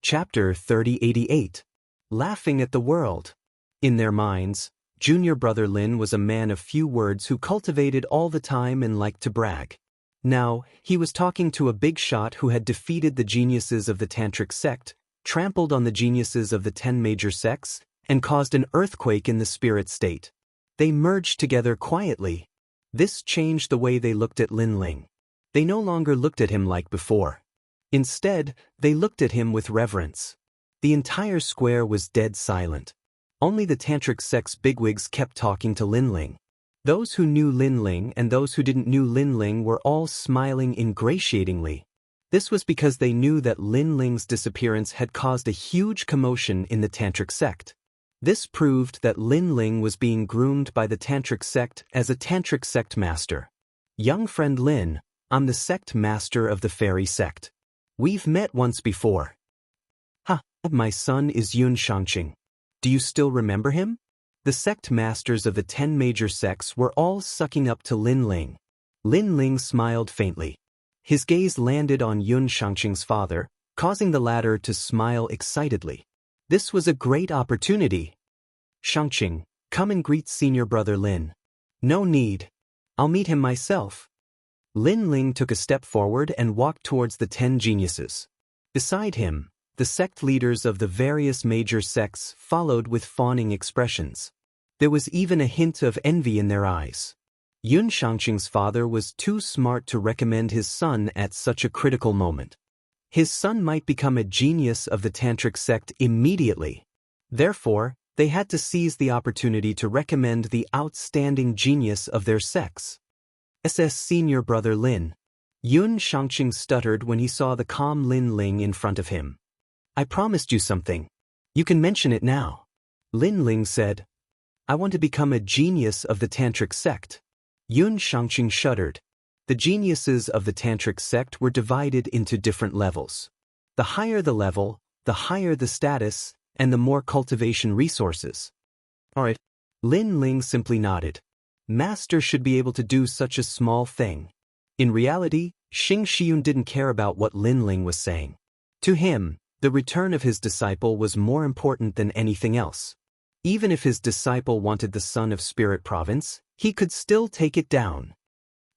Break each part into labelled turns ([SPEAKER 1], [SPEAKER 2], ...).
[SPEAKER 1] Chapter 3088. Laughing at the World. In their minds, junior brother Lin was a man of few words who cultivated all the time and liked to brag. Now, he was talking to a big shot who had defeated the geniuses of the Tantric sect, trampled on the geniuses of the 10 major sects, and caused an earthquake in the spirit state. They merged together quietly. This changed the way they looked at Lin Ling. They no longer looked at him like before. Instead, they looked at him with reverence. The entire square was dead silent. Only the Tantric sect's bigwigs kept talking to Lin Ling. Those who knew Lin Ling and those who didn't know Lin Ling were all smiling ingratiatingly. This was because they knew that Lin Ling's disappearance had caused a huge commotion in the Tantric sect. This proved that Lin Ling was being groomed by the Tantric sect as a Tantric sect master. Young friend Lin, I'm the sect master of the fairy sect. We've met once before. Ha, my son is Yun Shangqing. Do you still remember him? The sect masters of the 10 major sects were all sucking up to Lin Ling. Lin Ling smiled faintly. His gaze landed on Yun Shangqing's father, causing the latter to smile excitedly. This was a great opportunity. Shangqing, come and greet senior brother Lin. No need. I'll meet him myself. Lin Ling took a step forward and walked towards the 10 geniuses. Beside him, the sect leaders of the various major sects followed with fawning expressions. There was even a hint of envy in their eyes. Yun Shangqing's father was too smart to recommend his son at such a critical moment. His son might become a genius of the Tantric sect immediately. Therefore, they had to seize the opportunity to recommend the outstanding genius of their sects. SS senior brother Lin. Yun Shangqing stuttered when he saw the calm Lin Ling in front of him. I promised you something. You can mention it now. Lin Ling said, I want to become a genius of the Tantric sect. Yun Shangqing shuddered. The geniuses of the Tantric sect were divided into different levels. The higher the level, the higher the status, and the more cultivation resources. Alright. Lin Ling simply nodded. Master should be able to do such a small thing. In reality, Xing Shiyun didn't care about what Lin Ling was saying. To him, the return of his disciple was more important than anything else. Even if his disciple wanted the Son of Spirit Province, he could still take it down.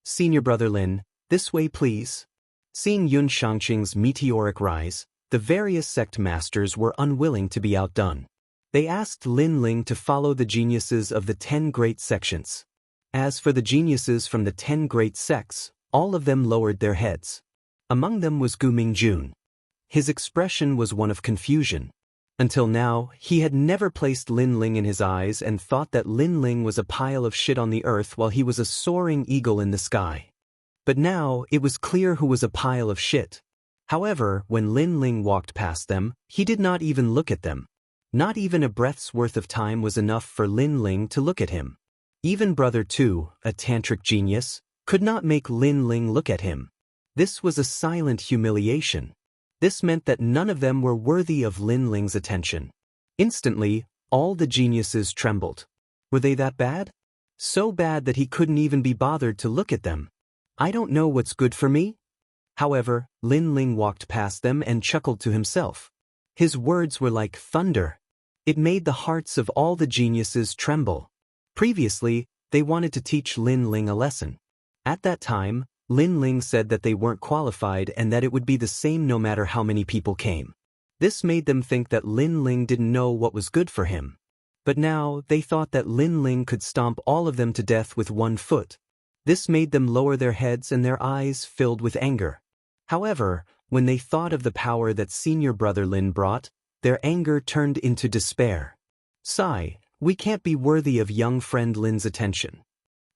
[SPEAKER 1] Senior brother Lin, this way please. Seeing Yun Shangqing's meteoric rise, the various sect masters were unwilling to be outdone. They asked Lin Ling to follow the geniuses of the 10 great sections. As for the geniuses from the 10 great sects, all of them lowered their heads. Among them was Gu Mingjun. His expression was one of confusion. Until now, he had never placed Lin Ling in his eyes and thought that Lin Ling was a pile of shit on the earth while he was a soaring eagle in the sky. But now, it was clear who was a pile of shit. However, when Lin Ling walked past them, he did not even look at them. Not even a breath's worth of time was enough for Lin Ling to look at him. Even Brother Tu, a tantric genius, could not make Lin Ling look at him. This was a silent humiliation. This meant that none of them were worthy of Lin Ling's attention. Instantly, all the geniuses trembled. Were they that bad? So bad that he couldn't even be bothered to look at them. I don't know what's good for me. However, Lin Ling walked past them and chuckled to himself. His words were like thunder. It made the hearts of all the geniuses tremble. Previously, they wanted to teach Lin Ling a lesson. At that time, Lin Ling said that they weren't qualified and that it would be the same no matter how many people came. This made them think that Lin Ling didn't know what was good for him. But now, they thought that Lin Ling could stomp all of them to death with one foot. This made them lower their heads and their eyes filled with anger. However, when they thought of the power that senior brother Lin brought, their anger turned into despair. Sigh. We can't be worthy of young friend Lin's attention.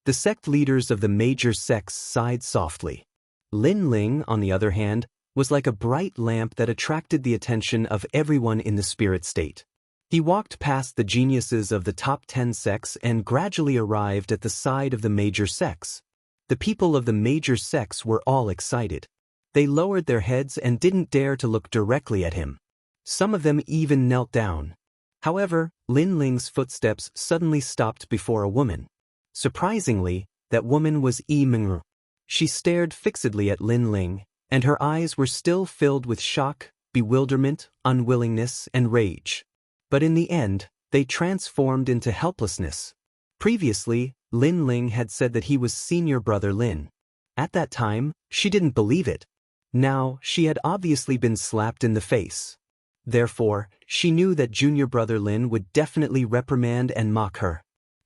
[SPEAKER 1] The sect leaders of the major sects sighed softly. Lin Ling, on the other hand, was like a bright lamp that attracted the attention of everyone in the spirit state. He walked past the geniuses of the top 10 sects and gradually arrived at the side of the major sects. The people of the major sects were all excited. They lowered their heads and didn't dare to look directly at him. Some of them even knelt down. However, Lin Ling's footsteps suddenly stopped before a woman. Surprisingly, that woman was Yi Mingru. She stared fixedly at Lin Ling, and her eyes were still filled with shock, bewilderment, unwillingness, and rage. But in the end, they transformed into helplessness. Previously, Lin Ling had said that he was senior brother Lin. At that time, she didn't believe it. Now, she had obviously been slapped in the face. Therefore, she knew that junior brother Lin would definitely reprimand and mock her.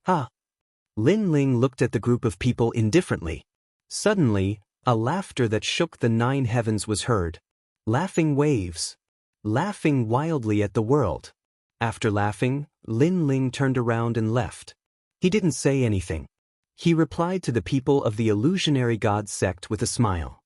[SPEAKER 1] Ha! Lin Ling looked at the group of people indifferently. Suddenly, a laughter that shook the 9 heavens was heard. Laughing waves. Laughing wildly at the world. After laughing, Lin Ling turned around and left. He didn't say anything. He replied to the people of the illusionary god sect with a smile.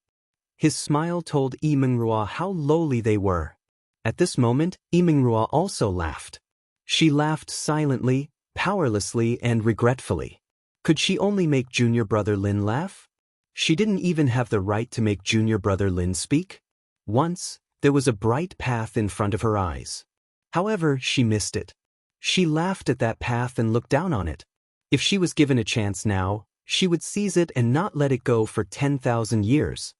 [SPEAKER 1] His smile told Immortal how lowly they were. At this moment, Immortal also laughed. She laughed silently, powerlessly, and regretfully. Could she only make junior brother Lin laugh? She didn't even have the right to make junior brother Lin speak. Once, there was a bright path in front of her eyes. However, she missed it. She laughed at that path and looked down on it. If she was given a chance now, she would seize it and not let it go for 10,000 years.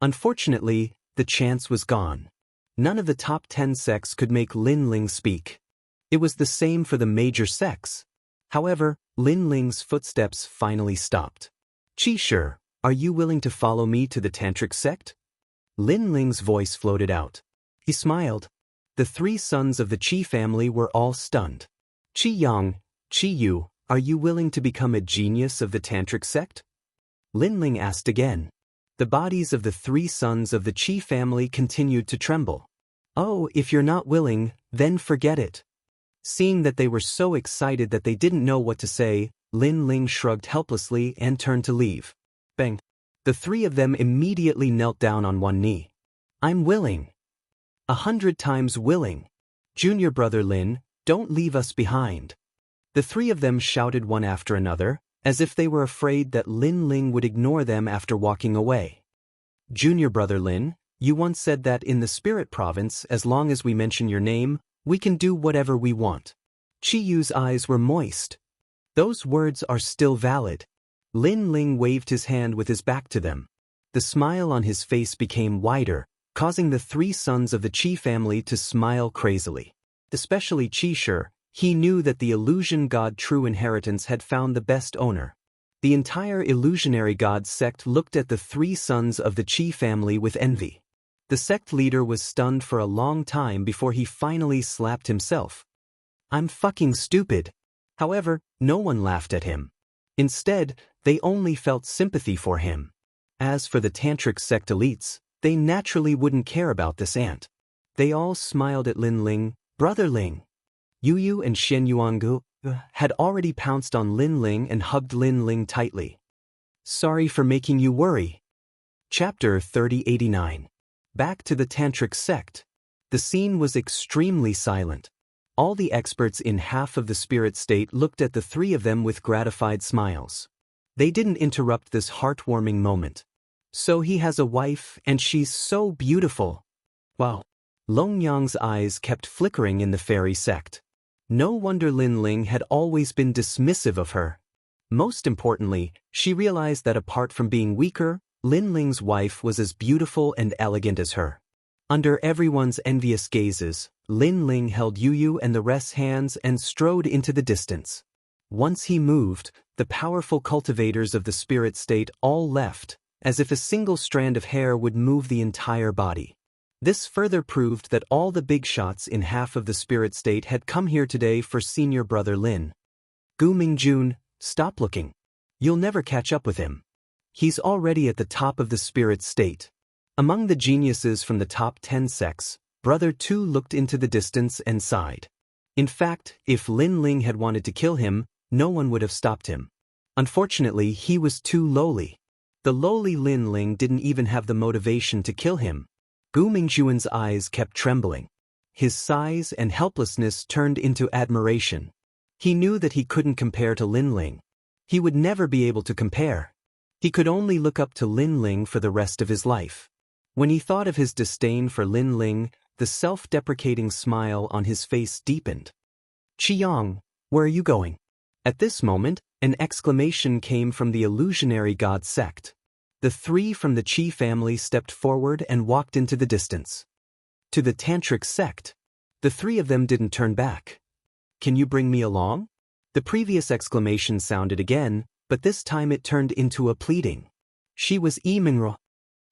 [SPEAKER 1] Unfortunately, the chance was gone. None of the top 10 sects could make Lin Ling speak. It was the same for the major sects. However, Lin Ling's footsteps finally stopped. "Qi, are you willing to follow me to the tantric sect?" Lin Ling's voice floated out. He smiled. The 3 sons of the Qi family were all stunned. "Qi Yang, Qi Yu, are you willing to become a genius of the tantric sect?" Lin Ling asked again. The bodies of the 3 sons of the Qi family continued to tremble. "Oh, if you're not willing, then forget it." Seeing that they were so excited that they didn't know what to say, Lin Ling shrugged helplessly and turned to leave. Bang! The 3 of them immediately knelt down on one knee. "I'm willing. 100 times willing. Junior brother Lin, don't leave us behind." The 3 of them shouted one after another, as if they were afraid that Lin Ling would ignore them after walking away. "Junior brother Lin, you once said that in the spirit province, as long as we mention your name, we can do whatever we want." Qi Yu's eyes were moist. "Those words are still valid." Lin Ling waved his hand with his back to them. The smile on his face became wider, causing the 3 sons of the Qi family to smile crazily. Especially Qi. He knew that the illusion god True Inheritance had found the best owner. The entire illusionary god sect looked at the 3 sons of the Qi family with envy. The sect leader was stunned for a long time before he finally slapped himself. "I'm fucking stupid." However, no one laughed at him. Instead, they only felt sympathy for him. As for the tantric sect elites, they naturally wouldn't care about this ant. They all smiled at Lin Ling. Brother Ling. Yu and Jianghu had already pounced on Lin Ling and hugged Lin Ling tightly. "Sorry for making you worry." Chapter 3089. Back to the tantric sect. The scene was extremely silent. All the experts in half of the spirit state looked at the 3 of them with gratified smiles. They didn't interrupt this heartwarming moment. "So he has a wife and she's so beautiful." Wow. Long Yang's eyes kept flickering in the fairy sect. No wonder Lin Ling had always been dismissive of her. Most importantly, she realized that apart from being weaker, Lin Ling's wife was as beautiful and elegant as her. Under everyone's envious gazes, Lin Ling held Yu and the rest's hands and strode into the distance. Once he moved, the powerful cultivators of the spirit state all left, as if a single strand of hair would move the entire body. This further proved that all the big shots in half of the spirit state had come here today for senior brother Lin. "Gu Mingjun, stop looking. You'll never catch up with him. He's already at the top of the spirit state." Among the geniuses from the top 10 sects, Brother Tu looked into the distance and sighed. In fact, if Lin Ling had wanted to kill him, no one would have stopped him. Unfortunately, he was too lowly. The lowly Lin Ling didn't even have the motivation to kill him. Gu Mingjuan's eyes kept trembling. His size and helplessness turned into admiration. He knew that he couldn't compare to Lin Ling. He would never be able to compare. He could only look up to Lin Ling for the rest of his life. When he thought of his disdain for Lin Ling, the self-deprecating smile on his face deepened. "Qiang, where are you going?" At this moment, an exclamation came from the illusionary god sect. The 3 from the Qi family stepped forward and walked into the distance. To the tantric sect. The three of them didn't turn back. Can you bring me along? The previous exclamation sounded again, but this time it turned into a pleading. She was Immortal.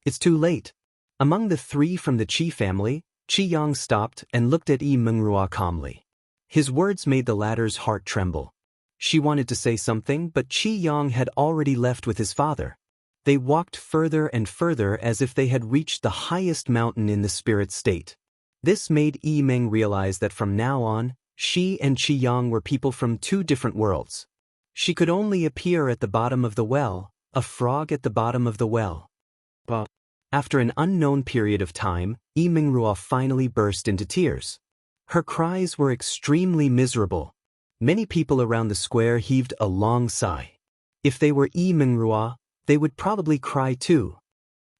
[SPEAKER 1] It's too late. Among the three from the Qi family, Yang stopped and looked at Immortal calmly. His words made the latter's heart tremble. She wanted to say something, but Yang had already left with his father. They walked further and further as if they had reached the highest mountain in the spirit state. This made Meng realize that from now on, she and Yang were people from two different worlds. She could only appear at the bottom of the well, a frog at the bottom of the well. But after an unknown period of time, Immortal finally burst into tears. Her cries were extremely miserable. Many people around the square heaved a long sigh. If they were Immortal, they would probably cry too.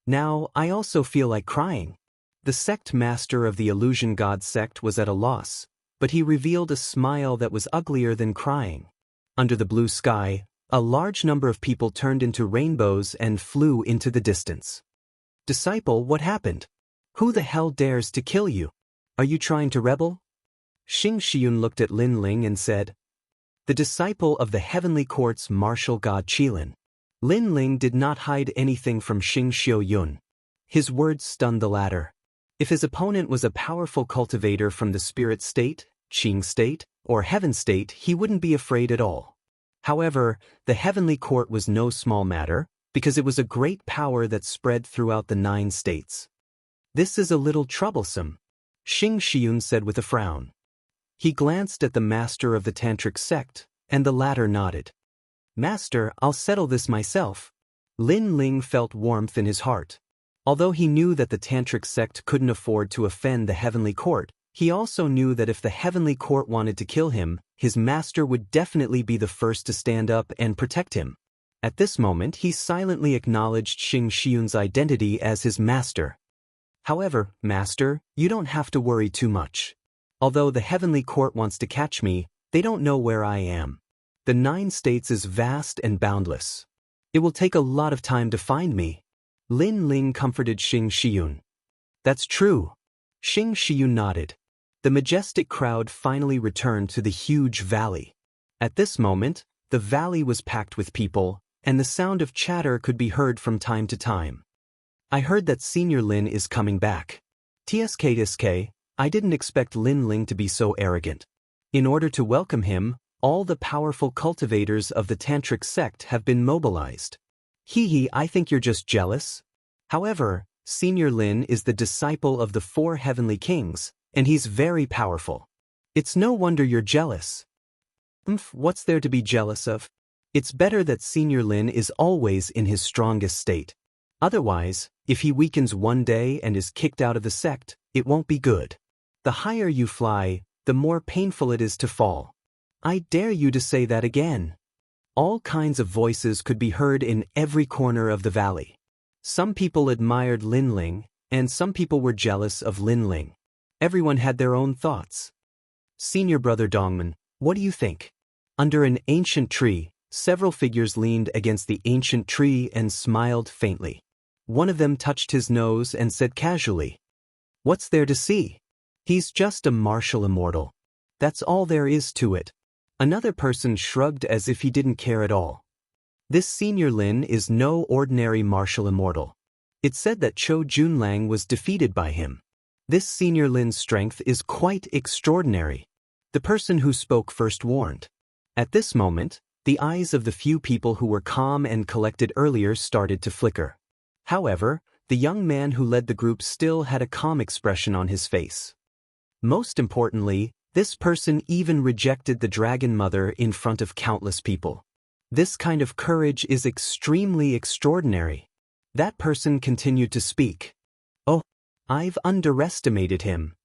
[SPEAKER 1] Now, I also feel like crying. The sect master of the illusion god sect was at a loss, but he revealed a smile that was uglier than crying. Under the blue sky, a large number of people turned into rainbows and flew into the distance. Disciple, what happened? Who the hell dares to kill you? Are you trying to rebel? Xing Xiyun looked at Lin Ling and said, the disciple of the heavenly court's martial god Qilin. Lin Ling did not hide anything from Xing Xiuyun. His words stunned the latter. If his opponent was a powerful cultivator from the spirit state, Qing state, or heaven state, he wouldn't be afraid at all. However, the heavenly court was no small matter, because it was a great power that spread throughout the 9 states. This is a little troublesome, Xing Xiyun said with a frown. He glanced at the master of the tantric sect, and the latter nodded. Master, I'll settle this myself. Lin Ling felt warmth in his heart. Although he knew that the tantric sect couldn't afford to offend the heavenly court, he also knew that if the heavenly court wanted to kill him, his master would definitely be the first to stand up and protect him. At this moment, he silently acknowledged Xing Xiyun's identity as his master. However, master, you don't have to worry too much. Although the heavenly court wants to catch me, they don't know where I am. The 9 states is vast and boundless. It will take a lot of time to find me. Lin Ling comforted Xing Xiyun. That's true. Xing Xiyun nodded. The majestic crowd finally returned to the huge valley. At this moment, the valley was packed with people, and the sound of chatter could be heard from time to time. I heard that Senior Lin is coming back. TSK, I didn't expect Lin Ling to be so arrogant. In order to welcome him, all the powerful cultivators of the tantric sect have been mobilized. I think you're just jealous. However, Senior Lin is the disciple of the 4 heavenly kings, and he's very powerful. It's no wonder you're jealous. What's there to be jealous of? It's better that Senior Lin is always in his strongest state. Otherwise, if he weakens one day and is kicked out of the sect, it won't be good. The higher you fly, the more painful it is to fall. I dare you to say that again. All kinds of voices could be heard in every corner of the valley. Some people admired Lin Ling, and some people were jealous of Lin Ling. Everyone had their own thoughts. Senior brother Dongman, what do you think? Under an ancient tree, several figures leaned against the ancient tree and smiled faintly. One of them touched his nose and said casually, "What's there to see? He's just a martial immortal. That's all there is to it." Another person shrugged as if he didn't care at all. This Senior Lin is no ordinary martial immortal. It said that Chou Junlang was defeated by him. This Senior Lin's strength is quite extraordinary. The person who spoke first warned. At this moment, the eyes of the few people who were calm and collected earlier started to flicker. However, the young man who led the group still had a calm expression on his face. Most importantly, this person even rejected the Dragon Mother in front of countless people. This kind of courage is extremely extraordinary. That person continued to speak. "Oh, I've underestimated him."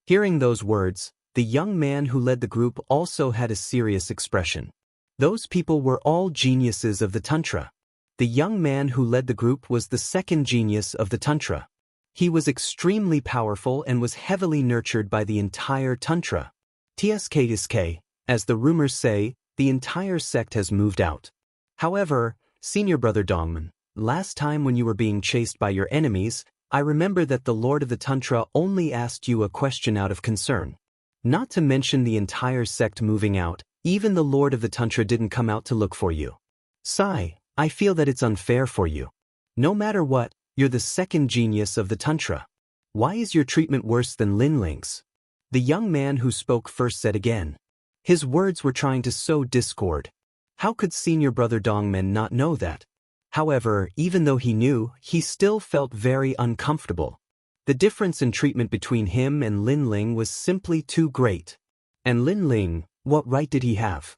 [SPEAKER 1] Hearing those words, the young man who led the group also had a serious expression. Those people were all geniuses of the Tantra. The young man who led the group was the second genius of the Tantra. He was extremely powerful and was heavily nurtured by the entire Tantra. TSK, as the rumors say, the entire sect has moved out. However, Senior Brother Dongman, last time when you were being chased by your enemies, I remember that the Lord of the Tantra only asked you a question out of concern. Not to mention the entire sect moving out, even the Lord of the Tantra didn't come out to look for you. Sai, I feel that it's unfair for you. No matter what, you're the second genius of the Tantra. Why is your treatment worse than Lin Ling's? The young man who spoke first said again. His words were trying to sow discord. How could senior brother Dongmen not know that? However, even though he knew, he still felt very uncomfortable. The difference in treatment between him and Lin Ling was simply too great. And Lin Ling, what right did he have?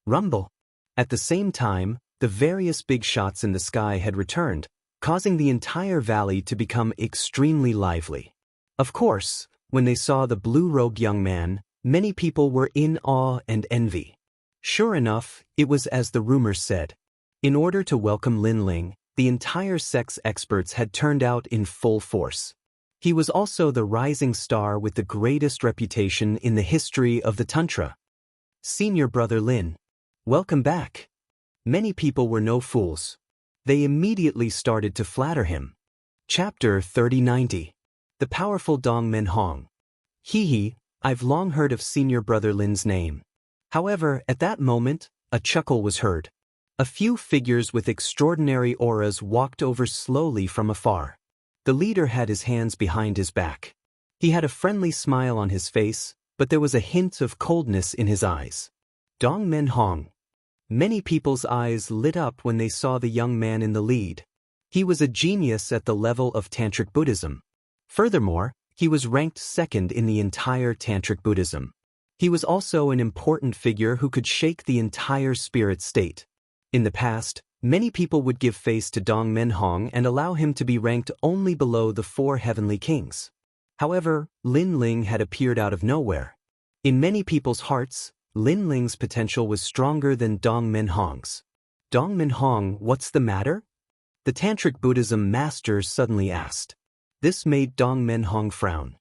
[SPEAKER 1] Rumble. At the same time, the various big shots in the sky had returned, causing the entire valley to become extremely lively. Of course, when they saw the blue-robed young man, many people were in awe and envy. Sure enough, it was as the rumors said. In order to welcome Lin Ling, the entire sect's experts had turned out in full force. He was also the rising star with the greatest reputation in the history of the Tantra. Senior brother Lin. Welcome back. Many people were no fools. They immediately started to flatter him. Chapter 3090. The powerful Dongmen Hong. Hee, I've long heard of senior brother Lin's name. However, at that moment, a chuckle was heard. A few figures with extraordinary auras walked over slowly from afar. The leader had his hands behind his back. He had a friendly smile on his face, but there was a hint of coldness in his eyes. Dongmen Hong. Many people's eyes lit up when they saw the young man in the lead. He was a genius at the level of Tantric Buddhism. Furthermore, he was ranked second in the entire Tantric Buddhism. He was also an important figure who could shake the entire spirit state. In the past, many people would give face to Dongmen Hong and allow him to be ranked only below the 4 heavenly kings. However, Lin Ling had appeared out of nowhere. In many people's hearts, Lin Ling's potential was stronger than Dongmen Hong's. Dongmen Hong, what's the matter? The Tantric Buddhism master suddenly asked. This made Dongmen Hong frown.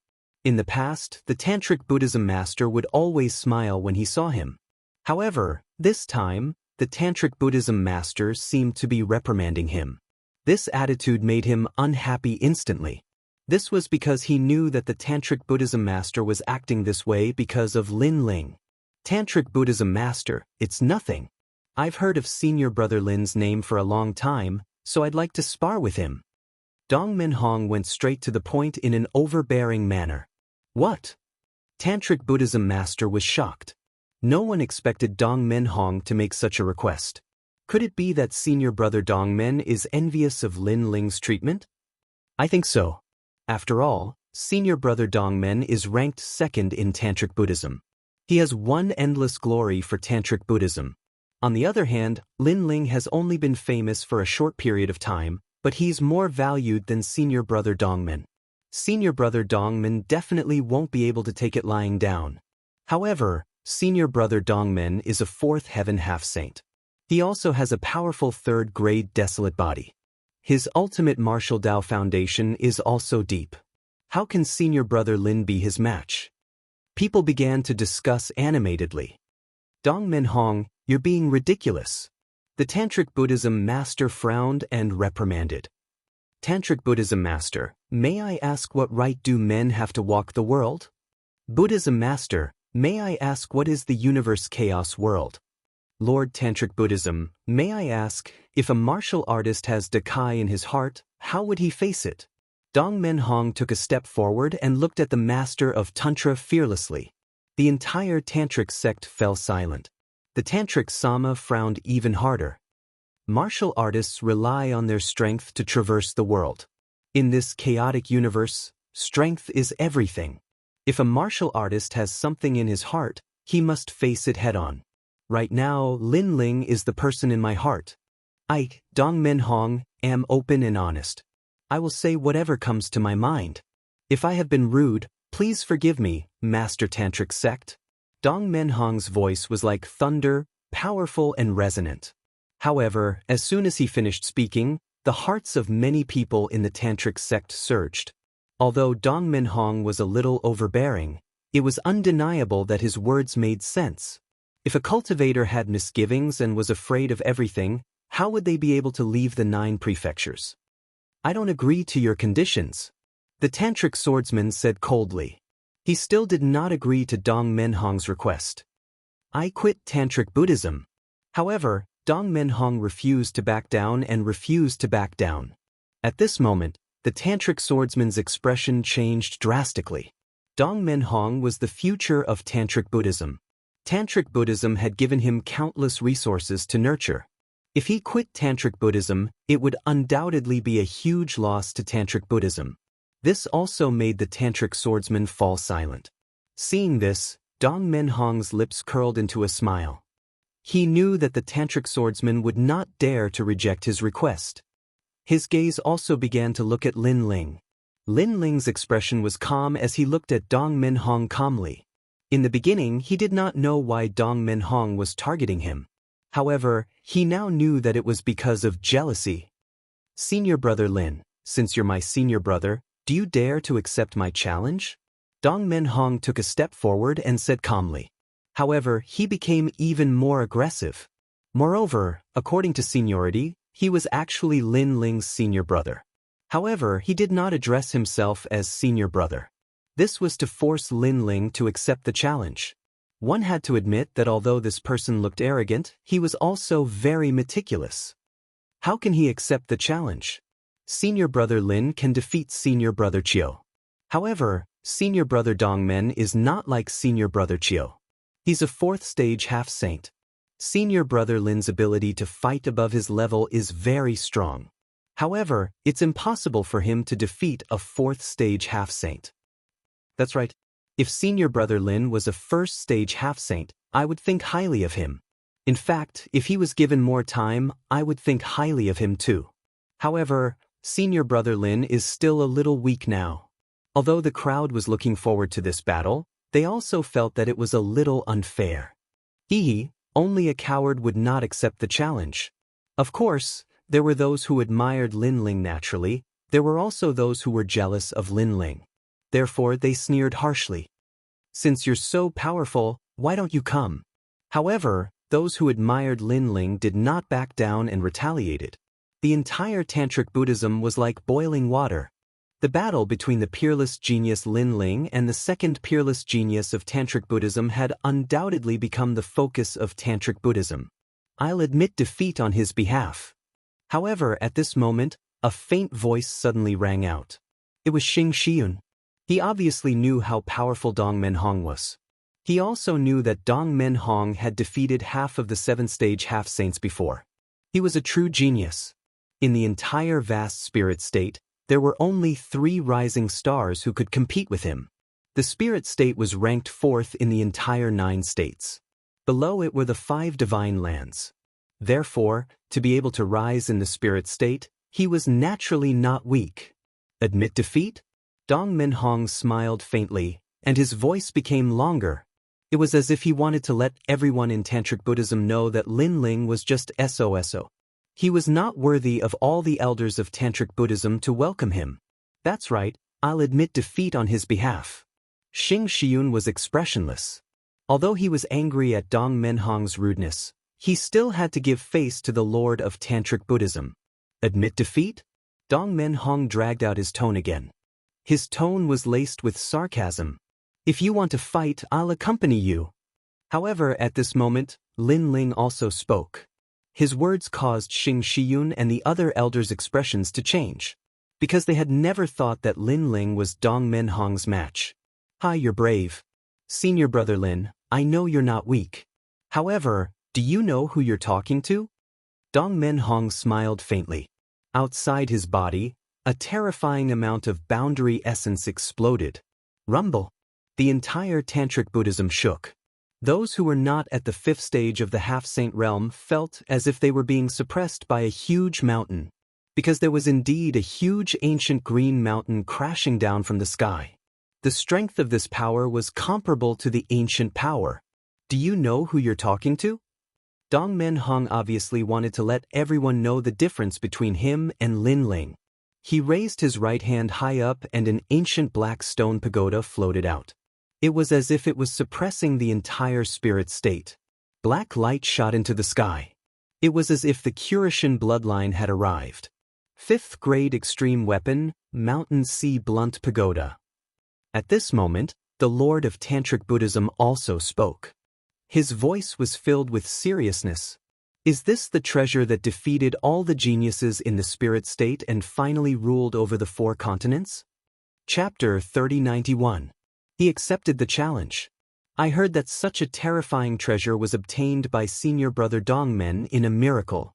[SPEAKER 1] In the past, the Tantric Buddhism master would always smile when he saw him. However, this time, the Tantric Buddhism master seemed to be reprimanding him. This attitude made him unhappy instantly. This was because he knew that the Tantric Buddhism master was acting this way because of Lin Ling. Tantric Buddhism master, it's nothing. I've heard of senior brother Lin's name for a long time, so I'd like to spar with him. Dongmen Hong went straight to the point in an overbearing manner. What? Tantric Buddhism master was shocked. No one expected Dongmen Hong to make such a request. Could it be that senior brother Dongmen is envious of Lin Ling's treatment? I think so. After all, senior brother Dongmen is ranked second in Tantric Buddhism. He has won endless glory for Tantric Buddhism. On the other hand, Lin Ling has only been famous for a short period of time, but he's more valued than senior brother Dongmen. Senior brother Dongmen definitely won't be able to take it lying down. However, senior brother Dongmen is a 4th heaven half-saint. He also has a powerful 3rd-grade desolate body. His ultimate martial Tao foundation is also deep. How can senior brother Lin be his match? People began to discuss animatedly. Dongmen Hong, you're being ridiculous. The Tantric Buddhism master frowned and reprimanded. Tantric Buddhism master, may I ask what right do men have to walk the world? Buddhism master, may I ask what is the universe chaos world? Lord Tantric Buddhism, may I ask, if a martial artist has Dakai in his heart, how would he face it? Dongmen Hong took a step forward and looked at the master of Tantra fearlessly. The entire Tantric sect fell silent. The Tantric Sama frowned even harder. Martial artists rely on their strength to traverse the world. In this chaotic universe, strength is everything. If a martial artist has something in his heart, he must face it head-on. Right now, Lin Ling is the person in my heart. I, Dongmen Hong, am open and honest. I will say whatever comes to my mind. If I have been rude, please forgive me, Master Tantric Sect. Dongmen Hong's voice was like thunder, powerful and resonant. However, as soon as he finished speaking, the hearts of many people in the Tantric sect surged. Although Dongmen Hong was a little overbearing, it was undeniable that his words made sense. If a cultivator had misgivings and was afraid of everything, how would they be able to leave the 9 prefectures? I don't agree to your conditions. The tantric swordsman said coldly. He still did not agree to Dong Menhong's request. I quit tantric Buddhism. However, Dong Menhong refused to back down and refused to back down. At this moment, the tantric swordsman's expression changed drastically. Dong Menhong was the future of tantric Buddhism. Tantric Buddhism had given him countless resources to nurture. If he quit tantric Buddhism, it would undoubtedly be a huge loss to tantric Buddhism. This also made the tantric swordsman fall silent. Seeing this, Dong Menhong's lips curled into a smile. He knew that the tantric swordsman would not dare to reject his request. His gaze also began to look at Lin Ling. Lin Ling's expression was calm as he looked at Dong Menhong calmly. In the beginning, he did not know why Dong Menhong was targeting him. However, he now knew that it was because of jealousy. Senior brother Lin, since you're my senior brother, do you dare to accept my challenge? Dong Menhong took a step forward and said calmly. However, he became even more aggressive. Moreover, according to seniority, he was actually Lin Ling's senior brother. However, he did not address himself as senior brother. This was to force Lin Ling to accept the challenge. One had to admit that although this person looked arrogant, he was also very meticulous. How can he accept the challenge? Senior brother Lin can defeat senior brother Chiu. However, senior brother Dongmen is not like senior brother Chiu. He's a fourth stage half-saint. Senior brother Lin's ability to fight above his level is very strong. However, it's impossible for him to defeat a fourth stage half-saint. That's right. If senior brother Lin was a first stage half-saint, I would think highly of him. In fact, if he was given more time, I would think highly of him too. However, senior brother Lin is still a little weak now. Although the crowd was looking forward to this battle, they also felt that it was a little unfair. Only a coward would not accept the challenge. Of course, there were those who admired Lin Ling naturally. There were also those who were jealous of Lin Ling. Therefore, they sneered harshly. Since you're so powerful, why don't you come? However, those who admired Lin Ling did not back down and retaliated. The entire tantric Buddhism was like boiling water. The battle between the peerless genius Lin Ling and the second peerless genius of tantric Buddhism had undoubtedly become the focus of tantric Buddhism. I'll admit defeat on his behalf. However, at this moment, a faint voice suddenly rang out. It was Xing Xiyun. He obviously knew how powerful Dong Menhong was. He also knew that Dong Menhong had defeated half of the 7-stage half-saints before. He was a true genius. In the entire vast spirit state, there were only 3 rising stars who could compete with him. The spirit state was ranked 4th in the entire 9 states. Below it were the 5 divine lands. Therefore, to be able to rise in the spirit state, he was naturally not weak. Admit defeat? Dong Menhong smiled faintly, and his voice became longer. It was as if he wanted to let everyone in tantric Buddhism know that Lin Ling was just SOSO. He was not worthy of all the elders of tantric Buddhism to welcome him. That's right, I'll admit defeat on his behalf. Xing Xiyun was expressionless. Although he was angry at Dong Menhong's rudeness, he still had to give face to the Lord of tantric Buddhism. Admit defeat? Dong Menhong dragged out his tone again. His tone was laced with sarcasm. If you want to fight, I'll accompany you. However, at this moment, Lin Ling also spoke. His words caused Xing Xiyun and the other elders' expressions to change, because they had never thought that Lin Ling was Dong Menhong's match. Hi, you're brave. Senior brother Lin, I know you're not weak. However, do you know who you're talking to? Dong Menhong smiled faintly. Outside his body, a terrifying amount of boundary essence exploded. Rumble. The entire tantric Buddhism shook. Those who were not at the 5th stage of the half-saint realm felt as if they were being suppressed by a huge mountain, because there was indeed a huge ancient green mountain crashing down from the sky. The strength of this power was comparable to the ancient power. Do you know who you're talking to? Dong Menhong obviously wanted to let everyone know the difference between him and Lin Ling. He raised his right hand high up and an ancient black stone pagoda floated out. It was as if it was suppressing the entire spirit state. Black light shot into the sky. It was as if the Kurishin bloodline had arrived. 5th grade extreme weapon, Mountain Sea Blunt Pagoda. At this moment, the Lord of Tantric Buddhism also spoke. His voice was filled with seriousness. Is this the treasure that defeated all the geniuses in the spirit state and finally ruled over the 4 continents? Chapter 3091. He accepted the challenge. I heard that such a terrifying treasure was obtained by senior brother Dongmen in a miracle.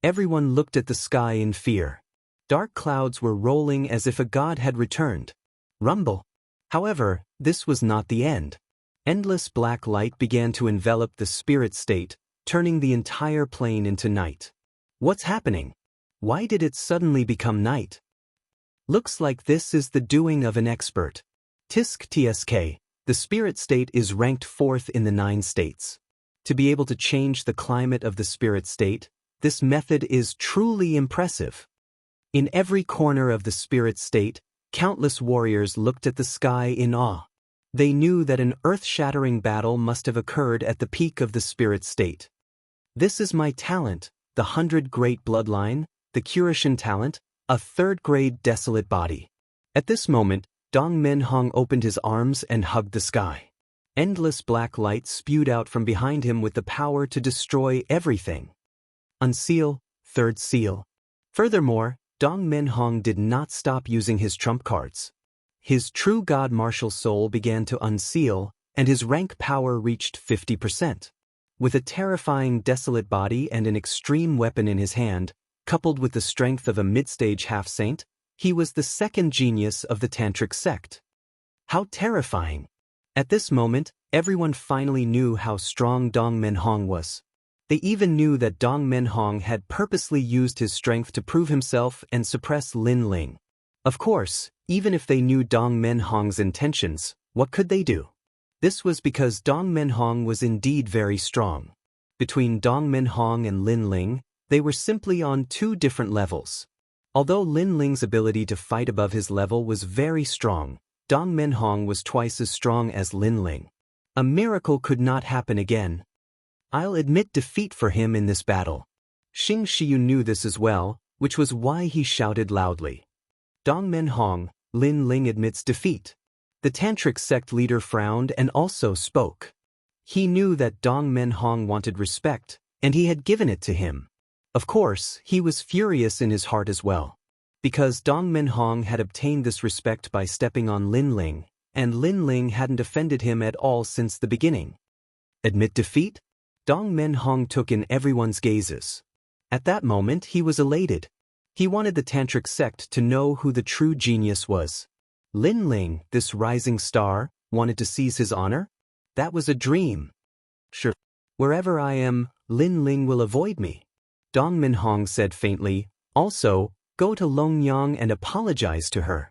[SPEAKER 1] Everyone looked at the sky in fear. Dark clouds were rolling as if a god had returned. Rumble. However, this was not the end. Endless black light began to envelop the spirit state, turning the entire plane into night. What's happening? Why did it suddenly become night? Looks like this is the doing of an expert. Tisk TSK, the spirit state is ranked 4th in the 9 states. To be able to change the climate of the spirit state, this method is truly impressive. In every corner of the spirit state, countless warriors looked at the sky in awe. They knew that an earth-shattering battle must have occurred at the peak of the spirit state. This is my talent, the 100 Great Bloodline, the Curishan talent, a 3rd grade desolate body. At this moment, Dong Menhong opened his arms and hugged the sky. Endless black light spewed out from behind him with the power to destroy everything. Unseal, 3rd seal. Furthermore, Dong Menhong did not stop using his trump cards. His true god martial soul began to unseal, and his rank power reached 50%. With a terrifying desolate body and an extreme weapon in his hand, coupled with the strength of a mid-stage half-saint, he was the 2nd genius of the Tantric sect. How terrifying! At this moment, everyone finally knew how strong Dong Menhong was. They even knew that Dong Menhong had purposely used his strength to prove himself and suppress Lin Ling. Of course, even if they knew Dong Menhong's intentions, what could they do? This was because Dong Menhong was indeed very strong. Between Dong Menhong and Lin Ling, they were simply on 2 different levels. Although Lin Ling's ability to fight above his level was very strong, Dong Menhong was twice as strong as Lin Ling. A miracle could not happen again. I'll admit defeat for him in this battle. Xing Xiu knew this as well, which was why he shouted loudly. Dong Menhong, Lin Ling admits defeat. The Tantric sect leader frowned and also spoke. He knew that Dong Menhong wanted respect, and he had given it to him. Of course, he was furious in his heart as well. Because Dong Menhong had obtained this respect by stepping on Lin Ling, and Lin Ling hadn't offended him at all since the beginning. Admit defeat? Dong Menhong took in everyone's gazes. At that moment he was elated. He wanted the Tantric sect to know who the true genius was. Lin Ling, this rising star, wanted to seize his honor? That was a dream. Sure. Wherever I am, Lin Ling will avoid me. Dong Menhong said faintly, also, go to Longyang and apologize to her.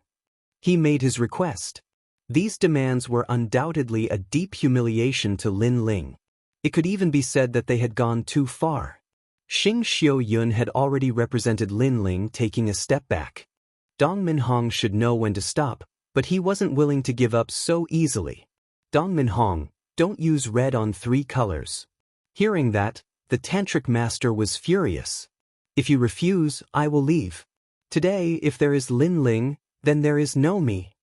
[SPEAKER 1] He made his request. These demands were undoubtedly a deep humiliation to Lin Ling. It could even be said that they had gone too far. Xing Xiu Yun had already represented Lin Ling taking a step back. Dong Menhong should know when to stop, but he wasn't willing to give up so easily. Dong Menhong, don't use red on 3 colors. Hearing that, the Tantric master was furious. If you refuse, I will leave. Today, if there is Lin Ling, then there is no me.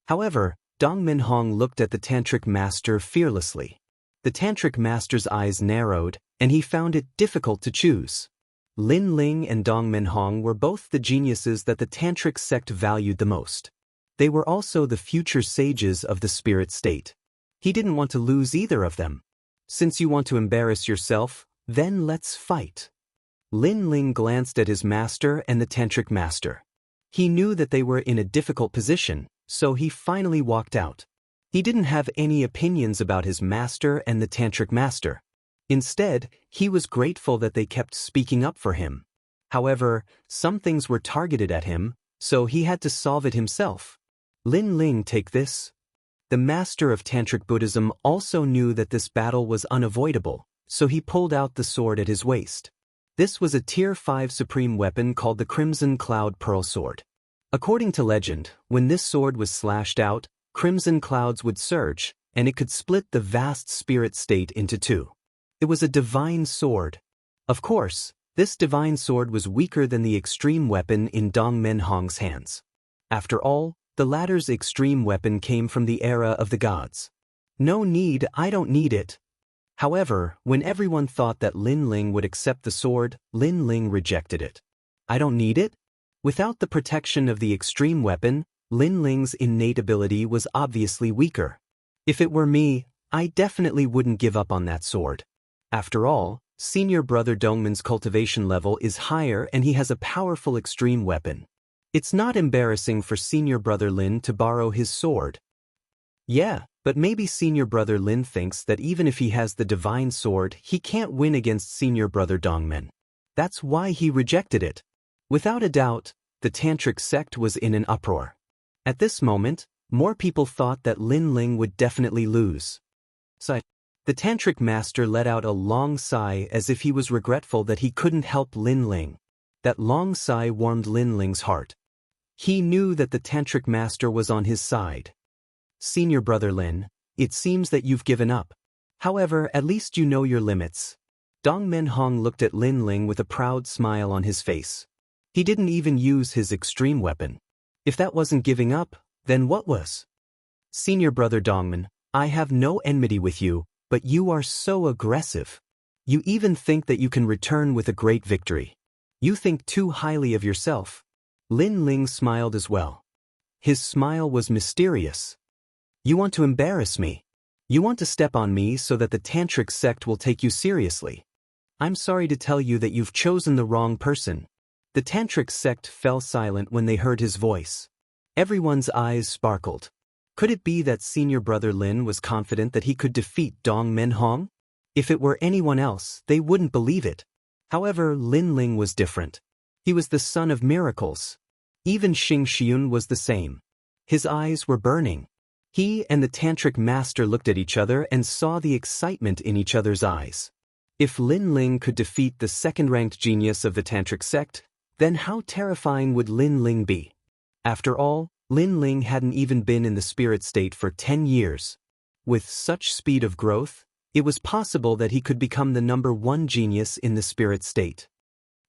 [SPEAKER 1] However, Dong Menhong looked at the Tantric master fearlessly. The Tantric master's eyes narrowed, and he found it difficult to choose. Lin Ling and Dong Menhong were both the geniuses that the Tantric sect valued the most. They were also the future sages of the spirit state. He didn't want to lose either of them. Since you want to embarrass yourself, then let's fight. Lin Ling glanced at his master and the Tantric master. He knew that they were in a difficult position, so he finally walked out. He didn't have any opinions about his master and the Tantric master. Instead, he was grateful that they kept speaking up for him. However, some things were targeted at him, so he had to solve it himself. Lin Ling, take this. The master of Tantric Buddhism also knew that this battle was unavoidable, so he pulled out the sword at his waist. This was a Tier 5 supreme weapon called the Crimson Cloud Pearl Sword. According to legend, when this sword was slashed out, crimson clouds would surge, and it could split the vast spirit state into 2. It was a divine sword. Of course, This divine sword was weaker than the extreme weapon in Dong Menhong's hands. After all, the latter's extreme weapon came from the era of the gods. No need, I don't need it. However, when everyone thought that Lin Ling would accept the sword, Lin Ling rejected it. I don't need it? Without the protection of the extreme weapon, Lin Ling's innate ability was obviously weaker. If it were me, I definitely wouldn't give up on that sword. After all, senior brother Dongman's cultivation level is higher and he has a powerful extreme weapon. It's not embarrassing for senior brother Lin to borrow his sword. Yeah, but maybe senior brother Lin thinks that even if he has the divine sword, he can't win against senior brother Dongmen. That's why he rejected it. Without a doubt, the tantric sect was in an uproar. At this moment, more people thought that Lin Ling would definitely lose. So, the tantric master let out a long sigh as if he was regretful that he couldn't help Lin Ling. That long sigh warmed Lin Ling's heart. He knew that the tantric master was on his side. Senior brother Lin, it seems that you've given up. However, at least you know your limits. Dong Menhong looked at Lin Ling with a proud smile on his face. He didn't even use his extreme weapon. If that wasn't giving up, then what was? Senior brother Dongman, I have no enmity with you, but you are so aggressive. You even think that you can return with a great victory. You think too highly of yourself. Lin Ling smiled as well. His smile was mysterious. You want to embarrass me. You want to step on me so that the tantric sect will take you seriously. I'm sorry to tell you that you've chosen the wrong person. The tantric sect fell silent when they heard his voice. Everyone's eyes sparkled. Could it be that senior brother Lin was confident that he could defeat Dong Menhong? If it were anyone else, they wouldn't believe it. However, Lin Ling was different. He was the son of miracles. Even Xing Xiun was the same. His eyes were burning. He and the tantric master looked at each other and saw the excitement in each other's eyes. If Lin Ling could defeat the second-ranked genius of the tantric sect, then how terrifying would Lin Ling be? After all, Lin Ling hadn't even been in the spirit state for 10 years. With such speed of growth, it was possible that he could become the #1 genius in the spirit state.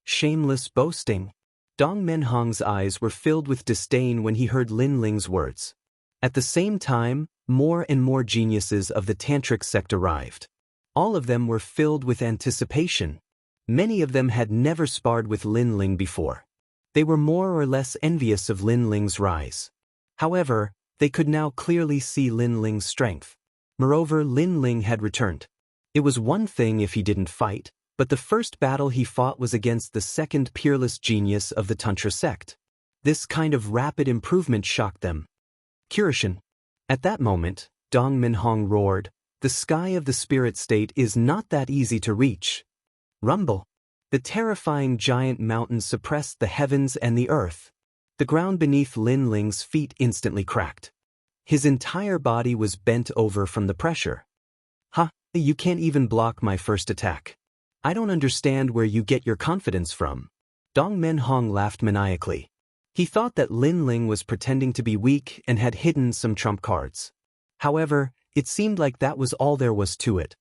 [SPEAKER 1] Shameless boasting. Dong Menhong's eyes were filled with disdain when he heard Lin Ling's words. At the same time, more and more geniuses of the tantric sect arrived. All of them were filled with anticipation. Many of them had never sparred with Lin Ling before. They were more or less envious of Lin Ling's rise. However, they could now clearly see Lin Ling's strength. Moreover, Lin Ling had returned. It was one thing if he didn't fight, but the first battle he fought was against the second peerless genius of the Tantra sect. This kind of rapid improvement shocked them. Curation. At that moment, Dong Menhong roared, "The sky of the spirit state is not that easy to reach." Rumble. The terrifying giant mountain suppressed the heavens and the earth. The ground beneath Lin Ling's feet instantly cracked. His entire body was bent over from the pressure. "Ha, you can't even block my first attack. I don't understand where you get your confidence from." Dong Menhong laughed maniacally. He thought that Lin Ling was pretending to be weak and had hidden some trump cards. However, it seemed like that was all there was to it.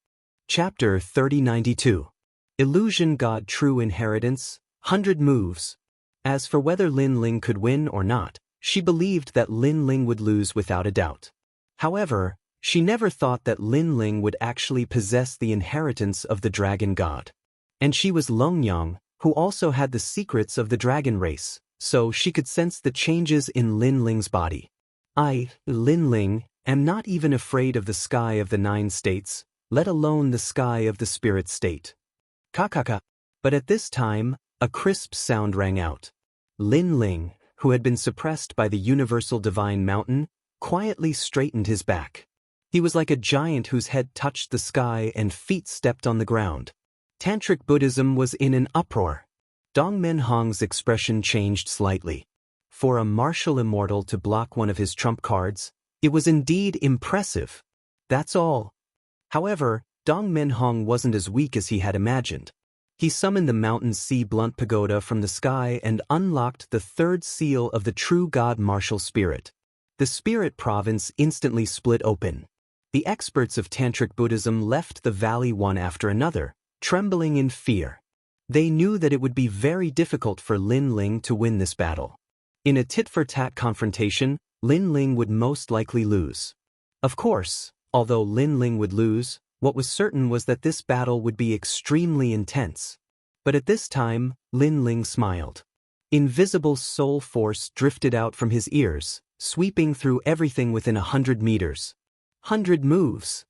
[SPEAKER 1] Chapter 3092. Illusion God True Inheritance, 100 Moves. As for whether Lin Ling could win or not, she believed that Lin Ling would lose without a doubt. However, she never thought that Lin Ling would actually possess the inheritance of the dragon god. And she was Longyang, who also had the secrets of the dragon race, so she could sense the changes in Lin Ling's body. I, Lin Ling, am not even afraid of the sky of the 9 states, let alone the sky of the spirit state. Kakaka. But at this time, a crisp sound rang out. Lin Ling, who had been suppressed by the universal divine mountain, quietly straightened his back. He was like a giant whose head touched the sky and feet stepped on the ground. Tantric Buddhism was in an uproar. Dong Menhong's expression changed slightly. For a martial immortal to block one of his trump cards, it was indeed impressive. That's all. However, Dong Menhong wasn't as weak as he had imagined. He summoned the Mountain Sea Blunt Pagoda from the sky and unlocked the 3rd seal of the true God martial spirit. The spirit province instantly split open. The experts of Tantric Buddhism left the valley one after another, trembling in fear. They knew that it would be very difficult for Lin Ling to win this battle. In a tit-for-tat confrontation, Lin Ling would most likely lose. Of course, although Lin Ling would lose, what was certain was that this battle would be extremely intense. But at this time, Lin Ling smiled. Invisible soul force drifted out from his ears, sweeping through everything within 100 meters. 100 moves.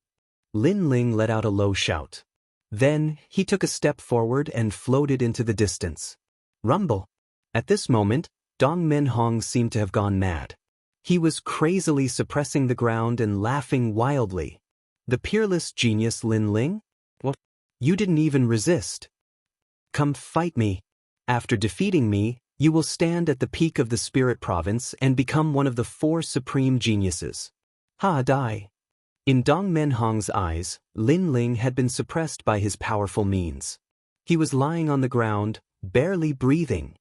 [SPEAKER 1] Lin Ling let out a low shout. Then, he took a step forward and floated into the distance. Rumble. At this moment, Dong Menhong seemed to have gone mad. He was crazily suppressing the ground and laughing wildly. The peerless genius Lin Ling? What? You didn't even resist. Come fight me. After defeating me, you will stand at the peak of the spirit province and become one of the 4 supreme geniuses. Ha die. In Dong Menhong's eyes, Lin Ling had been suppressed by his powerful means. He was lying on the ground, barely breathing.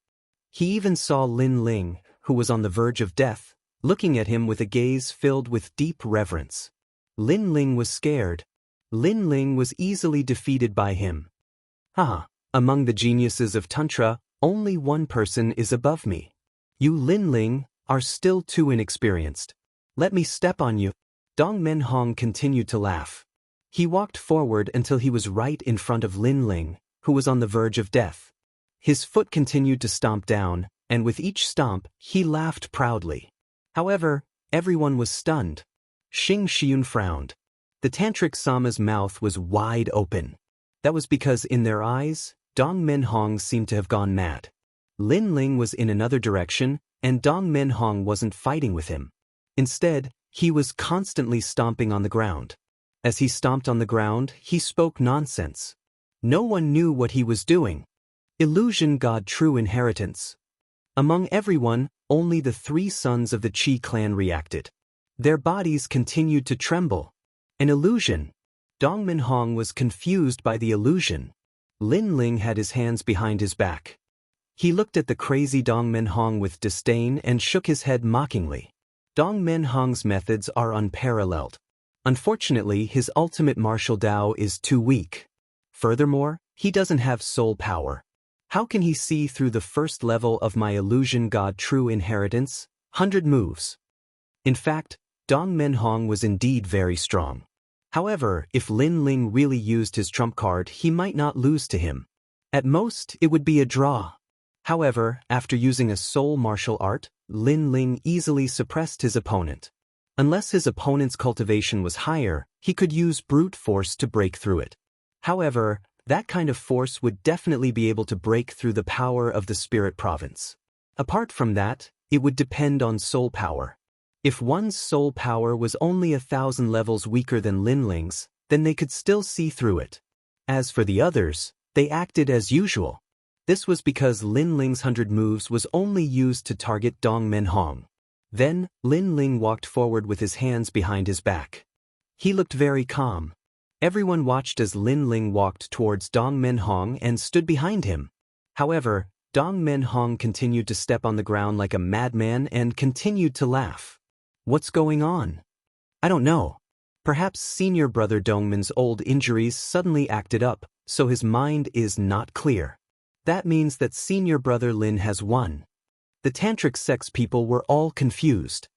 [SPEAKER 1] He even saw Lin Ling, who was on the verge of death, looking at him with a gaze filled with deep reverence. Lin Ling was scared. Lin Ling was easily defeated by him. Among the geniuses of Tantra, only one person is above me. You Lin Ling are still too inexperienced. Let me step on you. Dong Menhong continued to laugh. He walked forward until he was right in front of Lin Ling, who was on the verge of death. His foot continued to stomp down, and with each stomp, he laughed proudly. However, everyone was stunned. Xing Xiun frowned. The Tantric Sama's mouth was wide open. That was because in their eyes, Dong Menhong seemed to have gone mad. Lin Ling was in another direction, and Dong Menhong wasn't fighting with him. Instead, he was constantly stomping on the ground. As he stomped on the ground, he spoke nonsense. No one knew what he was doing. Illusion God true inheritance. Among everyone, only the 3 sons of the Qi clan reacted. Their bodies continued to tremble. An illusion. Dong Menhong was confused by the illusion. Lin Ling had his hands behind his back. He looked at the crazy Dong Menhong with disdain and shook his head mockingly. Dong Menhong's methods are unparalleled. Unfortunately, his ultimate martial Dao is too weak. Furthermore, he doesn't have soul power. How can he see through the first level of my illusion God true inheritance? 100 moves. In fact, Dong Menhong was indeed very strong. However, if Lin Ling really used his trump card, he might not lose to him. At most, it would be a draw. However, after using a soul martial art, Lin Ling easily suppressed his opponent. Unless his opponent's cultivation was higher, he could use brute force to break through it. However, that kind of force would definitely be able to break through the power of the spirit province. Apart from that, it would depend on soul power. If one's soul power was only 1,000 levels weaker than Lin Ling's, then they could still see through it. As for the others, they acted as usual. This was because Lin Ling's 100 moves was only used to target Dong Menhong. Then, Lin Ling walked forward with his hands behind his back. He looked very calm. Everyone watched as Lin Ling walked towards Dong Menhong and stood behind him. However, Dong Menhong continued to step on the ground like a madman and continued to laugh. What's going on? I don't know. Perhaps senior brother Dongman's old injuries suddenly acted up, so his mind is not clear. That means that senior brother Lin has won. The tantric sex people were all confused.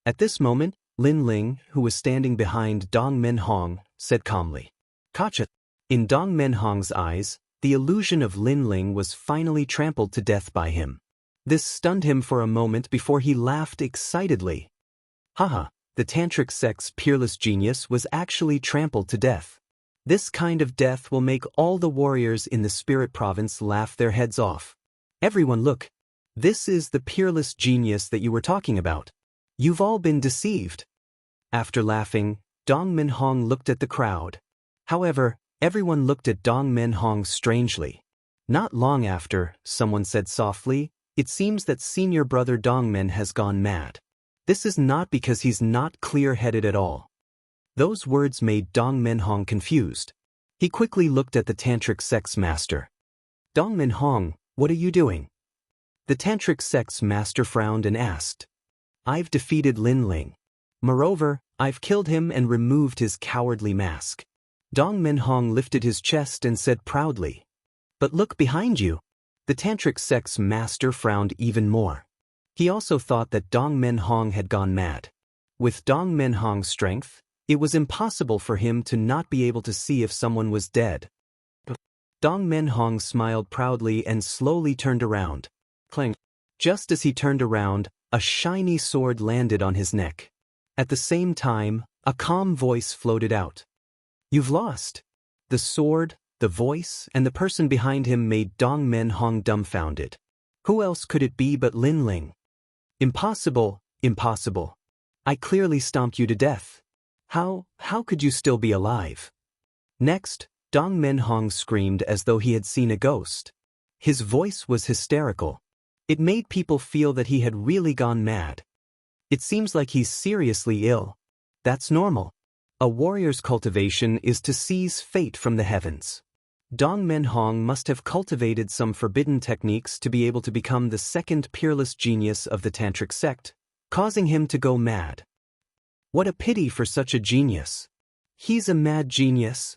[SPEAKER 1] At this moment, Lin Ling, who was standing behind Dong Menhong, said calmly, "Gotcha." In Dong Menhong's eyes, the illusion of Lin Ling was finally trampled to death by him. This stunned him for a moment before he laughed excitedly. Haha, the tantric sex peerless genius was actually trampled to death. This kind of death will make all the warriors in the spirit province laugh their heads off. Everyone look. This is the peerless genius that you were talking about. You've all been deceived. After laughing, Dong Menhong looked at the crowd. However, everyone looked at Dong Menhong strangely. Not long after, someone said softly, "It seems that senior brother Dongmen has gone mad. This is not because he's not clear-headed at all." Those words made Dong Menhong confused. He quickly looked at the tantric sex master. "Dong Menhong, what are you doing?" The tantric sex master frowned and asked. "I've defeated Lin Ling. Moreover, I've killed him and removed his cowardly mask." Dong Menhong lifted his chest and said proudly, But look behind you. The tantric sect's master frowned even more. He also thought that Dong Menhong had gone mad. With Dong Menhong's strength, it was impossible for him to not be able to see if someone was dead. Dong Menhong smiled proudly and slowly turned around. Clang. Just as he turned around, a shiny sword landed on his neck. At the same time, a calm voice floated out. You've lost. The sword, the voice, and the person behind him made Dong Menhong dumbfounded. Who else could it be but Lin Ling? Impossible, impossible. I clearly stomped you to death. How could you still be alive? Next, Dong Menhong screamed as though he had seen a ghost. His voice was hysterical. It made people feel that he had really gone mad. It seems like he's seriously ill. That's normal. A warrior's cultivation is to seize fate from the heavens. Dong Menhong must have cultivated some forbidden techniques to be able to become the second peerless genius of the tantric sect, causing him to go mad. What a pity for such a genius. He's a mad genius.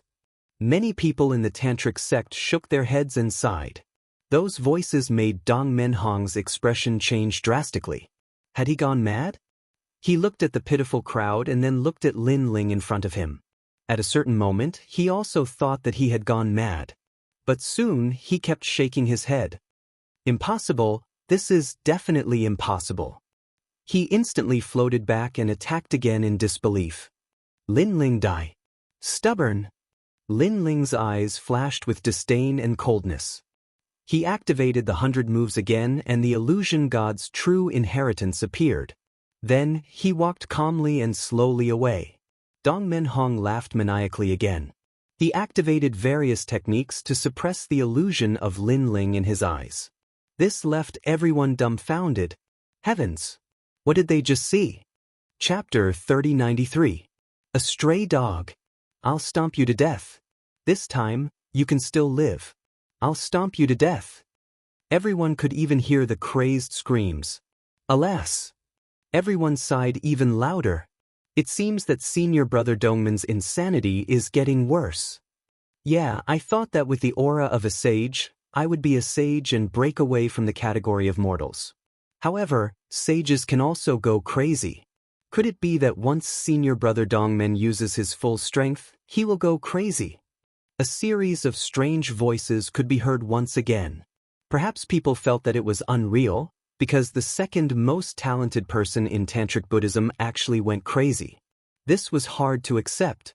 [SPEAKER 1] Many people in the tantric sect shook their heads and sighed. Those voices made Dong Menhong's expression change drastically. Had he gone mad? He looked at the pitiful crowd and then looked at Lin Ling in front of him. At a certain moment, he also thought that he had gone mad. But soon, he kept shaking his head. Impossible, this is definitely impossible. He instantly floated back and attacked again in disbelief. Lin Ling die. Stubborn. Lin Ling's eyes flashed with disdain and coldness. He activated the 100 moves again and the illusion god's true inheritance appeared. Then, he walked calmly and slowly away. Dong Menhong laughed maniacally again. He activated various techniques to suppress the illusion of Lin Ling in his eyes. This left everyone dumbfounded. Heavens! What did they just see? Chapter 3093. A stray dog. I'll stomp you to death. This time, you can still live. I'll stomp you to death. Everyone could even hear the crazed screams. Alas! Everyone sighed even louder. It seems that senior brother Dongman's insanity is getting worse. Yeah, I thought that with the aura of a sage, I would be a sage and break away from the category of mortals. However, sages can also go crazy. Could it be that once senior brother Dongmen uses his full strength, he will go crazy? A series of strange voices could be heard once again. Perhaps people felt that it was unreal, because the second most talented person in Tantric Buddhism actually went crazy. This was hard to accept.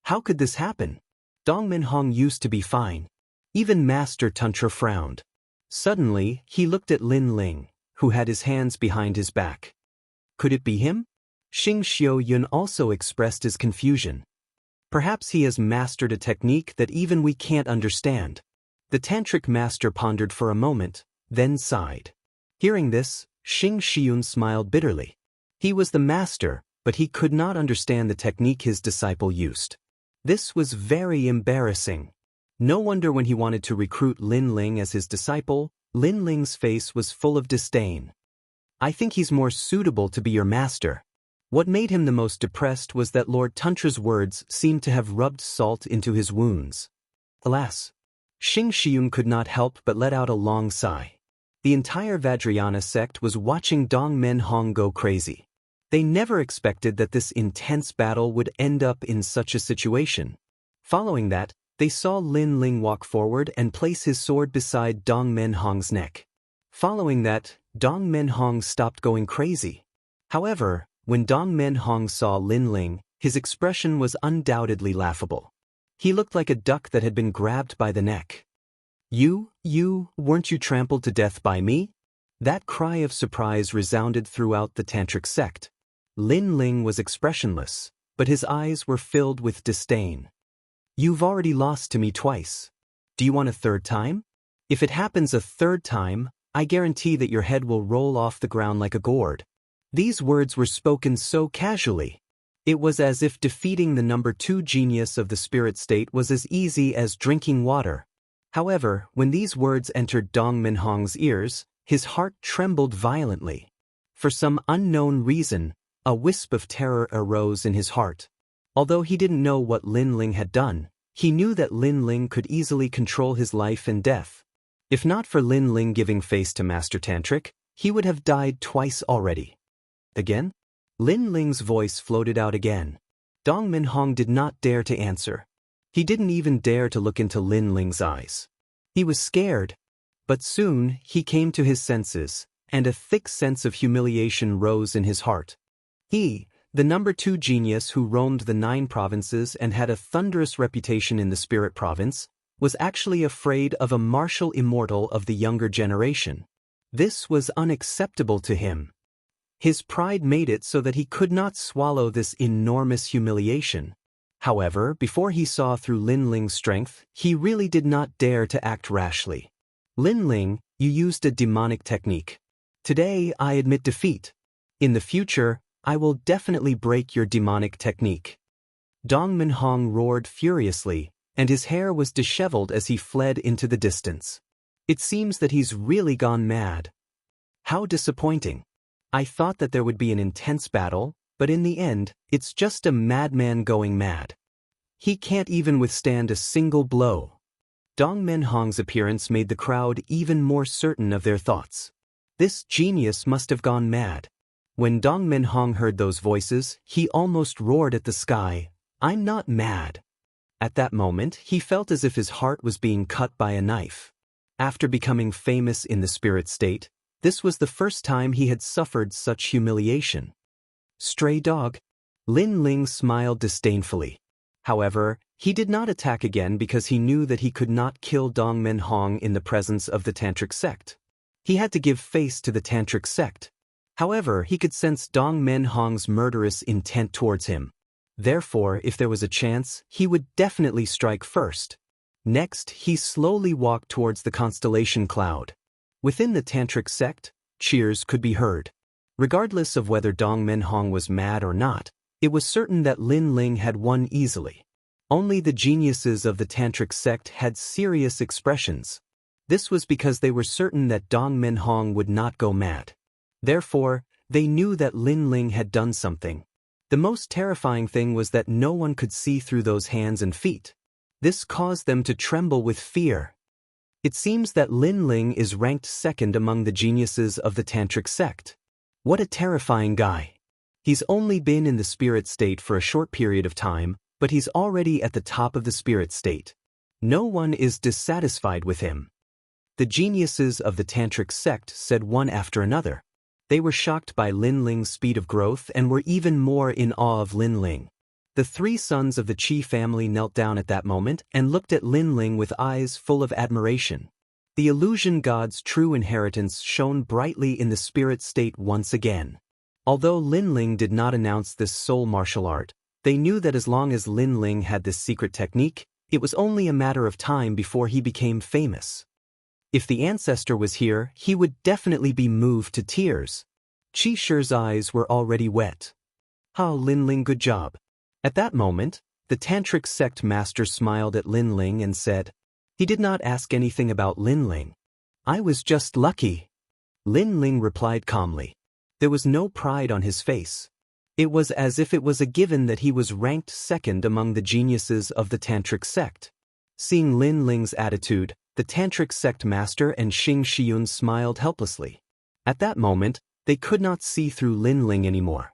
[SPEAKER 1] How could this happen? Dong Menhong used to be fine. Even Master Tantra frowned. Suddenly, he looked at Lin Ling, who had his hands behind his back. Could it be him? Xing Xiao Yun also expressed his confusion. Perhaps he has mastered a technique that even we can't understand. The tantric master pondered for a moment, then sighed. Hearing this, Xing Xiun smiled bitterly. He was the master, but he could not understand the technique his disciple used. This was very embarrassing. No wonder when he wanted to recruit Lin Ling as his disciple, Lin Ling's face was full of disdain. I think he's more suitable to be your master. What made him the most depressed was that Lord Tantra's words seemed to have rubbed salt into his wounds. Alas! Xing Xiun could not help but let out a long sigh. The entire Vajrayana sect was watching Dong Menhong go crazy. They never expected that this intense battle would end up in such a situation. Following that, they saw Lin Ling walk forward and place his sword beside Dong Menhong's neck. Following that, Dong Menhong stopped going crazy. However, when Dong Menhong saw Lin Ling, his expression was undoubtedly laughable. He looked like a duck that had been grabbed by the neck. Weren't you trampled to death by me? That cry of surprise resounded throughout the tantric sect. Lin Ling was expressionless, but his eyes were filled with disdain. You've already lost to me twice. Do you want a third time? If it happens a third time, I guarantee that your head will roll off the ground like a gourd. These words were spoken so casually. It was as if defeating the number 2 genius of the spirit state was as easy as drinking water. However, when these words entered Dong Menhong's ears, his heart trembled violently. For some unknown reason, a wisp of terror arose in his heart. Although he didn't know what Lin Ling had done, He knew that Lin Ling could easily control his life and death. If not for Lin Ling giving face to Master Tantric, he would have died twice already. Again? Lin Ling's voice floated out again. Dong Minhong did not dare to answer. He didn't even dare to look into Lin Ling's eyes. He was scared. But soon, he came to his senses, and a thick sense of humiliation rose in his heart. He, the number 2 genius who roamed the 9 provinces and had a thunderous reputation in the Spirit Province, was actually afraid of a martial immortal of the younger generation. This was unacceptable to him. His pride made it so that he could not swallow this enormous humiliation. However, before he saw through Lin Ling's strength, he really did not dare to act rashly. Lin Ling, you used a demonic technique. Today, I admit defeat. In the future, I will definitely break your demonic technique. Dong Minhong roared furiously, and his hair was disheveled as he fled into the distance. It seems that he's really gone mad. How disappointing. I thought that there would be an intense battle, but in the end, it's just a madman going mad. He can't even withstand a single blow. Dong Minhong's appearance made the crowd even more certain of their thoughts. This genius must have gone mad. When Dong Minhong heard those voices, he almost roared at the sky, "I'm not mad." At that moment, he felt as if his heart was being cut by a knife. After becoming famous in the spirit state, this was the first time he had suffered such humiliation. Stray dog. Lin Ling smiled disdainfully. However, he did not attack again because he knew that he could not kill Dong Minhong in the presence of the Tantric sect. He had to give face to the Tantric sect. However, he could sense Dong Minhong's murderous intent towards him. Therefore, if there was a chance, he would definitely strike first. Next, he slowly walked towards the constellation cloud. Within the Tantric sect, cheers could be heard. Regardless of whether Dong Minhong was mad or not, it was certain that Lin Ling had won easily. Only the geniuses of the Tantric sect had serious expressions. This was because they were certain that Dong Minhong would not go mad. Therefore, they knew that Lin Ling had done something. The most terrifying thing was that no one could see through those hands and feet. This caused them to tremble with fear. It seems that Lin Ling is ranked second among the geniuses of the Tantric sect. What a terrifying guy. He's only been in the spirit state for a short period of time, but he's already at the top of the spirit state. No one is dissatisfied with him. The geniuses of the Tantric sect said one after another. They were shocked by Lin Ling's speed of growth and were even more in awe of Lin Ling. The 3 sons of the Qi family knelt down at that moment and looked at Lin Ling with eyes full of admiration. The illusion god's true inheritance shone brightly in the spirit state once again. Although Lin Ling did not announce this soul martial art, they knew that as long as Lin Ling had this secret technique, it was only a matter of time before he became famous. If the ancestor was here, he would definitely be moved to tears. Qi Shi's eyes were already wet. "Ah, Lin Ling, good job." At that moment, the Tantric sect master smiled at Lin Ling and said, "He did not ask anything about Lin Ling. I was just lucky." Lin Ling replied calmly. There was no pride on his face. It was as if it was a given that he was ranked second among the geniuses of the Tantric sect. Seeing Lin Ling's attitude, the Tantric sect master and Xing Shiyun smiled helplessly. At that moment, they could not see through Lin Ling anymore.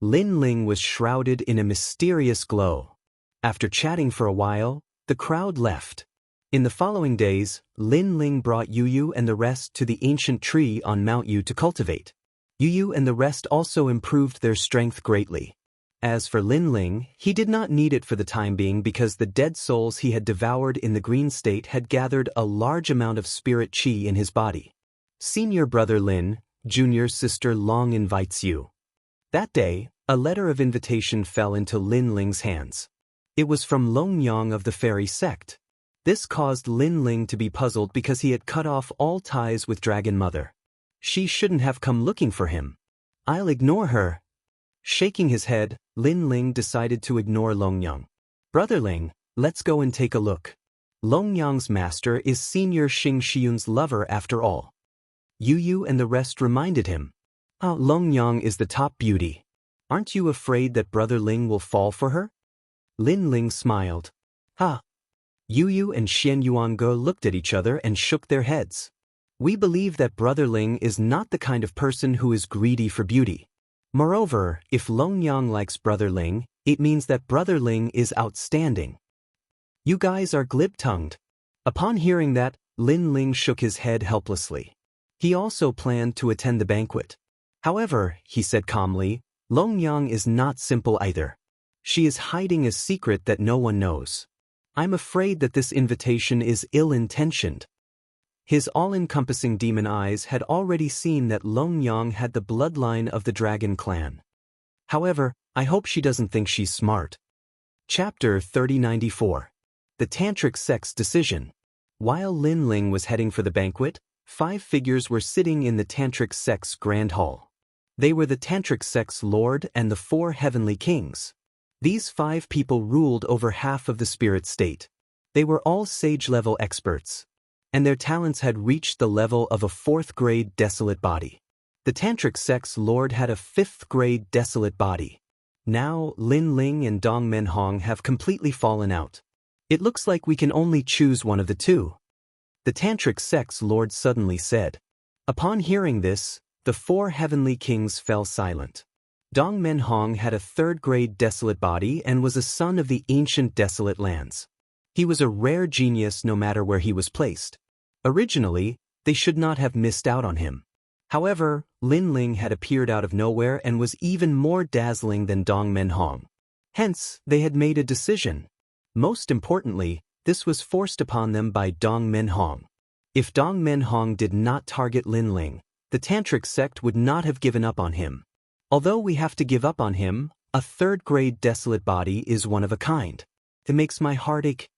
[SPEAKER 1] Lin Ling was shrouded in a mysterious glow. After chatting for a while, the crowd left. In the following days, Lin Ling brought Yu and the rest to the ancient tree on Mount Yu to cultivate. Yu and the rest also improved their strength greatly. As for Lin Ling, he did not need it for the time being because the dead souls he had devoured in the green state had gathered a large amount of spirit qi in his body. Senior brother Lin, junior sister Long invites you. That day, a letter of invitation fell into Lin Ling's hands. It was from Long Yang of the fairy sect. This caused Lin Ling to be puzzled because he had cut off all ties with Dragon Mother. She shouldn't have come looking for him. I'll ignore her. Shaking his head, Lin Ling decided to ignore Long Yang. Brother Ling, let's go and take a look. Long Yang's master is senior Xing Shiyun's lover after all. Yu and the rest reminded him. Long Yang is the top beauty. Aren't you afraid that Brother Ling will fall for her? Lin Ling smiled. Yu Yu and Xian Yuange looked at each other and shook their heads. We believe that Brother Ling is not the kind of person who is greedy for beauty. Moreover, if Long Yang likes Brother Ling, it means that Brother Ling is outstanding. You guys are glib-tongued. Upon hearing that, Lin Ling shook his head helplessly. He also planned to attend the banquet. However, he said calmly, Long Yang is not simple either. She is hiding a secret that no one knows. I'm afraid that this invitation is ill-intentioned. His all-encompassing demon eyes had already seen that Long Yang had the bloodline of the dragon clan. However, I hope she doesn't think she's smart. Chapter 3094. The Tantric Sect's Decision. While Lin Ling was heading for the banquet, 5 figures were sitting in the Tantric Sect's grand hall. They were the Tantric Sect's lord and the 4 heavenly kings. These 5 people ruled over half of the spirit state. They were all sage-level experts, and their talents had reached the level of a 4th-grade desolate body. The Tantric Sect's lord had a 5th-grade desolate body. Now, Lin Ling and Dong Menhong have completely fallen out. It looks like we can only choose one of the two. The Tantric Sect's lord suddenly said. Upon hearing this, the 4 heavenly kings fell silent. Dong Menhong had a 3rd-grade desolate body and was a son of the ancient desolate lands. He was a rare genius no matter where he was placed. Originally, they should not have missed out on him. However, Lin Ling had appeared out of nowhere and was even more dazzling than Dong Menhong. Hence, they had made a decision. Most importantly, this was forced upon them by Dong Menhong. If Dong Menhong did not target Lin Ling, the Tantric Sect would not have given up on him. Although we have to give up on him, a 3rd-grade desolate body is one of a kind. It makes my heart ache.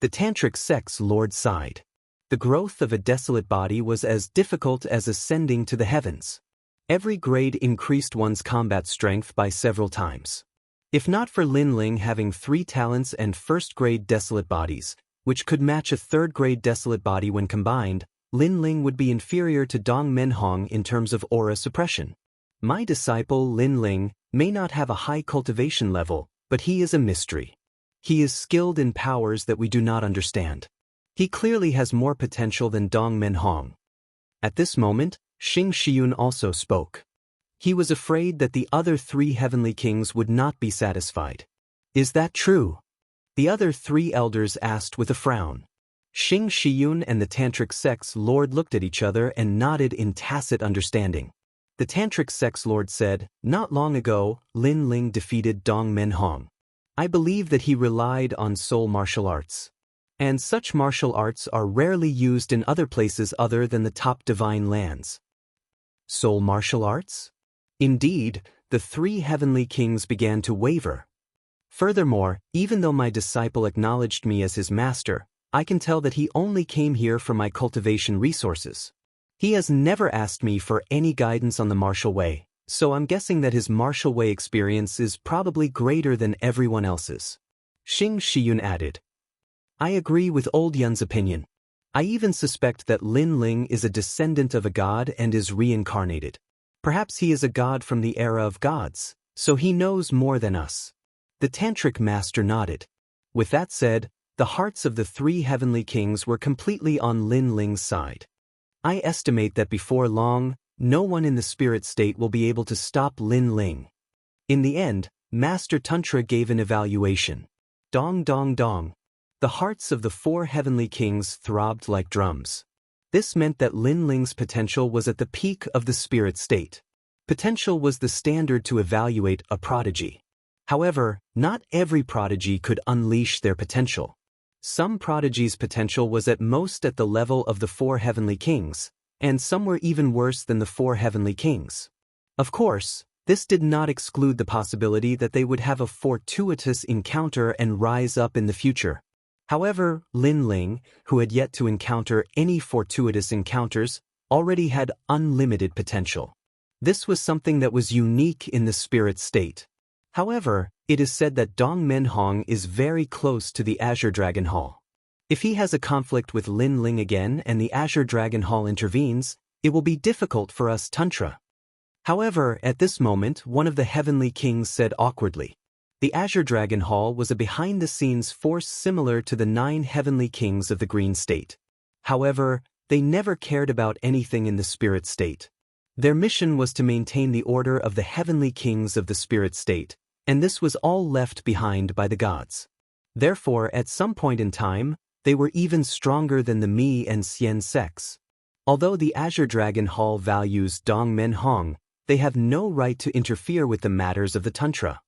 [SPEAKER 1] The Tantric Sect's lord sighed. The growth of a desolate body was as difficult as ascending to the heavens. Every grade increased one's combat strength by several times. If not for Lin Ling having 3 talents and 1st-grade desolate bodies, which could match a 3rd-grade desolate body when combined, Lin Ling would be inferior to Dong Menhong in terms of aura suppression. My disciple Lin Ling may not have a high cultivation level, but he is a mystery. He is skilled in powers that we do not understand. He clearly has more potential than Dong Menhong. At this moment, Xing Shiyun also spoke. He was afraid that the other 3 heavenly kings would not be satisfied. Is that true? The other 3 elders asked with a frown. Xing Shiyun and the Tantric Sect's lord looked at each other and nodded in tacit understanding. The Tantric Sect's lord said, not long ago, Lin Ling defeated Dong Menhong. I believe that he relied on soul martial arts. And such martial arts are rarely used in other places other than the top divine lands. Soul martial arts? Indeed, the 3 heavenly kings began to waver. Furthermore, even though my disciple acknowledged me as his master, I can tell that he only came here for my cultivation resources. He has never asked me for any guidance on the martial way, so I'm guessing that his martial way experience is probably greater than everyone else's. Xing Shiyun added. I agree with Old Yun's opinion. I even suspect that Lin Ling is a descendant of a god and is reincarnated. Perhaps he is a god from the era of gods, so he knows more than us. The Tantric Master nodded. With that said, the hearts of the 3 heavenly kings were completely on Lin Ling's side. I estimate that before long, no one in the spirit state will be able to stop Lin Ling. In the end, Master Tantra gave an evaluation. Dong dong dong. The hearts of the 4 heavenly kings throbbed like drums. This meant that Lin Ling's potential was at the peak of the spirit state. Potential was the standard to evaluate a prodigy. However, not every prodigy could unleash their potential. Some prodigies' potential was at most at the level of the 4 heavenly kings, and some were even worse than the 4 heavenly kings. Of course, this did not exclude the possibility that they would have a fortuitous encounter and rise up in the future. However, Lin Ling, who had yet to encounter any fortuitous encounters, already had unlimited potential. This was something that was unique in the spirit state. However, it is said that Dong Menhong is very close to the Azure Dragon Hall. If he has a conflict with Lin Ling again and the Azure Dragon Hall intervenes, it will be difficult for us Tantra. However, at this moment one of the heavenly kings said awkwardly, The Azure Dragon Hall was a behind-the-scenes force similar to the 9 heavenly kings of the Green State. However, they never cared about anything in the Spirit State. Their mission was to maintain the order of the heavenly kings of the Spirit State, and this was all left behind by the gods. Therefore, at some point in time, they were even stronger than the Mi and Xian sects. Although the Azure Dragon Hall values Dong Men Hong, they have no right to interfere with the matters of the Tantra.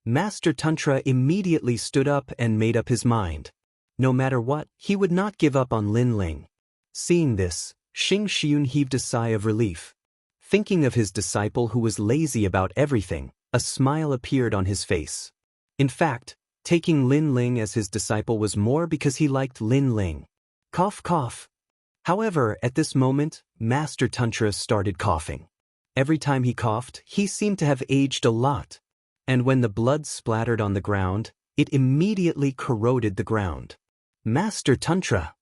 [SPEAKER 1] Master Tantra immediately stood up and made up his mind. No matter what, he would not give up on Lin Ling. Seeing this, Xing Xiun heaved a sigh of relief. Thinking of his disciple who was lazy about everything, a smile appeared on his face. In fact, taking Lin Ling as his disciple was more because he liked Lin Ling. Cough cough. However, at this moment, Master Tantra started coughing. Every time he coughed, he seemed to have aged a lot. And when the blood splattered on the ground, it immediately corroded the ground. Master Tantra.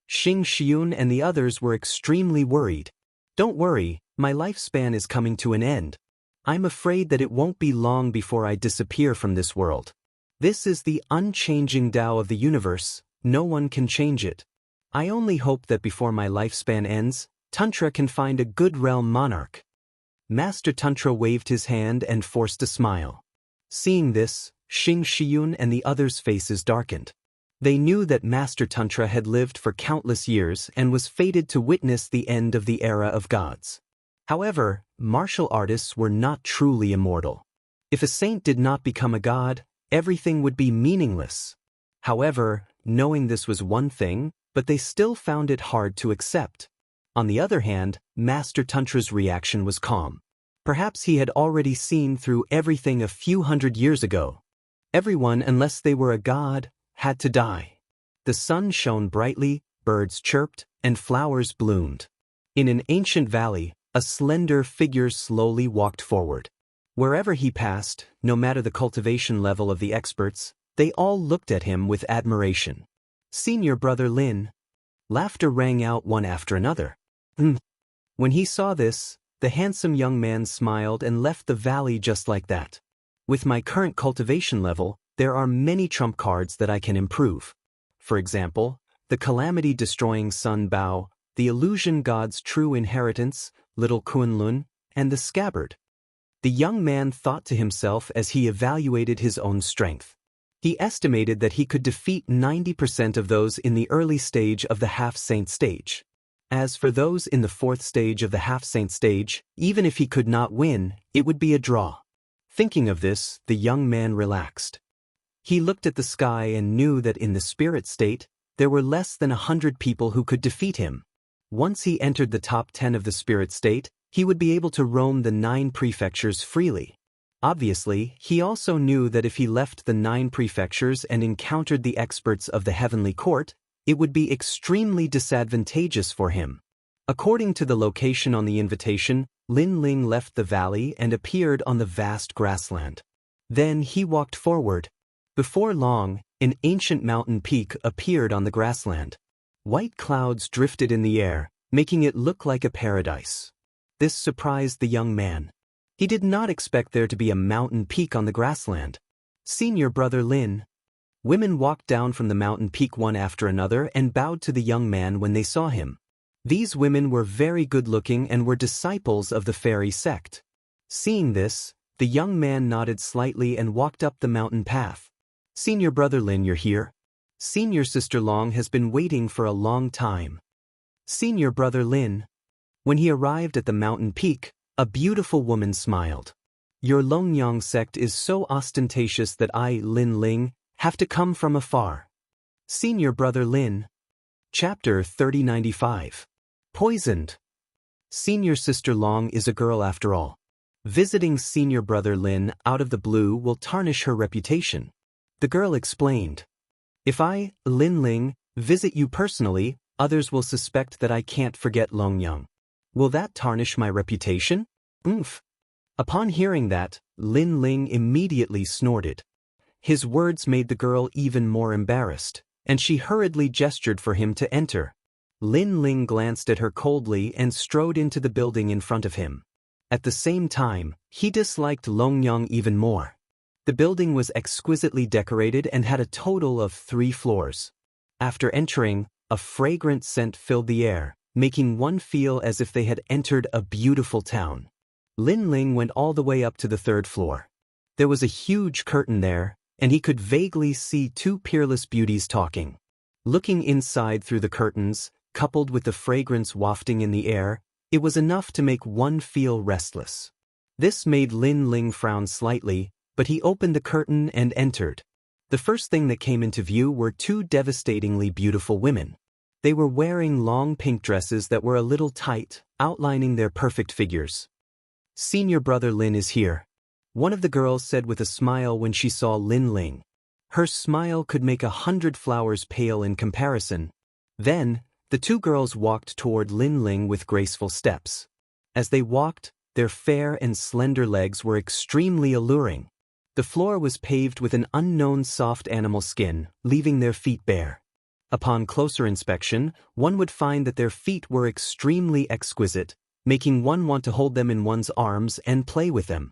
[SPEAKER 1] Xing Xiun and the others were extremely worried. Don't worry, my lifespan is coming to an end. I'm afraid that it won't be long before I disappear from this world. This is the unchanging Tao of the universe, no one can change it. I only hope that before my lifespan ends, Tantra can find a good realm monarch. Master Tantra waved his hand and forced a smile. Seeing this, Xing Xiun and the others' faces darkened. They knew that Master Tantra had lived for countless years and was fated to witness the end of the era of gods. However, martial artists were not truly immortal. If a saint did not become a god, everything would be meaningless. However, knowing this was one thing, but they still found it hard to accept. On the other hand, Master Tantra's reaction was calm. Perhaps he had already seen through everything a few hundred years ago. Everyone, unless they were a god, had to die. The sun shone brightly, birds chirped, and flowers bloomed. In an ancient valley, a slender figure slowly walked forward. Wherever he passed, no matter the cultivation level of the experts, they all looked at him with admiration. Senior Brother Lin. Laughter rang out one after another. When he saw this, the handsome young man smiled and left the valley just like that. With my current cultivation level, there are many trump cards that I can improve. For example, the calamity-destroying Sun Bao, the illusion god's true inheritance, Little Kunlun, and the scabbard. The young man thought to himself as he evaluated his own strength. He estimated that he could defeat 90% of those in the early stage of the half-saint stage. As for those in the 4th stage of the half-saint stage, even if he could not win, it would be a draw. Thinking of this, the young man relaxed. He looked at the sky and knew that in the spirit state, there were less than 100 people who could defeat him. Once he entered the top 10 of the spirit state, he would be able to roam the 9 prefectures freely. Obviously, he also knew that if he left the 9 prefectures and encountered the experts of the heavenly court, it would be extremely disadvantageous for him. According to the location on the invitation, Lin Ling left the valley and appeared on the vast grassland. Then he walked forward. Before long, an ancient mountain peak appeared on the grassland. White clouds drifted in the air, making it look like a paradise. This surprised the young man. He did not expect there to be a mountain peak on the grassland. Senior Brother Lin. Women walked down from the mountain peak one after another and bowed to the young man when they saw him. These women were very good-looking and were disciples of the fairy sect. Seeing this, the young man nodded slightly and walked up the mountain path. Senior Brother Lin, you're here? Senior Sister Long has been waiting for a long time. Senior Brother Lin. When he arrived at the mountain peak, a beautiful woman smiled. Your Longyang sect is so ostentatious that I, Lin Ling, have to come from afar. Senior Brother Lin. Chapter 3095. Poisoned. Senior Sister Long is a girl after all. Visiting Senior Brother Lin out of the blue will tarnish her reputation. The girl explained. If I, Lin Ling, visit you personally, others will suspect that I can't forget Longyang. Will that tarnish my reputation? Oomph. Upon hearing that, Lin Ling immediately snorted. His words made the girl even more embarrassed, and she hurriedly gestured for him to enter. Lin Ling glanced at her coldly and strode into the building in front of him. At the same time, he disliked Longyang even more. The building was exquisitely decorated and had a total of 3 floors. After entering, a fragrant scent filled the air, making one feel as if they had entered a beautiful town. Lin Ling went all the way up to the 3rd floor. There was a huge curtain there, and he could vaguely see 2 peerless beauties talking. Looking inside through the curtains, coupled with the fragrance wafting in the air, it was enough to make one feel restless. This made Lin Ling frown slightly, but he opened the curtain and entered. The first thing that came into view were 2 devastatingly beautiful women. They were wearing long pink dresses that were a little tight, outlining their perfect figures. "Senior brother Lin is here," one of the girls said with a smile when she saw Lin Ling. Her smile could make 100 flowers pale in comparison. Then, the 2 girls walked toward Lin Ling with graceful steps. As they walked, their fair and slender legs were extremely alluring. The floor was paved with an unknown soft animal skin, leaving their feet bare. Upon closer inspection, one would find that their feet were extremely exquisite, making one want to hold them in one's arms and play with them.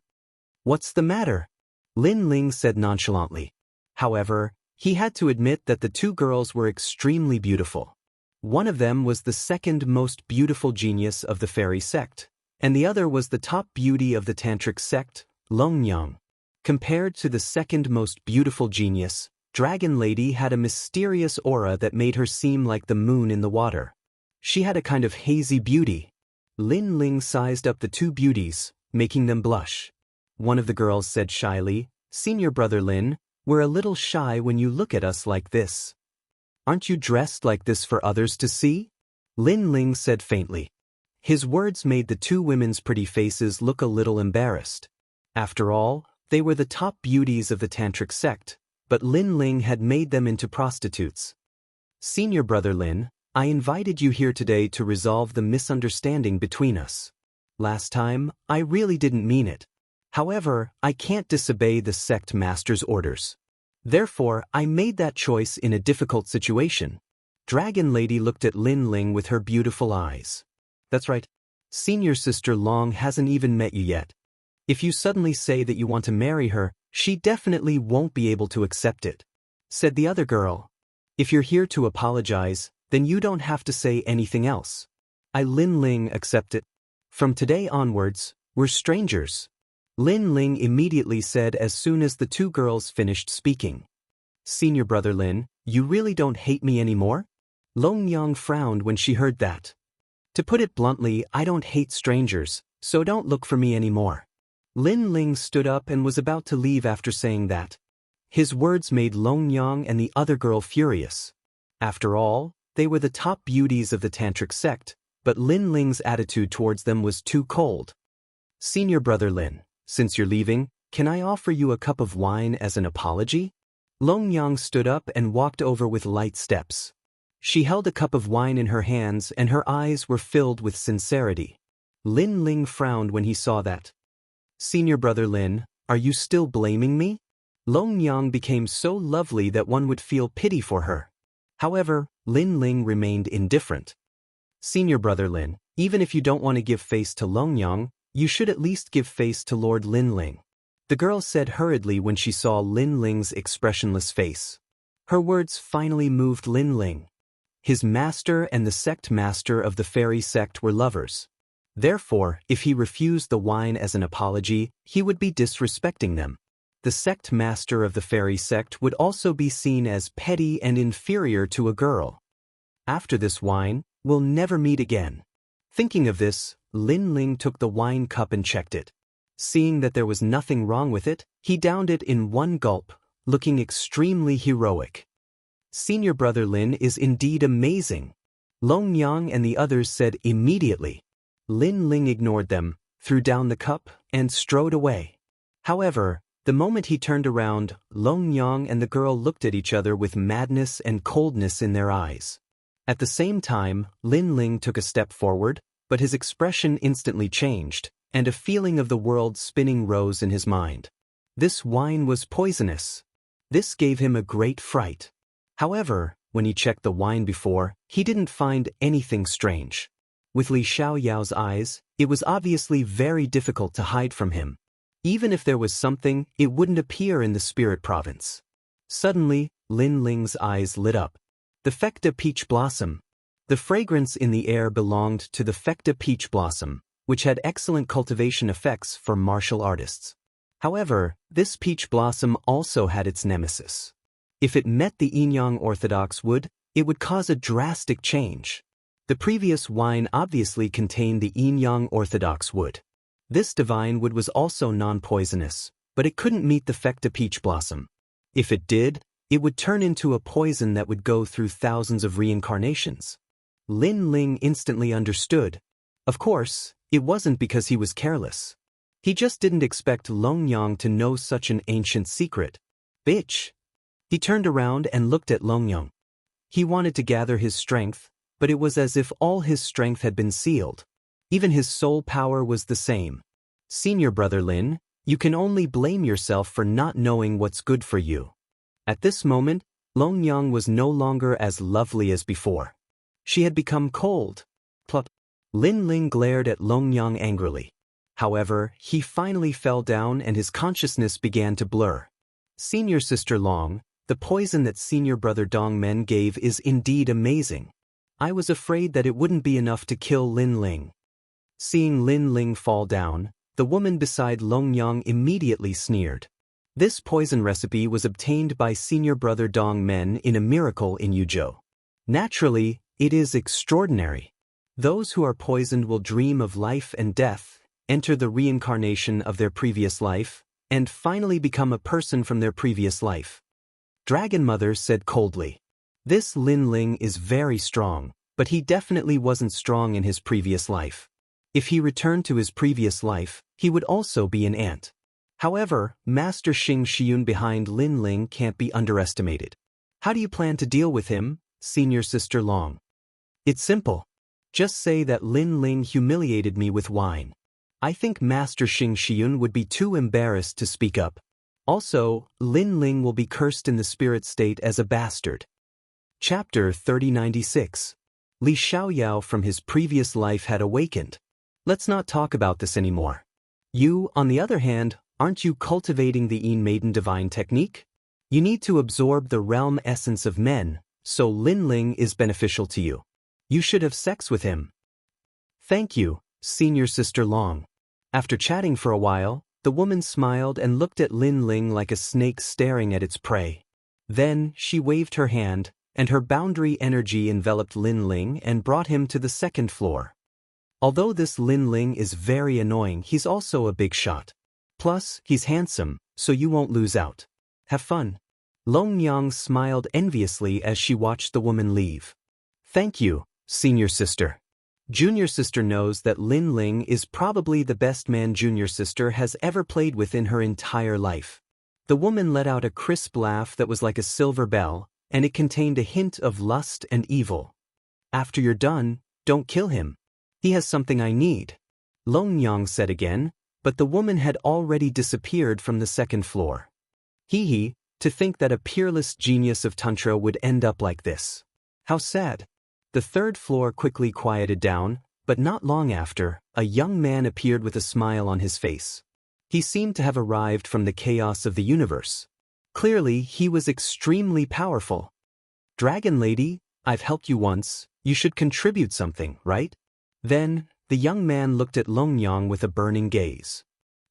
[SPEAKER 1] "What's the matter?" Lin Ling said nonchalantly. However, he had to admit that the 2 girls were extremely beautiful. One of them was the 2nd most beautiful genius of the fairy sect, and the other was the top beauty of the tantric sect, Longyang. Compared to the 2nd most beautiful genius, Dragon Lady had a mysterious aura that made her seem like the moon in the water. She had a kind of hazy beauty. Lin Ling sized up the 2 beauties, making them blush. One of the girls said shyly, "Senior brother Lin, we're a little shy when you look at us like this." "Aren't you dressed like this for others to see?" Lin Ling said faintly. His words made the 2 women's pretty faces look a little embarrassed. After all, they were the top beauties of the tantric sect, but Lin Ling had made them into prostitutes. "Senior brother Lin, I invited you here today to resolve the misunderstanding between us. Last time, I really didn't mean it. However, I can't disobey the sect master's orders. Therefore, I made that choice in a difficult situation." Dragon Lady looked at Lin Ling with her beautiful eyes. "That's right. Senior sister Long hasn't even met you yet. If you suddenly say that you want to marry her, she definitely won't be able to accept it," said the other girl. "If you're here to apologize, then you don't have to say anything else. I Lin Ling accept it. From today onwards, we're strangers," Lin Ling immediately said as soon as the 2 girls finished speaking. "Senior brother Lin, you really don't hate me anymore?" Longyang frowned when she heard that. "To put it bluntly, I don't hate strangers, so don't look for me anymore." Lin Ling stood up and was about to leave after saying that. His words made Longyang and the other girl furious. After all, they were the top beauties of the tantric sect, but Lin Ling's attitude towards them was too cold. "Senior brother Lin, since you're leaving, can I offer you a cup of wine as an apology?" Longyang stood up and walked over with light steps. She held a cup of wine in her hands and her eyes were filled with sincerity. Lin Ling frowned when he saw that. "Senior brother Lin, are you still blaming me?" Longyang became so lovely that one would feel pity for her. However, Lin Ling remained indifferent. "Senior brother Lin, even if you don't want to give face to Longyang, you should at least give face to Lord Lin Ling," the girl said hurriedly when she saw Lin Ling's expressionless face. Her words finally moved Lin Ling. His master and the sect master of the fairy sect were lovers. Therefore, if he refused the wine as an apology, he would be disrespecting them. The sect master of the fairy sect would also be seen as petty and inferior to a girl. "After this wine, we'll never meet again." Thinking of this, Lin Ling took the wine cup and checked it. Seeing that there was nothing wrong with it, he downed it in one gulp, looking extremely heroic. "Senior brother Lin is indeed amazing," Longyang and the others said immediately. Lin Ling ignored them, threw down the cup, and strode away. However, the moment he turned around, Longyang and the girl looked at each other with madness and coldness in their eyes. At the same time, Lin Ling took a step forward, but his expression instantly changed, and a feeling of the world spinning rose in his mind. This wine was poisonous. This gave him a great fright. However, when he checked the wine before, he didn't find anything strange. With Li Xiaoyao's eyes, it was obviously very difficult to hide from him. Even if there was something, it wouldn't appear in the spirit province. Suddenly, Lin Ling's eyes lit up. The Fecta peach blossom. The fragrance in the air belonged to the Fecta peach blossom, which had excellent cultivation effects for martial artists. However, this peach blossom also had its nemesis. If it met the Yin-Yang orthodox wood, it would cause a drastic change. The previous wine obviously contained the Yin-Yang orthodox wood. This divine wood was also non-poisonous, but it couldn't meet the Fecta peach blossom. If it did, it would turn into a poison that would go through thousands of reincarnations. Lin Ling instantly understood. Of course, it wasn't because he was careless. He just didn't expect Long Yang to know such an ancient secret. Bitch! He turned around and looked at Long Yang. He wanted to gather his strength, but it was as if all his strength had been sealed. Even his soul power was the same. Senior brother Lin, you can only blame yourself for not knowing what's good for you. At this moment, Long Yang was no longer as lovely as before. She had become cold. Plop. Lin Ling glared at Long Yang angrily. However, he finally fell down and his consciousness began to blur. Senior sister Long, the poison that senior brother Dong Men gave is indeed amazing. I was afraid that it wouldn't be enough to kill Lin Ling. Seeing Lin Ling fall down, the woman beside Long Yang immediately sneered. This poison recipe was obtained by senior brother Dong Men in a miracle in Yuzhou. Naturally, it is extraordinary. Those who are poisoned will dream of life and death, enter the reincarnation of their previous life, and finally become a person from their previous life. Dragon Mother said coldly. This Lin Ling is very strong, but he definitely wasn't strong in his previous life. If he returned to his previous life, he would also be an ant. However, Master Xing Xiun behind Lin Ling can't be underestimated. How do you plan to deal with him, Senior Sister Long? It's simple. Just say that Lin Ling humiliated me with wine. I think Master Xing Xiun would be too embarrassed to speak up. Also, Lin Ling will be cursed in the spirit state as a bastard. Chapter 3096. Li Xiaoyao from his previous life had awakened. Let's not talk about this anymore. You, on the other hand, aren't you cultivating the Yin Maiden Divine technique? You need to absorb the realm essence of men, so Lin Ling is beneficial to you. You should have sex with him. Thank you, Senior Sister Long. After chatting for a while, the woman smiled and looked at Lin Ling like a snake staring at its prey. Then, she waved her hand, and her boundary energy enveloped Lin Ling and brought him to the second floor. Although this Lin Ling is very annoying, he's also a big shot. Plus, he's handsome, so you won't lose out. Have fun. Long Yang smiled enviously as she watched the woman leave. Thank you, Senior Sister. Junior Sister knows that Lin Ling is probably the best man Junior Sister has ever played with in her entire life. The woman let out a crisp laugh that was like a silver bell, and it contained a hint of lust and evil. After you're done, don't kill him. He has something I need. Long Yang said again, but the woman had already disappeared from the second floor. Hee hee, to think that a peerless genius of Tantra would end up like this. How sad. The third floor quickly quieted down, but not long after, a young man appeared with a smile on his face. He seemed to have arrived from the chaos of the universe. Clearly, he was extremely powerful. Dragon Lady, I've helped you once, you should contribute something, right? Then, the young man looked at Long Yang with a burning gaze.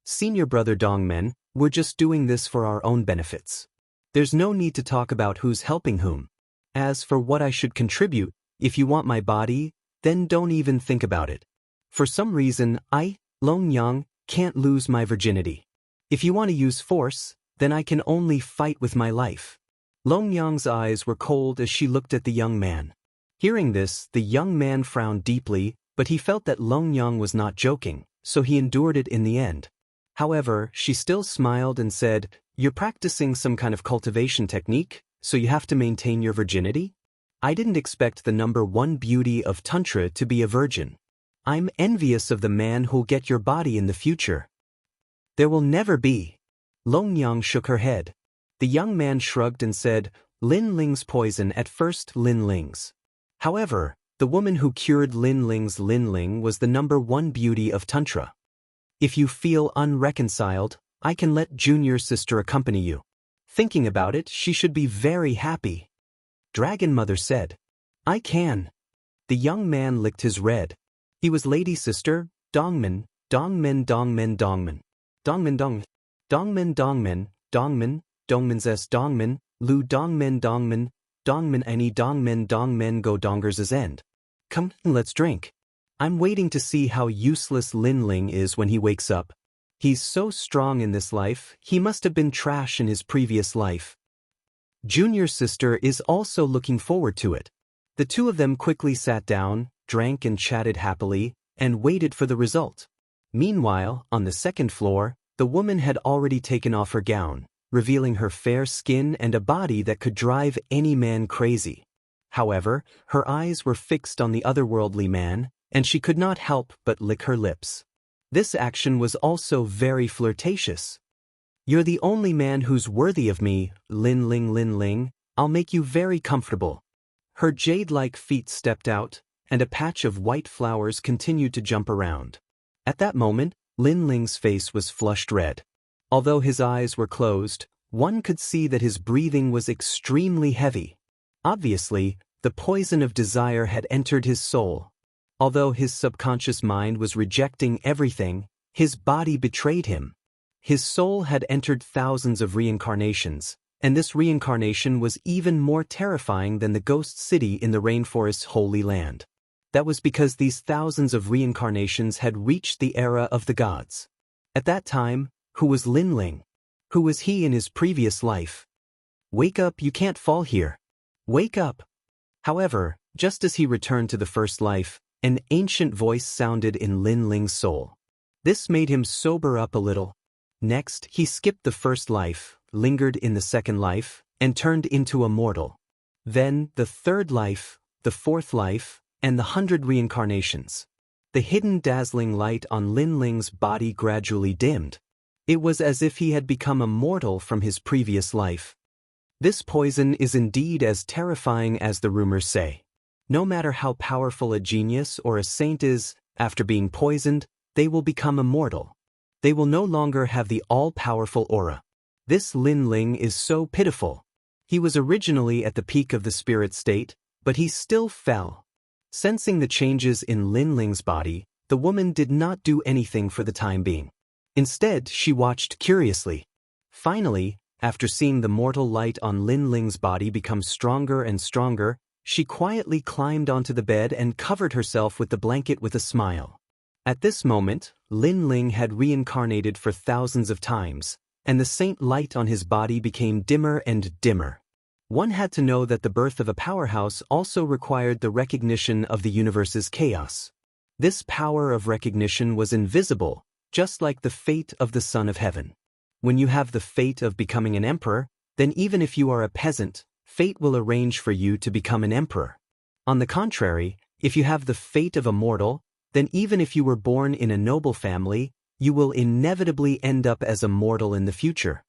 [SPEAKER 1] Senior brother Dongmen, we're just doing this for our own benefits. There's no need to talk about who's helping whom. As for what I should contribute, if you want my body, then don't even think about it. For some reason, I, Long Yang, can't lose my virginity. If you want to use force, then I can only fight with my life. Long Yang's eyes were cold as she looked at the young man. Hearing this, the young man frowned deeply, but he felt that Long Yang was not joking, so he endured it in the end. However, she still smiled and said, "You're practicing some kind of cultivation technique, so you have to maintain your virginity? I didn't expect the number one beauty of Tantra to be a virgin. I'm envious of the man who'll get your body in the future." There will never be. Long Yang shook her head. The young man shrugged and said, Lin Ling's poison at first Lin Ling's. However, the woman who cured Lin Ling's Lin Ling was the number one beauty of Tantra. If you feel unreconciled, I can let Junior sister accompany you. Thinking about it, she should be very happy. Dragon Mother said. I can. The young man licked his red. He was Lady Sister, Dongmen, Dongmen Dongmen Dongmen. Dongmen Dong. Dongmen Dongmen, Dongmen, Dongmen's S Dongmen, Lu Dongmen Dongmen, Dongmen Any Dongmen Dongmen Go Dongers' End. Come, let's drink. I'm waiting to see how useless Lin Ling is when he wakes up. He's so strong in this life, he must have been trash in his previous life. Junior sister is also looking forward to it. The two of them quickly sat down, drank and chatted happily, and waited for the result. Meanwhile, on the second floor, the woman had already taken off her gown, revealing her fair skin and a body that could drive any man crazy. However, her eyes were fixed on the otherworldly man, and she could not help but lick her lips. This action was also very flirtatious. You're the only man who's worthy of me, Lin Ling. I'll make you very comfortable. Her jade-like feet stepped out, and a patch of white flowers continued to jump around. At that moment, Lin Ling's face was flushed red. Although his eyes were closed, one could see that his breathing was extremely heavy. Obviously, the poison of desire had entered his soul. Although his subconscious mind was rejecting everything, his body betrayed him. His soul had entered thousands of reincarnations, and this reincarnation was even more terrifying than the ghost city in the rainforest's holy land. That was because these thousands of reincarnations had reached the era of the gods. At that time, who was Lin Ling? Who was he in his previous life? Wake up, you can't fall here. Wake up. However, just as he returned to the first life, an ancient voice sounded in Lin Ling's soul. This made him sober up a little. Next, he skipped the first life, lingered in the second life, and turned into a mortal. Then, the third life, the fourth life, and the 100 reincarnations. The hidden dazzling light on Lin Ling's body gradually dimmed. It was as if he had become a mortal from his previous life. This poison is indeed as terrifying as the rumors say. No matter how powerful a genius or a saint is, after being poisoned, they will become immortal. They will no longer have the all-powerful aura. This Lin Ling is so pitiful. He was originally at the peak of the spirit state, but he still fell. Sensing the changes in Lin Ling's body, the woman did not do anything for the time being. Instead, she watched curiously. Finally, after seeing the mortal light on Lin Ling's body become stronger and stronger, she quietly climbed onto the bed and covered herself with the blanket with a smile. At this moment, Lin Ling had reincarnated for thousands of times, and the saint light on his body became dimmer and dimmer. One had to know that the birth of a powerhouse also required the recognition of the universe's chaos. This power of recognition was invisible, just like the fate of the Son of Heaven. When you have the fate of becoming an emperor, then even if you are a peasant, fate will arrange for you to become an emperor. On the contrary, if you have the fate of a mortal, then even if you were born in a noble family, you will inevitably end up as a mortal in the future.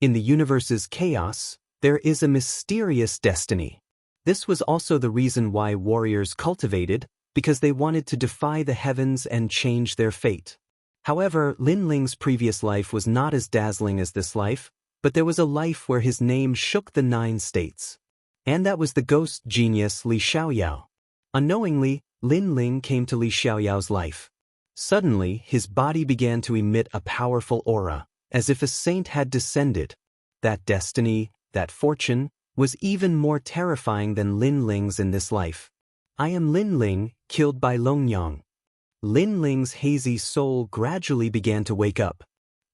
[SPEAKER 1] In the universe's chaos, there is a mysterious destiny. This was also the reason why warriors cultivated, because they wanted to defy the heavens and change their fate. However, Lin Ling's previous life was not as dazzling as this life, but there was a life where his name shook the 9 states. And that was the ghost genius Li Xiaoyao. Unknowingly, Lin Ling came to Li Xiaoyao's life. Suddenly, his body began to emit a powerful aura, as if a saint had descended. That destiny, that fortune, was even more terrifying than Lin Ling's in this life. I am Lin Ling, killed by Longyang. Lin Ling's hazy soul gradually began to wake up.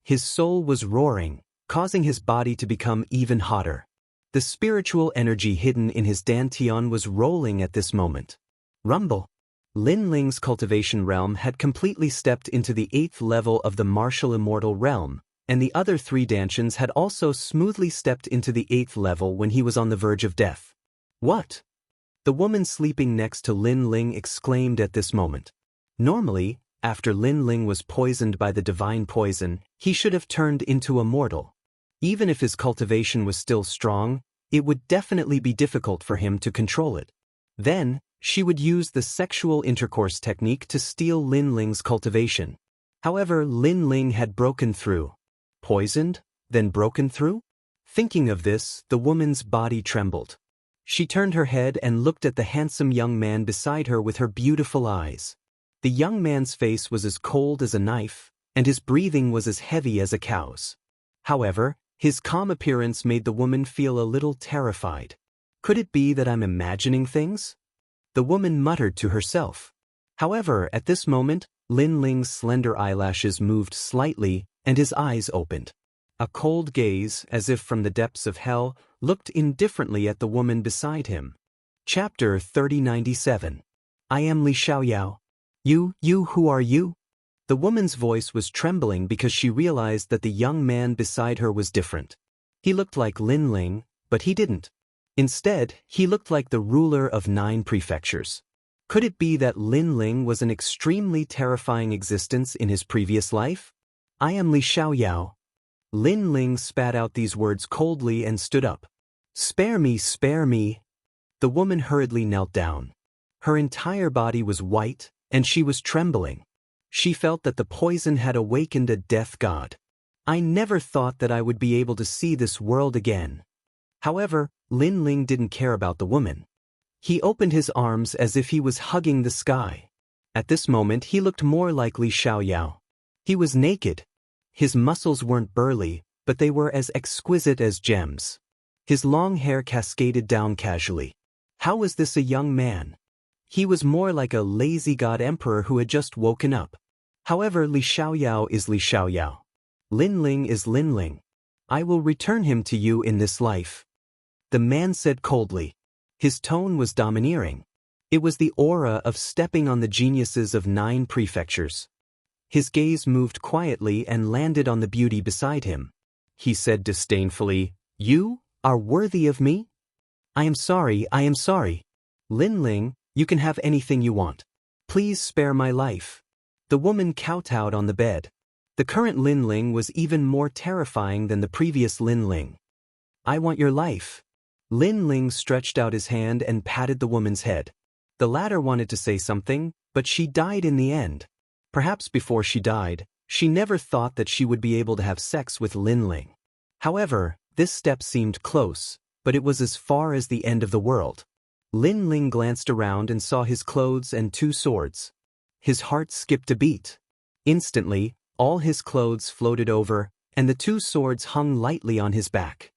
[SPEAKER 1] His soul was roaring, causing his body to become even hotter. The spiritual energy hidden in his dantian was rolling at this moment. Rumble. Lin Ling's cultivation realm had completely stepped into the 8th level of the martial immortal realm, and the other 3 dantians had also smoothly stepped into the 8th level when he was on the verge of death. What? The woman sleeping next to Lin Ling exclaimed at this moment. Normally, after Lin Ling was poisoned by the divine poison, he should have turned into a mortal. Even if his cultivation was still strong, it would definitely be difficult for him to control it. Then, she would use the sexual intercourse technique to steal Lin Ling's cultivation. However, Lin Ling had broken through. Poisoned, then broken through? Thinking of this, the woman's body trembled. She turned her head and looked at the handsome young man beside her with her beautiful eyes. The young man's face was as cold as a knife, and his breathing was as heavy as a cow's. However, his calm appearance made the woman feel a little terrified. Could it be that I'm imagining things? The woman muttered to herself. However, at this moment, Lin Ling's slender eyelashes moved slightly, and his eyes opened. A cold gaze, as if from the depths of hell, looked indifferently at the woman beside him. Chapter 3097. I am Li Xiaoyao. You, who are you? The woman's voice was trembling because she realized that the young man beside her was different. He looked like Lin Ling, but he didn't. Instead, he looked like the ruler of 9 prefectures. Could it be that Lin Ling was an extremely terrifying existence in his previous life? I am Li Xiaoyao. Lin Ling spat out these words coldly and stood up. Spare me, spare me. The woman hurriedly knelt down. Her entire body was white, and she was trembling. She felt that the poison had awakened a death god. I never thought that I would be able to see this world again. However, Lin Ling didn't care about the woman. He opened his arms as if he was hugging the sky. At this moment he looked more like Li Xiaoyao. He was naked. His muscles weren't burly, but they were as exquisite as gems. His long hair cascaded down casually. How was this a young man? He was more like a lazy god emperor who had just woken up. However, Li Xiaoyao is Li Xiaoyao. Lin Ling is Lin Ling. I will return him to you in this life. The man said coldly. His tone was domineering. It was the aura of stepping on the geniuses of 9 prefectures. His gaze moved quietly and landed on the beauty beside him. He said disdainfully, You are worthy of me? I am sorry. Lin Ling, you can have anything you want. Please spare my life. The woman kowtowed on the bed. The current Lin Ling was even more terrifying than the previous Lin Ling. I want your life. Lin Ling stretched out his hand and patted the woman's head. The latter wanted to say something, but she died in the end. Perhaps before she died, she never thought that she would be able to have sex with Lin Ling. However, this step seemed close, but it was as far as the end of the world. Lin Ling glanced around and saw his clothes and 2 swords. His heart skipped a beat. Instantly, all his clothes floated over, and the 2 swords hung lightly on his back.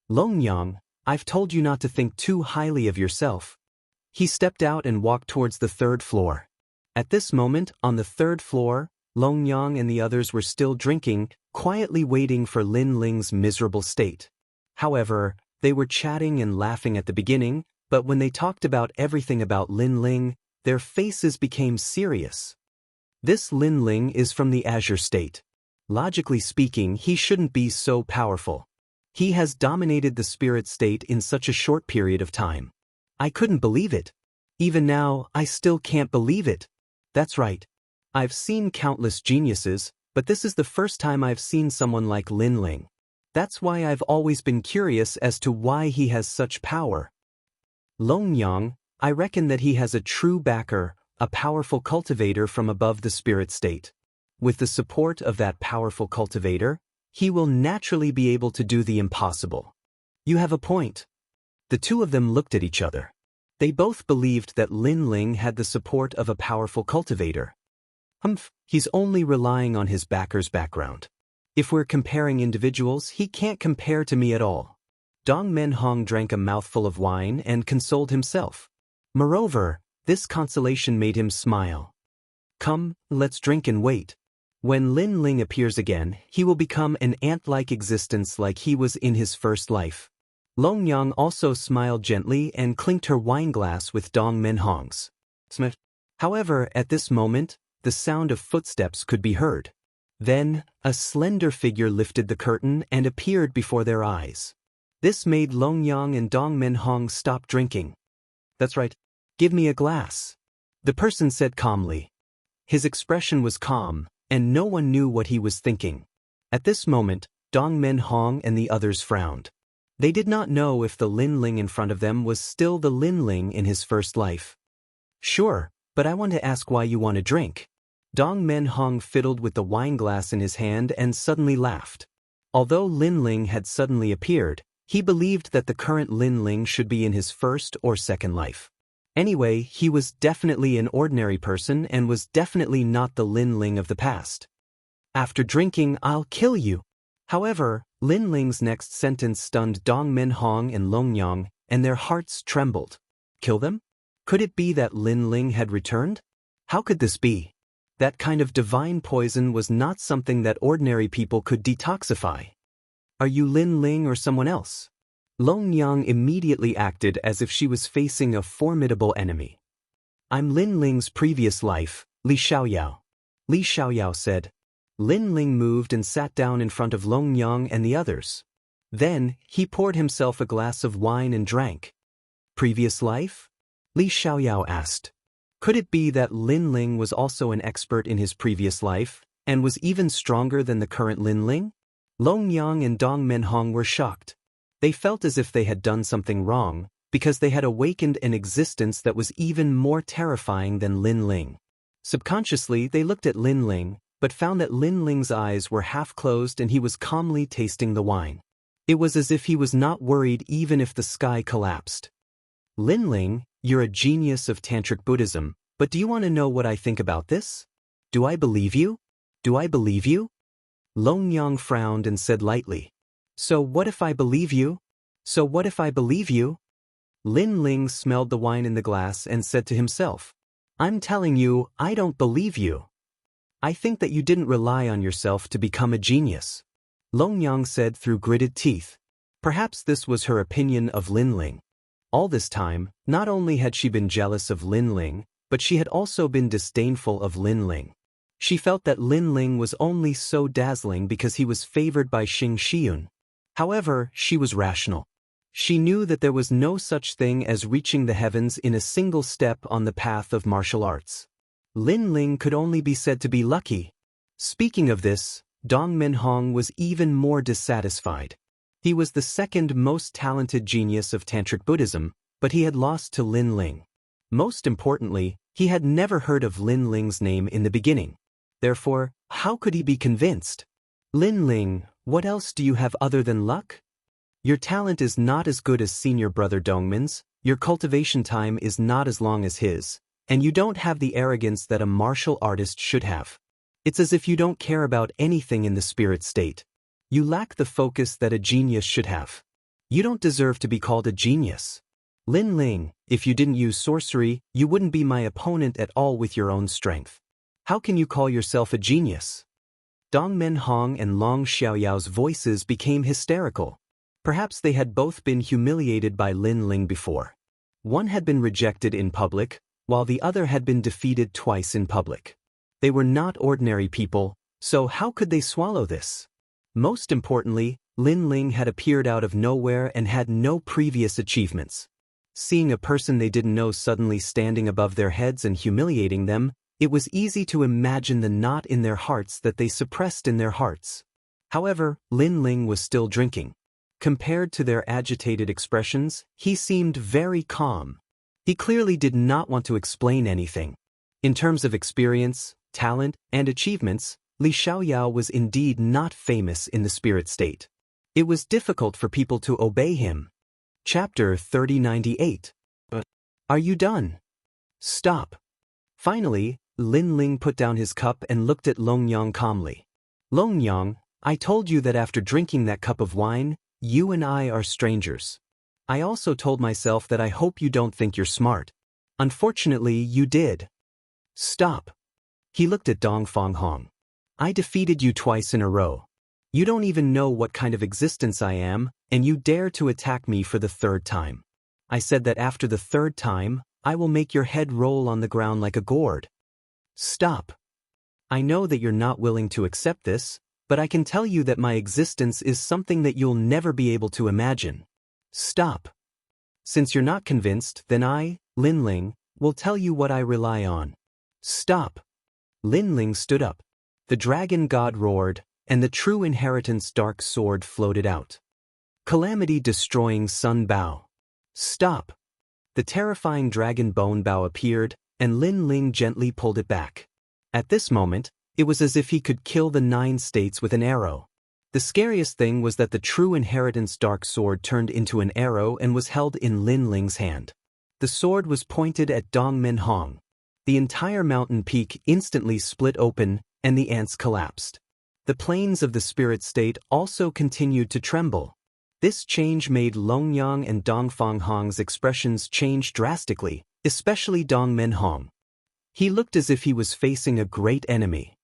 [SPEAKER 1] Longyang, I've told you not to think too highly of yourself. He stepped out and walked towards the 3rd floor. At this moment, on the 3rd floor, Longyang and the others were still drinking, quietly waiting for Lin Ling's miserable state. However, they were chatting and laughing at the beginning, but when they talked about everything about Lin Ling, their faces became serious. This Lin Ling is from the Azure State. Logically speaking, he shouldn't be so powerful. He has dominated the spirit state in such a short period of time. I couldn't believe it. Even now, I still can't believe it. That's right. I've seen countless geniuses, but this is the first time I've seen someone like Lin Ling. That's why I've always been curious as to why he has such power. Longyang, I reckon that he has a true backer, a powerful cultivator from above the spirit state. With the support of that powerful cultivator, he will naturally be able to do the impossible. You have a point. The 2 of them looked at each other. They both believed that Lin Ling had the support of a powerful cultivator. He's only relying on his backer's background. If we're comparing individuals, he can't compare to me at all. Dong Menhong drank a mouthful of wine and consoled himself. Moreover, this consolation made him smile. Come, let's drink and wait. When Lin Ling appears again, he will become an ant-like existence like he was in his first life. Longyang also smiled gently and clinked her wineglass with Dong Menhong's. However, at this moment, the sound of footsteps could be heard. Then, a slender figure lifted the curtain and appeared before their eyes. This made Longyang and Dong Menhong stop drinking. That's right. Give me a glass. The person said calmly. His expression was calm, and no one knew what he was thinking. At this moment, Dong Menhong and the others frowned. They did not know if the Lin Ling in front of them was still the Lin Ling in his first life. Sure, but I want to ask why you want to drink. Dong Menhong fiddled with the wineglass in his hand and suddenly laughed. Although Lin Ling had suddenly appeared, he believed that the current Lin Ling should be in his first or second life. Anyway, he was definitely an ordinary person and was definitely not the Lin Ling of the past. After drinking, I'll kill you. However, Lin Ling's next sentence stunned Dong Menhong and Longyang, and their hearts trembled. Kill them? Could it be that Lin Ling had returned? How could this be? That kind of divine poison was not something that ordinary people could detoxify. Are you Lin Ling or someone else? Longyang immediately acted as if she was facing a formidable enemy. I'm Lin Ling's previous life, Li Xiaoyao. Li Xiaoyao said. Lin Ling moved and sat down in front of Longyang and the others. Then, he poured himself a glass of wine and drank. Previous life? Li Xiaoyao asked. Could it be that Lin Ling was also an expert in his previous life, and was even stronger than the current Lin Ling? Longyang and Dong Menhong were shocked. They felt as if they had done something wrong, because they had awakened an existence that was even more terrifying than Lin Ling. Subconsciously, they looked at Lin Ling, but found that Lin Ling's eyes were half closed and he was calmly tasting the wine. It was as if he was not worried even if the sky collapsed. Lin Ling, you're a genius of Tantric Buddhism, but do you want to know what I think about this? Do I believe you? Do I believe you? Longyang frowned and said lightly. So what if I believe you? So what if I believe you? Lin Ling smelled the wine in the glass and said to himself, I'm telling you, I don't believe you. I think that you didn't rely on yourself to become a genius. Longyang said through gritted teeth. Perhaps this was her opinion of Lin Ling. All this time, not only had she been jealous of Lin Ling, but she had also been disdainful of Lin Ling. She felt that Lin Ling was only so dazzling because he was favored by Xing Xiun. However, she was rational. She knew that there was no such thing as reaching the heavens in a single step on the path of martial arts. Lin Ling could only be said to be lucky. Speaking of this, Dong Menhong was even more dissatisfied. He was the second most talented genius of Tantric Buddhism, but he had lost to Lin Ling. Most importantly, he had never heard of Lin Ling's name in the beginning. Therefore, how could he be convinced? Lin Ling, what else do you have other than luck? Your talent is not as good as senior brother Dongmin's, your cultivation time is not as long as his, and you don't have the arrogance that a martial artist should have. It's as if you don't care about anything in the spirit state. You lack the focus that a genius should have. You don't deserve to be called a genius. Lin Ling, if you didn't use sorcery, you wouldn't be my opponent at all with your own strength. How can you call yourself a genius? Dong Menhong and Long Xiaoyao's voices became hysterical. Perhaps they had both been humiliated by Lin Ling before. One had been rejected in public, while the other had been defeated twice in public. They were not ordinary people, so how could they swallow this? Most importantly, Lin Ling had appeared out of nowhere and had no previous achievements. Seeing a person they didn't know suddenly standing above their heads and humiliating them, it was easy to imagine the knot in their hearts that they suppressed in their hearts. However, Lin Ling was still drinking. Compared to their agitated expressions, he seemed very calm. He clearly did not want to explain anything. In terms of experience, talent, and achievements, Li Xiaoyao was indeed not famous in the spirit state. It was difficult for people to obey him. Chapter 3098. Are you done? Stop. Finally, Lin Ling put down his cup and looked at Longyang calmly. Longyang, I told you that after drinking that cup of wine, you and I are strangers. I also told myself that I hope you don't think you're smart. Unfortunately, you did. Stop. He looked at Dong Fanghong. I defeated you twice in a row. You don't even know what kind of existence I am, and you dare to attack me for the third time. I said that after the third time, I will make your head roll on the ground like a gourd. Stop. I know that you're not willing to accept this, but I can tell you that my existence is something that you'll never be able to imagine. Stop. Since you're not convinced, then I, Lin Ling, will tell you what I rely on. Stop. Lin Ling stood up. The dragon god roared, and the true inheritance dark sword floated out. Calamity-destroying sun bow. Stop. The terrifying dragon bone bow appeared, and Lin Ling gently pulled it back. At this moment, it was as if he could kill the 9 states with an arrow. The scariest thing was that the true inheritance dark sword turned into an arrow and was held in Lin Ling's hand. The sword was pointed at Dong Min Hong. The entire mountain peak instantly split open, and the ants collapsed. The planes of the spirit state also continued to tremble. This change made Longyang and Dongfang Hong's expressions change drastically, especially Dong Min Hong. He looked as if he was facing a great enemy.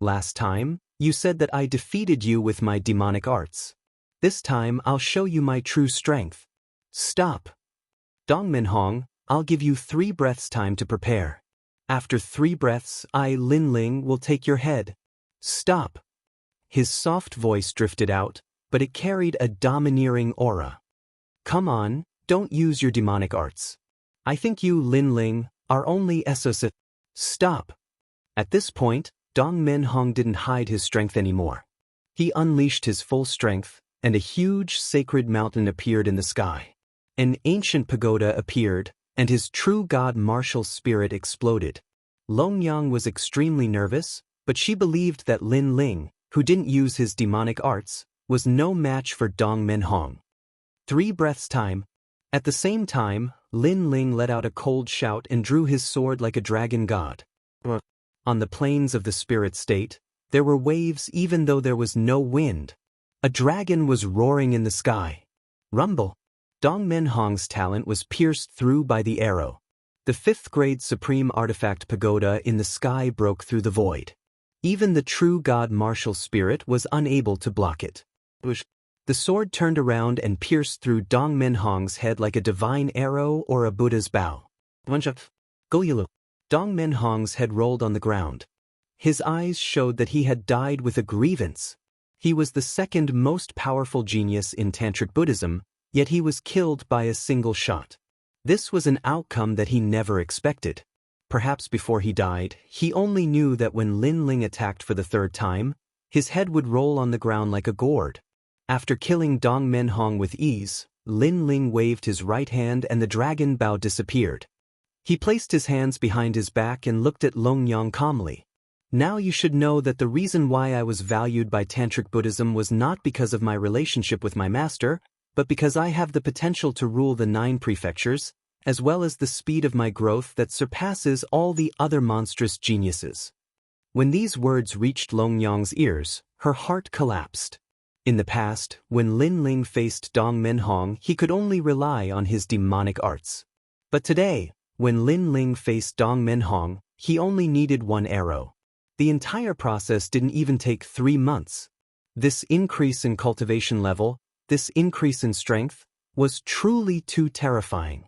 [SPEAKER 1] Last time, you said that I defeated you with my demonic arts. This time I'll show you my true strength. Stop. Dong Min Hong, I'll give you 3 breaths time to prepare. After 3 breaths, I, Lin Ling, will take your head. Stop. His soft voice drifted out, but it carried a domineering aura. Come on, don't use your demonic arts. I think you, Lin Ling, are only SOS. Stop. At this point, Dong Min Hong didn't hide his strength anymore. He unleashed his full strength, and a huge sacred mountain appeared in the sky. An ancient pagoda appeared, and his true god martial spirit exploded. Longyang was extremely nervous, but she believed that Lin Ling, who didn't use his demonic arts, was no match for Dong Min Hong. 3 breaths time. At the same time, Lin Ling let out a cold shout and drew his sword like a dragon god. On the plains of the spirit state, there were waves even though there was no wind. A dragon was roaring in the sky. Rumble. Dong Min Hong's talent was pierced through by the arrow. The 5th grade supreme artifact pagoda in the sky broke through the void. Even the true god martial spirit was unable to block it. The sword turned around and pierced through Dong Min Hong's head like a divine arrow or a Buddha's bow. Dong Min Hong's head rolled on the ground. His eyes showed that he had died with a grievance. He was the 2nd most powerful genius in Tantric Buddhism, yet he was killed by a single shot. This was an outcome that he never expected. Perhaps before he died, he only knew that when Lin Ling attacked for the 3rd time, his head would roll on the ground like a gourd. After killing Dong Min Hong with ease, Lin Ling waved his right hand and the dragon bow disappeared. He placed his hands behind his back and looked at Longyang calmly. Now you should know that the reason why I was valued by Tantric Buddhism was not because of my relationship with my master, but because I have the potential to rule the 9 prefectures, as well as the speed of my growth that surpasses all the other monstrous geniuses. When these words reached Longyang's ears, her heart collapsed. In the past, when Lin Ling faced Dong Min Hong, he could only rely on his demonic arts. But today, when Lin Ling faced Dong Min Hong, he only needed 1 arrow. The entire process didn't even take 3 months. This increase in cultivation level, this increase in strength, was truly too terrifying.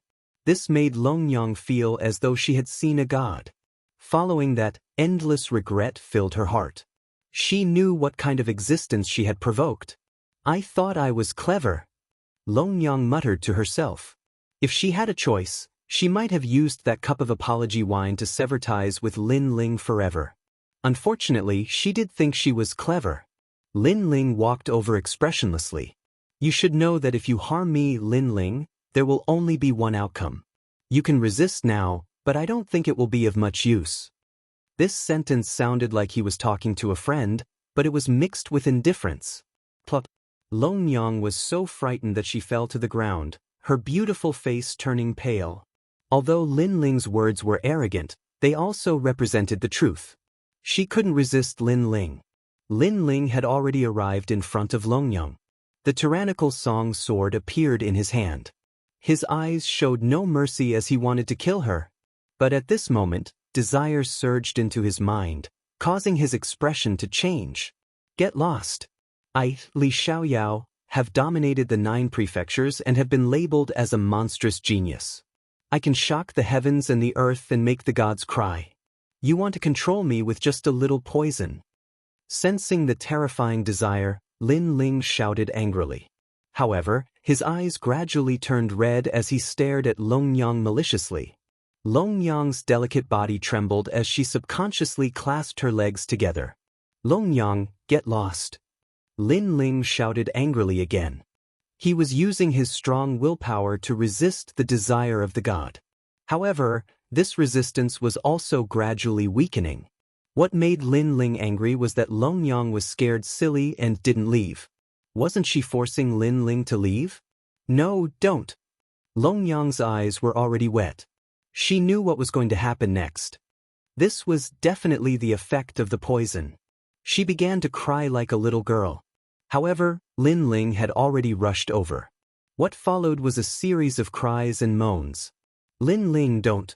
[SPEAKER 1] This made Longyang feel as though she had seen a god. Following that, endless regret filled her heart. She knew what kind of existence she had provoked. I thought I was clever. Longyang muttered to herself. If she had a choice, she might have used that cup of apology wine to sever ties with Lin Ling forever. Unfortunately, she did think she was clever. Lin Ling walked over expressionlessly. You should know that if you harm me, Lin Ling, there will only be one outcome. You can resist now, but I don't think it will be of much use. This sentence sounded like he was talking to a friend, but it was mixed with indifference. Longyang was so frightened that she fell to the ground, her beautiful face turning pale. Although Lin Ling's words were arrogant, they also represented the truth. She couldn't resist Lin Ling. Lin Ling had already arrived in front of Longyang. The tyrannical song sword appeared in his hand. His eyes showed no mercy as he wanted to kill her. But at this moment, desire surged into his mind, causing his expression to change. Get lost. I, Li Xiaoyao, have dominated the 9 prefectures and have been labeled as a monstrous genius. I can shock the heavens and the earth and make the gods cry. You want to control me with just a little poison. Sensing the terrifying desire, Lin Ling shouted angrily. However, his eyes gradually turned red as he stared at Longyang maliciously. Longyang's delicate body trembled as she subconsciously clasped her legs together. Longyang, get lost. Lin Ling shouted angrily again. He was using his strong willpower to resist the desire of the god. However, this resistance was also gradually weakening. What made Lin Ling angry was that Long Yang was scared silly and didn't leave. Wasn't she forcing Lin Ling to leave? No, don't. Long Yang's eyes were already wet. She knew what was going to happen next. This was definitely the effect of the poison. She began to cry like a little girl. However, Lin Ling had already rushed over. What followed was a series of cries and moans. Lin Ling, don't.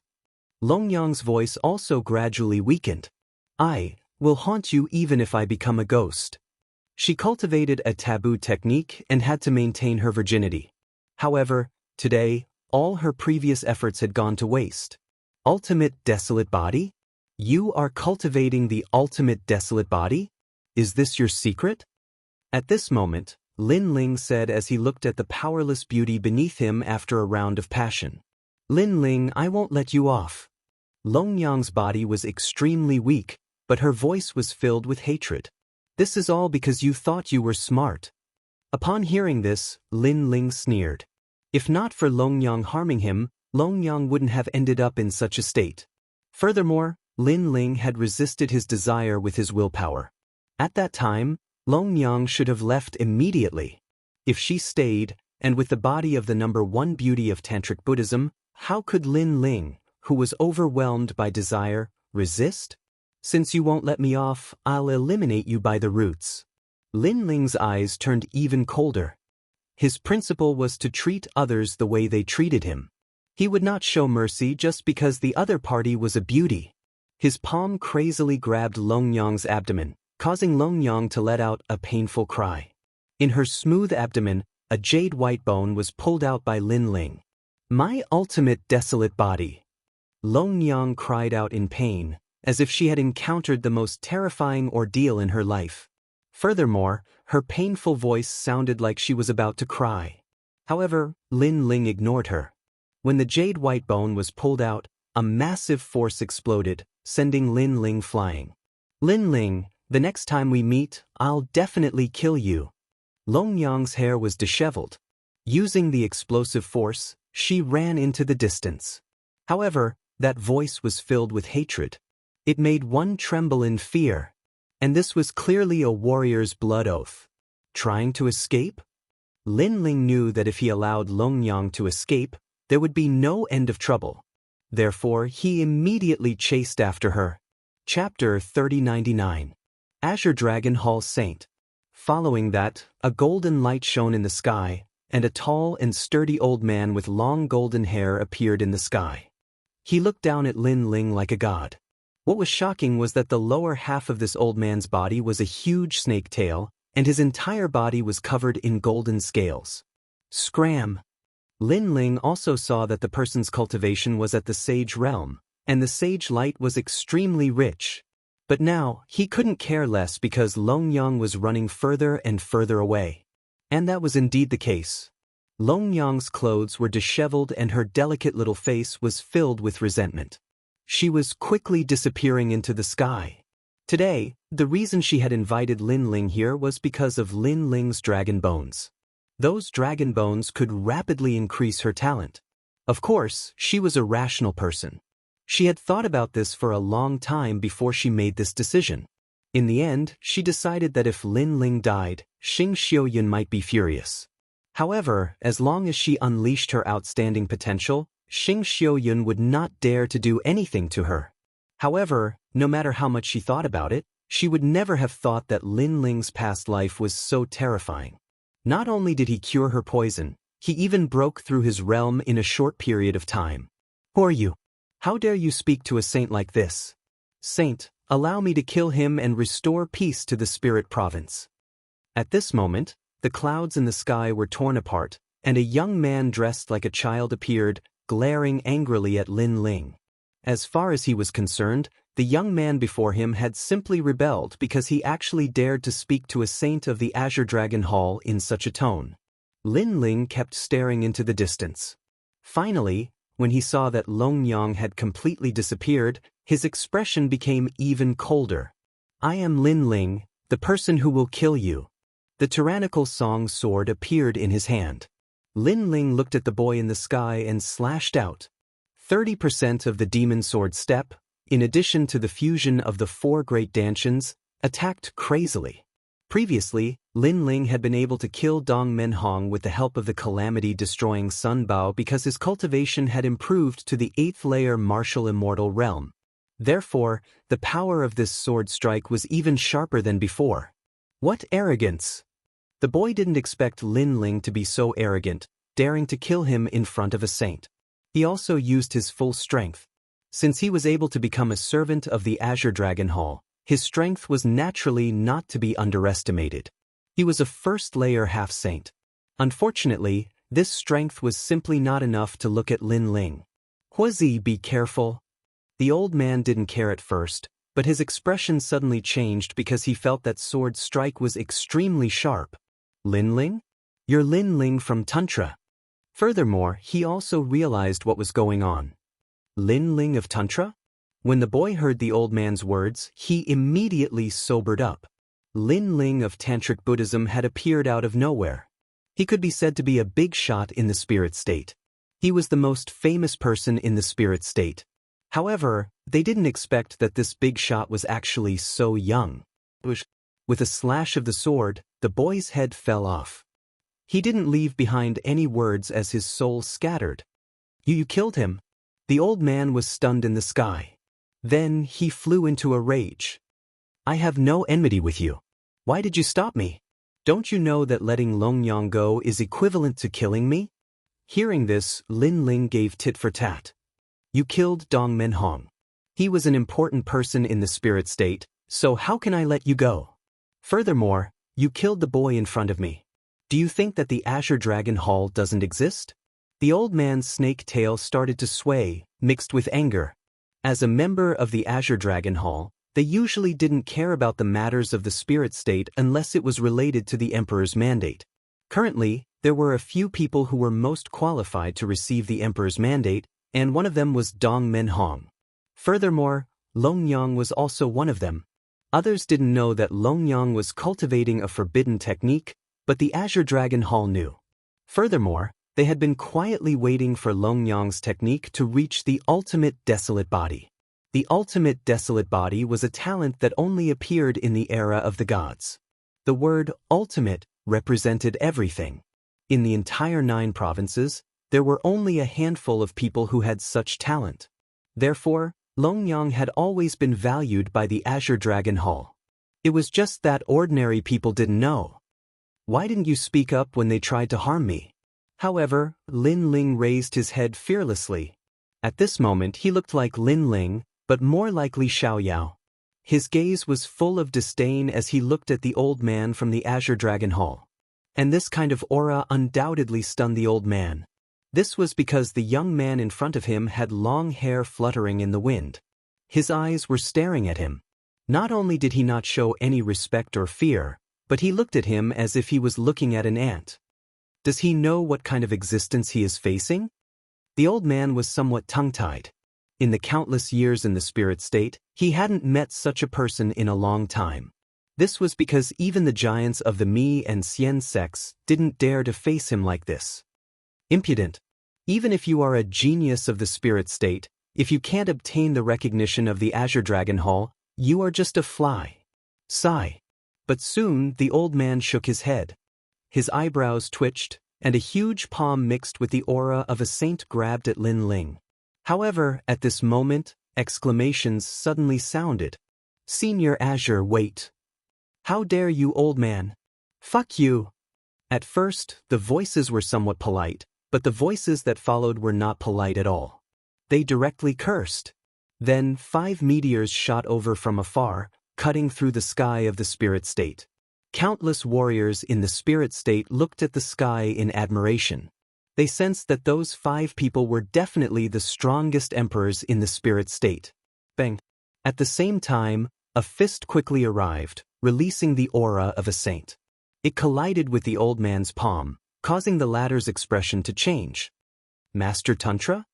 [SPEAKER 1] Long Yang's voice also gradually weakened. I will haunt you even if I become a ghost. She cultivated a taboo technique and had to maintain her virginity. However, today, all her previous efforts had gone to waste. Ultimate desolate body? You are cultivating the ultimate desolate body? Is this your secret? At this moment, Lin Ling said as he looked at the powerless beauty beneath him after a round of passion. Lin Ling, I won't let you off. Long Yang's body was extremely weak, but her voice was filled with hatred. This is all because you thought you were smart. Upon hearing this, Lin Ling sneered. If not for Long Yang harming him, Long Yang wouldn't have ended up in such a state. Furthermore, Lin Ling had resisted his desire with his willpower. At that time, Long Yang should have left immediately. If she stayed, and with the body of the #1 beauty of Tantric Buddhism, how could Lin Ling, who was overwhelmed by desire, resist? Since you won't let me off, I'll eliminate you by the roots. Lin Ling's eyes turned even colder. His principle was to treat others the way they treated him. He would not show mercy just because the other party was a beauty. His palm crazily grabbed Long Yang's abdomen, causing Long Yang to let out a painful cry. In her smooth abdomen, a jade white bone was pulled out by Lin Ling. My ultimate desolate body. Long Yang cried out in pain, as if she had encountered the most terrifying ordeal in her life. Furthermore, her painful voice sounded like she was about to cry. However, Lin Ling ignored her. When the jade white bone was pulled out, a massive force exploded, sending Lin Ling flying. Lin Ling, the next time we meet, I'll definitely kill you. Long Yang's hair was disheveled. Using the explosive force, she ran into the distance. However, that voice was filled with hatred. It made one tremble in fear. And this was clearly a warrior's blood oath. Trying to escape? Lin Ling knew that if he allowed Long Yang to escape, there would be no end of trouble. Therefore, he immediately chased after her. Chapter 3099. Azure Dragon Hall Saint. Following that, a golden light shone in the sky, and a tall and sturdy old man with long golden hair appeared in the sky. He looked down at Lin Ling like a god. What was shocking was that the lower half of this old man's body was a huge snake tail, and his entire body was covered in golden scales. Scram! Lin Ling also saw that the person's cultivation was at the sage realm, and the sage light was extremely rich. But now, he couldn't care less because Long Yang was running further and further away. And that was indeed the case. Long Yang's clothes were disheveled and her delicate little face was filled with resentment. She was quickly disappearing into the sky. Today, the reason she had invited Lin Ling here was because of Lin Ling's dragon bones. Those dragon bones could rapidly increase her talent. Of course, she was a rational person. She had thought about this for a long time before she made this decision. In the end, she decided that if Lin Ling died, Xing Xiuyun might be furious. However, as long as she unleashed her outstanding potential, Xing Xiuyun would not dare to do anything to her. However, no matter how much she thought about it, she would never have thought that Lin Ling's past life was so terrifying. Not only did he cure her poison, he even broke through his realm in a short period of time. Who are you? How dare you speak to a saint like this? Saint, allow me to kill him and restore peace to the spirit province. At this moment, the clouds in the sky were torn apart, and a young man dressed like a child appeared, glaring angrily at Lin Ling. As far as he was concerned, the young man before him had simply rebelled because he actually dared to speak to a saint of the Azure Dragon Hall in such a tone. Lin Ling kept staring into the distance. Finally, when he saw that Long Yang had completely disappeared, his expression became even colder. I am Lin Ling, the person who will kill you. The tyrannical song sword appeared in his hand. Lin Ling looked at the boy in the sky and slashed out. 30% of the demon sword step, in addition to the fusion of the four great Dantians, attacked crazily. Previously, Lin Ling had been able to kill Dong Menhong with the help of the calamity-destroying Sun Bao because his cultivation had improved to the 8th layer martial immortal realm. Therefore, the power of this sword strike was even sharper than before. What arrogance! The boy didn't expect Lin Ling to be so arrogant, daring to kill him in front of a saint. He also used his full strength. Since he was able to become a servant of the Azure Dragon Hall, his strength was naturally not to be underestimated. He was a first-layer half-saint. Unfortunately, this strength was simply not enough to look at Lin Ling. Huizi, be careful. The old man didn't care at first, but his expression suddenly changed because he felt that sword strike was extremely sharp. Lin Ling? You're Lin Ling from Tantra. Furthermore, he also realized what was going on. Lin Ling of Tantra? When the boy heard the old man's words, he immediately sobered up. Lin Ling of Tantric Buddhism had appeared out of nowhere. He could be said to be a big shot in the spirit state. He was the most famous person in the spirit state. However, they didn't expect that this big shot was actually so young. With a slash of the sword, the boy's head fell off. He didn't leave behind any words as his soul scattered. You killed him? The old man was stunned in the sky. Then he flew into a rage. I have no enmity with you. Why did you stop me? Don't you know that letting Longyang go is equivalent to killing me? Hearing this, Lin Ling gave tit for tat. You killed Dong Menhong. He was an important person in the spirit state, so how can I let you go? Furthermore, you killed the boy in front of me. Do you think that the Azure Dragon Hall doesn't exist? The old man's snake tail started to sway, mixed with anger. As a member of the Azure Dragon Hall, they usually didn't care about the matters of the spirit state unless it was related to the Emperor's mandate. Currently, there were a few people who were most qualified to receive the Emperor's mandate, and one of them was Dong Menhong. Furthermore, Longyang was also one of them. Others didn't know that Longyang was cultivating a forbidden technique, but the Azure Dragon Hall knew. Furthermore, they had been quietly waiting for Longyang's technique to reach the ultimate desolate body. The ultimate desolate body was a talent that only appeared in the era of the gods. The word ultimate represented everything. In the entire 9 provinces, there were only a handful of people who had such talent. Therefore, Longyang had always been valued by the Azure Dragon Hall. It was just that ordinary people didn't know. Why didn't you speak up when they tried to harm me? However, Lin Ling raised his head fearlessly. At this moment he looked like Lin Ling, but more likely Xiaoyao. His gaze was full of disdain as he looked at the old man from the Azure Dragon Hall. And this kind of aura undoubtedly stunned the old man. This was because the young man in front of him had long hair fluttering in the wind. His eyes were staring at him. Not only did he not show any respect or fear, but he looked at him as if he was looking at an ant. Does he know what kind of existence he is facing? The old man was somewhat tongue-tied. In the countless years in the spirit state, he hadn't met such a person in a long time. This was because even the giants of the Mi and Xian sects didn't dare to face him like this. Impudent. Even if you are a genius of the spirit state, if you can't obtain the recognition of the Azure Dragon Hall, you are just a fly. Sigh. But soon the old man shook his head. His eyebrows twitched, and a huge palm mixed with the aura of a saint grabbed at Lin Ling. However, at this moment, exclamations suddenly sounded. Senior Azure, wait. How dare you, old man? Fuck you. At first, the voices were somewhat polite, but the voices that followed were not polite at all. They directly cursed. Then 5 meteors shot over from afar, cutting through the sky of the spirit state. Countless warriors in the spirit state looked at the sky in admiration. They sensed that those 5 people were definitely the strongest emperors in the spirit state. Bang! At the same time, a fist quickly arrived, releasing the aura of a saint. It collided with the old man's palm, causing the latter's expression to change. Master Tantra?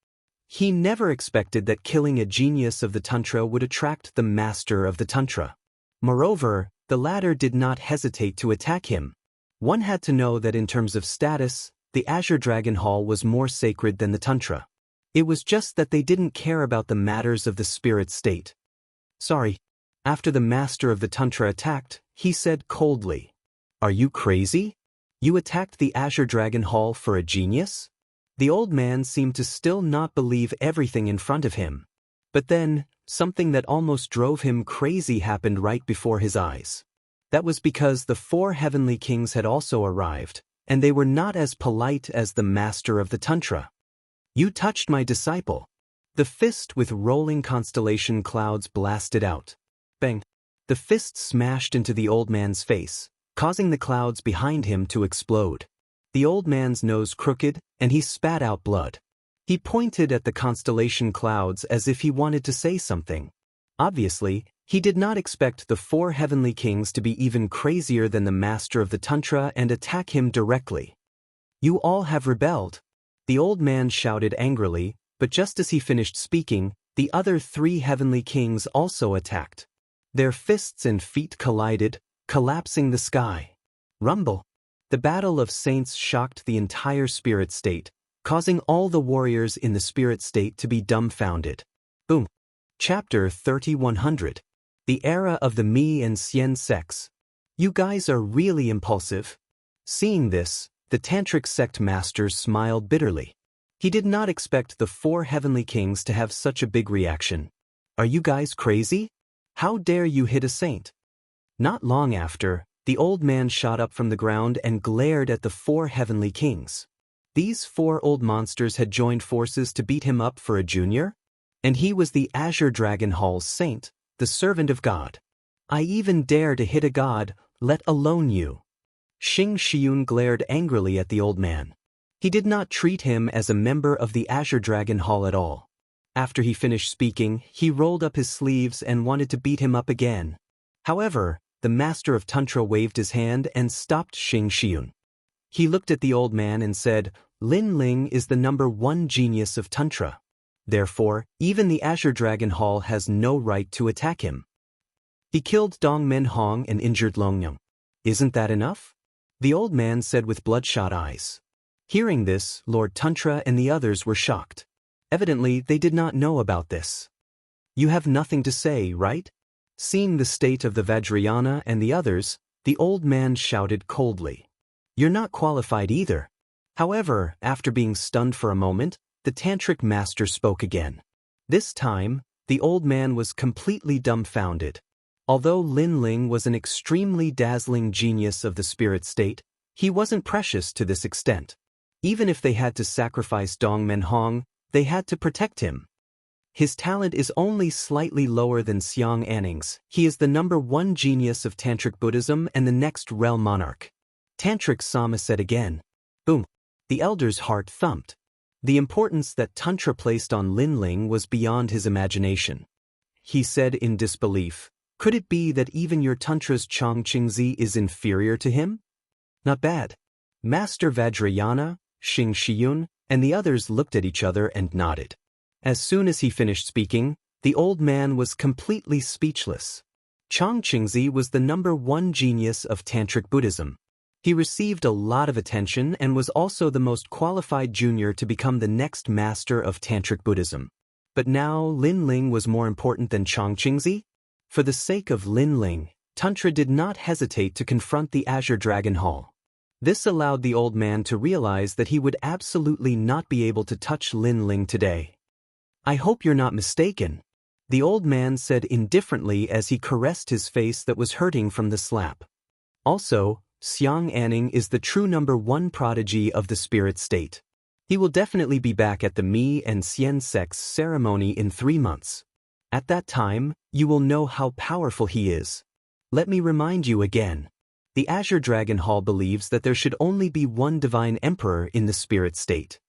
[SPEAKER 1] He never expected that killing a genius of the Tantra would attract the master of the Tantra. Moreover, the latter did not hesitate to attack him. One had to know that in terms of status, the Azure Dragon Hall was more sacred than the Tantra. It was just that they didn't care about the matters of the spirit state. Sorry. After the master of the Tantra attacked, he said coldly, "Are you crazy? You attacked the Azure Dragon Hall for a genius?" The old man seemed to still not believe everything in front of him. But then, something that almost drove him crazy happened right before his eyes. That was because the 4 heavenly kings had also arrived, and they were not as polite as the master of the Tantra. "You touched my disciple." The fist with rolling constellation clouds blasted out. Bang! The fist smashed into the old man's face, causing the clouds behind him to explode. The old man's nose crooked, and he spat out blood. He pointed at the constellation clouds as if he wanted to say something. Obviously, he did not expect the 4 heavenly kings to be even crazier than the master of the Tantra and attack him directly. "You all have rebelled," the old man shouted angrily, but just as he finished speaking, the other 3 heavenly kings also attacked. Their fists and feet collided, collapsing the sky. Rumble! The battle of saints shocked the entire spirit state, causing all the warriors in the spirit state to be dumbfounded. Boom! Chapter 3100. The Era of the Mi and Xian Sects. "You guys are really impulsive." Seeing this, the Tantric sect master smiled bitterly. He did not expect the 4 heavenly kings to have such a big reaction. "Are you guys crazy? How dare you hit a saint?" Not long after, the old man shot up from the ground and glared at the 4 heavenly kings. These 4 old monsters had joined forces to beat him up for a junior? And he was the Azure Dragon Hall's saint, the servant of God. "I even dare to hit a god, let alone you." Xing Xiun glared angrily at the old man. He did not treat him as a member of the Azure Dragon Hall at all. After he finished speaking, he rolled up his sleeves and wanted to beat him up again. However, the master of Tantra waved his hand and stopped Xing Xiun. He looked at the old man and said, "Lin Ling is the #1 genius of Tantra. Therefore, even the Azure Dragon Hall has no right to attack him. He killed Dong Men Hong and injured Longyang. Isn't that enough?" The old man said with bloodshot eyes. Hearing this, Lord Tantra and the others were shocked. Evidently, they did not know about this. "You have nothing to say, right?" Seeing the state of the Vajrayana and the others, the old man shouted coldly. "You're not qualified either." However, after being stunned for a moment, the Tantric master spoke again. This time, the old man was completely dumbfounded. Although Lin Ling was an extremely dazzling genius of the spirit state, he wasn't precious to this extent. Even if they had to sacrifice Dong Men Hong, they had to protect him. His talent is only slightly lower than Xiang Anning's. He is the #1 genius of Tantric Buddhism and the next realm monarch. Tantric Sama said again. Boom! The elder's heart thumped. The importance that Tantra placed on Lin Ling was beyond his imagination. He said in disbelief, "Could it be that even your Tantra's Chang Qingzi is inferior to him?" Not bad. Master Vajrayana, Xing Shiyun, and the others looked at each other and nodded. As soon as he finished speaking, the old man was completely speechless. Chang Qingzi was the #1 genius of Tantric Buddhism. He received a lot of attention and was also the most qualified junior to become the next master of Tantric Buddhism. But now Lin Ling was more important than Chang Qingzi? For the sake of Lin Ling, Tantra did not hesitate to confront the Azure Dragon Hall. This allowed the old man to realize that he would absolutely not be able to touch Lin Ling today. "I hope you're not mistaken," the old man said indifferently as he caressed his face that was hurting from the slap. Also, Xiang Anning is the true #1 prodigy of the spirit state. He will definitely be back at the Mi and Xian sects ceremony in 3 months. At that time, you will know how powerful he is. Let me remind you again. The Azure Dragon Hall believes that there should only be one divine emperor in the spirit state.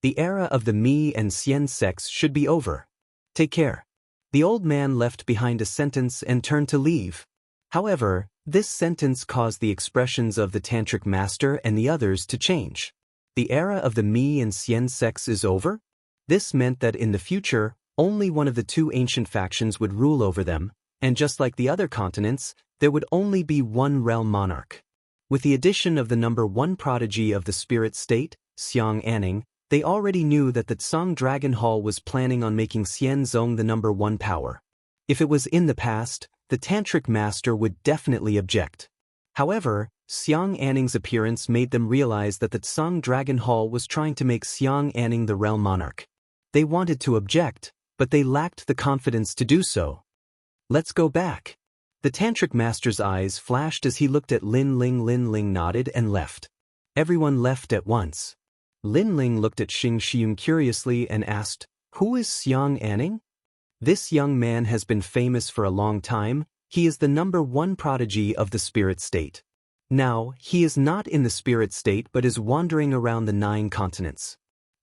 [SPEAKER 1] The era of the Mi and Xian sects should be over. Take care." The old man left behind a sentence and turned to leave. However, this sentence caused the expressions of the Tantric master and the others to change. The era of the Mi and Xian sects is over? This meant that in the future, only one of the 2 ancient factions would rule over them, and just like the other continents, there would only be one realm monarch. With the addition of the #1 prodigy of the spirit state, Xiang Anning, They already knew that the Tsang Dragon Hall was planning on making Xianzong the number one power. If it was in the past, the Tantric Master would definitely object. However, Xiang Anning's appearance made them realize that the Tsang Dragon Hall was trying to make Xiang Anning the realm monarch. They wanted to object, but they lacked the confidence to do so. Let's go back. The Tantric Master's eyes flashed as he looked at Lin Ling. Lin Ling nodded and left. Everyone left at once. Lin Ling looked at Xing Xiun curiously and asked, "Who is Xiang Anning?" "This young man has been famous for a long time. He is the number one prodigy of the spirit state. Now, he is not in the spirit state but is wandering around the 9 continents.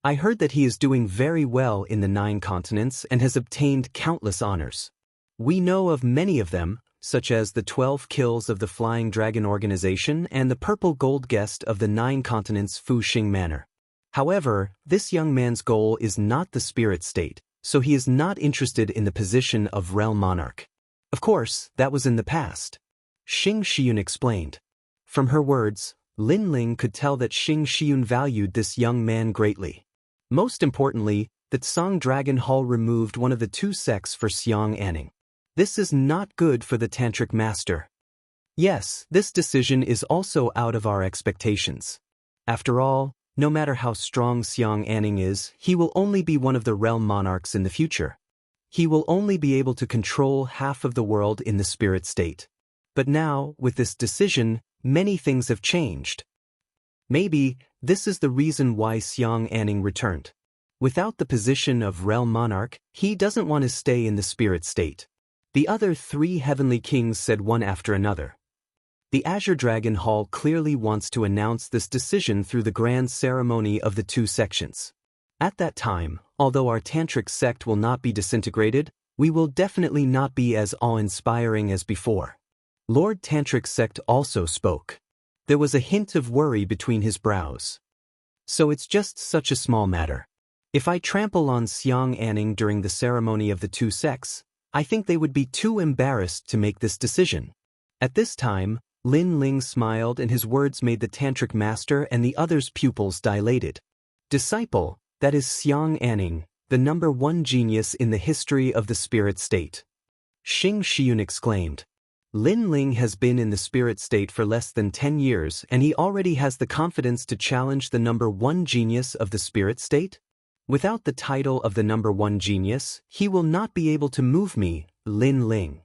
[SPEAKER 1] I heard that he is doing very well in the 9 continents and has obtained countless honors. We know of many of them, such as the 12 kills of the Flying Dragon Organization and the Purple Gold Guest of the 9 continents Fuxing Manor. However, this young man's goal is not the spirit state, so he is not interested in the position of realm monarch. Of course, that was in the past." Xing Xiun explained. From her words, Lin Ling could tell that Xing Xiun valued this young man greatly. Most importantly, the Tsang Dragon Hall removed one of the 2 sects for Xiang Anning. This is not good for the Tantric Master. Yes, this decision is also out of our expectations. After all, no matter how strong Xiang Anning is, he will only be one of the realm monarchs in the future. He will only be able to control half of the world in the spirit state. But now, with this decision, many things have changed. Maybe, this is the reason why Xiang Anning returned. Without the position of realm monarch, he doesn't want to stay in the spirit state. The other 3 heavenly kings said one after another. The Azure Dragon Hall clearly wants to announce this decision through the grand ceremony of the 2 sections. At that time, although our tantric sect will not be disintegrated, we will definitely not be as awe-inspiring as before. Lord Tantric Sect also spoke. There was a hint of worry between his brows. So it's just such a small matter. If I trample on Xiang Anning during the ceremony of the 2 sects, I think they would be too embarrassed to make this decision. At this time, Lin Ling smiled and his words made the Tantric Master and the others' pupils dilated. Disciple, that is Xiang Anning, the number 1 genius in the history of the spirit state. Xing Xiun exclaimed. Lin Ling has been in the spirit state for less than 10 years and he already has the confidence to challenge the number 1 genius of the spirit state? Without the title of the number 1 genius, he will not be able to move me, Lin Ling.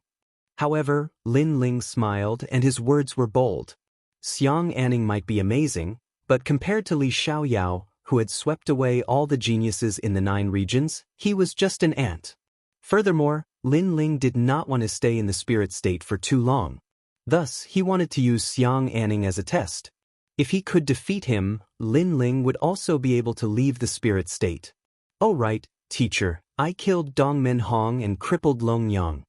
[SPEAKER 1] However, Lin Ling smiled and his words were bold. Xiang Anning might be amazing, but compared to Li Xiaoyao, who had swept away all the geniuses in the 9 regions, he was just an ant. Furthermore, Lin Ling did not want to stay in the spirit state for too long. Thus, he wanted to use Xiang Anning as a test. If he could defeat him, Lin Ling would also be able to leave the spirit state. "Oh right, teacher, I killed Dongmen Hong and crippled Long Yang."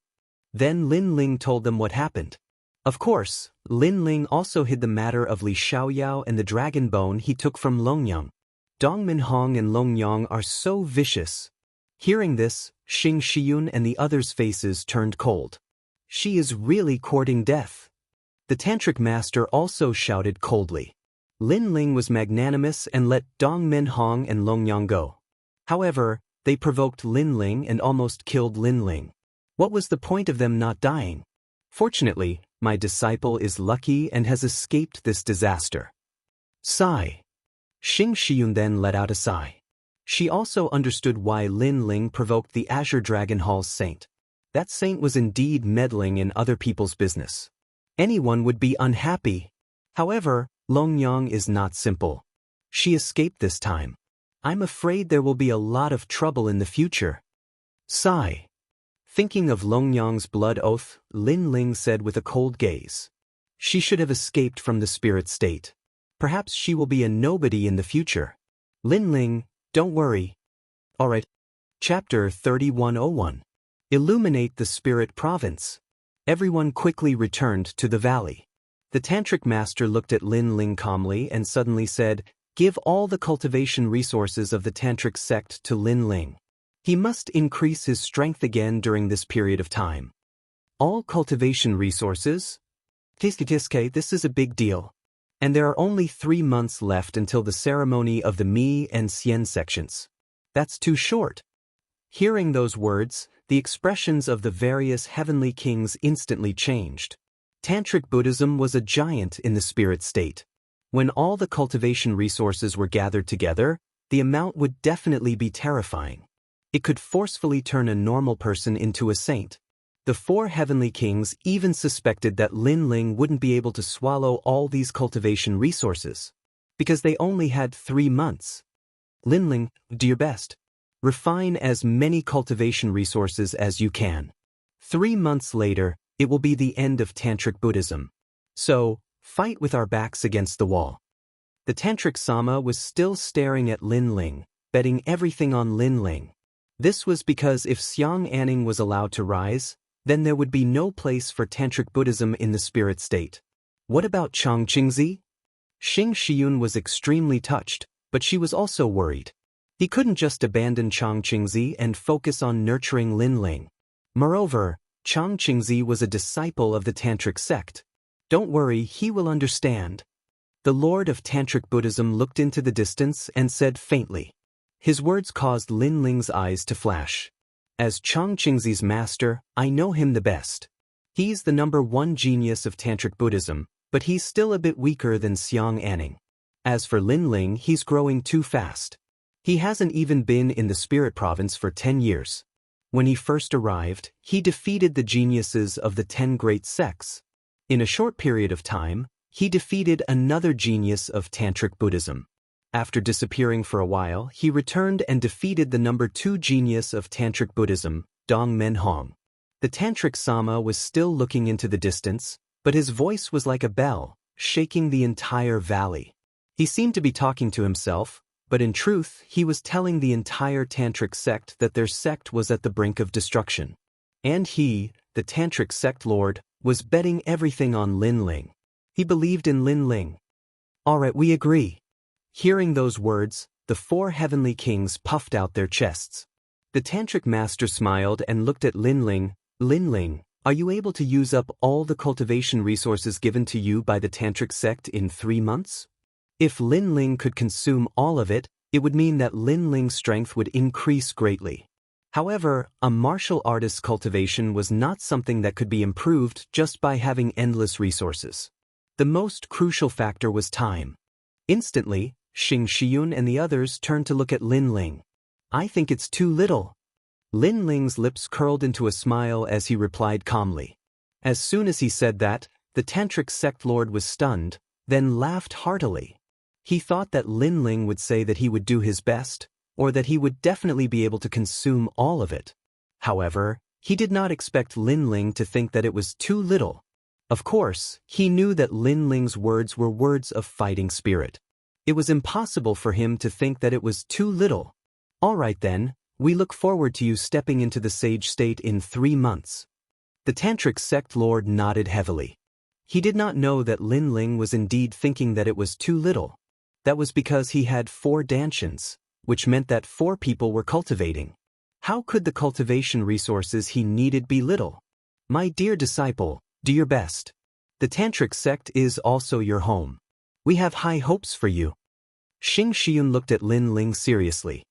[SPEAKER 1] Then Lin Ling told them what happened. Of course, Lin Ling also hid the matter of Li Xiaoyao and the dragon bone he took from Long Yang. Dongmen Hong and Long Yang are so vicious. Hearing this, Xing Xiun and the others' faces turned cold. She is really courting death. The Tantric Master also shouted coldly. Lin Ling was magnanimous and let Dongmen Hong and Long Yang go. However, they provoked Lin Ling and almost killed Lin Ling. What was the point of them not dying? Fortunately, my disciple is lucky and has escaped this disaster. Sigh. Xing Xiun then let out a sigh. She also understood why Lin Ling provoked the Azure Dragon Hall's saint. That saint was indeed meddling in other people's business. Anyone would be unhappy. However, Long Yang is not simple. She escaped this time. I'm afraid there will be a lot of trouble in the future. Sigh. Thinking of Long Yang's blood oath, Lin Ling said with a cold gaze. She should have escaped from the spirit state. Perhaps she will be a nobody in the future. Lin Ling, don't worry. Alright. Chapter 3101. Illuminate the Spirit Province. Everyone quickly returned to the valley. The Tantric Master looked at Lin Ling calmly and suddenly said, "Give all the cultivation resources of the Tantric sect to Lin Ling. He must increase his strength again during this period of time." All cultivation resources? This is a big deal. And there are only 3 months left until the ceremony of the Mi and Xian sections. That's too short. Hearing those words, the expressions of the various heavenly kings instantly changed. Tantric Buddhism was a giant in the spirit state. When all the cultivation resources were gathered together, the amount would definitely be terrifying. It could forcefully turn a normal person into a saint. The 4 heavenly kings even suspected that Lin Ling wouldn't be able to swallow all these cultivation resources, because they only had 3 months. Lin Ling, do your best. Refine as many cultivation resources as you can. 3 months later, it will be the end of Tantric Buddhism. So, fight with our backs against the wall. The Tantric Sama was still staring at Lin Ling, betting everything on Lin Ling. This was because if Xiang Anning was allowed to rise, then there would be no place for Tantric Buddhism in the spirit state. What about Chang Qingzi? Xing Shiyun was extremely touched, but she was also worried. He couldn't just abandon Chang Qingzi and focus on nurturing Lin Ling. Moreover, Chang Qingzi was a disciple of the Tantric sect. Don't worry, he will understand. The Lord of Tantric Buddhism looked into the distance and said faintly. His words caused Lin Ling's eyes to flash. As Chang Qingzi's master, I know him the best. He's the #1 genius of Tantric Buddhism, but he's still a bit weaker than Xiang Anning. As for Lin Ling, he's growing too fast. He hasn't even been in the spirit province for 10 years. When he first arrived, he defeated the geniuses of the 10 great sects. In a short period of time, he defeated another genius of Tantric Buddhism. After disappearing for a while, he returned and defeated the #2 genius of Tantric Buddhism, Dong Menhong. The Tantric Sama was still looking into the distance, but his voice was like a bell, shaking the entire valley. He seemed to be talking to himself, but in truth, he was telling the entire Tantric sect that their sect was at the brink of destruction. And he, the Tantric sect lord, was betting everything on Lin Ling. He believed in Lin Ling. All right, we agree. Hearing those words, the 4 heavenly kings puffed out their chests. The Tantric master smiled and looked at Lin Ling. Lin Ling, are you able to use up all the cultivation resources given to you by the Tantric sect in 3 months? If Lin Ling could consume all of it, it would mean that Lin Ling's strength would increase greatly. However, a martial artist's cultivation was not something that could be improved just by having endless resources. The most crucial factor was time. Instantly, Xing Shiyun and the others turned to look at Lin Ling. I think it's too little. Lin Ling's lips curled into a smile as he replied calmly. As soon as he said that, the Tantric sect lord was stunned, then laughed heartily. He thought that Lin Ling would say that he would do his best, or that he would definitely be able to consume all of it. However, he did not expect Lin Ling to think that it was too little. Of course, he knew that Lin Ling's words were words of fighting spirit. It was impossible for him to think that it was too little. All right then, we look forward to you stepping into the sage state in 3 months. The Tantric sect lord nodded heavily. He did not know that Lin Ling was indeed thinking that it was too little. That was because he had 4 dantians, which meant that 4 people were cultivating. How could the cultivation resources he needed be little? My dear disciple, do your best. The Tantric sect is also your home. We have high hopes for you. Xing Shiyun looked at Lin Ling seriously.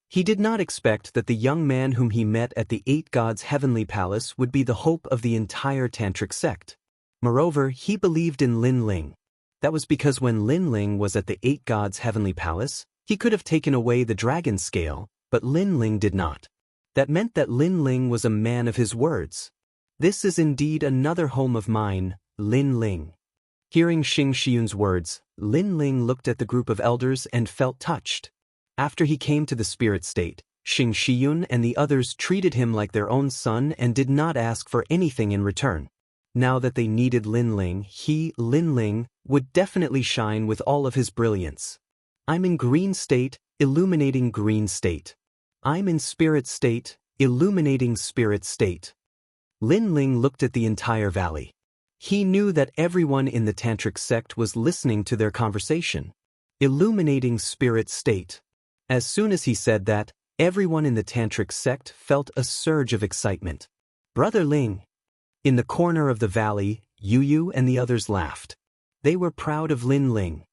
[SPEAKER 1] He did not expect that the young man whom he met at the 8 gods' heavenly palace would be the hope of the entire Tantric sect. Moreover, he believed in Lin Ling. That was because when Lin Ling was at the 8 gods' heavenly palace, he could have taken away the dragon scale, but Lin Ling did not. That meant that Lin Ling was a man of his words. This is indeed another home of mine, Lin Ling. Hearing Xing Shiyun's words, Lin Ling looked at the group of elders and felt touched. After he came to the spirit state, Xing Shiyun and the others treated him like their own son and did not ask for anything in return. Now that they needed Lin Ling, he, Lin Ling, would definitely shine with all of his brilliance. I'm in green state, illuminating green state. I'm in spirit state, illuminating spirit state. Lin Ling looked at the entire valley. He knew that everyone in the Tantric sect was listening to their conversation. Illuminating spirit state. As soon as he said that, everyone in the Tantric sect felt a surge of excitement. Brother Ling. In the corner of the valley, Yu and the others laughed. They were proud of Lin Ling.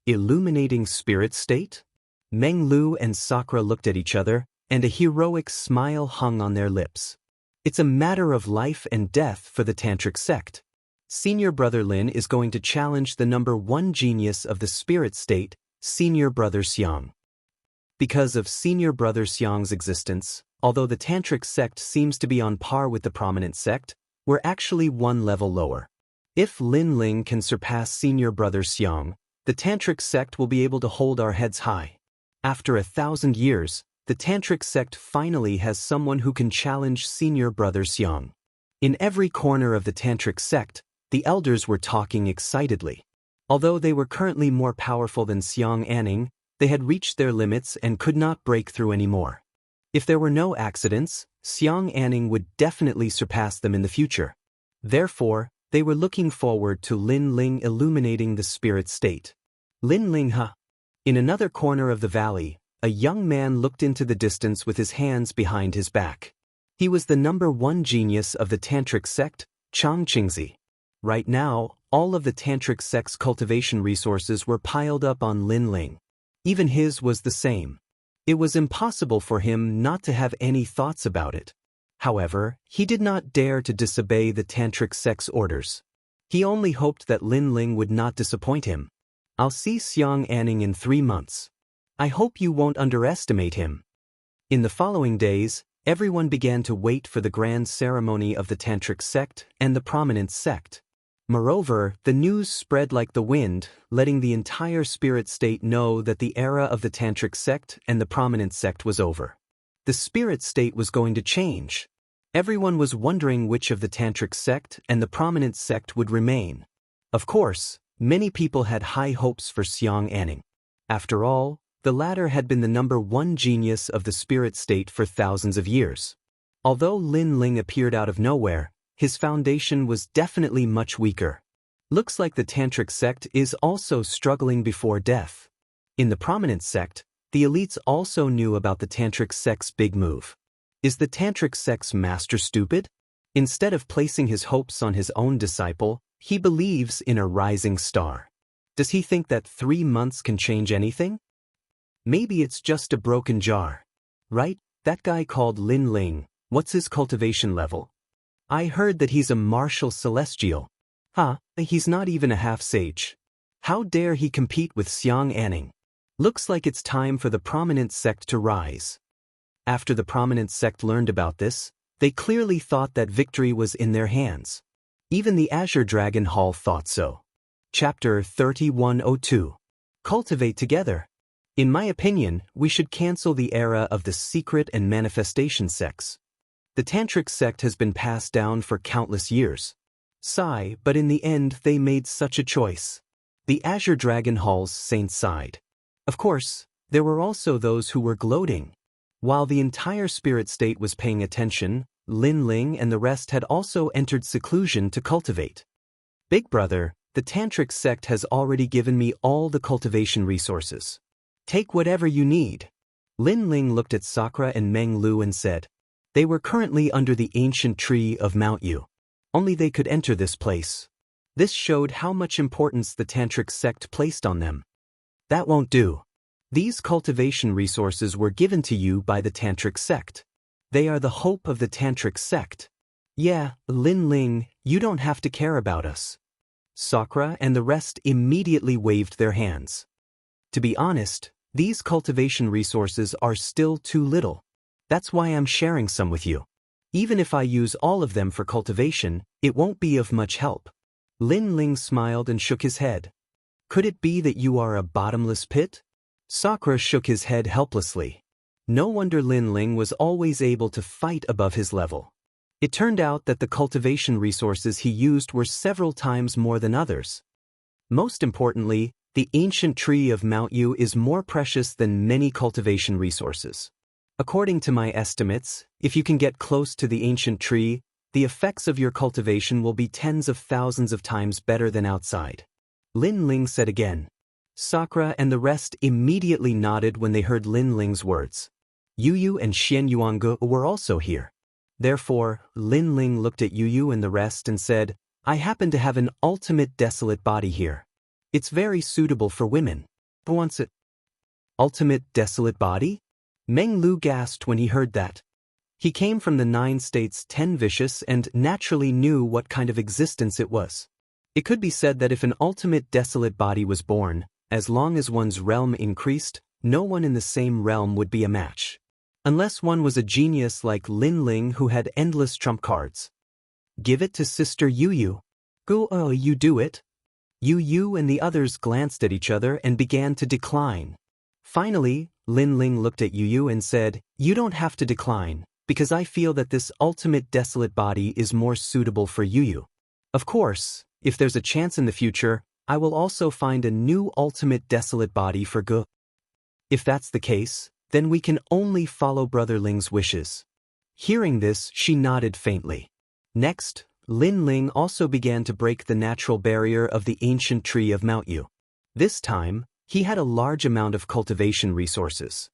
[SPEAKER 1] Illuminating spirit state? Meng Lu and Sakura looked at each other, and a heroic smile hung on their lips. It's a matter of life and death for the Tantric sect. Senior Brother Lin is going to challenge the #1 genius of the spirit state, Senior Brother Xiang. Because of Senior Brother Xiang's existence, although the Tantric sect seems to be on par with the prominent sect, we're actually one level lower. If Lin Ling can surpass Senior Brother Xiang, the Tantric sect will be able to hold our heads high. After 1,000 years, the Tantric sect finally has someone who can challenge Senior Brother Xiang. In every corner of the Tantric sect, the elders were talking excitedly. Although they were currently more powerful than Xiang Anning, they had reached their limits and could not break through anymore. If there were no accidents, Xiang Anning would definitely surpass them in the future. Therefore, they were looking forward to Lin Ling illuminating the spirit state. Lin Ling, huh? In another corner of the valley, a young man looked into the distance with his hands behind his back. He was the #1 genius of the Tantric sect, Chang Qingzi. Right now, all of the Tantric sect's cultivation resources were piled up on Lin Ling. Even his was the same. It was impossible for him not to have any thoughts about it. However, he did not dare to disobey the Tantric sect's orders. He only hoped that Lin Ling would not disappoint him. I'll see Xiang Anning in 3 months. I hope you won't underestimate him. In the following days, everyone began to wait for the grand ceremony of the Tantric sect and the prominent sect. Moreover, the news spread like the wind, letting the entire spirit state know that the era of the Tantric sect and the prominent sect was over. The spirit state was going to change. Everyone was wondering which of the Tantric sect and the prominent sect would remain. Of course, many people had high hopes for Xiang Anning. After all, the latter had been the #1 genius of the spirit state for thousands of years. Although Lin Ling appeared out of nowhere, his foundation was definitely much weaker. Looks like the Tantric sect is also struggling before death. In the prominent sect, the elites also knew about the Tantric sect's big move. Is the Tantric sect's master stupid? Instead of placing his hopes on his own disciple, he believes in a rising star. Does he think that 3 months can change anything? Maybe it's just a broken jar. Right? That guy called Lin Ling, what's his cultivation level? I heard that he's a martial celestial. Huh, he's not even a half-sage. How dare he compete with Xiang Anning? Looks like it's time for the prominent sect to rise. After the prominent sect learned about this, they clearly thought that victory was in their hands. Even the Azure Dragon Hall thought so. Chapter 3102. Cultivate together. In my opinion, we should cancel the era of the secret and manifestation sects. The Tantric sect has been passed down for countless years. Sigh, but in the end they made such a choice. The Azure Dragon Hall's saints sighed. Of course, there were also those who were gloating. While the entire spirit state was paying attention, Lin Ling and the rest had also entered seclusion to cultivate. Big brother, the Tantric sect has already given me all the cultivation resources. Take whatever you need. Lin Ling looked at Sakura and Meng Lu and said, they were currently under the ancient tree of Mount Yu. Only they could enter this place. This showed how much importance the Tantric sect placed on them. That won't do. These cultivation resources were given to you by the Tantric sect. They are the hope of the Tantric sect. Yeah, Lin Ling, you don't have to care about us. Sakura and the rest immediately waved their hands. To be honest, these cultivation resources are still too little. That's why I'm sharing some with you. Even if I use all of them for cultivation, it won't be of much help. Lin Ling smiled and shook his head. Could it be that you are a bottomless pit? Sakura shook his head helplessly. No wonder Lin Ling was always able to fight above his level. It turned out that the cultivation resources he used were several times more than others. Most importantly, the ancient tree of Mount Yu is more precious than many cultivation resources. According to my estimates, if you can get close to the ancient tree, the effects of your cultivation will be tens of thousands of times better than outside. Lin Ling said again. Sakura and the rest immediately nodded when they heard Lin Ling's words. Yu Yu and Xian Yuange were also here. Therefore, Lin Ling looked at Yu Yu and the rest and said, I happen to have an ultimate desolate body here. It's very suitable for women. Who wants it? Ultimate desolate body? Meng Lu gasped when he heard that. He came from the 9 states 10 vicious and naturally knew what kind of existence it was. It could be said that if an ultimate desolate body was born, as long as one's realm increased, no one in the same realm would be a match. Unless one was a genius like Lin Ling who had endless trump cards. Give it to Sister Yu Yu. Go, you do it. Yu Yu and the others glanced at each other and began to decline. Finally, Lin Ling looked at Yu Yu and said, "You don't have to decline, because I feel that this ultimate desolate body is more suitable for Yu Yu. Of course, if there's a chance in the future, I will also find a new ultimate desolate body for Ge. If that's the case, then we can only follow Brother Ling's wishes." Hearing this, she nodded faintly. Next, Lin Ling also began to break the natural barrier of the ancient tree of Mount Yu. This time, he had a large amount of cultivation resources.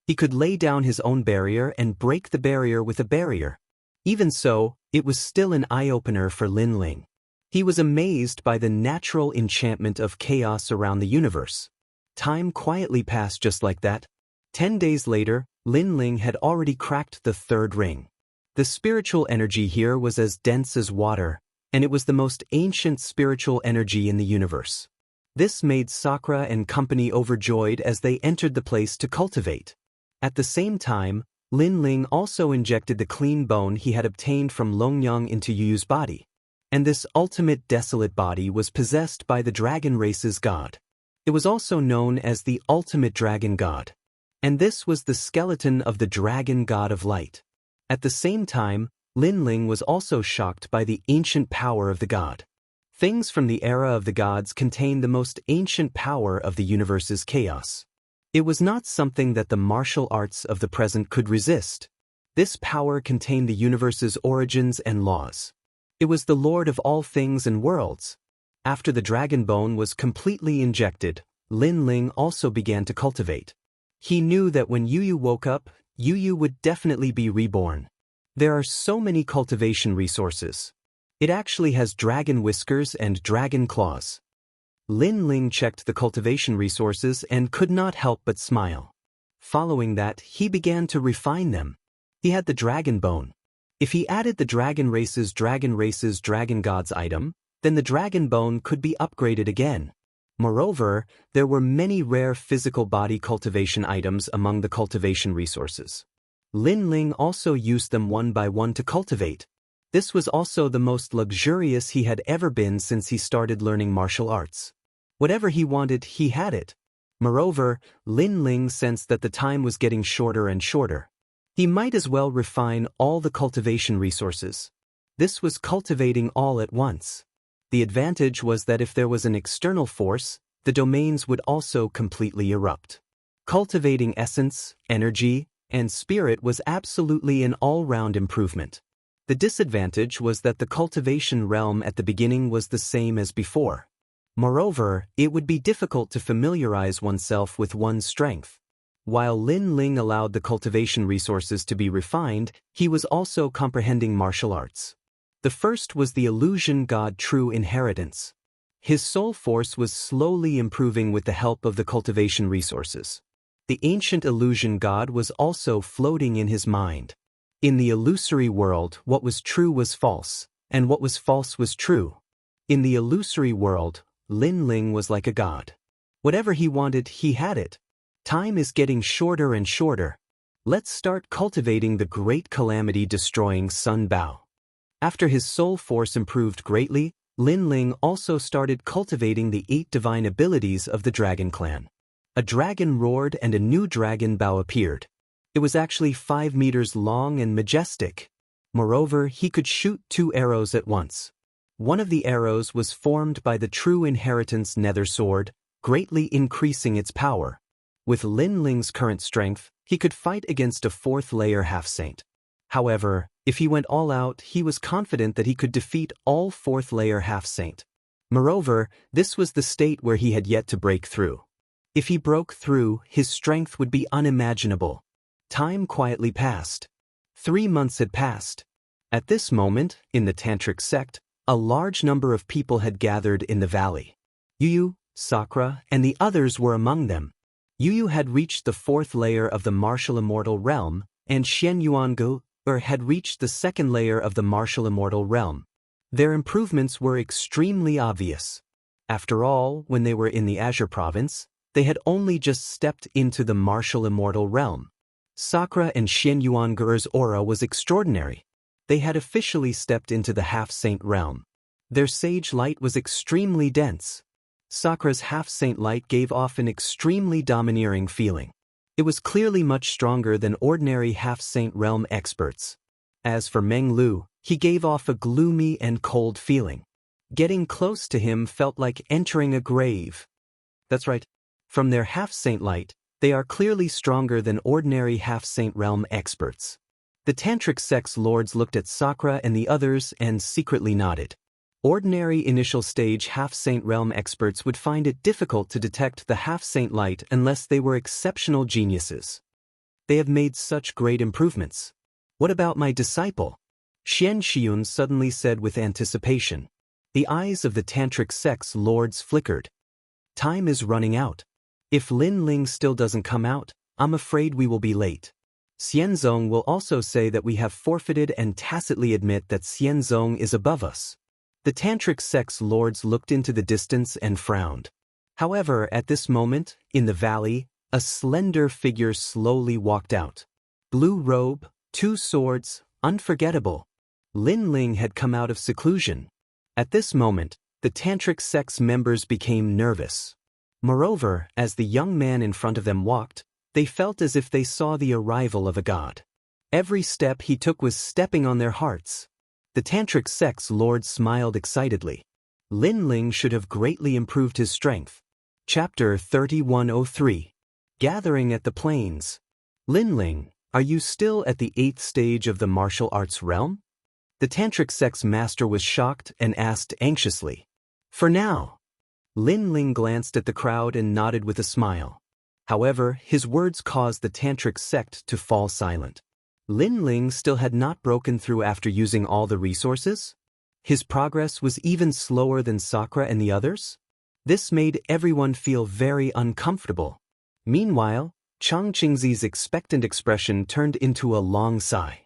[SPEAKER 1] He could lay down his own barrier and break the barrier with a barrier. Even so, it was still an eye-opener for Lin Ling. He was amazed by the natural enchantment of chaos around the universe. Time quietly passed just like that. 10 days later, Lin Ling had already cracked the 3rd ring. The spiritual energy here was as dense as water, and it was the most ancient spiritual energy in the universe. This made Sakura and company overjoyed as they entered the place to cultivate. At the same time, Lin Ling also injected the clean bone he had obtained from Longyang into Yu's body. And this ultimate desolate body was possessed by the dragon race's god. It was also known as the ultimate dragon god. And this was the skeleton of the dragon god of light. At the same time, Lin Ling was also shocked by the ancient power of the god. Things from the era of the gods contain the most ancient power of the universe's chaos. It was not something that the martial arts of the present could resist. This power contained the universe's origins and laws. It was the lord of all things and worlds. After the dragon bone was completely injected, Lin Ling also began to cultivate. He knew that when Yu Yu woke up, Yu Yu would definitely be reborn. There are so many cultivation resources. It actually has dragon whiskers and dragon claws. Lin Ling checked the cultivation resources and could not help but smile. Following that, he began to refine them. He had the dragon bone. If he added the dragon race's dragon gods item, then the dragon bone could be upgraded again. Moreover, there were many rare physical body cultivation items among the cultivation resources. Lin Ling also used them one by one to cultivate. This was also the most luxurious he had ever been since he started learning martial arts. Whatever he wanted, he had it. Moreover, Lin Ling sensed that the time was getting shorter and shorter. He might as well refine all the cultivation resources. This was cultivating all at once. The advantage was that if there was an external force, the domains would also completely erupt. Cultivating essence, energy, and spirit was absolutely an all-round improvement. The disadvantage was that the cultivation realm at the beginning was the same as before. Moreover, it would be difficult to familiarize oneself with one's strength. While Lin Ling allowed the cultivation resources to be refined, he was also comprehending martial arts. The first was the illusion god True Inheritance. His soul force was slowly improving with the help of the cultivation resources. The ancient illusion god was also floating in his mind. In the illusory world, what was true was false, and what was false was true. In the illusory world, Lin Ling was like a god. Whatever he wanted, he had it. Time is getting shorter and shorter. Let's start cultivating the great calamity-destroying Sun Bao. After his soul force improved greatly, Lin Ling also started cultivating the 8 divine abilities of the Dragon Clan. A dragon roared and a new dragon Bao appeared. It was actually 5 meters long and majestic. Moreover, he could shoot 2 arrows at once. One of the arrows was formed by the True Inheritance Nether Sword, greatly increasing its power. With Lin Ling's current strength, he could fight against a 4th-layer half-saint. However, if he went all out, he was confident that he could defeat all 4th-layer half-saint. Moreover, this was the state where he had yet to break through. If he broke through, his strength would be unimaginable. Time quietly passed. 3 months had passed. At this moment, in the Tantric sect, a large number of people had gathered in the valley. Yu Yu, Sakura and the others were among them. Yu had reached the 4th layer of the martial immortal realm, and Jianghu had reached the 2nd layer of the martial immortal realm. Their improvements were extremely obvious. After all, when they were in the Azure province, they had only just stepped into the martial immortal realm. Sakura and Jianghu's aura was extraordinary. They had officially stepped into the half-saint realm. Their sage light was extremely dense. Sakura's half-saint light gave off an extremely domineering feeling. It was clearly much stronger than ordinary half-saint realm experts. As for Meng Lu, he gave off a gloomy and cold feeling. Getting close to him felt like entering a grave. That's right. From their half-saint light, they are clearly stronger than ordinary half-saint realm experts. The tantric sex lords looked at Sakura and the others and secretly nodded. Ordinary initial stage half-saint realm experts would find it difficult to detect the half-saint light unless they were exceptional geniuses. They have made such great improvements. What about my disciple? Xian Xiun suddenly said with anticipation. The eyes of the tantric sex lords flickered. Time is running out. If Lin Ling still doesn't come out, I'm afraid we will be late. Xianzong will also say that we have forfeited and tacitly admit that Xianzong is above us. The tantric sex lords looked into the distance and frowned. However, at this moment, in the valley, a slender figure slowly walked out. Blue robe, 2 swords, unforgettable. Lin Ling had come out of seclusion. At this moment, the tantric sex members became nervous. Moreover, as the young man in front of them walked, they felt as if they saw the arrival of a god. Every step he took was stepping on their hearts. The tantric sex lord smiled excitedly. Lin Ling should have greatly improved his strength. Chapter 3103. Gathering at the Plains. Lin Ling, are you still at the 8th stage of the martial arts realm? The tantric sex master was shocked and asked anxiously. For now. Lin Ling glanced at the crowd and nodded with a smile. However, his words caused the tantric sect to fall silent. Lin Ling still had not broken through after using all the resources? His progress was even slower than Sakura and the others? This made everyone feel very uncomfortable. Meanwhile, Chang Qingzi's expectant expression turned into a long sigh.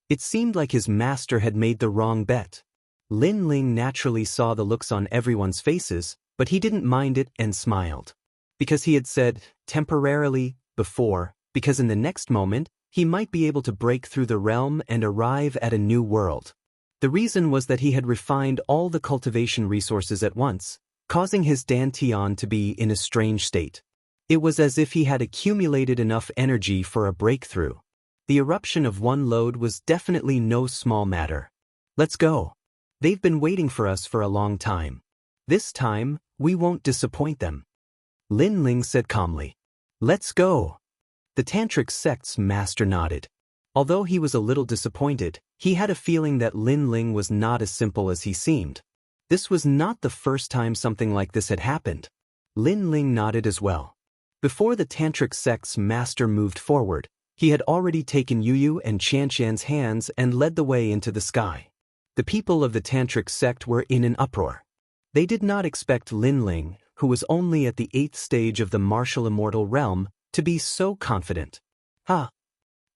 [SPEAKER 1] It seemed like his master had made the wrong bet. Lin Ling naturally saw the looks on everyone's faces, but he didn't mind it and smiled. Because he had said, temporarily, before, because in the next moment, he might be able to break through the realm and arrive at a new world. The reason was that he had refined all the cultivation resources at once, causing his dantian to be in a strange state. It was as if he had accumulated enough energy for a breakthrough. The eruption of one lode was definitely no small matter. Let's go. They've been waiting for us for a long time. This time, we won't disappoint them. Lin Ling said calmly. Let's go. The tantric sect's master nodded. Although he was a little disappointed, he had a feeling that Lin Ling was not as simple as he seemed. This was not the first time something like this had happened. Lin Ling nodded as well. Before the tantric sect's master moved forward, he had already taken Yu and Qianqian's hands and led the way into the sky. The people of the tantric sect were in an uproar. They did not expect Lin Ling, who was only at the 8th stage of the martial immortal realm, to be so confident. Ha!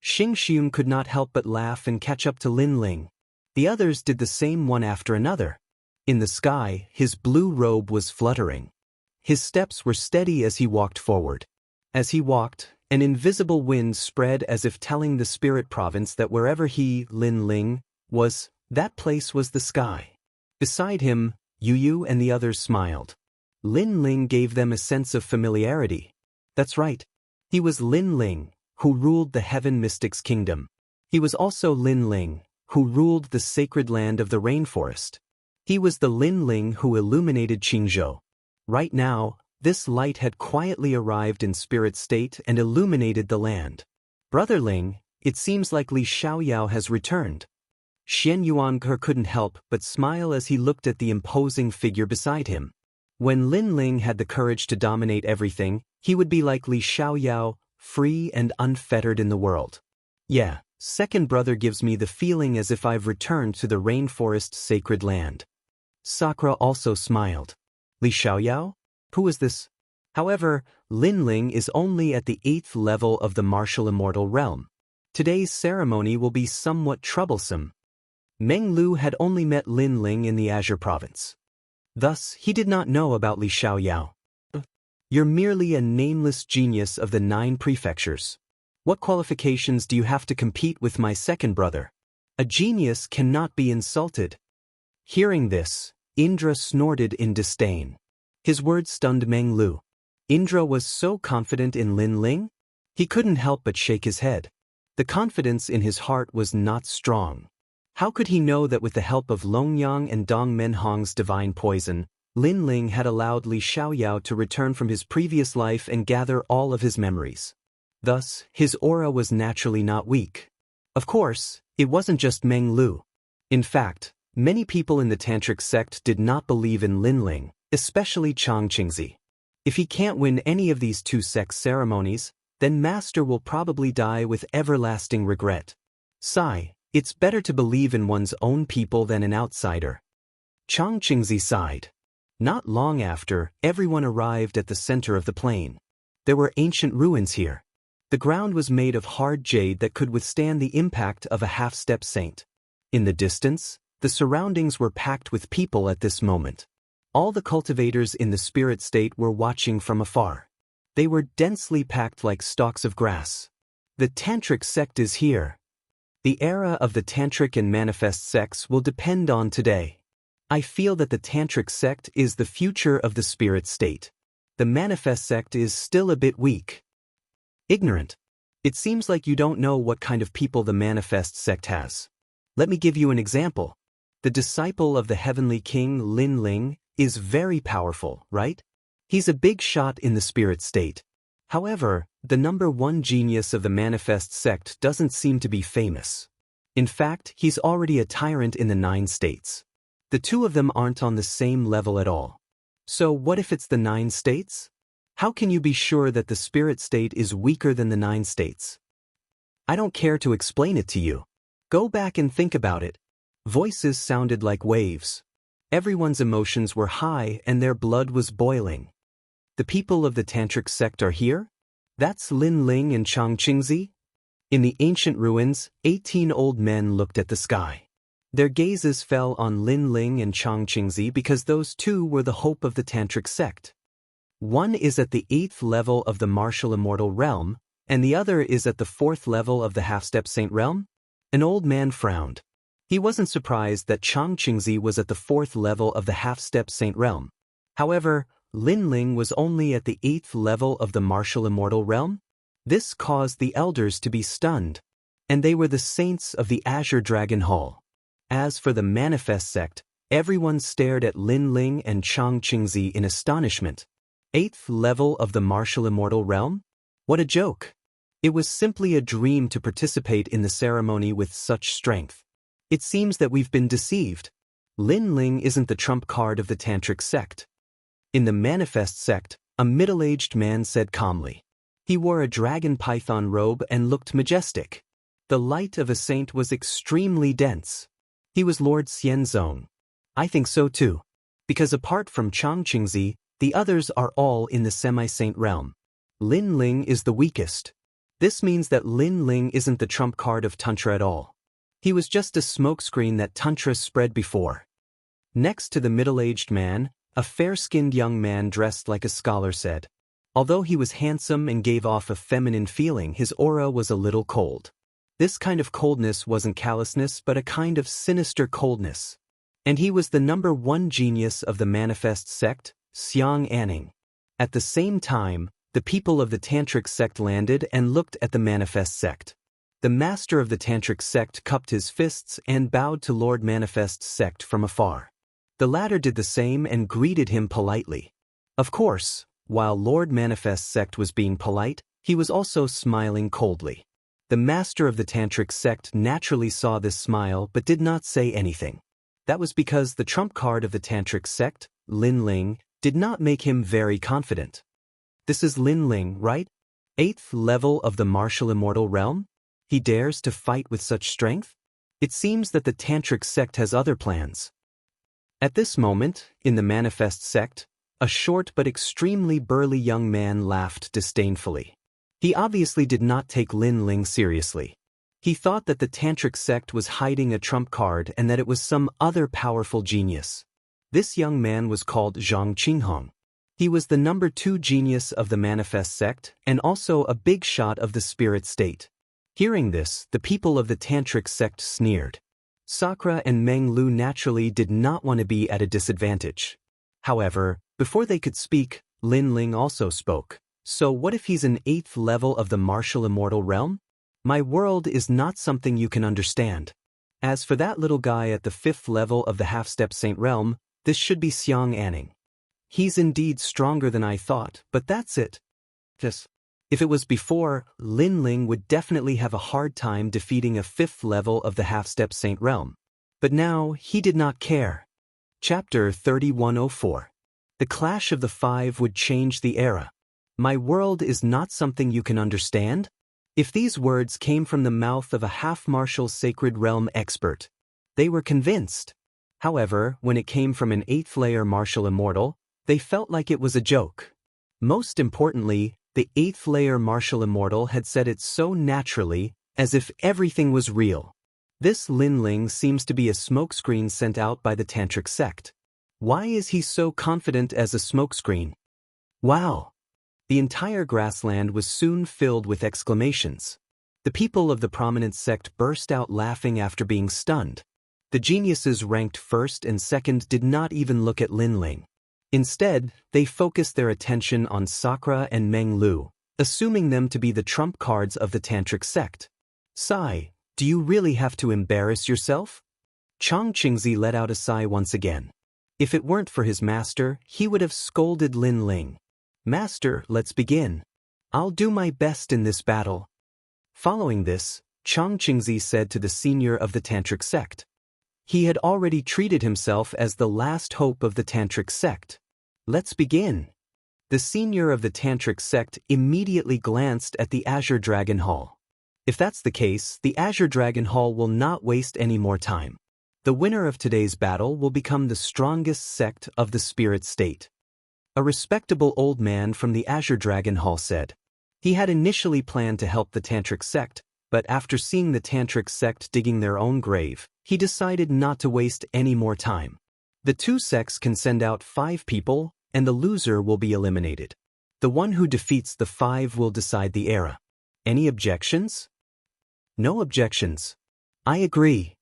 [SPEAKER 1] Xing Xiun could not help but laugh and catch up to Lin Ling. The others did the same one after another. In the sky, his blue robe was fluttering. His steps were steady as he walked forward. As he walked, an invisible wind spread as if telling the spirit province that wherever he, Lin Ling, was, that place was the sky. Beside him, Yu and the others smiled. Lin Ling gave them a sense of familiarity. That's right. He was Lin Ling, who ruled the Heaven Mystics Kingdom. He was also Lin Ling, who ruled the sacred land of the rainforest. He was the Lin Ling who illuminated Qingzhou. Right now, this light had quietly arrived in spirit state and illuminated the land. Brother Ling, it seems like Li Xiaoyao has returned. Xian Yuange couldn't help but smile as he looked at the imposing figure beside him. When Lin Ling had the courage to dominate everything, he would be like Li Xiaoyao, free and unfettered in the world. Yeah, second brother gives me the feeling as if I've returned to the rainforest sacred land. Sakura also smiled. Li Xiaoyao? Who is this? However, Lin Ling is only at the 8th level of the martial immortal realm. Today's ceremony will be somewhat troublesome. Meng Lu had only met Lin Ling in the Azure province. Thus, he did not know about Li Xiaoyao. You're merely a nameless genius of the 9 prefectures. What qualifications do you have to compete with my second brother? A genius cannot be insulted. Hearing this, Indra snorted in disdain. His words stunned Meng Lu. Indra was so confident in Lin Ling? He couldn't help but shake his head. The confidence in his heart was not strong. How could he know that with the help of Longyang and Dong Menhong's divine poison, Lin Ling had allowed Li Xiaoyao to return from his previous life and gather all of his memories? Thus, his aura was naturally not weak. Of course, it wasn't just Meng Lu. In fact, many people in the Tantric sect did not believe in Lin Ling, especially Chang Qingzi. If he can't win any of these 2 sect ceremonies, then Master will probably die with everlasting regret. Sigh. It's better to believe in one's own people than an outsider. Chang Qingzi sighed. Not long after, everyone arrived at the center of the plain. There were ancient ruins here. The ground was made of hard jade that could withstand the impact of a half-step saint. In the distance, the surroundings were packed with people at this moment. All the cultivators in the spirit state were watching from afar. They were densely packed like stalks of grass. The Tantric sect is here. The era of the Tantric and Manifest sects will depend on today. I feel that the Tantric sect is the future of the spirit state. The Manifest sect is still a bit weak. Ignorant. It seems like you don't know what kind of people the Manifest sect has. Let me give you an example. The disciple of the Heavenly King Lin Ling is very powerful, right? He's a big shot in the spirit state. However, the number 1 genius of the Manifest sect doesn't seem to be famous. In fact, he's already a tyrant in the 9 states. The 2 of them aren't on the same level at all. So what if it's the 9 states? How can you be sure that the spirit state is weaker than the 9 states? I don't care to explain it to you. Go back and think about it. Voices sounded like waves. Everyone's emotions were high and their blood was boiling. The people of the Tantric sect are here? That's Lin Ling and Chang Qingzi? In the ancient ruins, 18 old men looked at the sky. Their gazes fell on Lin Ling and Chang Qingzi because those 2 were the hope of the Tantric sect. One is at the 8th level of the martial immortal realm, and the other is at the 4th level of the half-step saint realm? An old man frowned. He wasn't surprised that Chang Qingzi was at the 4th level of the half-step saint realm. However, Lin Ling was only at the 8th level of the martial immortal realm? This caused the elders to be stunned. And they were the saints of the Azure Dragon Hall. As for the Manifest sect, everyone stared at Lin Ling and Chang Qingzi in astonishment. 8th level of the martial immortal realm? What a joke! It was simply a dream to participate in the ceremony with such strength. It seems that we've been deceived. Lin Ling isn't the trump card of the Tantric sect. In the Manifest sect, a middle-aged man said calmly. He wore a dragon python robe and looked majestic. The light of a saint was extremely dense. He was Lord Xianzong. I think so too. Because apart from Chang Qingzi, the others are all in the semi-saint realm. Lin Ling is the weakest. This means that Lin Ling isn't the trump card of Tantra at all. He was just a smokescreen that Tantra spread before. Next to the middle-aged man, a fair-skinned young man dressed like a scholar said. Although he was handsome and gave off a feminine feeling, his aura was a little cold. This kind of coldness wasn't callousness but a kind of sinister coldness. And he was the number 1 genius of the Manifest sect, Xiang Anning. At the same time, the people of the Tantric sect landed and looked at the Manifest sect. The master of the Tantric sect cupped his fists and bowed to Lord Manifest sect from afar. The latter did the same and greeted him politely. Of course, while Lord Manifest sect was being polite, he was also smiling coldly. The master of the Tantric sect naturally saw this smile but did not say anything. That was because the trump card of the Tantric sect, Lin Ling, did not make him very confident. This is Lin Ling, right? 8th level of the martial immortal realm? He dares to fight with such strength? It seems that the Tantric sect has other plans. At this moment, in the Manifest sect, A short but extremely burly young man laughed disdainfully. He obviously did not take Lin Ling seriously. He thought that the tantric sect was hiding a trump card and that it was some other powerful genius. This young man was called Zhang Qinghong. He was the number 2 genius of the manifest sect and also a big shot of the spirit state. Hearing this, the people of the tantric sect sneered. Sakura and Meng Lu naturally did not want to be at a disadvantage. However, before they could speak, Lin Ling also spoke. So what if he's an 8th level of the martial immortal realm? My world is not something you can understand. As for that little guy at the 5th level of the half-step saint realm, this should be Xiang Anning. He's indeed stronger than I thought, but that's it. If it was before, Lin Ling would definitely have a hard time defeating a 5th level of the half-step saint realm. But now, he did not care. Chapter 3104. The Clash of the Five would change the era. My world is not something you can understand? If these words came from the mouth of a half-martial sacred realm expert, they were convinced. However, when it came from an 8th layer martial immortal, they felt like it was a joke. Most importantly, the 8th layer martial immortal had said it so naturally, as if everything was real. This Lin Ling seems to be a smokescreen sent out by the tantric sect. Why is he so confident as a smokescreen? Wow! The entire grassland was soon filled with exclamations. The people of the prominent sect burst out laughing after being stunned. The geniuses ranked 1st and 2nd did not even look at Lin Ling. Instead, they focused their attention on Sakura and Meng Lu, assuming them to be the trump cards of the tantric sect. Sigh, do you really have to embarrass yourself? Chang Qingzi let out a sigh once again. If it weren't for his master, he would have scolded Lin Ling. Master, let's begin. I'll do my best in this battle. Following this, Chang Qingzi said to the senior of the tantric sect. He had already treated himself as the last hope of the tantric sect. Let's begin. The senior of the tantric sect immediately glanced at the Azure Dragon Hall. If that's the case, the Azure Dragon Hall will not waste any more time. The winner of today's battle will become the strongest sect of the spirit state. A respectable old man from the Azure Dragon Hall said. He had initially planned to help the tantric sect, but after seeing the tantric sect digging their own grave, he decided not to waste any more time. The 2 sects can send out 5 people, and the loser will be eliminated. The one who defeats the 5 will decide the era. Any objections? No objections. I agree.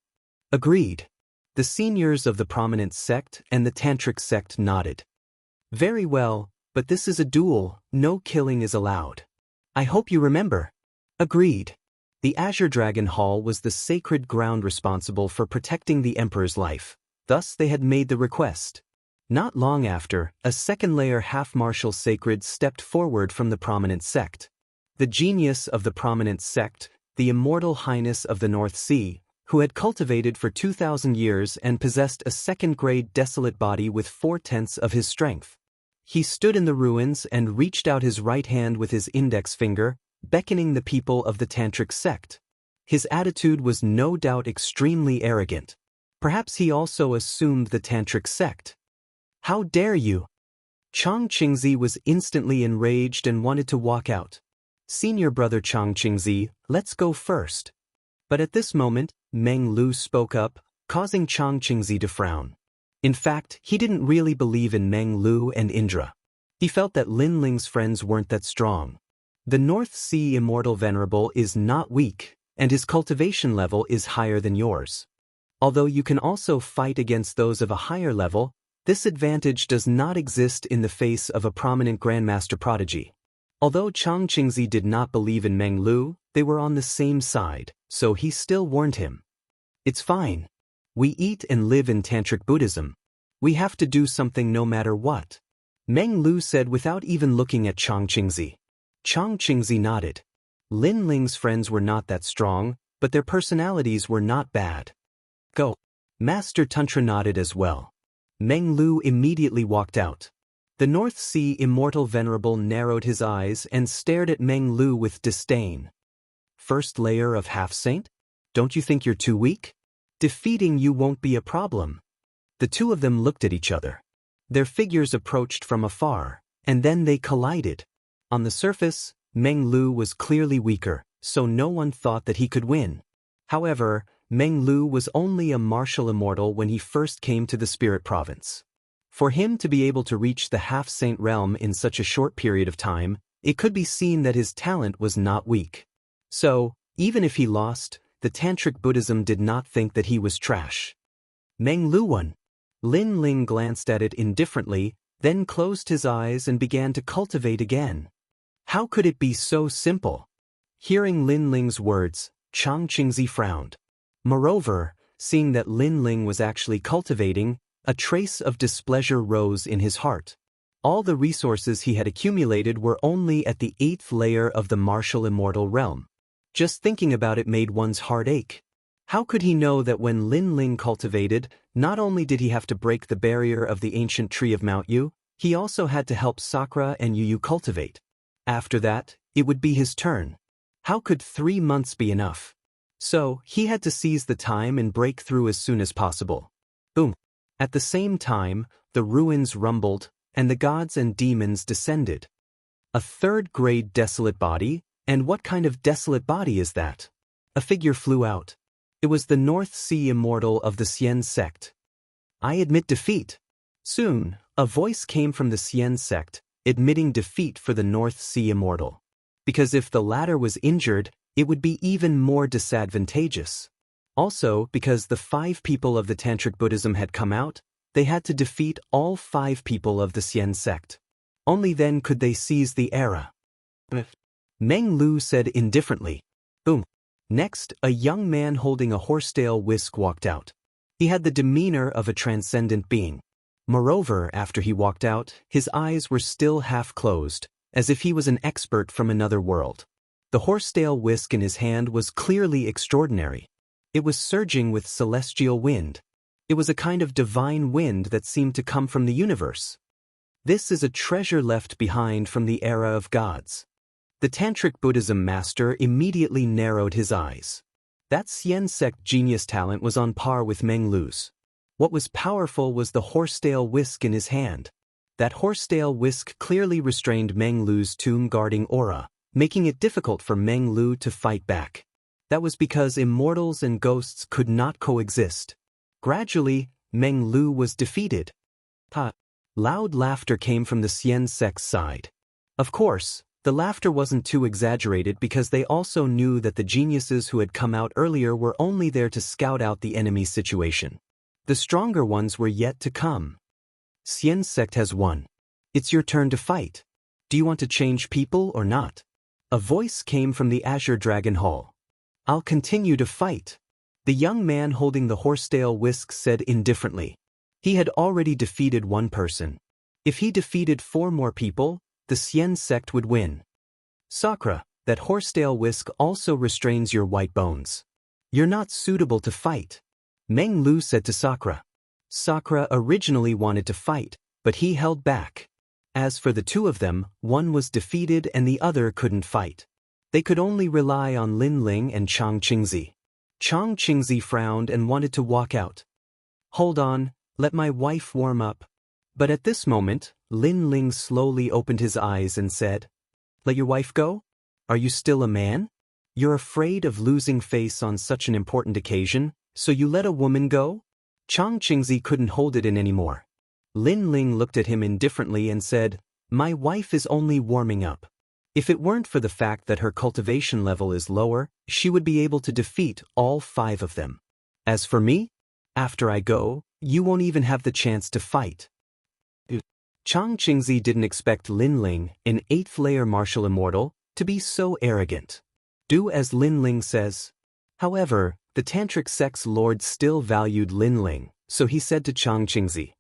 [SPEAKER 1] Agreed. The seniors of the prominent sect and the tantric sect nodded. Very well, but this is a duel, no killing is allowed. I hope you remember. Agreed. The Azure Dragon Hall was the sacred ground responsible for protecting the Emperor's life, thus they had made the request. Not long after, a 2nd layer half-martial sacred stepped forward from the prominent sect. The genius of the prominent sect, the Immortal Highness of the North Sea, who had cultivated for 2,000 years and possessed a 2nd-grade desolate body with 4/10 of his strength. He stood in the ruins and reached out his right hand with his index finger, beckoning the people of the tantric sect. His attitude was no doubt extremely arrogant. Perhaps he also assumed the tantric sect. How dare you? Chang Qingzi was instantly enraged and wanted to walk out. Senior brother Chang Qingzi, let's go first. But at this moment, Meng Lu spoke up, causing Chang Qingzi to frown. In fact, he didn't really believe in Meng Lu and Indra. He felt that Lin Ling's friends weren't that strong. The North Sea Immortal Venerable is not weak, and his cultivation level is higher than yours. Although you can also fight against those of a higher level, this advantage does not exist in the face of a prominent Grandmaster prodigy. Although Chang Qingzi did not believe in Meng Lu, they were on the same side, so he still warned him. It's fine. We eat and live in Tantric Buddhism. We have to do something no matter what. Meng Lu said without even looking at Chang Qingzi. Chang Qingzi nodded. Lin Ling's friends were not that strong, but their personalities were not bad. Go. Master Tantra nodded as well. Meng Lu immediately walked out. The North Sea Immortal Venerable narrowed his eyes and stared at Meng Lu with disdain. 1st layer of half-saint? Don't you think you're too weak? Defeating you won't be a problem. The 2 of them looked at each other. Their figures approached from afar, and then they collided. On the surface, Meng Lu was clearly weaker, so no one thought that he could win. However, Meng Lu was only a martial immortal when he first came to the Spirit Province. For him to be able to reach the half-saint realm in such a short period of time, it could be seen that his talent was not weak. So, even if he lost, the Tantric Buddhism did not think that he was trash. Meng Lu won. Lin Ling glanced at it indifferently, then closed his eyes and began to cultivate again. How could it be so simple? Hearing Lin Ling's words, Chang Qingzi frowned. Moreover, seeing that Lin Ling was actually cultivating, a trace of displeasure rose in his heart. All the resources he had accumulated were only at the 8th layer of the martial immortal realm. Just thinking about it made one's heart ache. How could he know that when Lin Ling cultivated, not only did he have to break the barrier of the ancient tree of Mount Yu, he also had to help Sakura and Yu cultivate. After that, it would be his turn. How could 3 months be enough? So, he had to seize the time and break through as soon as possible. Boom. At the same time, the ruins rumbled, and the gods and demons descended. A third-grade desolate body? And what kind of desolate body is that? A figure flew out. It was the North Sea Immortal of the Xian sect. I admit defeat. Soon, a voice came from the Xian sect, admitting defeat for the North Sea Immortal. Because if the latter was injured, it would be even more disadvantageous. Also, because the 5 people of the Tantric Buddhism had come out, they had to defeat all 5 people of the Xian sect. Only then could they seize the era. Meng Lu said indifferently. Boom. Next, a young man holding a horsetail whisk walked out. He had the demeanor of a transcendent being. Moreover, after he walked out, his eyes were still half closed, as if he was an expert from another world. The horsetail whisk in his hand was clearly extraordinary. It was surging with celestial wind. It was a kind of divine wind that seemed to come from the universe. This is a treasure left behind from the era of gods. The Tantric Buddhism master immediately narrowed his eyes. That Xian sect genius talent was on par with Meng Lu's. What was powerful was the horsetail whisk in his hand. That horsetail whisk clearly restrained Meng Lu's tomb-guarding aura, making it difficult for Meng Lu to fight back. That was because immortals and ghosts could not coexist. Gradually, Meng Lu was defeated. Loud laughter came from the Xian sect's side. Of course, the laughter wasn't too exaggerated because they also knew that the geniuses who had come out earlier were only there to scout out the enemy's situation. The stronger ones were yet to come. Xian sect has won. It's your turn to fight. Do you want to change people or not? A voice came from the Azure Dragon Hall. I'll continue to fight. The young man holding the horsetail whisk said indifferently. He had already defeated 1 person. If he defeated 4 more people, the Xian sect would win. Sakura, that horsetail whisk also restrains your white bones. You're not suitable to fight. Meng Lu said to Sakura. Sakura originally wanted to fight, but he held back. As for the 2 of them, one was defeated and the other couldn't fight. They could only rely on Lin Ling and Chang Qingzi. Chang Qingzi frowned and wanted to walk out. Hold on, let my wife warm up. But at this moment, Lin Ling slowly opened his eyes and said, Let your wife go? Are you still a man? You're afraid of losing face on such an important occasion, so you let a woman go? Chang Qingzi couldn't hold it in anymore. Lin Ling looked at him indifferently and said, My wife is only warming up. If it weren't for the fact that her cultivation level is lower, she would be able to defeat all 5 of them. As for me, after I go, you won't even have the chance to fight. Chang Qingzi didn't expect Lin Ling, an 8th layer martial immortal, to be so arrogant. Do as Lin Ling says. However, the Tantric sect's lord still valued Lin Ling, so he said to Chang Qingzi,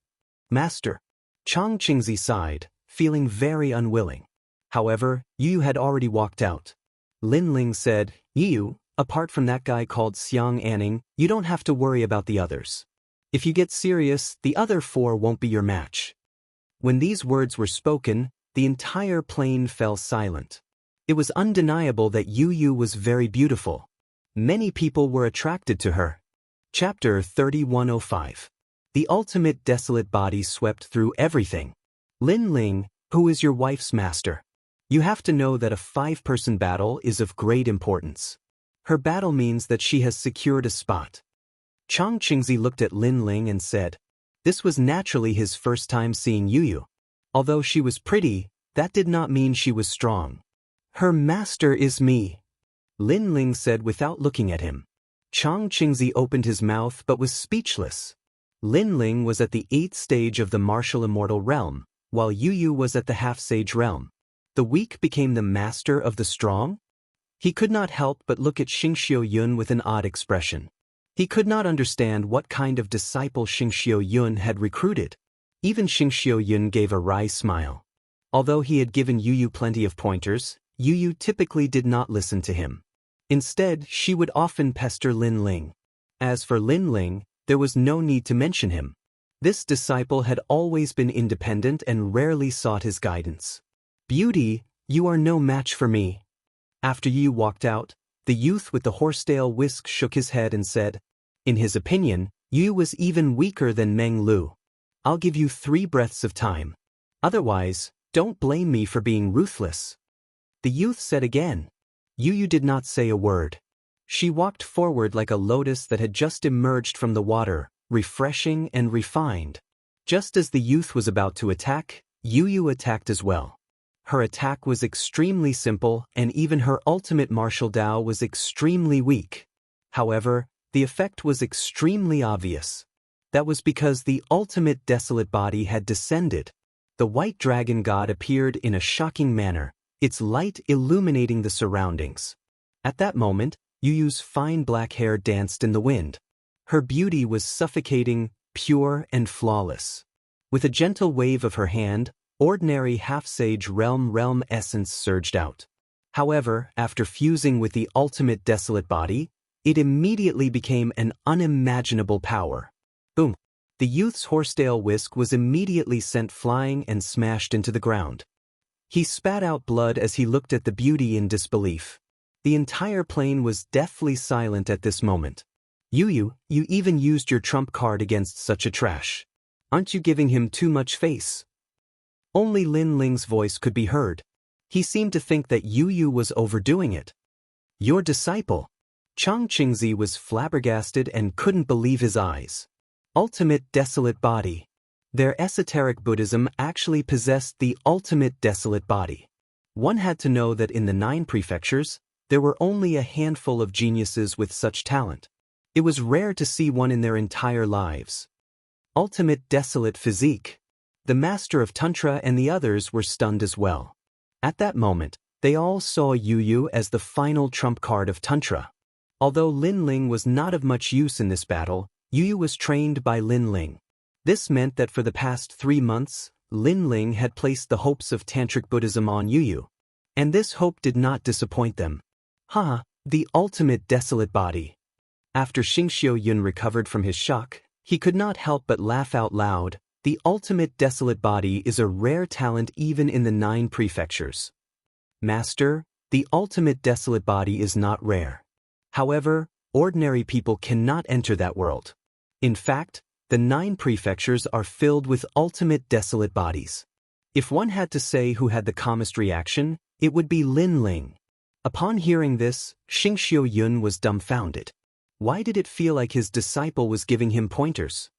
[SPEAKER 1] Master. Chang Qingzi sighed, feeling very unwilling. However, Yu had already walked out. Lin Ling said, Yu, apart from that guy called Xiang Anning, you don't have to worry about the others. If you get serious, the other 4 won't be your match. When these words were spoken, the entire plain fell silent. It was undeniable that Yu was very beautiful. Many people were attracted to her. Chapter 3105. The ultimate desolate body swept through everything. Lin Ling, who is your wife's master? You have to know that a 5-person battle is of great importance. Her battle means that she has secured a spot. Chang Qingzi looked at Lin Ling and said, this was naturally his first time seeing Yu. Although she was pretty, that did not mean she was strong. Her master is me, Lin Ling said without looking at him. Chang Qingzi opened his mouth but was speechless. Lin Ling was at the 8th stage of the martial immortal realm, while Yu was at the half-sage realm. The weak became the master of the strong? He could not help but look at Xingxiu Yun with an odd expression. He could not understand what kind of disciple Xingxiu Yun had recruited. Even Xingxiu Yun gave a wry smile. Although he had given Yu plenty of pointers, Yu typically did not listen to him. Instead, she would often pester Lin Ling. As for Lin Ling, there was no need to mention him. This disciple had always been independent and rarely sought his guidance. Beauty, you are no match for me. After Yu walked out, the youth with the horsetail whisk shook his head and said, in his opinion, Yu was even weaker than Meng Lu. I'll give you 3 breaths of time. Otherwise, don't blame me for being ruthless. The youth said again. Yu did not say a word. She walked forward like a lotus that had just emerged from the water, refreshing and refined. Just as the youth was about to attack, Yu attacked as well. Her attack was extremely simple, and even her ultimate martial Dao was extremely weak. However, the effect was extremely obvious. That was because the ultimate desolate body had descended. The white dragon god appeared in a shocking manner, its light illuminating the surroundings. At that moment, Yu's fine black hair danced in the wind. Her beauty was suffocating, pure and flawless. With a gentle wave of her hand, ordinary half-sage realm essence surged out. However, after fusing with the ultimate desolate body, it immediately became an unimaginable power. Boom! The youth's horsetail whisk was immediately sent flying and smashed into the ground. He spat out blood as he looked at the beauty in disbelief. The entire plane was deathly silent at this moment. You even used your trump card against such a trash. Aren't you giving him too much face? Only Lin Ling's voice could be heard. He seemed to think that Yu was overdoing it. Your disciple? Chang Qingzi was flabbergasted and couldn't believe his eyes. Ultimate desolate body. Their esoteric Buddhism actually possessed the ultimate desolate body. One had to know that in the 9 prefectures, there were only a handful of geniuses with such talent. It was rare to see one in their entire lives. Ultimate desolate physique. The master of Tantra and the others were stunned as well. At that moment, they all saw Yu as the final trump card of Tantra. Although Lin Ling was not of much use in this battle, Yu was trained by Lin Ling. This meant that for the past 3 months, Lin Ling had placed the hopes of Tantric Buddhism on Yu. And this hope did not disappoint them. The ultimate desolate body. After Xingxiu Yun recovered from his shock, he could not help but laugh out loud. The ultimate desolate body is a rare talent even in the 9 prefectures. Master, the ultimate desolate body is not rare. However, ordinary people cannot enter that world. In fact, the 9 prefectures are filled with ultimate desolate bodies. If one had to say who had the calmest reaction, it would be Lin Ling. Upon hearing this, Xingxiu Yun was dumbfounded. Why did it feel like his disciple was giving him pointers?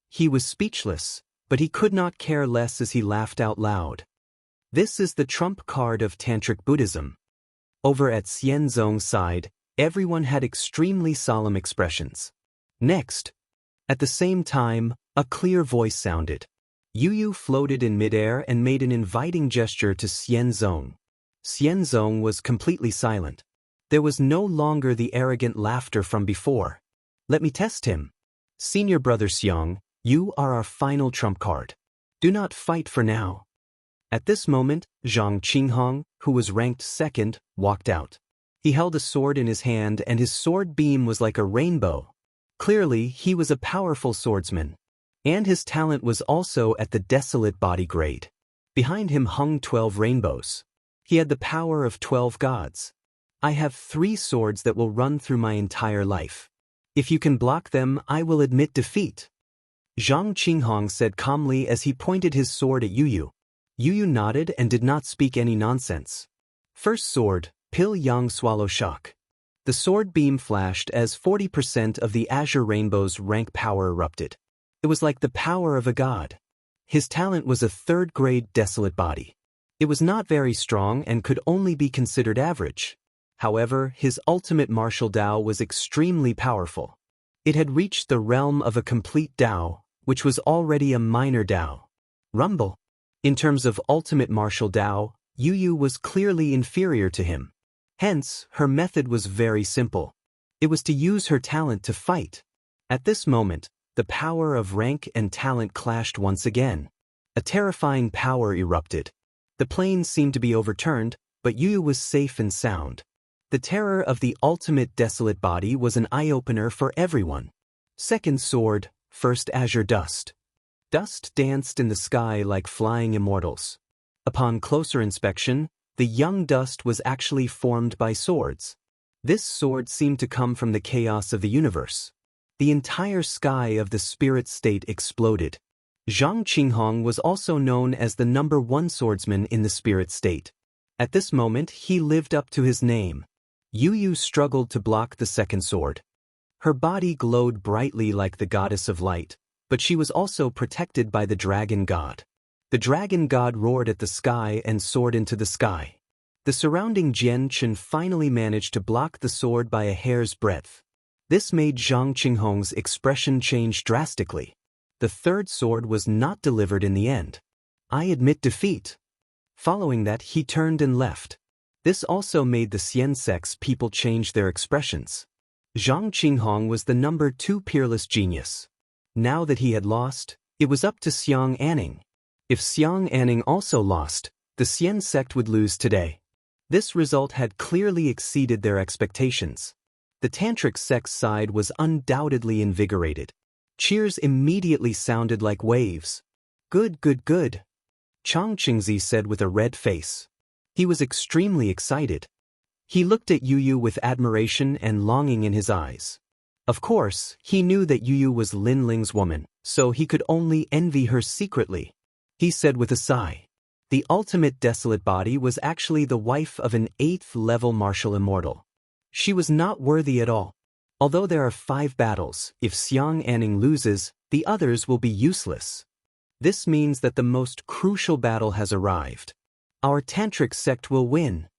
[SPEAKER 1] He was speechless, but he could not care less as he laughed out loud. This is the trump card of Tantric Buddhism. Over at Xianzong's side, everyone had extremely solemn expressions. Next, at the same time, a clear voice sounded. Yu floated in midair and made an inviting gesture to Xianzong. Xianzong was completely silent. There was no longer the arrogant laughter from before. Let me test him. Senior brother Xiang, you are our final trump card. Do not fight for now. At this moment, Zhang Qinghong, who was ranked 2nd, walked out. He held a sword in his hand and his sword beam was like a rainbow. Clearly, he was a powerful swordsman. And his talent was also at the desolate body grade. Behind him hung 12 rainbows. He had the power of 12 gods. I have 3 swords that will run through my entire life. If you can block them, I will admit defeat. Zhang Qinghong said calmly as he pointed his sword at Yu Yu. Yu Yu nodded and did not speak any nonsense. First sword, Pil Yang Swallow Shock. The sword beam flashed as 40% of the Azure Rainbow's rank power erupted. It was like the power of a god. His talent was a third-grade desolate body. It was not very strong and could only be considered average. However, his ultimate martial Dao was extremely powerful. It had reached the realm of a complete Dao, which was already a minor Dao. Rumble. In terms of ultimate martial Dao, Yu Yu was clearly inferior to him. Hence, her method was very simple. It was to use her talent to fight. At this moment, the power of rank and talent clashed once again. A terrifying power erupted. The plains seemed to be overturned, but Yu Yu was safe and sound. The terror of the ultimate desolate body was an eye-opener for everyone. Second sword, first azure dust. Dust danced in the sky like flying immortals. Upon closer inspection, the young dust was actually formed by swords. This sword seemed to come from the chaos of the universe. The entire sky of the spirit state exploded. Zhang Qinghong was also known as the #1 swordsman in the spirit state. At this moment, he lived up to his name. Yu Yu struggled to block the second sword. Her body glowed brightly like the goddess of light, but she was also protected by the dragon god. The dragon god roared at the sky and soared into the sky. The surrounding Jian Chen finally managed to block the sword by a hair's breadth. This made Zhang Qinghong's expression change drastically. The third sword was not delivered in the end. I admit defeat. Following that, he turned and left. This also made the Xian sect's people change their expressions. Zhang Qinghong was the #2 peerless genius. Now that he had lost, it was up to Xiang Anning. If Xiang Anning also lost, the Xian sect would lose today. This result had clearly exceeded their expectations. The Tantric sect's side was undoubtedly invigorated. Cheers immediately sounded like waves. Good, good, good, Chang Qingzi said with a red face. He was extremely excited. He looked at Yu Yu with admiration and longing in his eyes. Of course, he knew that Yu Yu was Lin Ling's woman, so he could only envy her secretly. He said with a sigh. The ultimate desolate body was actually the wife of an 8th-level martial immortal. She was not worthy at all. Although there are 5 battles, if Xiang Anning loses, the others will be useless. This means that the most crucial battle has arrived. Our Tantric sect will win.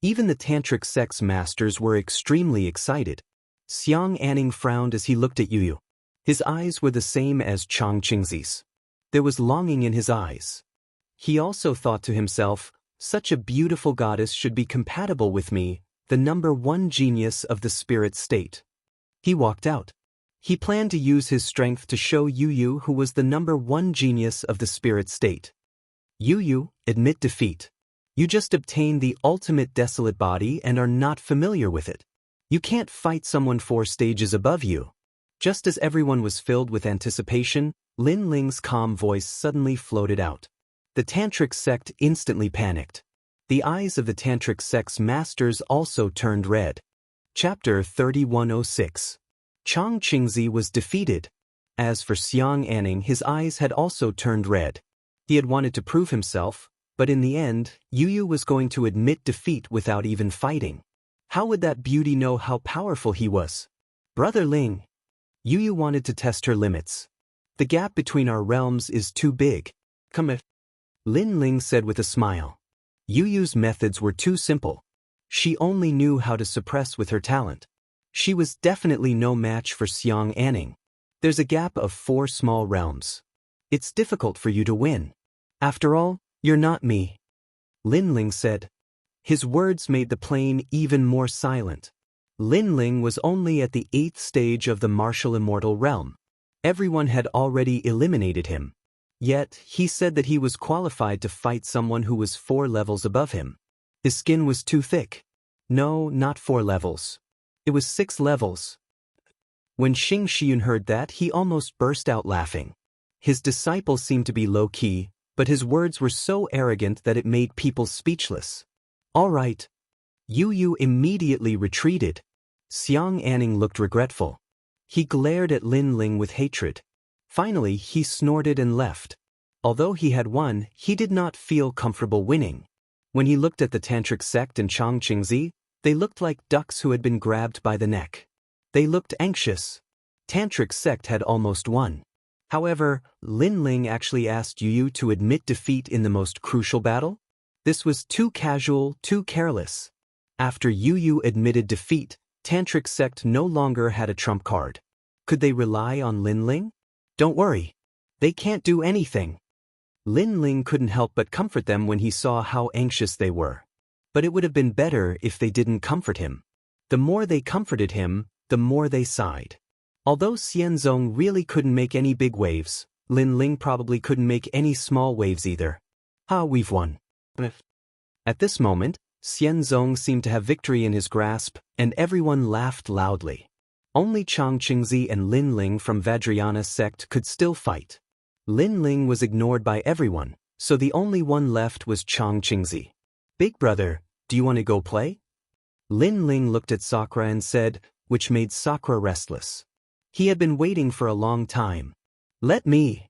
[SPEAKER 1] Even the Tantric sect's masters were extremely excited. Xiang Anning frowned as he looked at Yu Yu. His eyes were the same as Chang Qingzi's. There was longing in his eyes. He also thought to himself, such a beautiful goddess should be compatible with me, the #1 genius of the spirit state. He walked out. He planned to use his strength to show Yu Yu who was the #1 genius of the spirit state. Yu Yu, admit defeat. You just obtained the ultimate desolate body and are not familiar with it. You can't fight someone 4 stages above you. Just as everyone was filled with anticipation, Lin Ling's calm voice suddenly floated out. The Tantric sect instantly panicked. The eyes of the Tantric sect's masters also turned red. Chapter 3106. Chang Qingzi was defeated. As for Xiang Anning, his eyes had also turned red. He had wanted to prove himself, but in the end, Yu Yu was going to admit defeat without even fighting. How would that beauty know how powerful he was? Brother Ling. Yu Yu wanted to test her limits. The gap between our realms is too big. Come if. Lin Ling said with a smile. Yu Yu's methods were too simple. She only knew how to suppress with her talent. She was definitely no match for Xiang Anning. There's a gap of 4 small realms. It's difficult for you to win. After all, you're not me. Lin Ling said. His words made the plain even more silent. Lin Ling was only at the 8th stage of the martial immortal realm. Everyone had already eliminated him. Yet, he said that he was qualified to fight someone who was 4 levels above him. His skin was too thick. No, not 4 levels. It was 6 levels. When Xing Xiyun heard that, he almost burst out laughing. His disciple seemed to be low-key, but his words were so arrogant that it made people speechless. All right. Yu Yu immediately retreated. Xiang Anning looked regretful. He glared at Lin Ling with hatred. Finally, he snorted and left. Although he had won, he did not feel comfortable winning. When he looked at the tantric sect and Chang Qingzi, they looked like ducks who had been grabbed by the neck. They looked anxious. Tantric sect had almost won. However, Lin Ling actually asked Yu to admit defeat in the most crucial battle? This was too casual, too careless. After Yu admitted defeat, Tantric sect no longer had a trump card. Could they rely on Lin Ling? Don't worry. They can't do anything. Lin Ling couldn't help but comfort them when he saw how anxious they were. But it would have been better if they didn't comfort him. The more they comforted him, the more they sighed. Although Xianzong really couldn't make any big waves, Lin Ling probably couldn't make any small waves either. We've won. At this moment, Xianzong seemed to have victory in his grasp, and everyone laughed loudly. Only Chang Qingzi and Lin Ling from Vajrayana sect could still fight. Lin Ling was ignored by everyone, so the only one left was Chang Qingzi. Big brother, do you want to go play? Lin Ling looked at Sakura and said, which made Sakura restless. He had been waiting for a long time. Let me.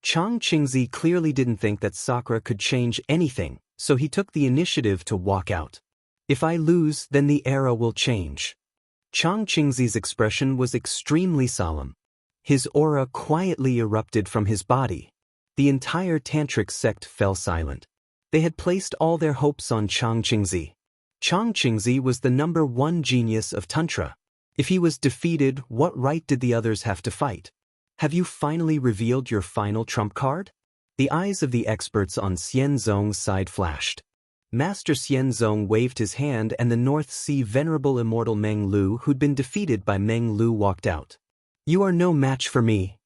[SPEAKER 1] Chang Qingzi clearly didn't think that Sakura could change anything, so he took the initiative to walk out. If I lose, then the era will change. Chang Qingzi's expression was extremely solemn. His aura quietly erupted from his body. The entire tantric sect fell silent. They had placed all their hopes on Chang Qingzi. Chang Qingzi was the #1 genius of Tantra. If he was defeated, what right did the others have to fight? Have you finally revealed your final trump card? The eyes of the experts on Xianzong's side flashed. Master Xianzong waved his hand and the North Sea venerable immortal Meng Lu who'd been defeated by Meng Lu walked out. You are no match for me.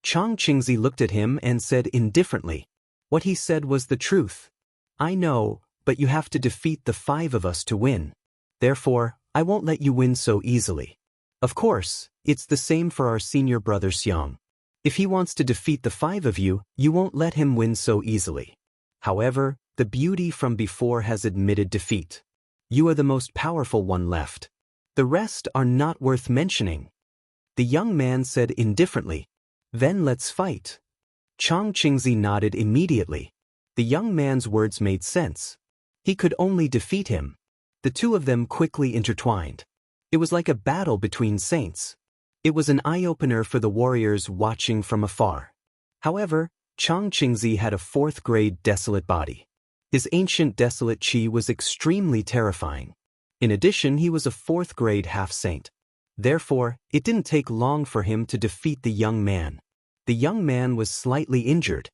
[SPEAKER 1] Chang Qingzi looked at him and said indifferently. What he said was the truth. I know, but you have to defeat the 5 of us to win. Therefore, I won't let you win so easily. Of course, it's the same for our senior brother Xiang. If he wants to defeat the 5 of you, you won't let him win so easily. However, the beauty from before has admitted defeat. You are the most powerful one left. The rest are not worth mentioning. The young man said indifferently. Then let's fight. Chang Qingzi nodded immediately. The young man's words made sense. He could only defeat him. The two of them quickly intertwined. It was like a battle between saints. It was an eye-opener for the warriors watching from afar. However, Chang Qingzi had a 4th-grade desolate body. His ancient desolate chi was extremely terrifying. In addition, he was a 4th-grade half-saint. Therefore, it didn't take long for him to defeat the young man. The young man was slightly injured.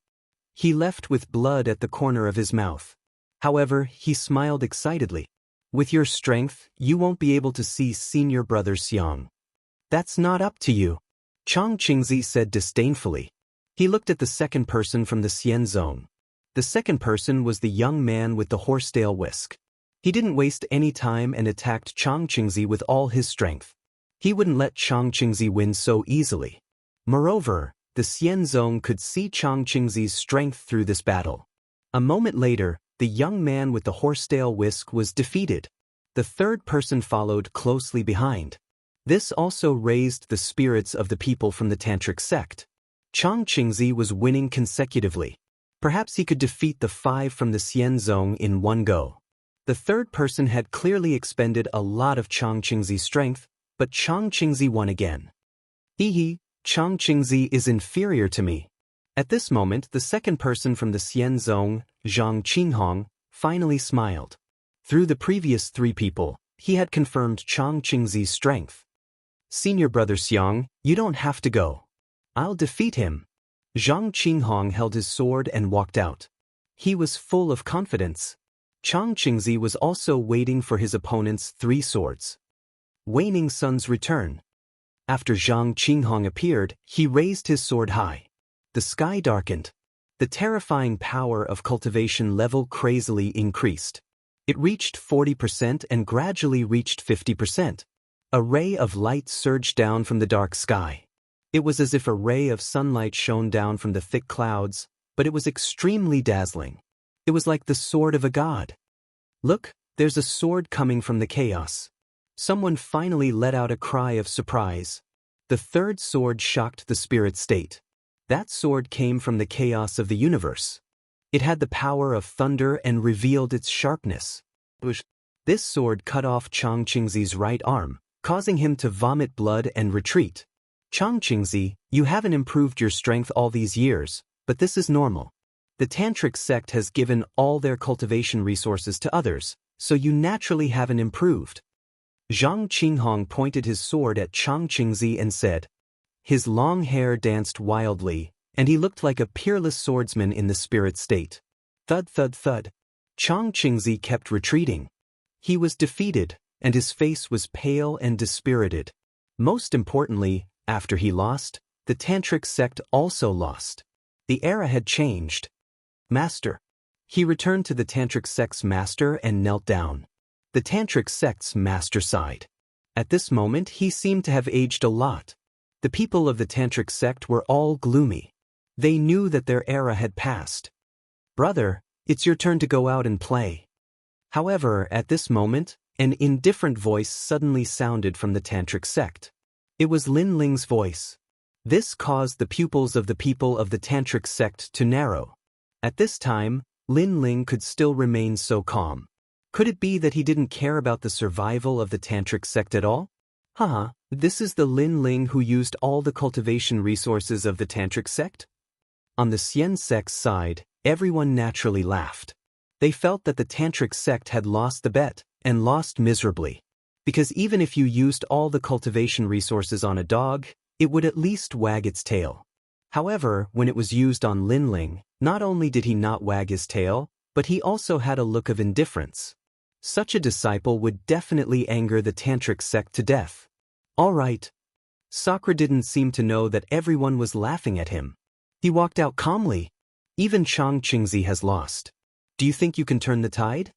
[SPEAKER 1] He left with blood at the corner of his mouth. However, he smiled excitedly. With your strength, you won't be able to see senior brother Xiang. That's not up to you. Chang Qingzi said disdainfully. He looked at the second person from the Xianzong. The second person was the young man with the horsetail whisk. He didn't waste any time and attacked Chang Qingzi with all his strength. He wouldn't let Chang Qingzi win so easily. Moreover, the Xianzong could see Chang Qingzi's strength through this battle. A moment later, the young man with the horsetail whisk was defeated. The third person followed closely behind. This also raised the spirits of the people from the tantric sect. Chang Qingzi was winning consecutively. Perhaps he could defeat the 5 from the Xianzong in one go. The third person had clearly expended a lot of Chang Qingzi's strength, but Chang Qingzi won again. Chang Qingzi is inferior to me. At this moment, the second person from the Xianzong, Zhang Qinghong, finally smiled. Through the previous 3 people, he had confirmed Chang Qingzi's strength. Senior brother Xiang, you don't have to go. I'll defeat him. Zhang Qinghong held his sword and walked out. He was full of confidence. Chang Qingzi was also waiting for his opponent's 3 swords. Waning Sun's return. After Zhang Qinghong appeared, he raised his sword high. The sky darkened. The terrifying power of cultivation level crazily increased. It reached 40% and gradually reached 50%. A ray of light surged down from the dark sky. It was as if a ray of sunlight shone down from the thick clouds, but it was extremely dazzling. It was like the sword of a god. Look, there's a sword coming from the chaos. Someone finally let out a cry of surprise. The third sword shocked the spirit state. That sword came from the chaos of the universe. It had the power of thunder and revealed its sharpness. This sword cut off Chang Qingzi's right arm, causing him to vomit blood and retreat. Chang Qingzi, you haven't improved your strength all these years, but this is normal. The Tantric sect has given all their cultivation resources to others, so you naturally haven't improved. Zhang Qinghong pointed his sword at Chang Qingzi and said. His long hair danced wildly, and he looked like a peerless swordsman in the spirit state. Thud thud thud. Chang Qingzi kept retreating. He was defeated, and his face was pale and dispirited. Most importantly, after he lost, the Tantric sect also lost. The era had changed. Master. He returned to the Tantric sect's master and knelt down. The Tantric sect's master sighed. At this moment he seemed to have aged a lot. The people of the Tantric sect were all gloomy. They knew that their era had passed. Brother, it's your turn to go out and play. However, at this moment, an indifferent voice suddenly sounded from the Tantric sect. It was Lin Ling's voice. This caused the pupils of the people of the Tantric sect to narrow. At this time, Lin Ling could still remain so calm. Could it be that he didn't care about the survival of the Tantric sect at all? Haha, this is the Lin Ling who used all the cultivation resources of the Tantric sect? On the Xian sect's side, everyone naturally laughed. They felt that the Tantric sect had lost the bet, and lost miserably. Because even if you used all the cultivation resources on a dog, it would at least wag its tail. However, when it was used on Lin Ling, not only did he not wag his tail, but he also had a look of indifference. Such a disciple would definitely anger the Tantric sect to death. All right. Sakura didn't seem to know that everyone was laughing at him. He walked out calmly. Even Chang Qingzi has lost. Do you think you can turn the tide?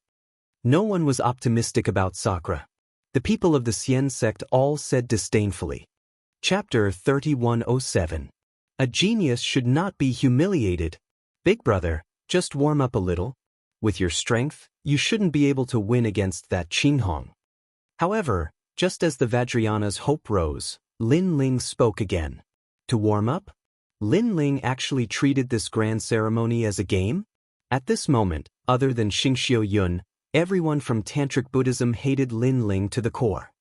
[SPEAKER 1] No one was optimistic about Sakura. The people of the Xian sect all said disdainfully. Chapter 3107. A genius should not be humiliated. Big brother, just warm up a little. With your strength, you shouldn't be able to win against that Qinghong. However, just as the Vajrayana's hope rose, Lin Ling spoke again. To warm up? Lin Ling actually treated this grand ceremony as a game? At this moment, other than Xingxiu Yun, everyone from Tantric Buddhism hated Lin Ling to the core.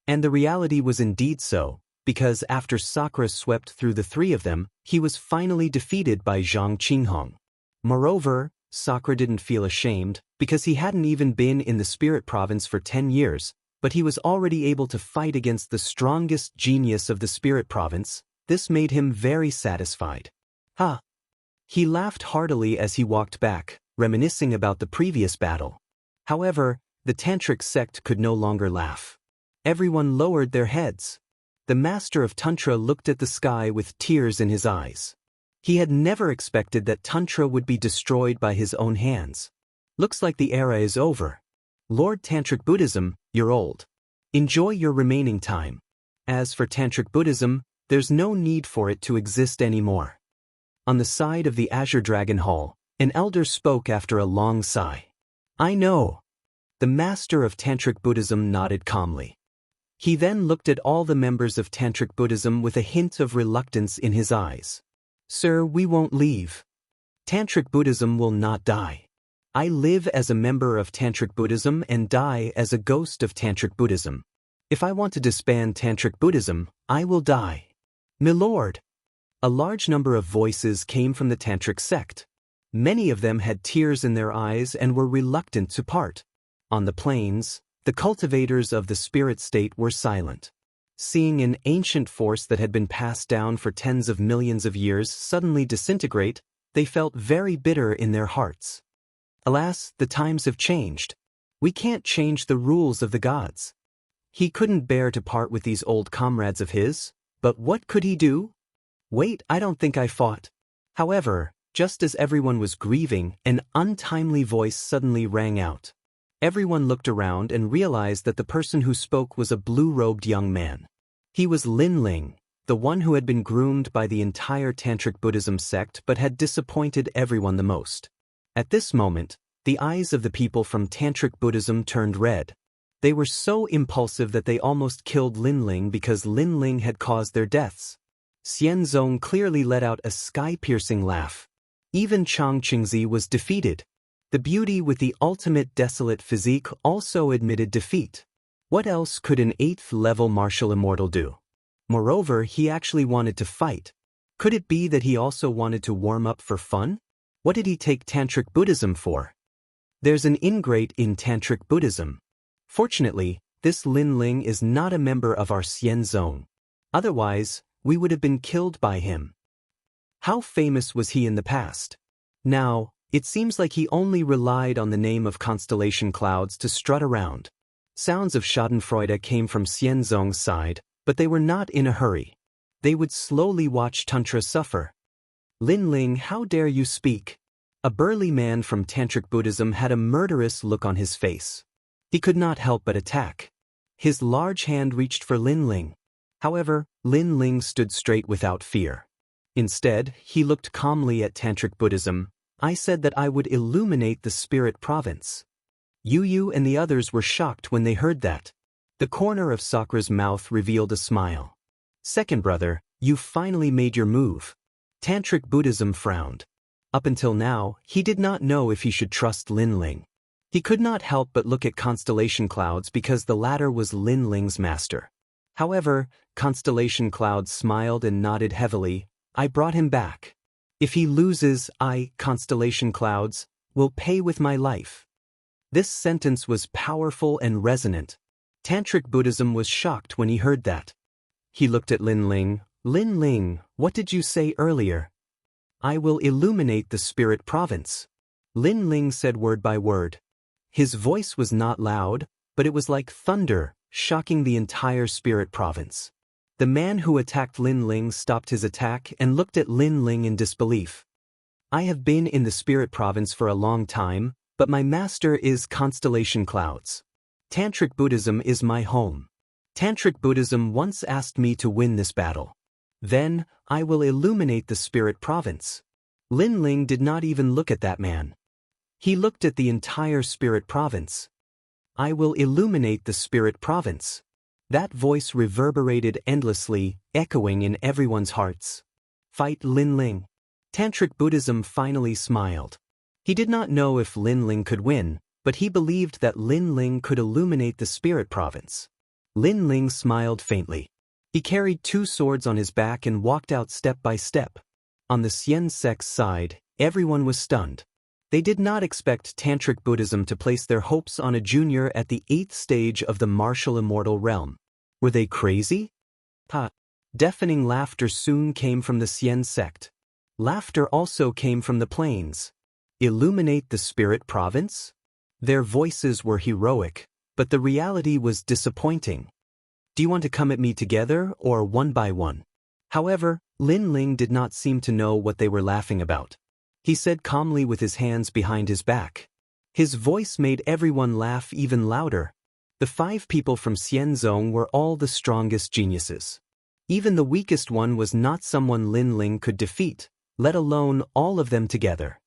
[SPEAKER 1] And the reality was indeed so, because after Sakura swept through the three of them, he was finally defeated by Zhang Qinghong. Moreover, Sakura didn't feel ashamed, because he hadn't even been in the spirit province for 10 years, but he was already able to fight against the strongest genius of the spirit province. This made him very satisfied. Ha! He laughed heartily as he walked back, reminiscing about the previous battle. However, the Tantric sect could no longer laugh. Everyone lowered their heads. The master of Tantra looked at the sky with tears in his eyes. He had never expected that Tantra would be destroyed by his own hands. Looks like the era is over. Lord Tantric Buddhism, you're old. Enjoy your remaining time. As for Tantric Buddhism, there's no need for it to exist anymore. On the side of the Azure Dragon Hall, an elder spoke after a long sigh. I know. The master of Tantric Buddhism nodded calmly. He then looked at all the members of Tantric Buddhism with a hint of reluctance in his eyes. Sir, we won't leave. Tantric Buddhism will not die. I live as a member of Tantric Buddhism and die as a ghost of Tantric Buddhism. If I want to disband Tantric Buddhism, I will die. Milord. A large number of voices came from the Tantric sect. Many of them had tears in their eyes and were reluctant to part. On the plains, the cultivators of the spirit state were silent. Seeing an ancient force that had been passed down for tens of millions of years suddenly disintegrate, they felt very bitter in their hearts. Alas, the times have changed. We can't change the rules of the gods. He couldn't bear to part with these old comrades of his, but what could he do? Wait, I don't think I fought. However, just as everyone was grieving, an untimely voice suddenly rang out. Everyone looked around and realized that the person who spoke was a blue-robed young man. He was Lin Ling, the one who had been groomed by the entire Tantric Buddhism sect but had disappointed everyone the most. At this moment, the eyes of the people from Tantric Buddhism turned red. They were so impulsive that they almost killed Lin Ling because Lin Ling had caused their deaths. Xianzong clearly let out a sky-piercing laugh. Even Chang Qingzi was defeated. The beauty with the ultimate desolate physique also admitted defeat. What else could an 8th-level martial immortal do? Moreover, he actually wanted to fight. Could it be that he also wanted to warm up for fun? What did he take Tantric Buddhism for? There's an ingrate in Tantric Buddhism. Fortunately, this Lin Ling is not a member of our Xianzong. Otherwise, we would have been killed by him. How famous was he in the past? Now, it seems like he only relied on the name of constellation clouds to strut around. Sounds of schadenfreude came from Xianzong's side, but they were not in a hurry. They would slowly watch Tantra suffer. Lin Ling, how dare you speak? A burly man from Tantric Buddhism had a murderous look on his face. He could not help but attack. His large hand reached for Lin Ling. However, Lin Ling stood straight without fear. Instead, he looked calmly at Tantric Buddhism. I said that I would illuminate the spirit province. Yu and the others were shocked when they heard that. The corner of Sakra's mouth revealed a smile. Second brother, you finally made your move. Tantric Buddhism frowned. Up until now, he did not know if he should trust Lin Ling. He could not help but look at constellation clouds because the latter was Lin Ling's master. However, constellation clouds smiled and nodded heavily. I brought him back. If he loses, I, constellation clouds, will pay with my life. This sentence was powerful and resonant. Tantric Buddhism was shocked when he heard that. He looked at Lin Ling. Lin Ling, what did you say earlier? I will illuminate the spirit province. Lin Ling said word by word. His voice was not loud, but it was like thunder, shocking the entire spirit province. The man who attacked Lin Ling stopped his attack and looked at Lin Ling in disbelief. I have been in the spirit province for a long time, but my master is constellation clouds. Tantric Buddhism is my home. Tantric Buddhism once asked me to win this battle. Then, I will illuminate the spirit province. Lin Ling did not even look at that man. He looked at the entire spirit province. I will illuminate the spirit province. That voice reverberated endlessly, echoing in everyone's hearts. Fight Lin Ling. Tantric Buddhism finally smiled. He did not know if Lin Ling could win, but he believed that Lin Ling could illuminate the spirit province. Lin Ling smiled faintly. He carried 2 swords on his back and walked out step by step. On the Xian sect's side, everyone was stunned. They did not expect Tantric Buddhism to place their hopes on a junior at the 8th stage of the martial immortal realm. Were they crazy? Deafening laughter soon came from the Xian sect. Laughter also came from the plains. Illuminate the spirit province? Their voices were heroic, but the reality was disappointing. Do you want to come at me together or one by one? However, Lin Ling did not seem to know what they were laughing about. He said calmly with his hands behind his back. His voice made everyone laugh even louder. The 5 people from Xianzong were all the strongest geniuses. Even the weakest one was not someone Lin Ling could defeat, let alone all of them together.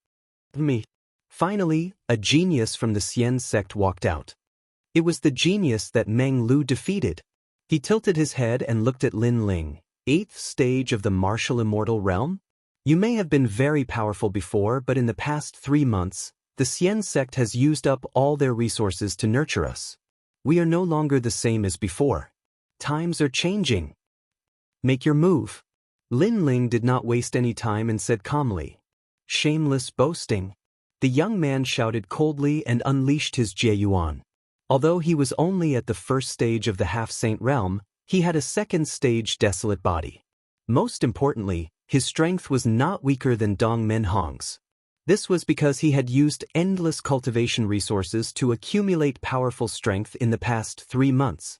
[SPEAKER 1] Me. Finally, a genius from the Xian sect walked out. It was the genius that Meng Lu defeated. He tilted his head and looked at Lin Ling. 8th stage of the martial immortal realm? You may have been very powerful before, but in the past 3 months, the Xian sect has used up all their resources to nurture us. We are no longer the same as before. Times are changing. Make your move. Lin Ling did not waste any time and said calmly. Shameless boasting. The young man shouted coldly and unleashed his Jieyuan. Although he was only at the 1st stage of the half-saint realm, he had a 2nd stage desolate body. Most importantly, his strength was not weaker than Dong Menhong's. This was because he had used endless cultivation resources to accumulate powerful strength in the past 3 months.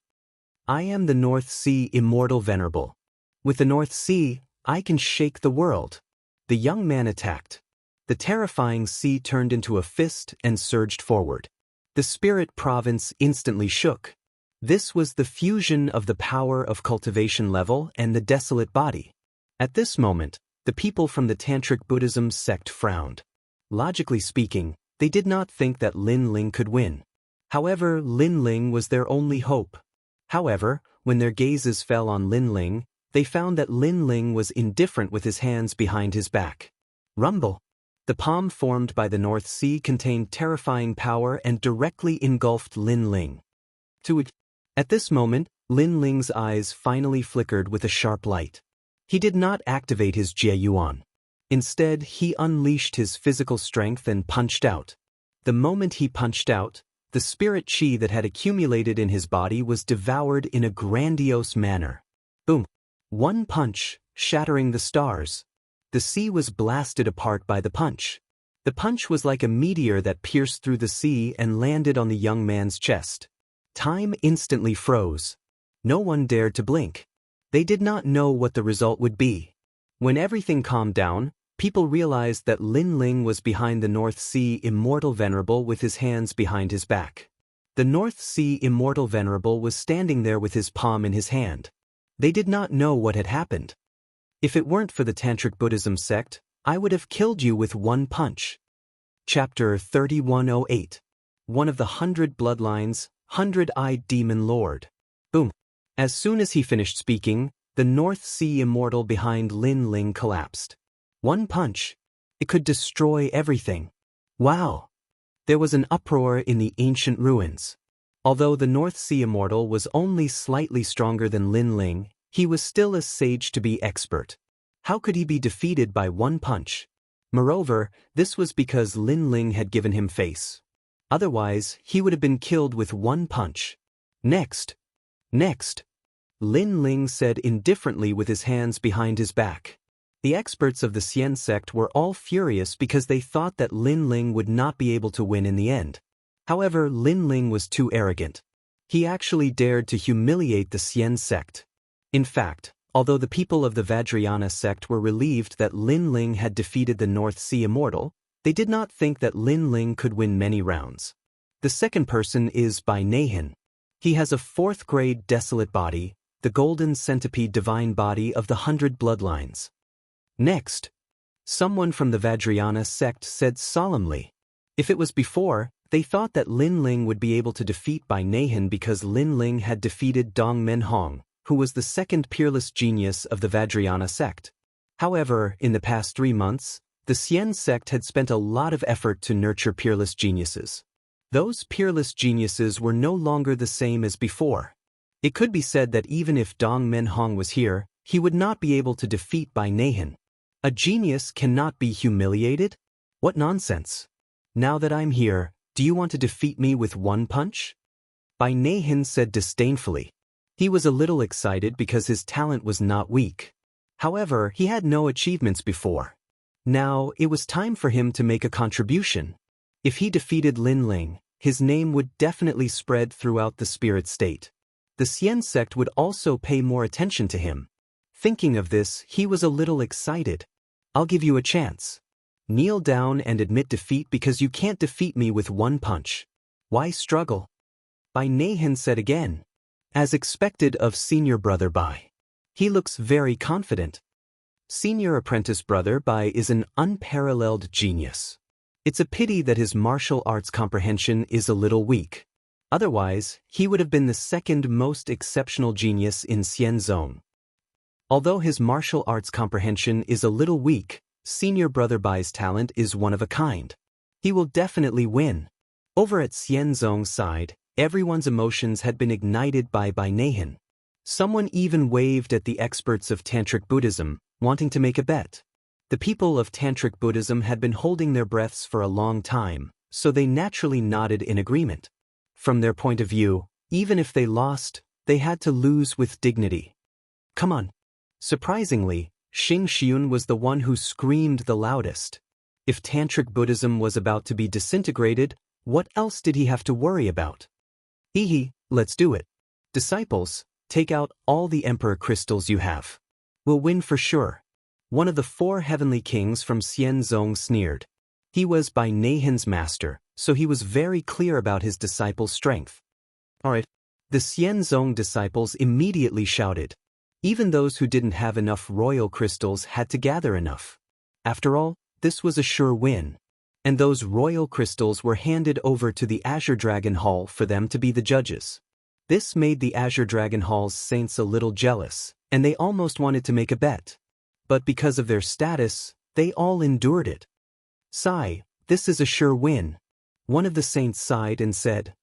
[SPEAKER 1] I am the North Sea Immortal Venerable. With the North Sea, I can shake the world. The young man attacked. The terrifying sea turned into a fist and surged forward. The spirit province instantly shook. This was the fusion of the power of cultivation level and the desolate body. At this moment, the people from the Tantric Buddhism sect frowned. Logically speaking, they did not think that Lin Ling could win. However, Lin Ling was their only hope. However, when their gazes fell on Lin Ling, they found that Lin Ling was indifferent with his hands behind his back. Rumble. The palm formed by the North Sea contained terrifying power and directly engulfed Lin Ling. At this moment, Lin Ling's eyes finally flickered with a sharp light. He did not activate his Jie Yuan. Instead, he unleashed his physical strength and punched out. The moment he punched out, the spirit qi that had accumulated in his body was devoured in a grandiose manner. Boom! One punch, shattering the stars. The sea was blasted apart by the punch. The punch was like a meteor that pierced through the sea and landed on the young man's chest. Time instantly froze. No one dared to blink. They did not know what the result would be. When everything calmed down, people realized that Lin Ling was behind the North Sea Immortal Venerable with his hands behind his back. The North Sea Immortal Venerable was standing there with his palm in his hand. They did not know what had happened. If it weren't for the Tantric Buddhism sect, I would have killed you with one punch. Chapter 3108. One of the 100 Bloodlines, 100-Eyed Demon Lord. Boom. As soon as he finished speaking, the North Sea Immortal behind Lin Ling collapsed. One punch. It could destroy everything. Wow! There was an uproar in the ancient ruins. Although the North Sea Immortal was only slightly stronger than Lin Ling, he was still a sage to be expert. How could he be defeated by one punch? Moreover, this was because Lin Ling had given him face. Otherwise, he would have been killed with one punch. Next. Lin Ling said indifferently with his hands behind his back. The experts of the Xian sect were all furious because they thought that Lin Ling would not be able to win in the end. However, Lin Ling was too arrogant. He actually dared to humiliate the Xian sect. In fact, although the people of the Vajrayana sect were relieved that Lin Ling had defeated the North Sea Immortal, they did not think that Lin Ling could win many rounds. The second person is Bai Neihan. He has a 4th grade desolate body, the golden centipede divine body of the 100 bloodlines. Next, someone from the Vajrayana sect said solemnly. If it was before, they thought that Lin Ling would be able to defeat Bai Neihan because Lin Ling had defeated Dong Menhong, who was the second peerless genius of the Vajrayana sect. However, in the past 3 months, the Xian sect had spent a lot of effort to nurture peerless geniuses. Those peerless geniuses were no longer the same as before. It could be said that even if Dong Menhong was here, he would not be able to defeat Bai Neihan. A genius cannot be humiliated? What nonsense! Now that I'm here, do you want to defeat me with one punch? Bai Neihan said disdainfully. He was a little excited because his talent was not weak. However, he had no achievements before. Now, it was time for him to make a contribution. If he defeated Lin Ling, his name would definitely spread throughout the spirit state. The Xian sect would also pay more attention to him. Thinking of this, he was a little excited. I'll give you a chance. Kneel down and admit defeat because you can't defeat me with one punch. Why struggle? Bai Neihan said again. As expected of senior brother Bai. He looks very confident. Senior apprentice brother Bai is an unparalleled genius. It's a pity that his martial arts comprehension is a little weak. Otherwise, he would have been the second most exceptional genius in Xian Zone. Although his martial arts comprehension is a little weak, senior brother Bai's talent is one of a kind. He will definitely win. Over at Xian Zong's side, everyone's emotions had been ignited by Bai Neihan. Someone even waved at the experts of Tantric Buddhism, wanting to make a bet. The people of Tantric Buddhism had been holding their breaths for a long time, so they naturally nodded in agreement. From their point of view, even if they lost, they had to lose with dignity. Come on. Surprisingly, Xing Xiun was the one who screamed the loudest. If Tantric Buddhism was about to be disintegrated, what else did he have to worry about? Let's do it. Disciples, take out all the Emperor crystals you have. We'll win for sure. One of the 4 heavenly kings from Xian Zong sneered. He was Bai Neihan's master, so he was very clear about his disciples' strength. Alright. The Xian Zong disciples immediately shouted. Even those who didn't have enough royal crystals had to gather enough. After all, this was a sure win. And those royal crystals were handed over to the Azure Dragon Hall for them to be the judges. This made the Azure Dragon Hall's saints a little jealous, and they almost wanted to make a bet. But because of their status, they all endured it. "Sai, this is a sure win." One of the saints sighed and said,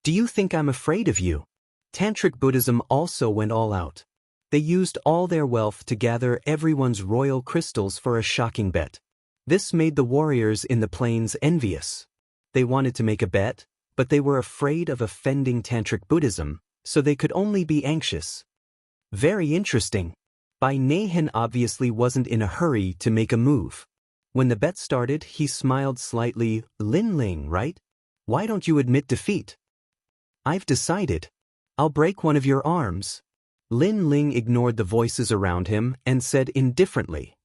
[SPEAKER 1] "Do you think I'm afraid of you?" Tantric Buddhism also went all out. They used all their wealth to gather everyone's royal crystals for a shocking bet. This made the warriors in the plains envious. They wanted to make a bet, but they were afraid of offending Tantric Buddhism, so they could only be anxious. Very interesting. Bai Neihan obviously wasn't in a hurry to make a move. When the bet started, he smiled slightly. "Lin Ling, right? Why don't you admit defeat?" "I've decided. I'll break one of your arms." Lin Ling ignored the voices around him and said indifferently,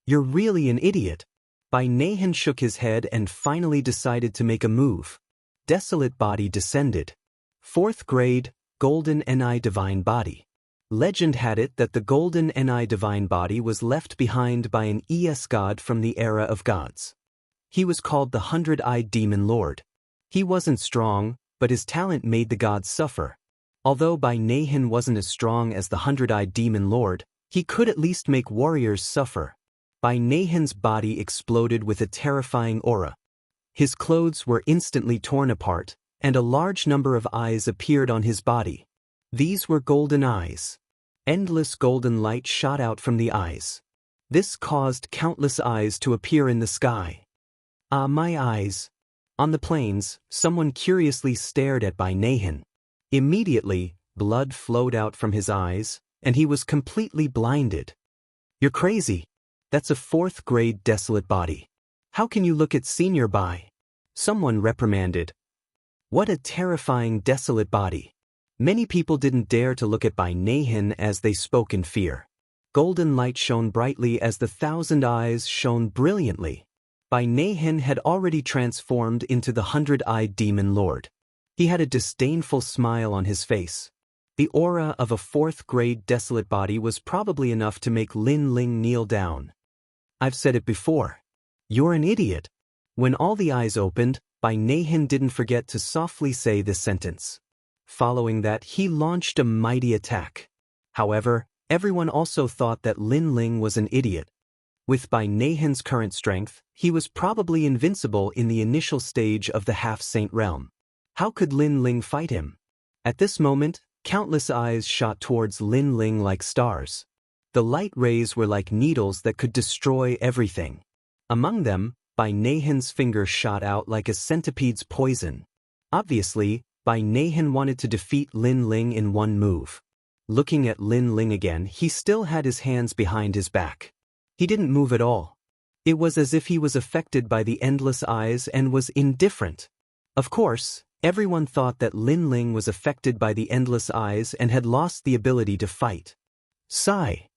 [SPEAKER 1] "You're really an idiot." Bai Neihan shook his head and finally decided to make a move. Desolate body descended. 4th grade, golden Ni divine body. Legend had it that the golden Ni divine body was left behind by an Es god from the era of gods. He was called the 100-eyed demon lord. He wasn't strong, but his talent made the gods suffer. Although Bai Neihan wasn't as strong as the 100-eyed demon lord, he could at least make warriors suffer. Bai Neihan's body exploded with a terrifying aura. His clothes were instantly torn apart, and a large number of eyes appeared on his body. These were golden eyes. Endless golden light shot out from the eyes. This caused countless eyes to appear in the sky. "Ah, my eyes." On the plains, someone curiously stared at Bai Neihan. Immediately, blood flowed out from his eyes, and he was completely blinded. "You're crazy. That's a 4th grade desolate body. How can you look at senior Bai?" Someone reprimanded. What a terrifying desolate body. Many people didn't dare to look at Bai Neihan as they spoke in fear. Golden light shone brightly as the 1,000 eyes shone brilliantly. Bai Neihan had already transformed into the 100-eyed demon lord. He had a disdainful smile on his face. The aura of a 4th grade desolate body was probably enough to make Lin Ling kneel down. "I've said it before. You're an idiot." When all the eyes opened, Bai Neihan didn't forget to softly say this sentence. Following that, he launched a mighty attack. However, everyone also thought that Lin Ling was an idiot. With Bai Neihan's current strength, he was probably invincible in the initial stage of the half-saint realm. How could Lin Ling fight him? At this moment, countless eyes shot towards Lin Ling like stars. The light rays were like needles that could destroy everything. Among them, Bai Neihan's finger shot out like a centipede's poison. Obviously, Bai Neihan wanted to defeat Lin Ling in one move. Looking at Lin Ling again, he still had his hands behind his back. He didn't move at all. It was as if he was affected by the endless eyes and was indifferent. Of course, everyone thought that Lin Ling was affected by the endless eyes and had lost the ability to fight. Sigh.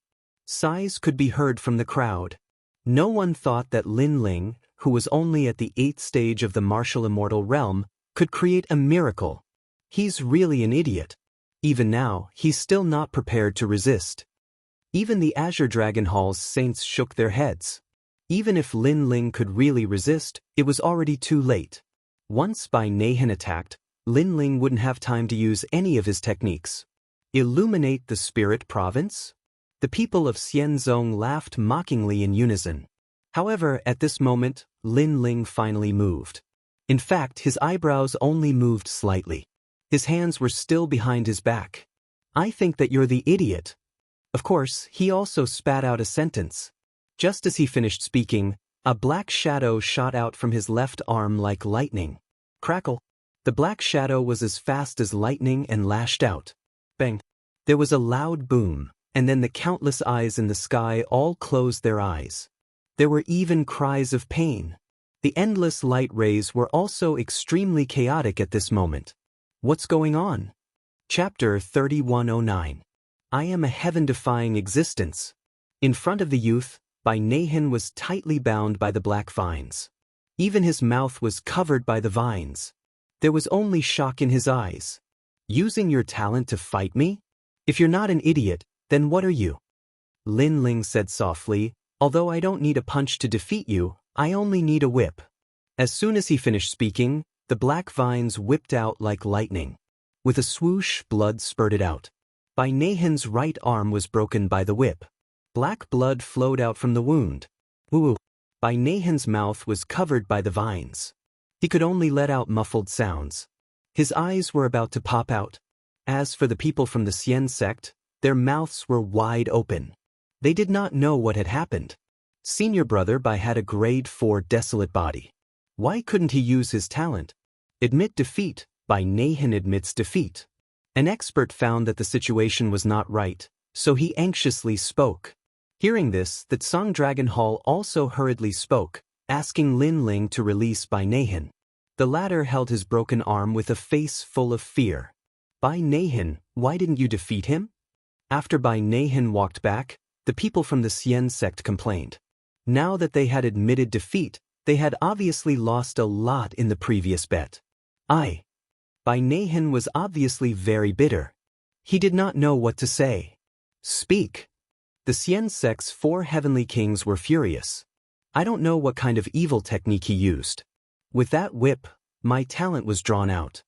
[SPEAKER 1] Sighs could be heard from the crowd. No one thought that Lin Ling, who was only at the 8th stage of the martial immortal realm, could create a miracle. He's really an idiot. Even now, he's still not prepared to resist. Even the Azure Dragon Hall's saints shook their heads. Even if Lin Ling could really resist, it was already too late. Once Bai Neihan attacked, Lin Ling wouldn't have time to use any of his techniques. Illuminate the spirit province? The people of Xianzong laughed mockingly in unison. However, at this moment, Lin Ling finally moved. In fact, his eyebrows only moved slightly. His hands were still behind his back. "I think that you're the idiot." Of course, he also spat out a sentence. Just as he finished speaking, a black shadow shot out from his left arm like lightning. Crackle. The black shadow was as fast as lightning and lashed out. Bang. There was a loud boom, and then the countless eyes in the sky all closed their eyes. There were even cries of pain. The endless light rays were also extremely chaotic at this moment. What's going on? Chapter 3109. I am a heaven-defying existence. In front of the youth, Bai Neihan was tightly bound by the black vines. Even his mouth was covered by the vines. There was only shock in his eyes. "Using your talent to fight me? If you're not an idiot, then what are you?" Lin Ling said softly, "Although I don't need a punch to defeat you, I only need a whip." As soon as he finished speaking, the black vines whipped out like lightning. With a swoosh, blood spurted out. Bai Nahan's right arm was broken by the whip. Black blood flowed out from the wound. Ooh! Bai Nahan's mouth was covered by the vines. He could only let out muffled sounds. His eyes were about to pop out. As for the people from the Xian sect, their mouths were wide open. They did not know what had happened. Senior brother Bai had a grade 4 desolate body. Why couldn't he use his talent? Admit defeat. Bai Nahan admits defeat. An expert found that the situation was not right, so he anxiously spoke. Hearing this, the Tsang Dragon Hall also hurriedly spoke, asking Lin Ling to release Bai Nahan. The latter held his broken arm with a face full of fear. Bai Nahan, why didn't you defeat him? After Bai Nahan walked back, the people from the Xian sect complained. Now that they had admitted defeat, they had obviously lost a lot in the previous bet. Bai Nahan was obviously very bitter. He did not know what to say. Speak. The Xian sect's 4 heavenly kings were furious. I don't know what kind of evil technique he used. With that whip, my talent was drawn out.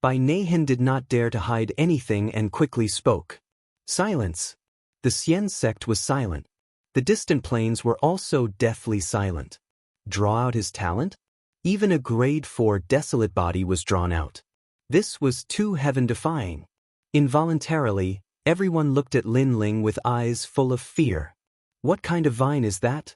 [SPEAKER 1] Bai Nahan did not dare to hide anything and quickly spoke. Silence. The Xian sect was silent. The distant plains were also deathly silent. Draw out his talent? Even a grade 4 desolate body was drawn out. This was too heaven-defying. Involuntarily, everyone looked at Lin Ling with eyes full of fear. What kind of vine is that?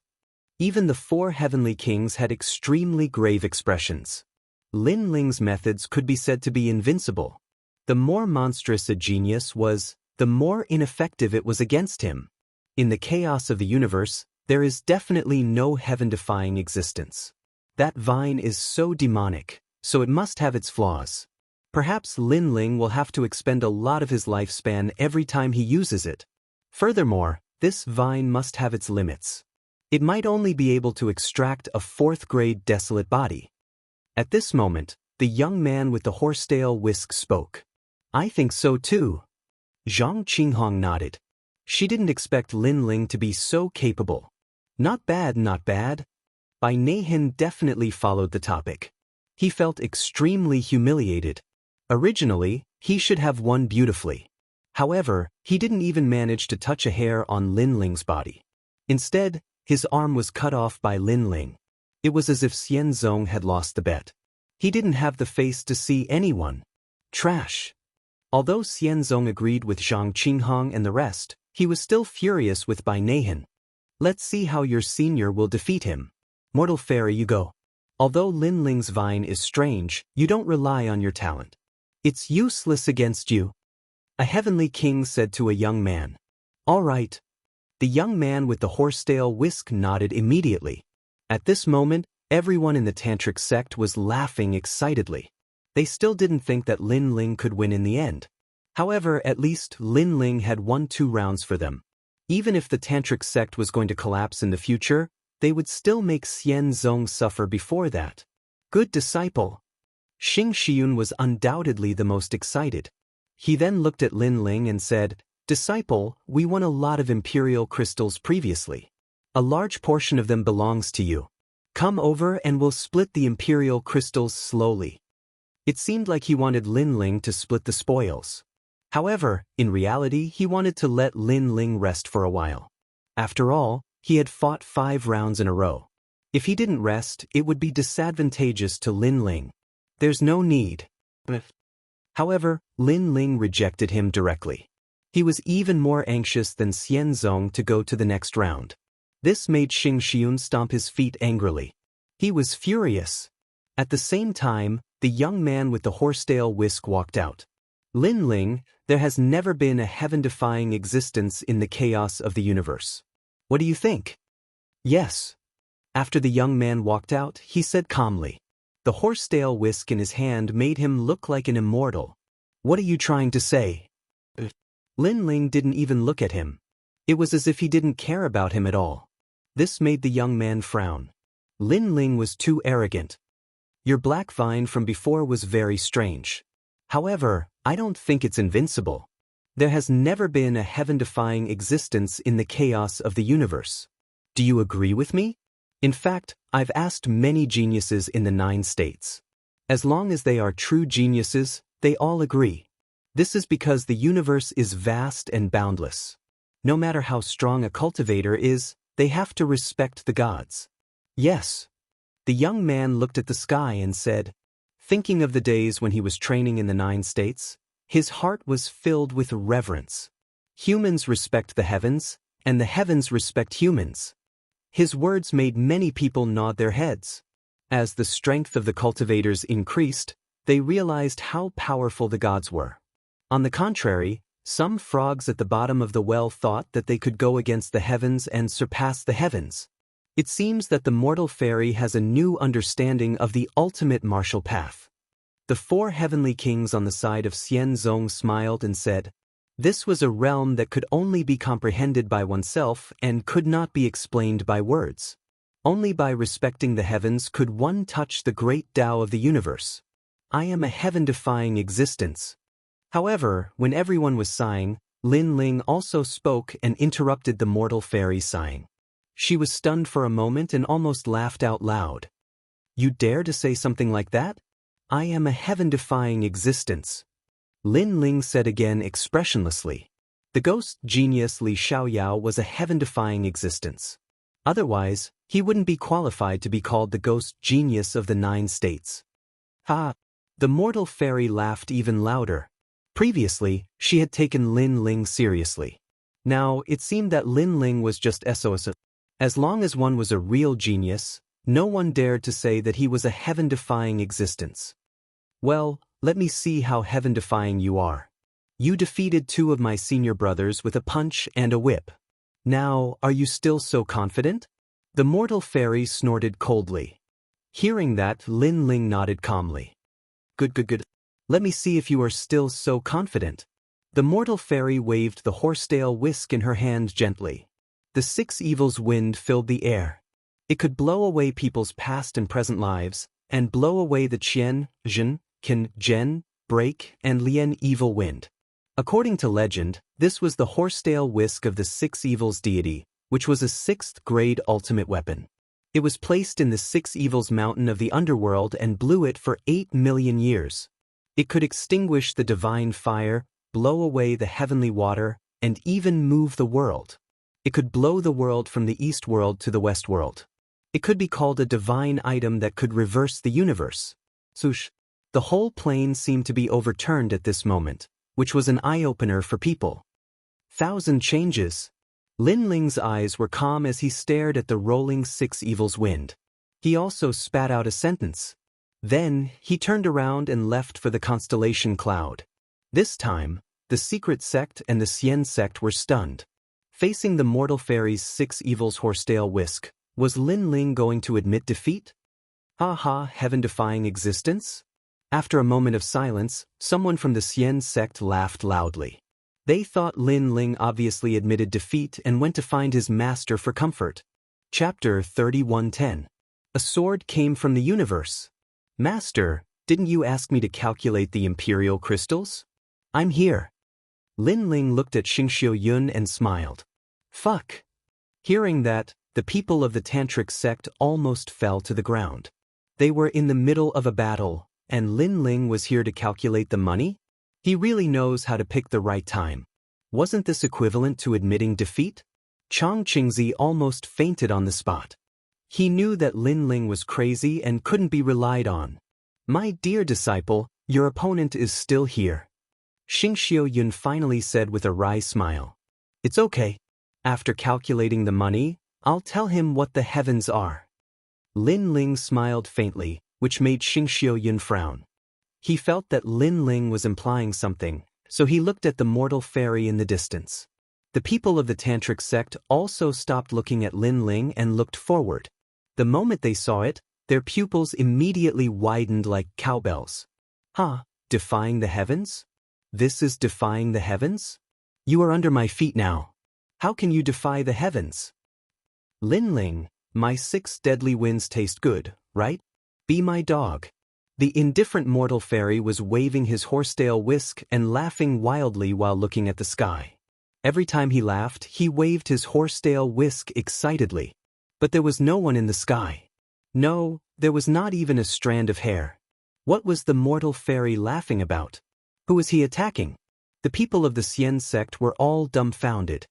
[SPEAKER 1] Even the 4 heavenly kings had extremely grave expressions. Lin Ling's methods could be said to be invincible. The more monstrous a genius was, the more ineffective it was against him. In the chaos of the universe, there is definitely no heaven-defying existence. That vine is so demonic, so it must have its flaws. Perhaps Lin Ling will have to expend a lot of his lifespan every time he uses it. Furthermore, this vine must have its limits. It might only be able to extract a 4th-grade desolate body. At this moment, the young man with the horsetail whisk spoke. I think so too. Zhang Qinghong nodded. She didn't expect Lin Ling to be so capable. Not bad, not bad. Bai Nahan definitely followed the topic. He felt extremely humiliated. Originally, he should have won beautifully. However, he didn't even manage to touch a hair on Lin Ling's body. Instead, his arm was cut off by Lin Ling. It was as if Xian Zong had lost the bet. He didn't have the face to see anyone. Trash. Although Xian Zong agreed with Zhang Qinghong and the rest, he was still furious with Bai Nahan. Let's see how your senior will defeat him. Mortal fairy, you go. Although Lin Ling's vine is strange, you don't rely on your talent. It's useless against you. A heavenly king said to a young man. All right. The young man with the horsetail whisk nodded immediately. At this moment, everyone in the tantric sect was laughing excitedly. They still didn't think that Lin Ling could win in the end. However, at least Lin Ling had won 2 rounds for them. Even if the tantric sect was going to collapse in the future, they would still make Xian Zong suffer before that. Good disciple. Xing Shiyun was undoubtedly the most excited. He then looked at Lin Ling and said, Disciple, we won a lot of imperial crystals previously. A large portion of them belongs to you. Come over and we'll split the imperial crystals slowly. It seemed like he wanted Lin Ling to split the spoils. However, in reality, he wanted to let Lin Ling rest for a while. After all, he had fought 5 rounds in a row. If he didn't rest, it would be disadvantageous to Lin Ling. There's no need. However, Lin Ling rejected him directly. He was even more anxious than Xian Zong to go to the next round. This made Xing Shiyun stomp his feet angrily. He was furious. At the same time, the young man with the horsetail whisk walked out. Lin Ling, there has never been a heaven-defying existence in the chaos of the universe. What do you think? Yes. After the young man walked out, he said calmly. The horsetail whisk in his hand made him look like an immortal. What are you trying to say? Lin Ling didn't even look at him. It was as if he didn't care about him at all. This made the young man frown. Lin Ling was too arrogant. Your black vine from before was very strange. However, I don't think it's invincible. There has never been a heaven-defying existence in the chaos of the universe. Do you agree with me? In fact, I've asked many geniuses in the 9 states. As long as they are true geniuses, they all agree. This is because the universe is vast and boundless. No matter how strong a cultivator is, they have to respect the gods. Yes. The young man looked at the sky and said, thinking of the days when he was training in the 9 states, his heart was filled with reverence. Humans respect the heavens, and the heavens respect humans. His words made many people nod their heads. As the strength of the cultivators increased, they realized how powerful the gods were. On the contrary, some frogs at the bottom of the well thought that they could go against the heavens and surpass the heavens. It seems that the mortal fairy has a new understanding of the ultimate martial path. The 4 heavenly kings on the side of Xianzong smiled and said, this was a realm that could only be comprehended by oneself and could not be explained by words. Only by respecting the heavens could one touch the great Tao of the universe. I am a heaven-defying existence. However, when everyone was sighing, Lin Ling also spoke and interrupted the mortal fairy sighing. She was stunned for a moment and almost laughed out loud. You dare to say something like that? I am a heaven-defying existence. Lin Ling said again expressionlessly. The ghost genius Li Xiaoyao was a heaven-defying existence. Otherwise, he wouldn't be qualified to be called the ghost genius of the 9 states. Ha! The mortal fairy laughed even louder. Previously, she had taken Lin Ling seriously. Now, it seemed that Lin Ling was just SOS. As long as one was a real genius, no one dared to say that he was a heaven-defying existence. Well, let me see how heaven-defying you are. You defeated 2 of my senior brothers with a punch and a whip. Now, are you still so confident? The mortal fairy snorted coldly. Hearing that, Lin Ling nodded calmly. Good. Let me see if you are still so confident. The mortal fairy waved the horsetail whisk in her hand gently. The 6 evils wind filled the air. It could blow away people's past and present lives, and blow away the Qian, Zhen, Qin, Zhen, Break, and Lian evil wind. According to legend, this was the horsetail whisk of the 6 evils deity, which was a 6th grade ultimate weapon. It was placed in the 6 evils mountain of the underworld and blew it for 8 million years. It could extinguish the divine fire, blow away the heavenly water, and even move the world. It could blow the world from the east world to the west world. It could be called a divine item that could reverse the universe. Swoosh! The whole plane seemed to be overturned at this moment, which was an eye-opener for people. 1,000 changes. Lin Ling's eyes were calm as he stared at the rolling 6 evils wind. He also spat out a sentence. Then, he turned around and left for the constellation cloud. This time, the secret sect and the Xian sect were stunned. Facing the mortal fairy's 6 evils horsetail whisk, was Lin Ling going to admit defeat? Ha, heaven-defying existence? After a moment of silence, someone from the Xian sect laughed loudly. They thought Lin Ling obviously admitted defeat and went to find his master for comfort. Chapter 31:10. A sword came from the universe. Master, didn't you ask me to calculate the imperial crystals? I'm here. Lin Ling looked at Xingxiu Yun and smiled. Fuck. Hearing that, the people of the tantric sect almost fell to the ground. They were in the middle of a battle, and Lin Ling was here to calculate the money? He really knows how to pick the right time. Wasn't this equivalent to admitting defeat? Chang Qingzi almost fainted on the spot. He knew that Lin Ling was crazy and couldn't be relied on. My dear disciple, your opponent is still here. Xingxiu Yun finally said with a wry smile. It's okay. After calculating the money, I'll tell him what the heavens are. Lin Ling smiled faintly, which made Xingxiu Yun frown. He felt that Lin Ling was implying something, so he looked at the mortal fairy in the distance. The people of the tantric sect also stopped looking at Lin Ling and looked forward. The moment they saw it, their pupils immediately widened like cowbells. Defying the heavens? This is defying the heavens? You are under my feet now. How can you defy the heavens? Lin Ling, my 6 deadly winds taste good, right? Be my dog. The indifferent mortal fairy was waving his horsetail whisk and laughing wildly while looking at the sky. Every time he laughed, he waved his horsetail whisk excitedly. But there was no one in the sky. No, there was not even a strand of hair. What was the mortal fairy laughing about? Who was he attacking? The people of the Xian sect were all dumbfounded.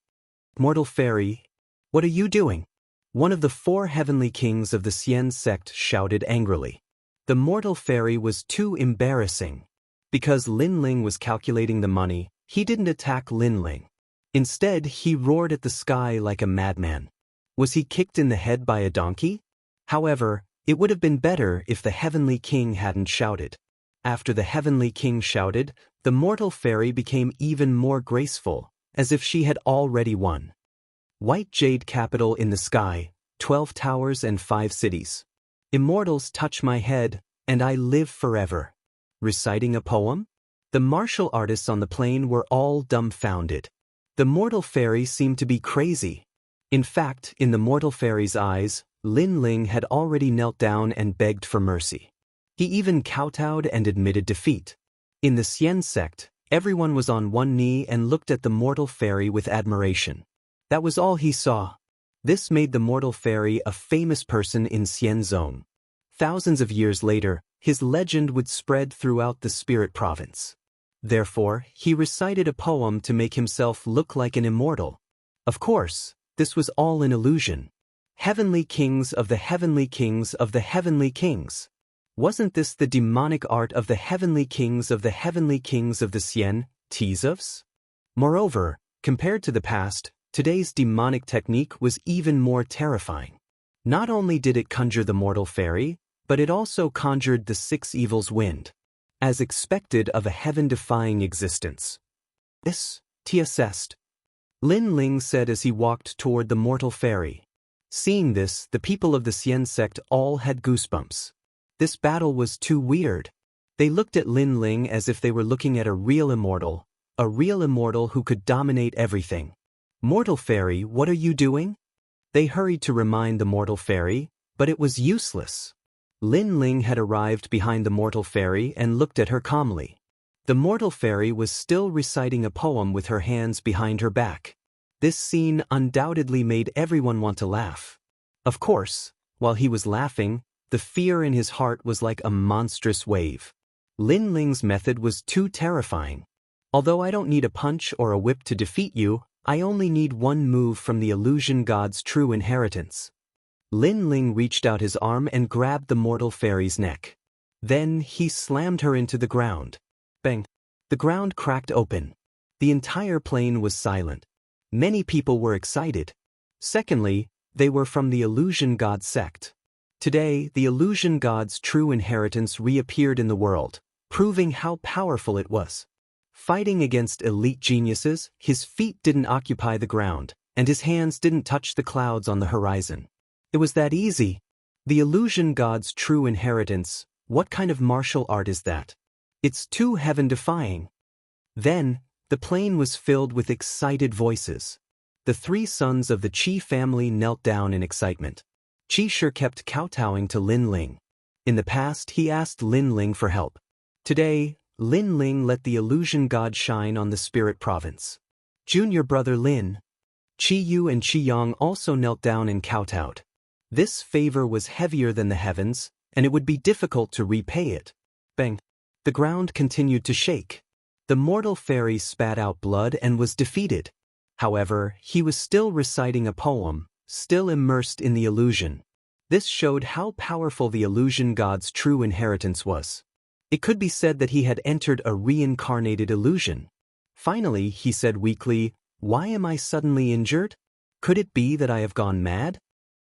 [SPEAKER 1] Mortal fairy, what are you doing? One of the 4 heavenly kings of the Xian sect shouted angrily. The mortal fairy was too embarrassing. Because Lin Ling was calculating the money, he didn't attack Lin Ling. Instead, he roared at the sky like a madman. Was he kicked in the head by a donkey? However, it would have been better if the heavenly king hadn't shouted. After the heavenly king shouted, the mortal fairy became even more graceful, as if she had already won. White jade capital in the sky, 12 towers and 5 cities. Immortals touch my head, and I live forever. Reciting a poem? The martial artists on the plain were all dumbfounded. The mortal fairy seemed to be crazy. In fact, in the mortal fairy's eyes, Lin Ling had already knelt down and begged for mercy. He even kowtowed and admitted defeat. In the Xian sect, everyone was on one knee and looked at the mortal fairy with admiration. That was all he saw. This made the mortal fairy a famous person in Xian Zone. Thousands of years later, his legend would spread throughout the spirit province. Therefore, he recited a poem to make himself look like an immortal. Of course, this was all an illusion. Heavenly kings of the heavenly kings of the heavenly kings. Wasn't this the demonic art of the heavenly kings of the heavenly kings of the Xian, Tizovs? Moreover, compared to the past, today's demonic technique was even more terrifying. Not only did it conjure the mortal fairy, but it also conjured the 6 evils wind, as expected of a heaven-defying existence. This, t'assessed, Lin Ling said as he walked toward the mortal fairy. Seeing this, the people of the Xian sect all had goosebumps. This battle was too weird. They looked at Lin Ling as if they were looking at a real immortal who could dominate everything. Mortal fairy, what are you doing? They hurried to remind the mortal fairy, but it was useless. Lin Ling had arrived behind the mortal fairy and looked at her calmly. The mortal fairy was still reciting a poem with her hands behind her back. This scene undoubtedly made everyone want to laugh. Of course, while he was laughing, the fear in his heart was like a monstrous wave. Lin Ling's method was too terrifying. Although I don't need a punch or a whip to defeat you, I only need one move from the illusion god's true inheritance. Lin Ling reached out his arm and grabbed the mortal fairy's neck. Then he slammed her into the ground. Bang! The ground cracked open. The entire plain was silent. Many people were excited. Secondly, they were from the illusion god sect. Today, the illusion god's true inheritance reappeared in the world, proving how powerful it was. Fighting against elite geniuses, his feet didn't occupy the ground, and his hands didn't touch the clouds on the horizon. It was that easy. The illusion god's true inheritance, what kind of martial art is that? It's too heaven-defying. Then, the plain was filled with excited voices. The 3 sons of the Qi family knelt down in excitement. Qi sure kept kowtowing to Lin Ling. In the past, he asked Lin Ling for help. Today, Lin Ling let the illusion god shine on the spirit province. Junior brother Lin, Qi Yu and Qi Yang also knelt down and kowtowed. This favor was heavier than the heavens, and it would be difficult to repay it. Bang! The ground continued to shake. The mortal fairy spat out blood and was defeated. However, he was still reciting a poem, still immersed in the illusion. This showed how powerful the illusion god's true inheritance was. It could be said that he had entered a reincarnated illusion. Finally, he said weakly, "Why am I suddenly injured? Could it be that I have gone mad?"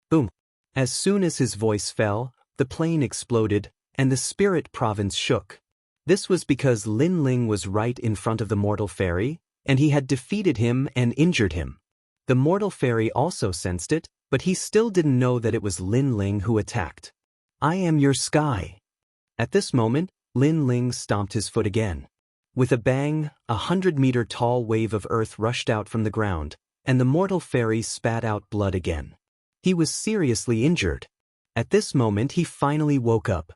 [SPEAKER 1] Boom! As soon as his voice fell, the plain exploded, and the spirit province shook. This was because Lin Ling was right in front of the mortal fairy, and he had defeated him and injured him. The mortal fairy also sensed it, but he still didn't know that it was Lin Ling who attacked. "I am your sky." At this moment, Lin Ling stomped his foot again. With a bang, 100-meter tall wave of earth rushed out from the ground, and the mortal fairy spat out blood again. He was seriously injured. At this moment he finally woke up.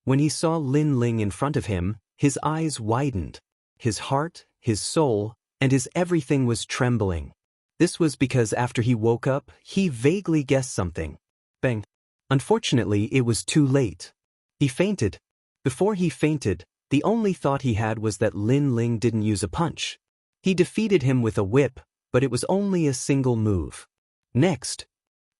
[SPEAKER 1] When he saw Lin Ling in front of him, his eyes widened. His heart, his soul, and his everything was trembling. This was because after he woke up, he vaguely guessed something. Bang! Unfortunately, it was too late. He fainted. Before he fainted, the only thought he had was that Lin Ling didn't use a punch. He defeated him with a whip, but it was only a single move. Next,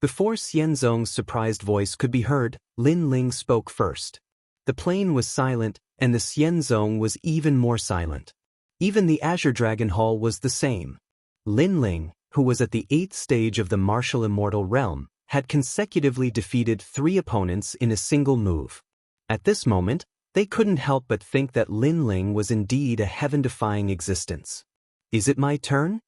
[SPEAKER 1] before Xianzong's surprised voice could be heard, Lin Ling spoke first. The plain was silent, and the Xianzong was even more silent. Even the Azure Dragon Hall was the same. Lin Ling, who was at the 8th stage of the martial immortal realm, had consecutively defeated 3 opponents in a single move. At this moment, they couldn't help but think that Lin Ling was indeed a heaven-defying existence. Is it my turn?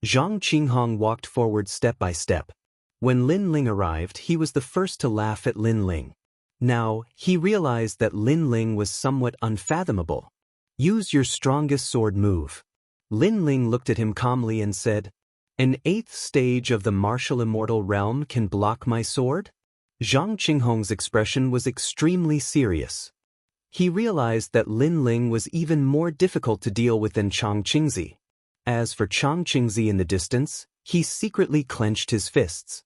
[SPEAKER 1] Zhang Qinghong walked forward step by step. When Lin Ling arrived, he was the first to laugh at Lin Ling. Now, he realized that Lin Ling was somewhat unfathomable. Use your strongest sword move. Lin Ling looked at him calmly and said, An 8th stage of the martial immortal realm can block my sword? Zhang Qinghong's expression was extremely serious. He realized that Lin Ling was even more difficult to deal with than Chang Qingzi. As for Chang Qingzi in the distance, he secretly clenched his fists.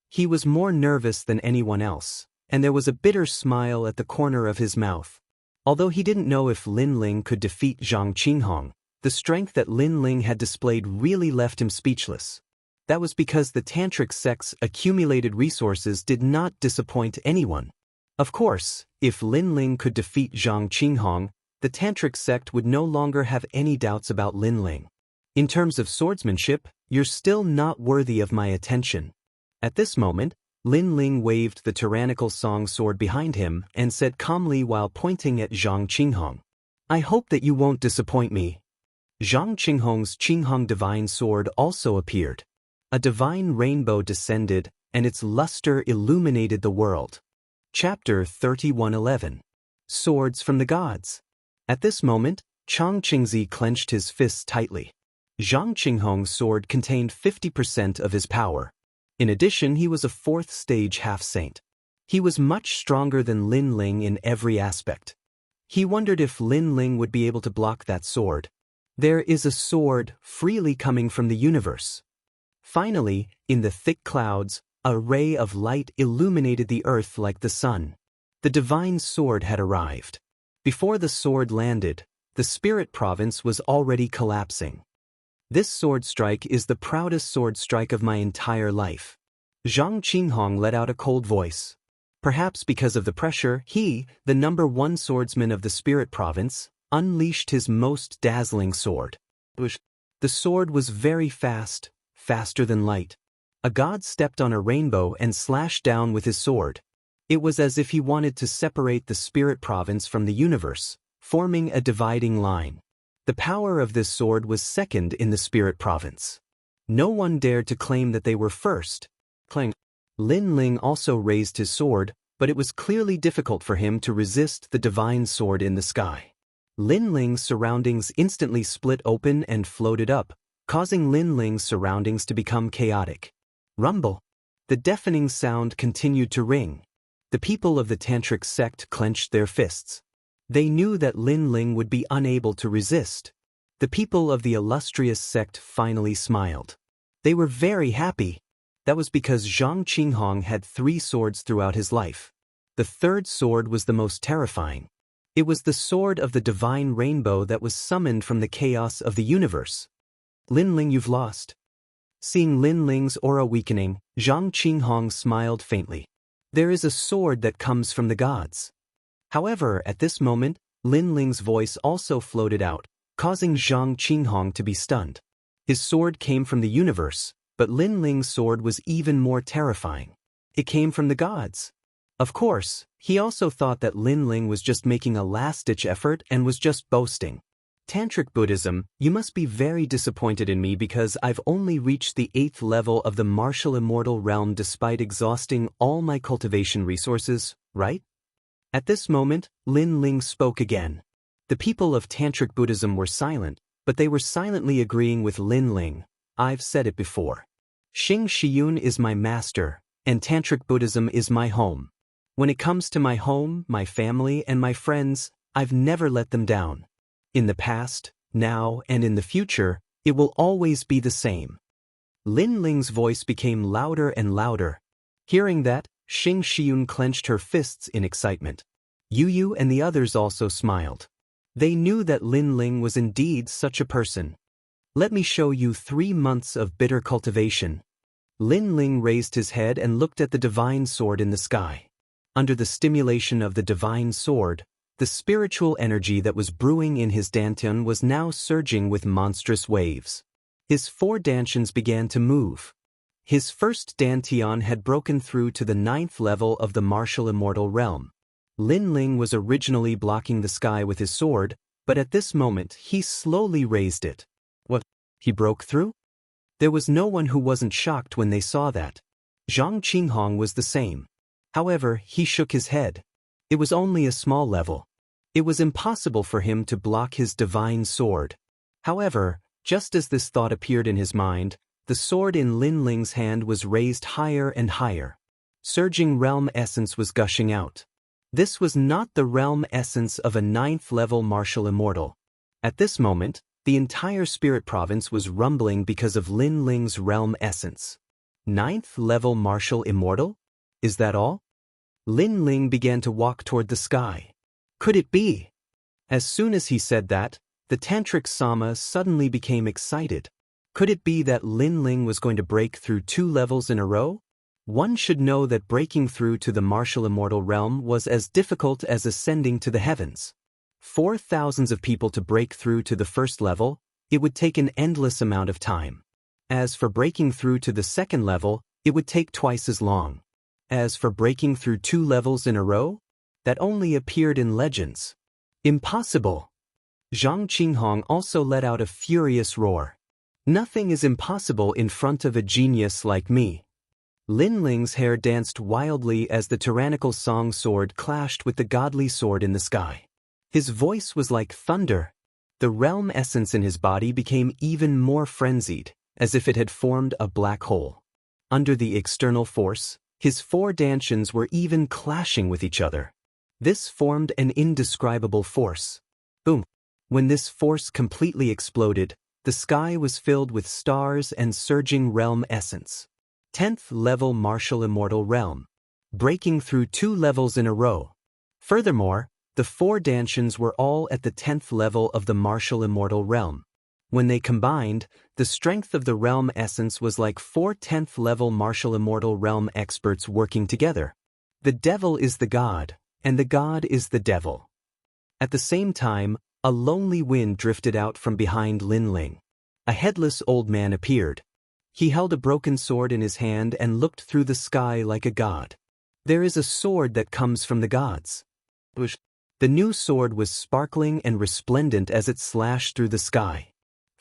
[SPEAKER 1] He was more nervous than anyone else, and there was a bitter smile at the corner of his mouth. Although he didn't know if Lin Ling could defeat Zhang Qinghong, the strength that Lin Ling had displayed really left him speechless. That was because the Tantric sect's accumulated resources did not disappoint anyone. Of course, if Lin Ling could defeat Zhang Qinghong, the Tantric sect would no longer have any doubts about Lin Ling. In terms of swordsmanship, you're still not worthy of my attention. At this moment, Lin Ling waved the tyrannical song sword behind him and said calmly while pointing at Zhang Qinghong, I hope that you won't disappoint me. Zhang Qinghong's Qinghong divine sword also appeared. A divine rainbow descended, and its luster illuminated the world. Chapter 31:11. Swords from the Gods. At this moment, Chang Qingzi clenched his fists tightly. Zhang Qinghong's sword contained 50% of his power. In addition, he was a 4th stage half-saint. He was much stronger than Lin Ling in every aspect. He wondered if Lin Ling would be able to block that sword. There is a sword freely coming from the universe. Finally, in the thick clouds, a ray of light illuminated the earth like the sun. The divine sword had arrived. Before the sword landed, the spirit province was already collapsing. This sword strike is the proudest sword strike of my entire life. Zhang Qinghong let out a cold voice. Perhaps because of the pressure, he, the #1 swordsman of the spirit province, unleashed his most dazzling sword. The sword was very fast, faster than light. A god stepped on a rainbow and slashed down with his sword. It was as if he wanted to separate the spirit province from the universe, forming a dividing line. The power of this sword was second in the spirit province. No one dared to claim that they were first. Clang. Lin Ling also raised his sword, but it was clearly difficult for him to resist the divine sword in the sky. Lin Ling's surroundings instantly split open and floated up, causing Lin Ling's surroundings to become chaotic. Rumble. The deafening sound continued to ring. The people of the Tantric sect clenched their fists. They knew that Lin Ling would be unable to resist. The people of the illustrious sect finally smiled. They were very happy. That was because Zhang Qinghong had 3 swords throughout his life. The 3rd sword was the most terrifying. It was the sword of the divine rainbow that was summoned from the chaos of the universe. Lin Ling, you've lost. Seeing Lin Ling's aura weakening, Zhang Qinghong smiled faintly. There is a sword that comes from the gods. However, at this moment, Lin Ling's voice also floated out, causing Zhang Qinghong to be stunned. His sword came from the universe, but Lin Ling's sword was even more terrifying. It came from the gods. Of course, he also thought that Lin Ling was just making a last-ditch effort and was just boasting. Tantric Buddhism, you must be very disappointed in me because I've only reached the 8th level of the martial immortal realm despite exhausting all my cultivation resources, right? At this moment, Lin Ling spoke again. The people of Tantric Buddhism were silent, but they were silently agreeing with Lin Ling. I've said it before. Xing Shiyun is my master, and Tantric Buddhism is my home. When it comes to my home, my family, and my friends, I've never let them down. In the past, now, and in the future, it will always be the same. Lin Ling's voice became louder and louder. Hearing that, Xing Shiyun clenched her fists in excitement. Yu Yu and the others also smiled. They knew that Lin Ling was indeed such a person. Let me show you 3 months of bitter cultivation. Lin Ling raised his head and looked at the divine sword in the sky. Under the stimulation of the divine sword, the spiritual energy that was brewing in his dantian was now surging with monstrous waves. His 4 dantians began to move. His first dantian had broken through to the 9th level of the martial immortal realm. Lin Ling was originally blocking the sky with his sword, but at this moment he slowly raised it. What? He broke through? There was no one who wasn't shocked when they saw that. Zhang Qinghong was the same. However, he shook his head. It was only a small level. It was impossible for him to block his divine sword. However, just as this thought appeared in his mind, the sword in Lin Ling's hand was raised higher and higher. Surging realm essence was gushing out. This was not the realm essence of a 9th level martial immortal. At this moment, the entire spirit province was rumbling because of Lin Ling's realm essence. 9th level martial immortal? Is that all? Lin Ling began to walk toward the sky. Could it be? As soon as he said that, the tantric Sama suddenly became excited. Could it be that Lin Ling was going to break through 2 levels in a row? One should know that breaking through to the martial immortal realm was as difficult as ascending to the heavens. 4,000 of people to break through to the first level, it would take an endless amount of time. As for breaking through to the second level, it would take twice as long. As for breaking through 2 levels in a row, that only appeared in legends. Impossible! Zhang Qinghong also let out a furious roar. Nothing is impossible in front of a genius like me. Lin Ling's hair danced wildly as the tyrannical song sword clashed with the godly sword in the sky. His voice was like thunder. The realm essence in his body became even more frenzied, as if it had formed a black hole. Under the external force, his 4 dantians were even clashing with each other. This formed an indescribable force. Boom! When this force completely exploded, the sky was filled with stars and surging realm essence. 10th level martial immortal realm. Breaking through 2 levels in a row. Furthermore, the 4 dantians were all at the 10th level of the martial immortal realm. When they combined, the strength of the realm essence was like 4 10th level martial immortal realm experts working together. The devil is the god, and the god is the devil. At the same time, a lonely wind drifted out from behind Lin Ling. A headless old man appeared. He held a broken sword in his hand and looked through the sky like a god. There is a sword that comes from the gods. The new sword was sparkling and resplendent as it slashed through the sky.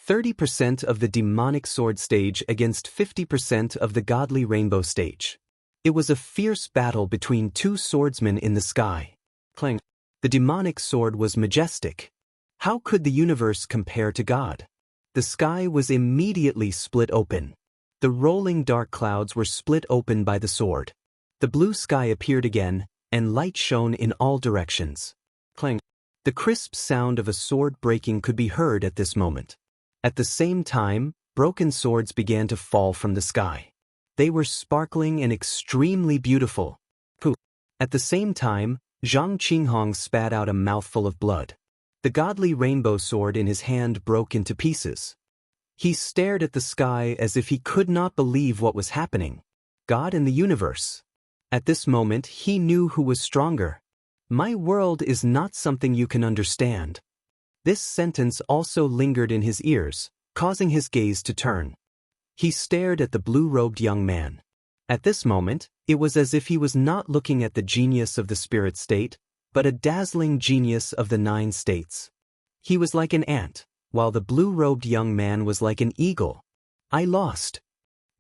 [SPEAKER 1] 30% of the demonic sword stage against 50% of the godly rainbow stage. It was a fierce battle between 2 swordsmen in the sky. Clang. The demonic sword was majestic. How could the universe compare to God? The sky was immediately split open. The rolling dark clouds were split open by the sword. The blue sky appeared again, and light shone in all directions. Clang. The crisp sound of a sword breaking could be heard at this moment. At the same time, broken swords began to fall from the sky. They were sparkling and extremely beautiful. Pooh. At the same time, Zhang Qinghong spat out a mouthful of blood. The godly rainbow sword in his hand broke into pieces. He stared at the sky as if he could not believe what was happening. God and the universe. At this moment, he knew who was stronger. My world is not something you can understand. This sentence also lingered in his ears, causing his gaze to turn. He stared at the blue-robed young man. At this moment, it was as if he was not looking at the genius of the spirit state, but a dazzling genius of the 9 states. He was like an ant, while the blue-robed young man was like an eagle. I lost.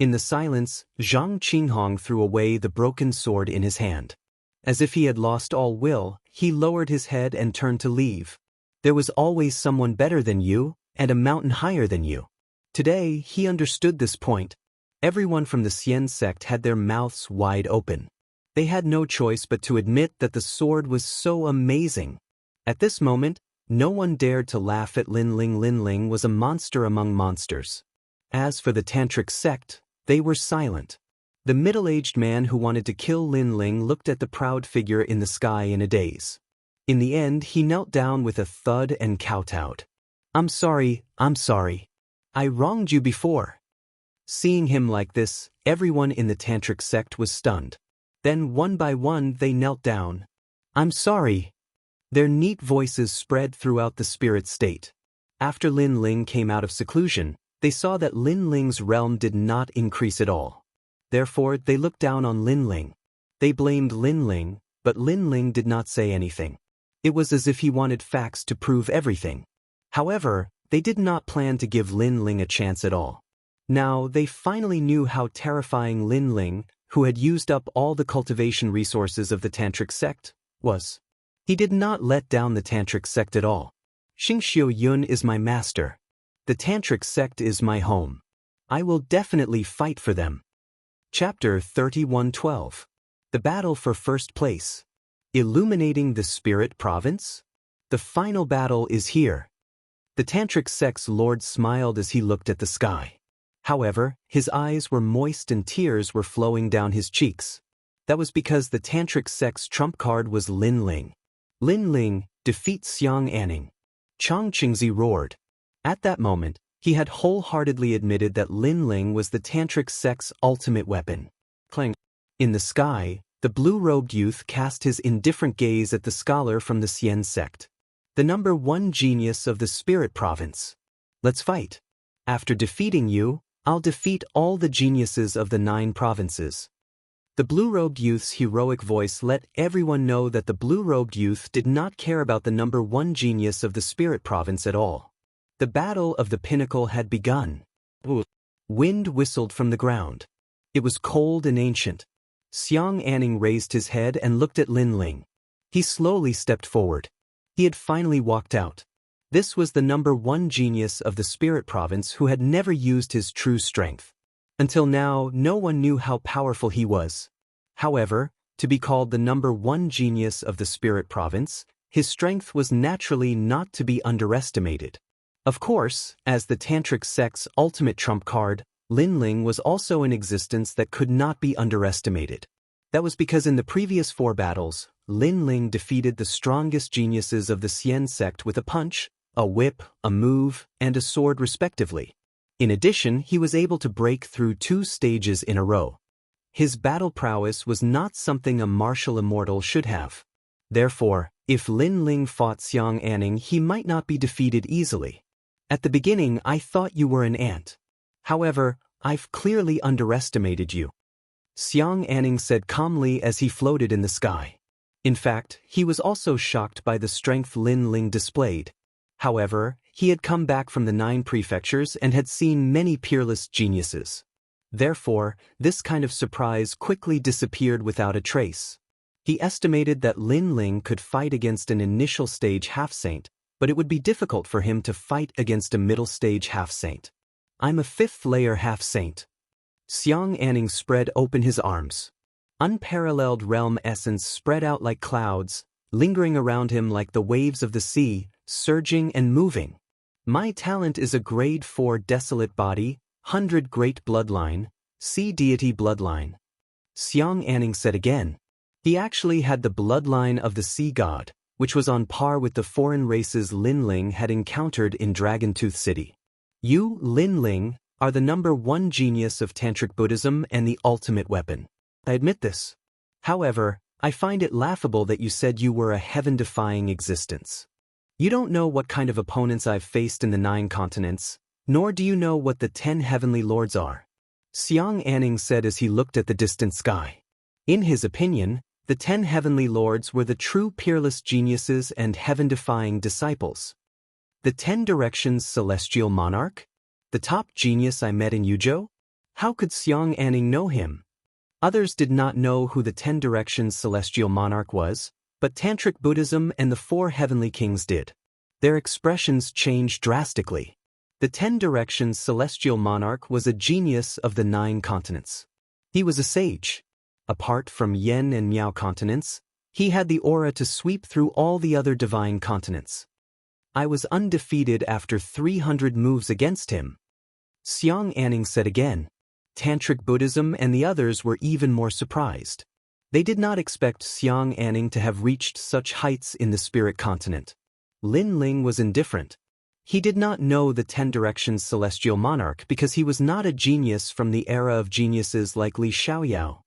[SPEAKER 1] In the silence, Zhang Qinghong threw away the broken sword in his hand. As if he had lost all will, he lowered his head and turned to leave. There was always someone better than you, and a mountain higher than you. Today, he understood this point. Everyone from the Xian sect had their mouths wide open. They had no choice but to admit that the sword was so amazing. At this moment, no one dared to laugh at Lin Ling. Lin Ling was a monster among monsters. As for the tantric sect, they were silent. The middle-aged man who wanted to kill Lin Ling looked at the proud figure in the sky in a daze. In the end, he knelt down with a thud and kowtowed. I'm sorry. I wronged you before. Seeing him like this, everyone in the tantric sect was stunned. Then one by one they knelt down. I'm sorry. Their neat voices spread throughout the spirit state. After Lin Ling came out of seclusion, they saw that Lin Ling's realm did not increase at all. Therefore, they looked down on Lin Ling. They blamed Lin Ling, but Lin Ling did not say anything. It was as if he wanted facts to prove everything. However, they did not plan to give Lin Ling a chance at all. Now, they finally knew how terrifying Lin Ling, who had used up all the cultivation resources of the tantric sect, was. He did not let down the tantric sect at all. Xingxiu Yun is my master. The tantric sect is my home. I will definitely fight for them. Chapter 31:12. The Battle for First Place. Illuminating the Spirit Province? The final battle is here. The tantric sect's lord smiled as he looked at the sky. However, his eyes were moist and tears were flowing down his cheeks. That was because the tantric sect's trump card was Lin Ling. Lin Ling, defeat Xiang Anning. Chang Qingzi roared. At that moment, he had wholeheartedly admitted that Lin Ling was the tantric sect's ultimate weapon. Clang. In the sky, the blue-robed youth cast his indifferent gaze at the scholar from the Xian sect. The number 1 genius of the spirit province. Let's fight. After defeating you, I'll defeat all the geniuses of the 9 provinces. The blue-robed youth's heroic voice let everyone know that the blue-robed youth did not care about the number 1 genius of the spirit province at all. The battle of the pinnacle had begun. Wind whistled from the ground. It was cold and ancient. Xiang Anning raised his head and looked at Lin Ling. He slowly stepped forward. He had finally walked out. This was the number 1 genius of the spirit province who had never used his true strength. Until now, no one knew how powerful he was. However, to be called the number 1 genius of the spirit province, his strength was naturally not to be underestimated. Of course, as the tantric sect's ultimate trump card, Lin Ling was also in existence that could not be underestimated. That was because in the previous 4 battles, Lin Ling defeated the strongest geniuses of the Xian sect with a punch, a whip, a move, and a sword respectively. In addition, he was able to break through 2 stages in a row. His battle prowess was not something a martial immortal should have. Therefore, if Lin Ling fought Xiang Anning, he might not be defeated easily. At the beginning, I thought you were an ant. However, I've clearly underestimated you. Xiang Anning said calmly as he floated in the sky. In fact, he was also shocked by the strength Lin Ling displayed. However, he had come back from the 9 prefectures and had seen many peerless geniuses. Therefore, this kind of surprise quickly disappeared without a trace. He estimated that Lin Ling could fight against an initial stage half-saint, but it would be difficult for him to fight against a middle stage half-saint. I'm a 5th layer half-saint. Xiang Anning spread open his arms. Unparalleled realm essence spread out like clouds, lingering around him like the waves of the sea, surging and moving. My talent is a grade 4 desolate body, 100 great bloodline, sea deity bloodline. Xiang Anning said again. He actually had the bloodline of the sea god, which was on par with the foreign races Lin Ling had encountered in Dragontooth City. You, Lin Ling, are the number 1 genius of Tantric Buddhism and the ultimate weapon. I admit this. However, I find it laughable that you said you were a heaven-defying existence. You don't know what kind of opponents I've faced in the 9 continents, nor do you know what the 10 heavenly lords are. Xiang Anning said as he looked at the distant sky. In his opinion, the 10 heavenly lords were the true peerless geniuses and heaven-defying disciples. The 10 directions celestial monarch? The top genius I met in Yuzhou? How could Xiang Anning know him? Others did not know who the 10 directions celestial monarch was, but Tantric Buddhism and the 4 heavenly kings did. Their expressions changed drastically. The 10 directions celestial monarch was a genius of the 9 continents. He was a sage. Apart from Yen and Miao continents, he had the aura to sweep through all the other divine continents. I was undefeated after 300 moves against him. Xiang Anning said again. Tantric Buddhism and the others were even more surprised. They did not expect Xiang Anning to have reached such heights in the spirit continent. Lin Ling was indifferent. He did not know the 10 Directions celestial monarch because he was not a genius from the era of geniuses like Li Xiaoyao.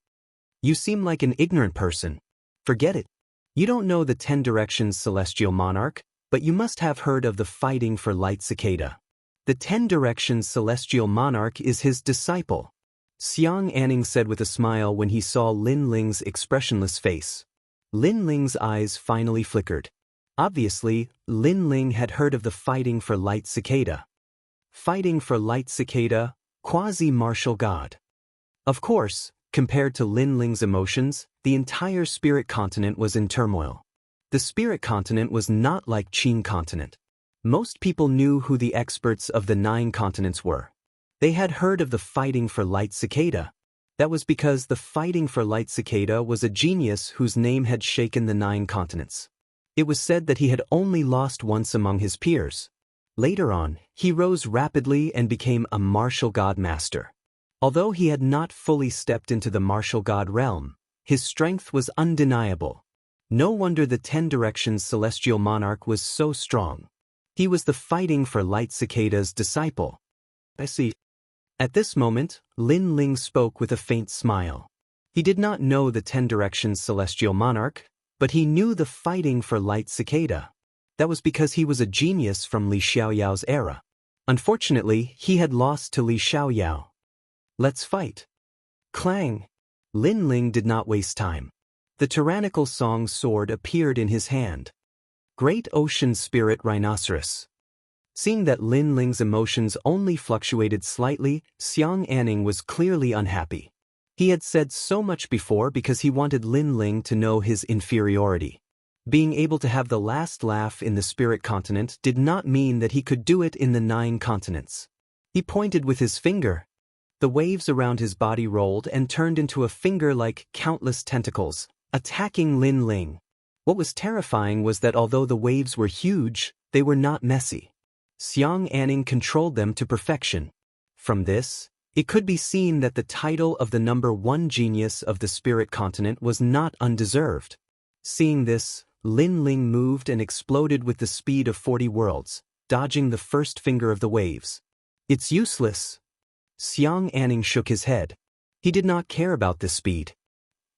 [SPEAKER 1] You seem like an ignorant person. Forget it. You don't know the 10 Directions celestial monarch, but you must have heard of the fighting for light cicada. The 10 Directions celestial monarch is his disciple. Xiang Anning said with a smile when he saw Lin Ling's expressionless face. Lin Ling's eyes finally flickered. Obviously, Lin Ling had heard of the fighting for light cicada. Fighting for light cicada, quasi-martial god. Of course, compared to Lin Ling's emotions, the entire spirit continent was in turmoil. The spirit continent was not like Qin continent. Most people knew who the experts of the 9 continents were. They had heard of the fighting for light cicada. That was because the fighting for light cicada was a genius whose name had shaken the 9 continents. It was said that he had only lost once among his peers. Later on, he rose rapidly and became a martial god master. Although he had not fully stepped into the martial god realm, his strength was undeniable. No wonder the 10 Directions celestial monarch was so strong. He was the fighting for light cicada's disciple. I see. At this moment, Lin Ling spoke with a faint smile. He did not know the 10 Directions celestial monarch, but he knew the fighting for light cicada. That was because he was a genius from Li Xiaoyao's era. Unfortunately, he had lost to Li Xiaoyao. Let's fight. Clang! Lin Ling did not waste time. The tyrannical song sword appeared in his hand. Great Ocean Spirit Rhinoceros. Seeing that Lin Ling's emotions only fluctuated slightly, Xiang Anning was clearly unhappy. He had said so much before because he wanted Lin Ling to know his inferiority. Being able to have the last laugh in the spirit continent did not mean that he could do it in the 9 continents. He pointed with his finger. The waves around his body rolled and turned into a finger like countless tentacles, attacking Lin Ling. What was terrifying was that although the waves were huge, they were not messy. Xiang Anning controlled them to perfection. From this, it could be seen that the title of the number 1 genius of the spirit continent was not undeserved. Seeing this, Lin Ling moved and exploded with the speed of 40 worlds, dodging the first finger of the waves. It's useless. Xiang Anning shook his head. He did not care about this speed.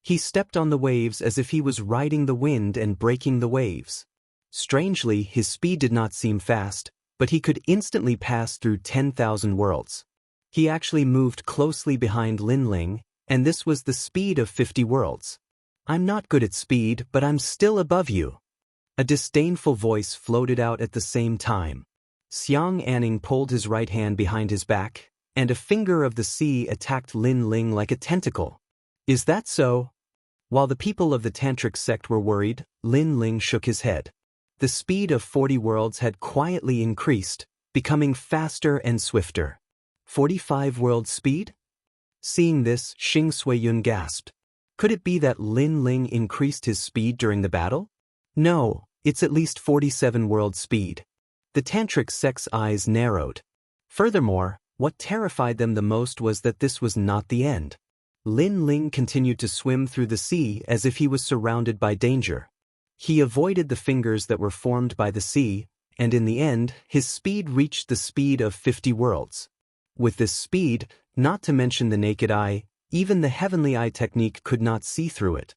[SPEAKER 1] He stepped on the waves as if he was riding the wind and breaking the waves. Strangely, his speed did not seem fast, but he could instantly pass through 10,000 worlds. He actually moved closely behind Lin Ling, and this was the speed of 50 worlds. I'm not good at speed, but I'm still above you. A disdainful voice floated out at the same time. Xiang Anning pulled his right hand behind his back, and a finger of the sea attacked Lin Ling like a tentacle. Is that so? While the people of the tantric sect were worried, Lin Ling shook his head. The speed of 40 worlds had quietly increased, becoming faster and swifter. 45 world speed? Seeing this, Xing Suiyun gasped. Could it be that Lin Ling increased his speed during the battle? No, it's at least 47 world speed. The tantric sect's eyes narrowed. Furthermore, what terrified them the most was that this was not the end. Lin Ling continued to swim through the sea as if he was surrounded by danger. He avoided the fingers that were formed by the sea, and in the end, his speed reached the speed of 50 worlds. With this speed, not to mention the naked eye, even the heavenly eye technique could not see through it.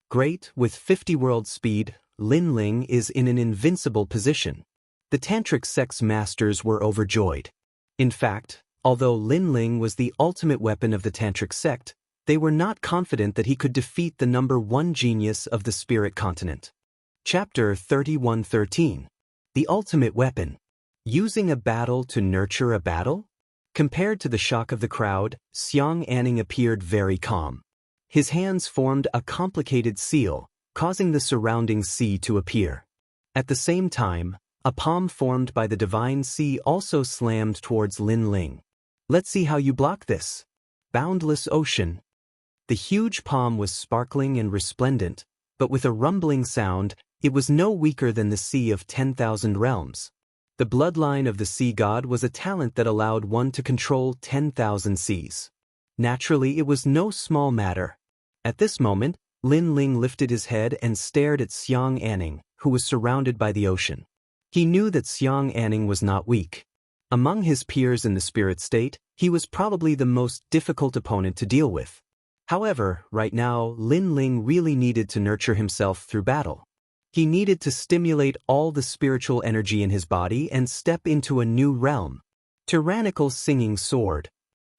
[SPEAKER 1] Great, with 50 world speed, Lin Ling is in an invincible position. The tantric sect's masters were overjoyed. In fact, although Lin Ling was the ultimate weapon of the tantric sect, they were not confident that he could defeat the number 1 genius of the spirit continent. Chapter 3113. The Ultimate Weapon. Using a battle to nurture a battle? Compared to the shock of the crowd, Xiang Anning appeared very calm. His hands formed a complicated seal, causing the surrounding sea to appear. At the same time, a palm formed by the divine sea also slammed towards Lin Ling. Let's see how you block this. Boundless ocean. The huge palm was sparkling and resplendent, but with a rumbling sound, it was no weaker than the sea of 10,000 realms. The bloodline of the sea god was a talent that allowed one to control 10,000 seas. Naturally, it was no small matter. At this moment, Lin Ling lifted his head and stared at Xiang Anning, who was surrounded by the ocean. He knew that Xiang Anning was not weak. Among his peers in the spirit state, he was probably the most difficult opponent to deal with. However, right now, Lin Ling really needed to nurture himself through battle. He needed to stimulate all the spiritual energy in his body and step into a new realm. Tyrannical Singing Sword.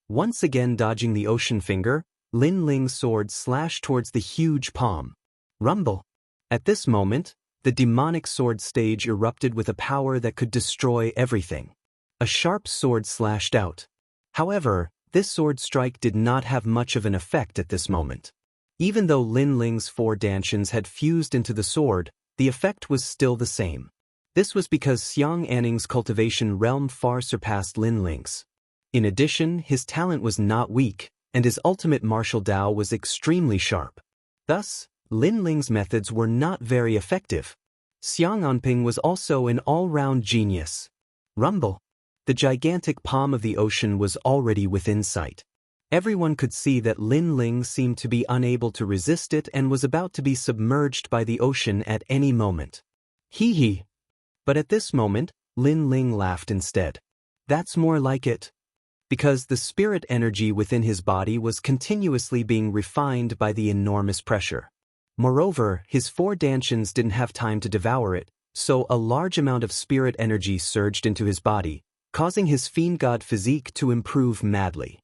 [SPEAKER 1] Once again dodging the ocean finger, Lin Ling's sword slashed towards the huge palm. Rumble. At this moment, the demonic sword stage erupted with a power that could destroy everything. A sharp sword slashed out. However, this sword strike did not have much of an effect at this moment. Even though Lin Ling's 4 dantians had fused into the sword, the effect was still the same. This was because Xiang Anning's cultivation realm far surpassed Lin Ling's. In addition, his talent was not weak, and his ultimate martial Dao was extremely sharp. Thus, Lin Ling's methods were not very effective. Xiang Anping was also an all-round genius. Rumble. The gigantic palm of the ocean was already within sight. Everyone could see that Lin Ling seemed to be unable to resist it and was about to be submerged by the ocean at any moment. Hee hee. But at this moment, Lin Ling laughed instead. That's more like it. Because the spirit energy within his body was continuously being refined by the enormous pressure. Moreover, his 4 dantians didn't have time to devour it, so a large amount of spirit energy surged into his body, causing his fiend god physique to improve madly.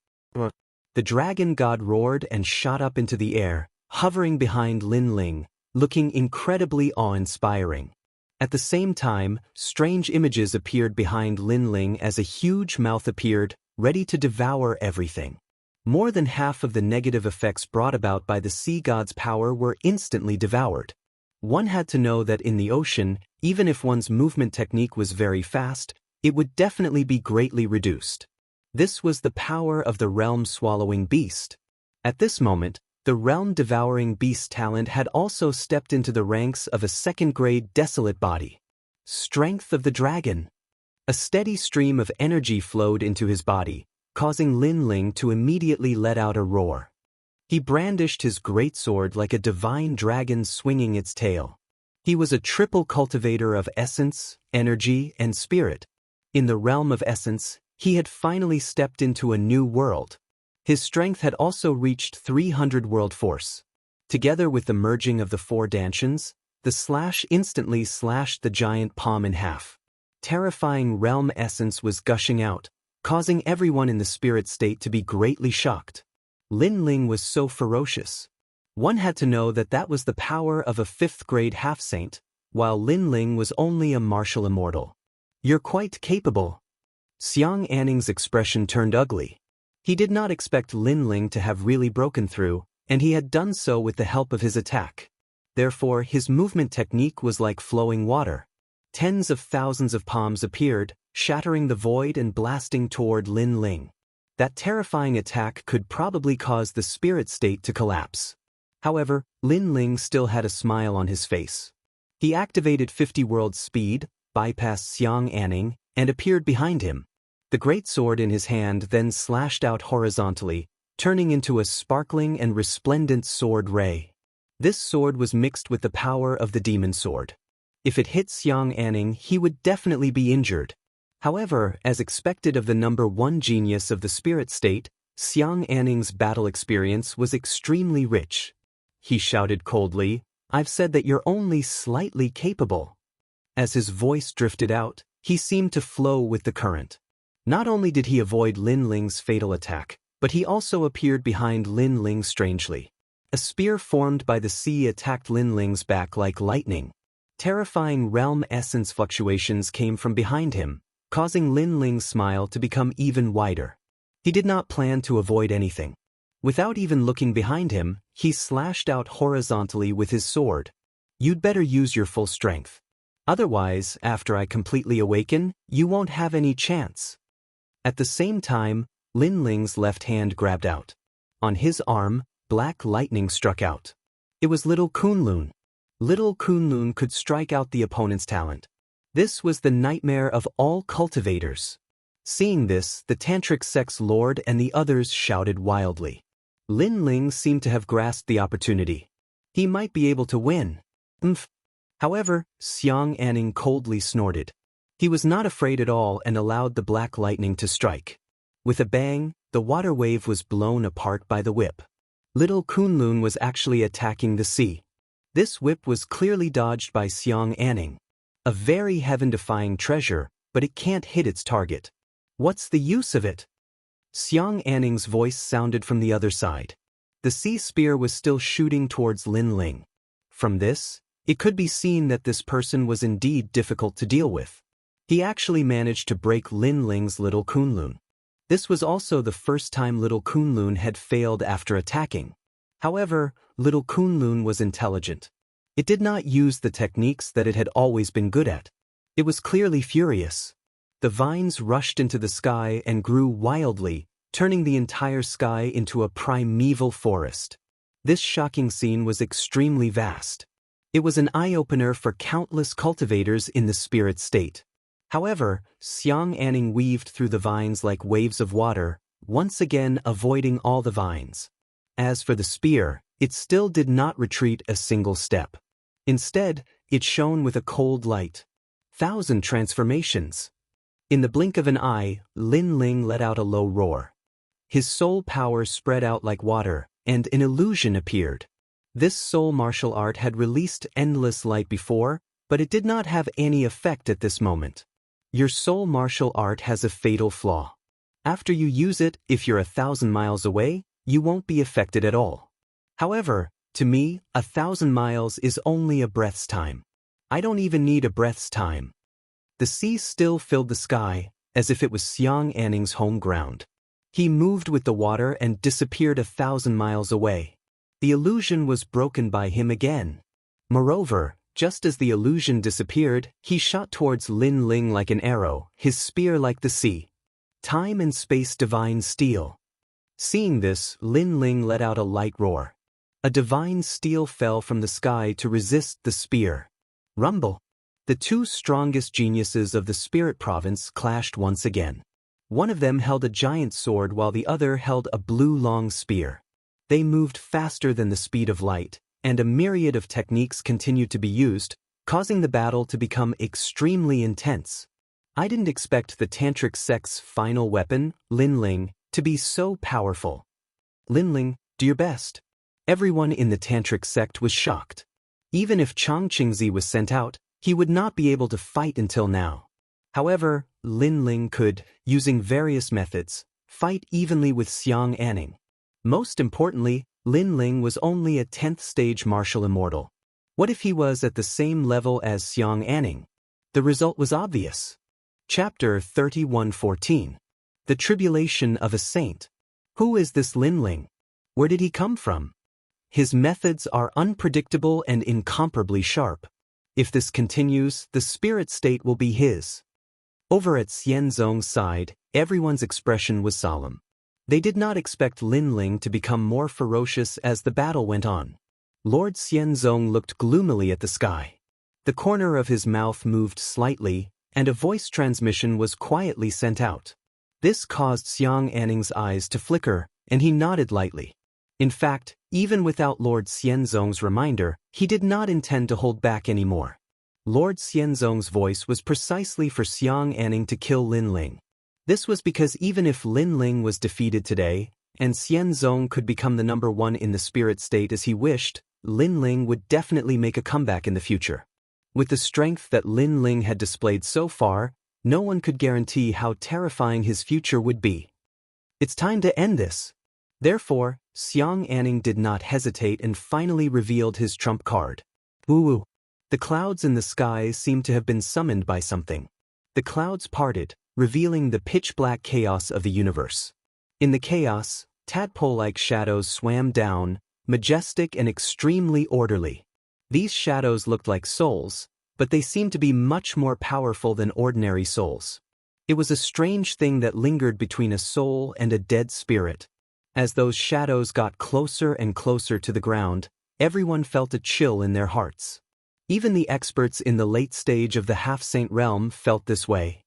[SPEAKER 1] The dragon god roared and shot up into the air, hovering behind Lin Ling, looking incredibly awe-inspiring. At the same time, strange images appeared behind Lin Ling as a huge mouth appeared, ready to devour everything. More than half of the negative effects brought about by the sea god's power were instantly devoured. One had to know that in the ocean, even if one's movement technique was very fast, it would definitely be greatly reduced. This was the power of the realm-swallowing beast. At this moment, the realm-devouring beast talent had also stepped into the ranks of a second-grade desolate body. Strength of the dragon. A steady stream of energy flowed into his body, causing Lin Ling to immediately let out a roar. He brandished his greatsword like a divine dragon swinging its tail. He was a triple cultivator of essence, energy, and spirit. In the realm of essence, he had finally stepped into a new world. His strength had also reached 300 world force. Together with the merging of the 4 dantians, the slash instantly slashed the giant palm in half. Terrifying realm essence was gushing out, causing everyone in the spirit state to be greatly shocked. Lin Ling was so ferocious. One had to know that that was the power of a 5th-grade half-saint, while Lin Ling was only a martial immortal. You're quite capable. Xiang Anning's expression turned ugly. He did not expect Lin Ling to have really broken through, and he had done so with the help of his attack. Therefore, his movement technique was like flowing water. Tens of thousands of palms appeared, shattering the void and blasting toward Lin Ling. That terrifying attack could probably cause the spirit state to collapse. However, Lin Ling still had a smile on his face. He activated 50 world speed, bypassed Xiang Anning, and appeared behind him. The great sword in his hand then slashed out horizontally, turning into a sparkling and resplendent sword ray. This sword was mixed with the power of the demon sword. If it hit Xiang Anning, he would definitely be injured. However, as expected of the number 1 genius of the spirit state, Xiang Anning's battle experience was extremely rich. He shouted coldly, "I've said that you're only slightly capable." As his voice drifted out, he seemed to flow with the current. Not only did he avoid Lin Ling's fatal attack, but he also appeared behind Lin Ling strangely. A spear formed by the sea attacked Lin Ling's back like lightning. Terrifying realm essence fluctuations came from behind him, causing Lin Ling's smile to become even wider. He did not plan to avoid anything. Without even looking behind him, he slashed out horizontally with his sword. "You'd better use your full strength. Otherwise, after I completely awaken, you won't have any chance." At the same time, Lin Ling's left hand grabbed out. On his arm, black lightning struck out. It was Little Kunlun. Little Kunlun could strike out the opponent's talent. This was the nightmare of all cultivators. Seeing this, the tantric sex lord and the others shouted wildly. Lin Ling seemed to have grasped the opportunity. He might be able to win. However, Xiang Anning coldly snorted. He was not afraid at all and allowed the black lightning to strike. With a bang, the water wave was blown apart by the whip. Little Kunlun was actually attacking the sea. This whip was clearly dodged by Xiang Anning. A very heaven-defying treasure, but it can't hit its target. What's the use of it? Xiang Anning's voice sounded from the other side. The sea spear was still shooting towards Lin Ling. From this, it could be seen that this person was indeed difficult to deal with. He actually managed to break Lin Ling's little Kunlun. This was also the first time little Kunlun had failed after attacking. However, little Kunlun was intelligent. It did not use the techniques that it had always been good at. It was clearly furious. The vines rushed into the sky and grew wildly, turning the entire sky into a primeval forest. This shocking scene was extremely vast. It was an eye-opener for countless cultivators in the spirit state. However, Xiang Anning weaved through the vines like waves of water, once again avoiding all the vines. As for the spear, it still did not retreat a single step. Instead, it shone with a cold light. 1,000 transformations. In the blink of an eye, Lin Ling let out a low roar. His soul power spread out like water, and an illusion appeared. This soul martial art had released endless light before, but it did not have any effect at this moment. Your soul martial art has a fatal flaw. After you use it, if you're 1,000 miles away, you won't be affected at all. However, to me, 1,000 miles is only a breath's time. I don't even need a breath's time. The sea still filled the sky, as if it was Xiang Anning's home ground. He moved with the water and disappeared 1,000 miles away. The illusion was broken by him again. Moreover, just as the illusion disappeared, he shot towards Lin Ling like an arrow, his spear like the sea. Time and space divine steel. Seeing this, Lin Ling let out a light roar. A divine steel fell from the sky to resist the spear. Rumble. The two strongest geniuses of the spirit province clashed once again. One of them held a giant sword while the other held a blue long spear. They moved faster than the speed of light, and a myriad of techniques continued to be used, causing the battle to become extremely intense. I didn't expect the tantric sect's final weapon, Lin Ling, to be so powerful. Lin Ling, do your best. Everyone in the tantric sect was shocked. Even if Chang Qingzi was sent out, he would not be able to fight until now. However, Lin Ling could, using various methods, fight evenly with Xiang Anning. Most importantly, Lin Ling was only a 10th stage martial immortal. What if he was at the same level as Xiang Anning? The result was obvious. Chapter 31:14. The Tribulation of a Saint. Who is this Lin Ling? Where did he come from? His methods are unpredictable and incomparably sharp. If this continues, the spirit state will be his. Over at Xianzong's side, everyone's expression was solemn. They did not expect Lin Ling to become more ferocious as the battle went on. Lord Xianzong looked gloomily at the sky. The corner of his mouth moved slightly, and a voice transmission was quietly sent out. This caused Xiang Anning's eyes to flicker, and he nodded lightly. In fact, even without Lord Xianzong's reminder, he did not intend to hold back anymore. Lord Xianzong's voice was precisely for Xiang Anning to kill Lin Ling. This was because even if Lin Ling was defeated today, and Xianzong could become the number one in the spirit state as he wished, Lin Ling would definitely make a comeback in the future. With the strength that Lin Ling had displayed so far, no one could guarantee how terrifying his future would be. It's time to end this. Therefore, Xiang Anning did not hesitate and finally revealed his trump card. Woo-woo. The clouds in the sky seemed to have been summoned by something. The clouds parted, revealing the pitch-black chaos of the universe. In the chaos, tadpole-like shadows swam down, majestic and extremely orderly. These shadows looked like souls, but they seemed to be much more powerful than ordinary souls. It was a strange thing that lingered between a soul and a dead spirit. As those shadows got closer and closer to the ground, everyone felt a chill in their hearts. Even the experts in the late stage of the half-saint realm felt this way.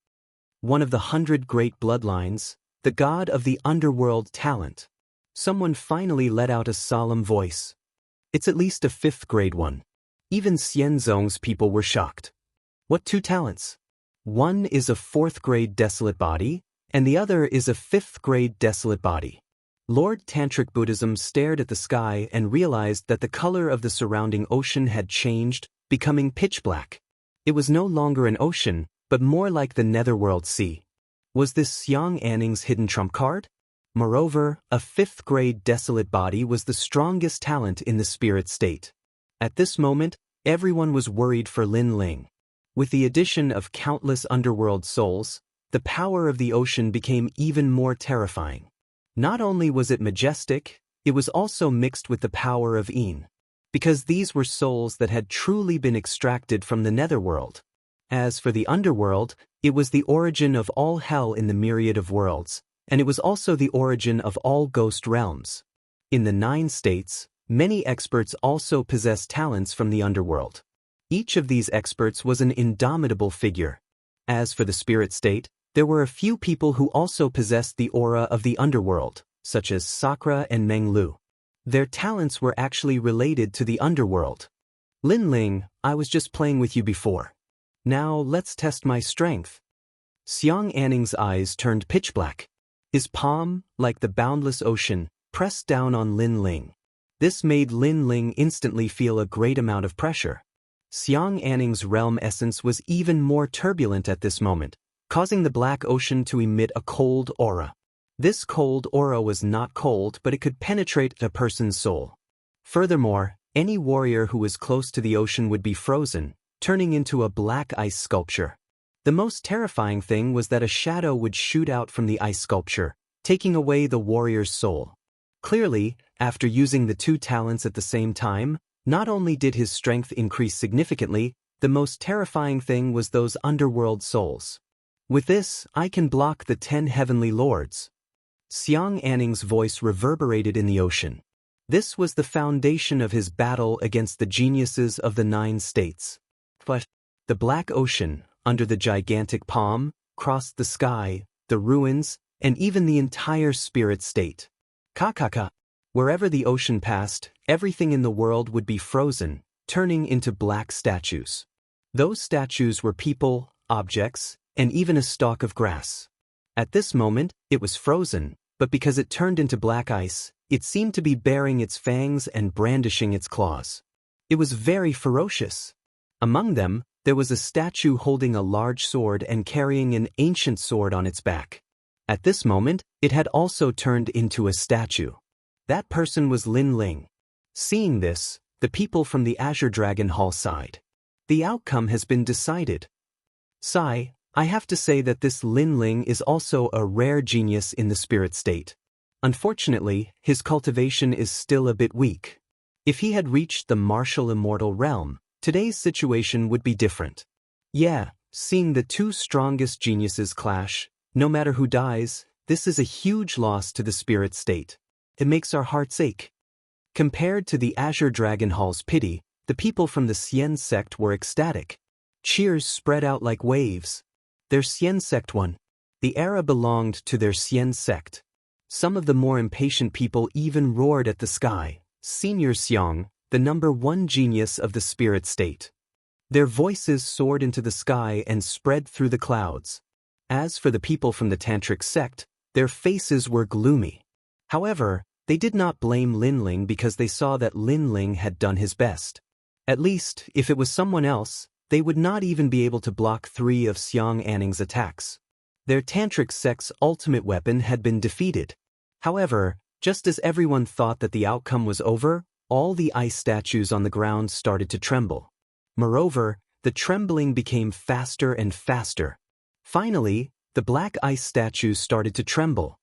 [SPEAKER 1] One of the 100 great bloodlines, the god of the underworld talent. Someone finally let out a solemn voice. It's at least a 5th grade one. Even Xianzong's people were shocked. What 2 talents? One is a 4th-grade desolate body, and the other is a 5th-grade desolate body. Lord Tantric Buddhism stared at the sky and realized that the color of the surrounding ocean had changed, becoming pitch black. It was no longer an ocean, but more like the netherworld sea. Was this Xiang Anning's hidden trump card? Moreover, a 5th-grade desolate body was the strongest talent in the spirit state. At this moment, everyone was worried for Lin Ling. With the addition of countless underworld souls, the power of the ocean became even more terrifying. Not only was it majestic, it was also mixed with the power of Yin, because these were souls that had truly been extracted from the netherworld. As for the underworld, it was the origin of all hell in the myriad of worlds, and it was also the origin of all ghost realms. In the 9 states, many experts also possessed talents from the underworld. Each of these experts was an indomitable figure. As for the spirit state, there were a few people who also possessed the aura of the underworld, such as Sakura and Meng Lu. Their talents were actually related to the underworld. Lin Ling, I was just playing with you before. Now let's test my strength. Xiang Anning's eyes turned pitch black. His palm, like the boundless ocean, pressed down on Lin Ling. This made Lin Ling instantly feel a great amount of pressure. Xiang Anning's realm essence was even more turbulent at this moment, causing the black ocean to emit a cold aura. This cold aura was not cold, but it could penetrate a person's soul. Furthermore, any warrior who was close to the ocean would be frozen, turning into a black ice sculpture. The most terrifying thing was that a shadow would shoot out from the ice sculpture, taking away the warrior's soul. Clearly, after using the 2 talents at the same time, not only did his strength increase significantly, the most terrifying thing was those underworld souls. With this, I can block the 10 heavenly lords. Xiang Anning's voice reverberated in the ocean. This was the foundation of his battle against the geniuses of the 9 states. But the black ocean, under the gigantic palm, crossed the sky, the ruins, and even the entire spirit state. Kakaka. Wherever the ocean passed, everything in the world would be frozen, turning into black statues. Those statues were people, objects, and even a stalk of grass. At this moment, it was frozen, but because it turned into black ice, it seemed to be baring its fangs and brandishing its claws. It was very ferocious. Among them, there was a statue holding a large sword and carrying an ancient sword on its back. At this moment, it had also turned into a statue. That person was Lin Ling. Seeing this, the people from the Azure Dragon Hall sighed. The outcome has been decided. Sigh, I have to say that this Lin Ling is also a rare genius in the spirit state. Unfortunately, his cultivation is still a bit weak. If he had reached the martial immortal realm, today's situation would be different. Yeah, seeing the 2 strongest geniuses clash, no matter who dies, this is a huge loss to the spirit state. It makes our hearts ache. Compared to the Azure Dragon Hall's pity, the people from the Xian sect were ecstatic. Cheers spread out like waves. Their Xian sect won. The era belonged to their Xian sect. Some of the more impatient people even roared at the sky, Senior Xiang, the #1 genius of the spirit state. Their voices soared into the sky and spread through the clouds. As for the people from the Tantric sect, their faces were gloomy. However, they did not blame Lin Ling because they saw that Lin Ling had done his best. At least, if it was someone else, they would not even be able to block 3 of Xiang Anning's attacks. Their Tantric sect's ultimate weapon had been defeated. However, just as everyone thought that the outcome was over, all the ice statues on the ground started to tremble. Moreover, the trembling became faster and faster. Finally, the black ice statues started to tremble.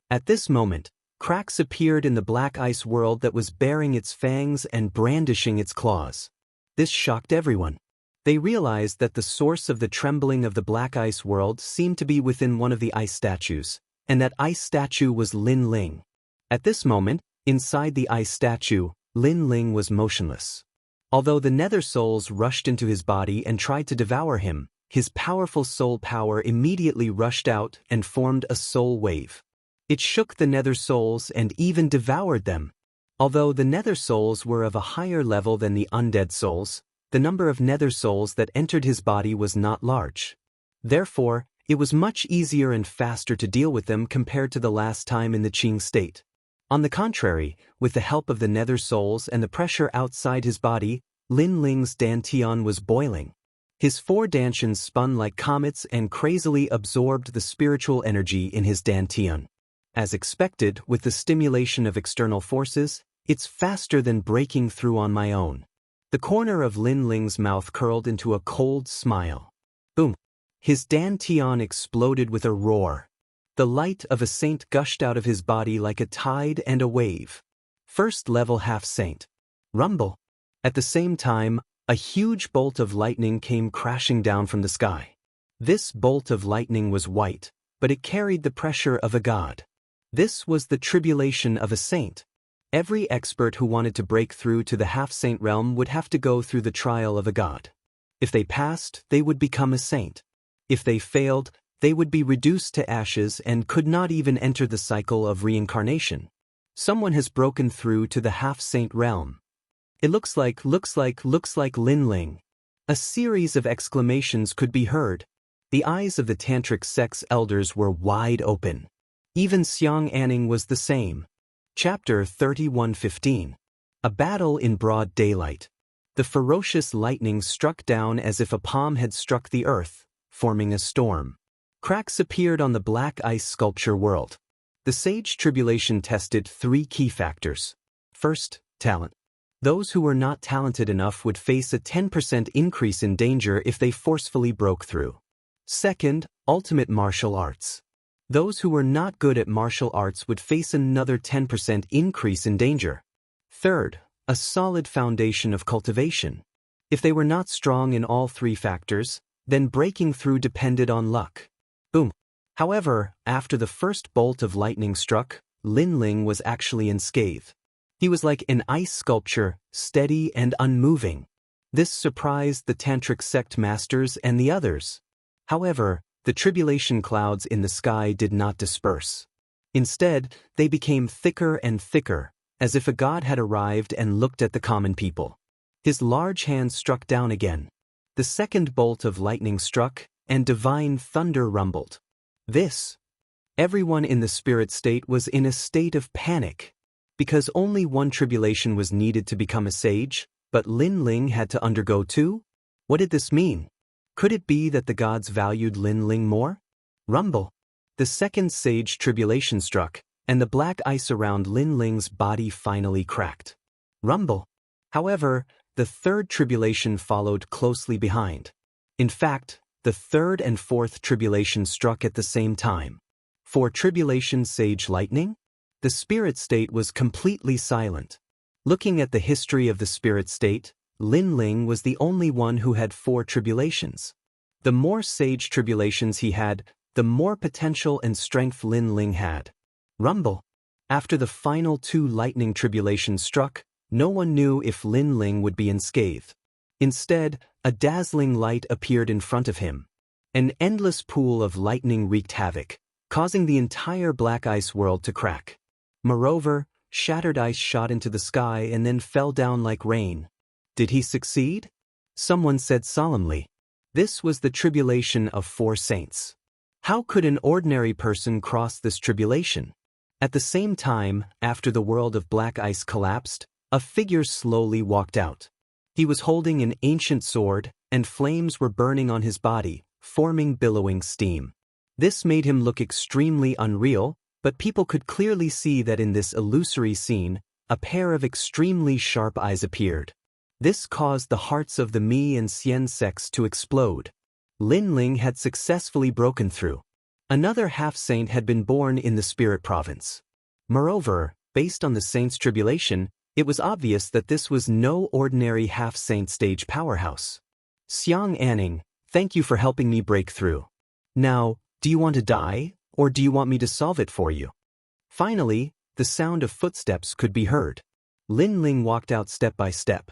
[SPEAKER 1] At this moment, cracks appeared in the black ice world that was baring its fangs and brandishing its claws. This shocked everyone. They realized that the source of the trembling of the black ice world seemed to be within one of the ice statues, and that ice statue was Lin Ling. At this moment, inside the ice statue, Lin Ling was motionless. Although the nether souls rushed into his body and tried to devour him, his powerful soul power immediately rushed out and formed a soul wave. It shook the nether souls and even devoured them. Although the nether souls were of a higher level than the undead souls, the number of nether souls that entered his body was not large. Therefore, it was much easier and faster to deal with them compared to the last time in the Qing state. On the contrary, with the help of the nether souls and the pressure outside his body, Lin Ling's dantian was boiling. His 4 dantians spun like comets and crazily absorbed the spiritual energy in his dantian. As expected, with the stimulation of external forces, it's faster than breaking through on my own. The corner of Lin Ling's mouth curled into a cold smile. Boom! His dantian exploded with a roar. The light of a saint gushed out of his body like a tide and a wave. First level half-saint. Rumble. At the same time, a huge bolt of lightning came crashing down from the sky. This bolt of lightning was white, but it carried the pressure of a god. This was the tribulation of a saint. Every expert who wanted to break through to the half-saint realm would have to go through the trial of a god. If they passed, they would become a saint. If they failed, they would be reduced to ashes and could not even enter the cycle of reincarnation. Someone has broken through to the half-saint realm. It looks like Lin Ling. A series of exclamations could be heard. The eyes of the tantric sect's elders were wide open. Even Xiang Anning was the same. Chapter 31:15. A battle in broad daylight. The ferocious lightning struck down as if a palm had struck the earth, forming a storm. Cracks appeared on the black ice sculpture world. The Sage Tribulation tested 3 key factors. First, talent. Those who were not talented enough would face a 10% increase in danger if they forcefully broke through. Second, ultimate martial arts. Those who were not good at martial arts would face another 10% increase in danger. Third, a solid foundation of cultivation. If they were not strong in all 3 factors, then breaking through depended on luck. Boom. However, after the first bolt of lightning struck, Lin Ling was actually unscathed. He was like an ice sculpture, steady and unmoving. This surprised the tantric sect masters and the others. However, the tribulation clouds in the sky did not disperse. Instead, they became thicker and thicker, as if a god had arrived and looked at the common people. His large hand struck down again. The second bolt of lightning struck, and divine thunder rumbled. Everyone in the spirit state was in a state of panic. Because only one tribulation was needed to become a sage, but Lin Ling had to undergo 2? What did this mean? Could it be that the gods valued Lin Ling more? Rumble. The second sage tribulation struck, and the black ice around Lin Ling's body finally cracked. Rumble. However, the third tribulation followed closely behind. In fact, the third and fourth tribulation struck at the same time. For tribulation sage lightning? The spirit state was completely silent. Looking at the history of the spirit state, Lin Ling was the only one who had 4 tribulations. The more sage tribulations he had, the more potential and strength Lin Ling had. Rumble. After the final 2 lightning tribulations struck, no one knew if Lin Ling would be unscathed. Instead, a dazzling light appeared in front of him. An endless pool of lightning wreaked havoc, causing the entire black ice world to crack. Moreover, shattered ice shot into the sky and then fell down like rain. Did he succeed? Someone said solemnly. This was the tribulation of 4 saints. How could an ordinary person cross this tribulation? At the same time, after the world of black ice collapsed, a figure slowly walked out. He was holding an ancient sword, and flames were burning on his body, forming billowing steam. This made him look extremely unreal, but people could clearly see that in this illusory scene, a pair of extremely sharp eyes appeared. This caused the hearts of the Mi and Xian sects to explode. Lin Ling had successfully broken through. Another half-saint had been born in the spirit province. Moreover, based on the saint's tribulation, it was obvious that this was no ordinary half-saint stage powerhouse. Xiang Anning, thank you for helping me break through. Now, do you want to die, or do you want me to solve it for you? Finally, the sound of footsteps could be heard. Lin Ling walked out step by step.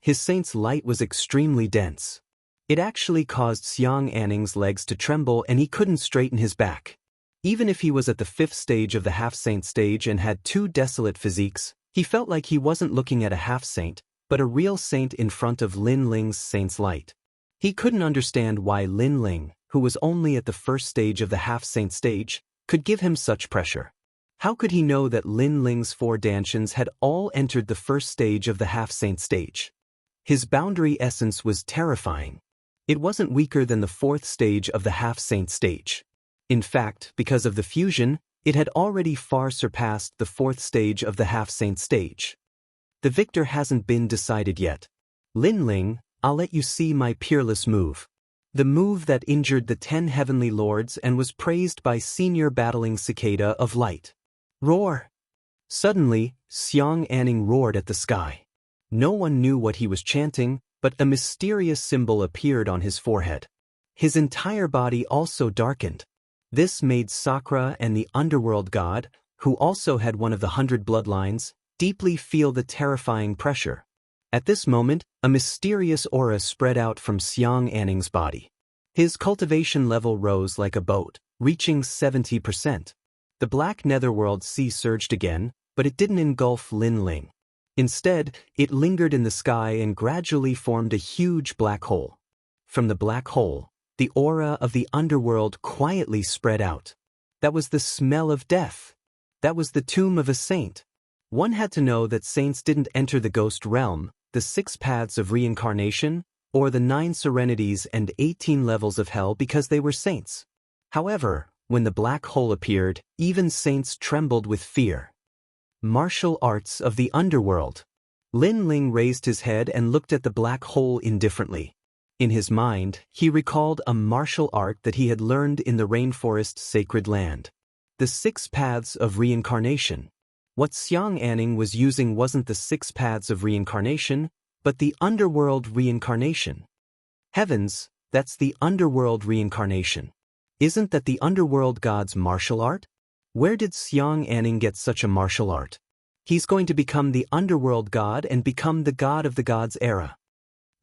[SPEAKER 1] His saint's light was extremely dense. It actually caused Xiang Anning's legs to tremble and he couldn't straighten his back. Even if he was at the 5th stage of the half-saint stage and had 2 desolate physiques, he felt like he wasn't looking at a half-saint, but a real saint in front of Lin Ling's saint's light. He couldn't understand why Lin Ling, who was only at the first stage of the half-saint stage, could give him such pressure? How could he know that Lin Ling's 4 Dantians had all entered the first stage of the half-saint stage? His boundary essence was terrifying. It wasn't weaker than the 4th stage of the half-saint stage. In fact, because of the fusion, it had already far surpassed the 4th stage of the half-saint stage. The victor hasn't been decided yet. Lin Ling, I'll let you see my peerless move. The move that injured the 10 heavenly lords and was praised by senior battling cicada of light. Roar! Suddenly, Xiang Anning roared at the sky. No one knew what he was chanting, but a mysterious symbol appeared on his forehead. His entire body also darkened. This made Sakra and the underworld god, who also had one of the 100 bloodlines, deeply feel the terrifying pressure. At this moment, a mysterious aura spread out from Xiang Anning's body. His cultivation level rose like a boat, reaching 70%. The black netherworld sea surged again, but it didn't engulf Lin Ling. Instead, it lingered in the sky and gradually formed a huge black hole. From the black hole, the aura of the underworld quietly spread out. That was the smell of death. That was the tomb of a saint. One had to know that saints didn't enter the ghost realm, the 6 paths of reincarnation, or the 9 serenities and 18 levels of hell because they were saints. However, when the black hole appeared, even saints trembled with fear. Martial arts of the underworld. Lin Ling raised his head and looked at the black hole indifferently. In his mind, he recalled a martial art that he had learned in the rainforest sacred land. The 6 paths of reincarnation. What Xiang Anning was using wasn't the 6 paths of reincarnation, but the underworld reincarnation. Heavens, that's the underworld reincarnation. Isn't that the underworld god's martial art? Where did Xiang Anning get such a martial art? He's going to become the underworld god and become the god of the gods era.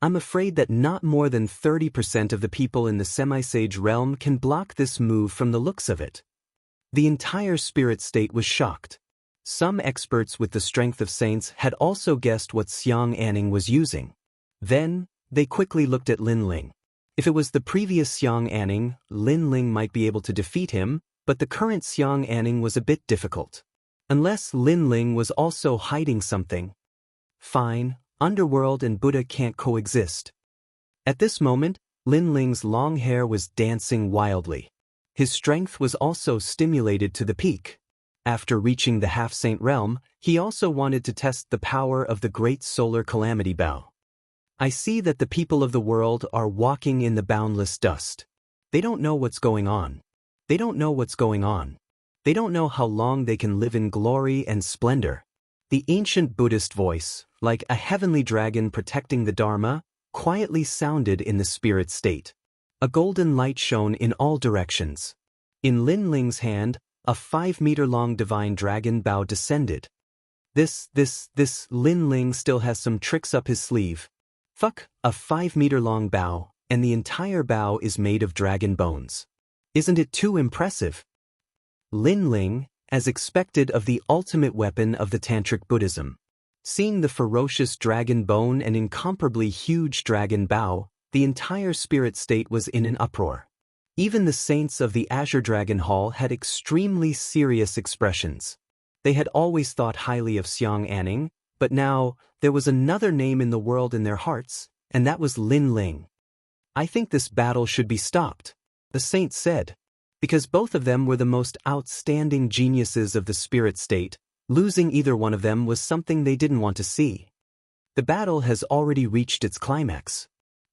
[SPEAKER 1] I'm afraid that not more than 30% of the people in the semi-sage realm can block this move from the looks of it. The entire spirit state was shocked. Some experts with the strength of saints had also guessed what Xiang Anning was using. Then, they quickly looked at Lin Ling. If it was the previous Xiang Anning, Lin Ling might be able to defeat him, but the current Xiang Anning was a bit difficult. Unless Lin Ling was also hiding something. Fine, underworld and Buddha can't coexist. At this moment, Lin Ling's long hair was dancing wildly. His strength was also stimulated to the peak. After reaching the half-saint realm, he also wanted to test the power of the great solar calamity bow. I see that the people of the world are walking in the boundless dust. They don't know what's going on. They don't know what's going on. They don't know how long they can live in glory and splendor. The ancient Buddhist voice, like a heavenly dragon protecting the Dharma, quietly sounded in the spirit state. A golden light shone in all directions. In Lin Ling's hand, a 5-meter-long divine dragon bow descended. This Lin Ling still has some tricks up his sleeve. Fuck, a 5-meter-long bow, and the entire bow is made of dragon bones. Isn't it too impressive? Lin Ling, as expected of the ultimate weapon of the Tantric Buddhism. Seeing the ferocious dragon bone and incomparably huge dragon bow, the entire spirit state was in an uproar. Even the saints of the Azure Dragon Hall had extremely serious expressions. They had always thought highly of Xiang Anning, but now, there was another name in the world in their hearts, and that was Lin Ling. I think this battle should be stopped, the saint said. Because both of them were the most outstanding geniuses of the spirit state, losing either one of them was something they didn't want to see. The battle has already reached its climax.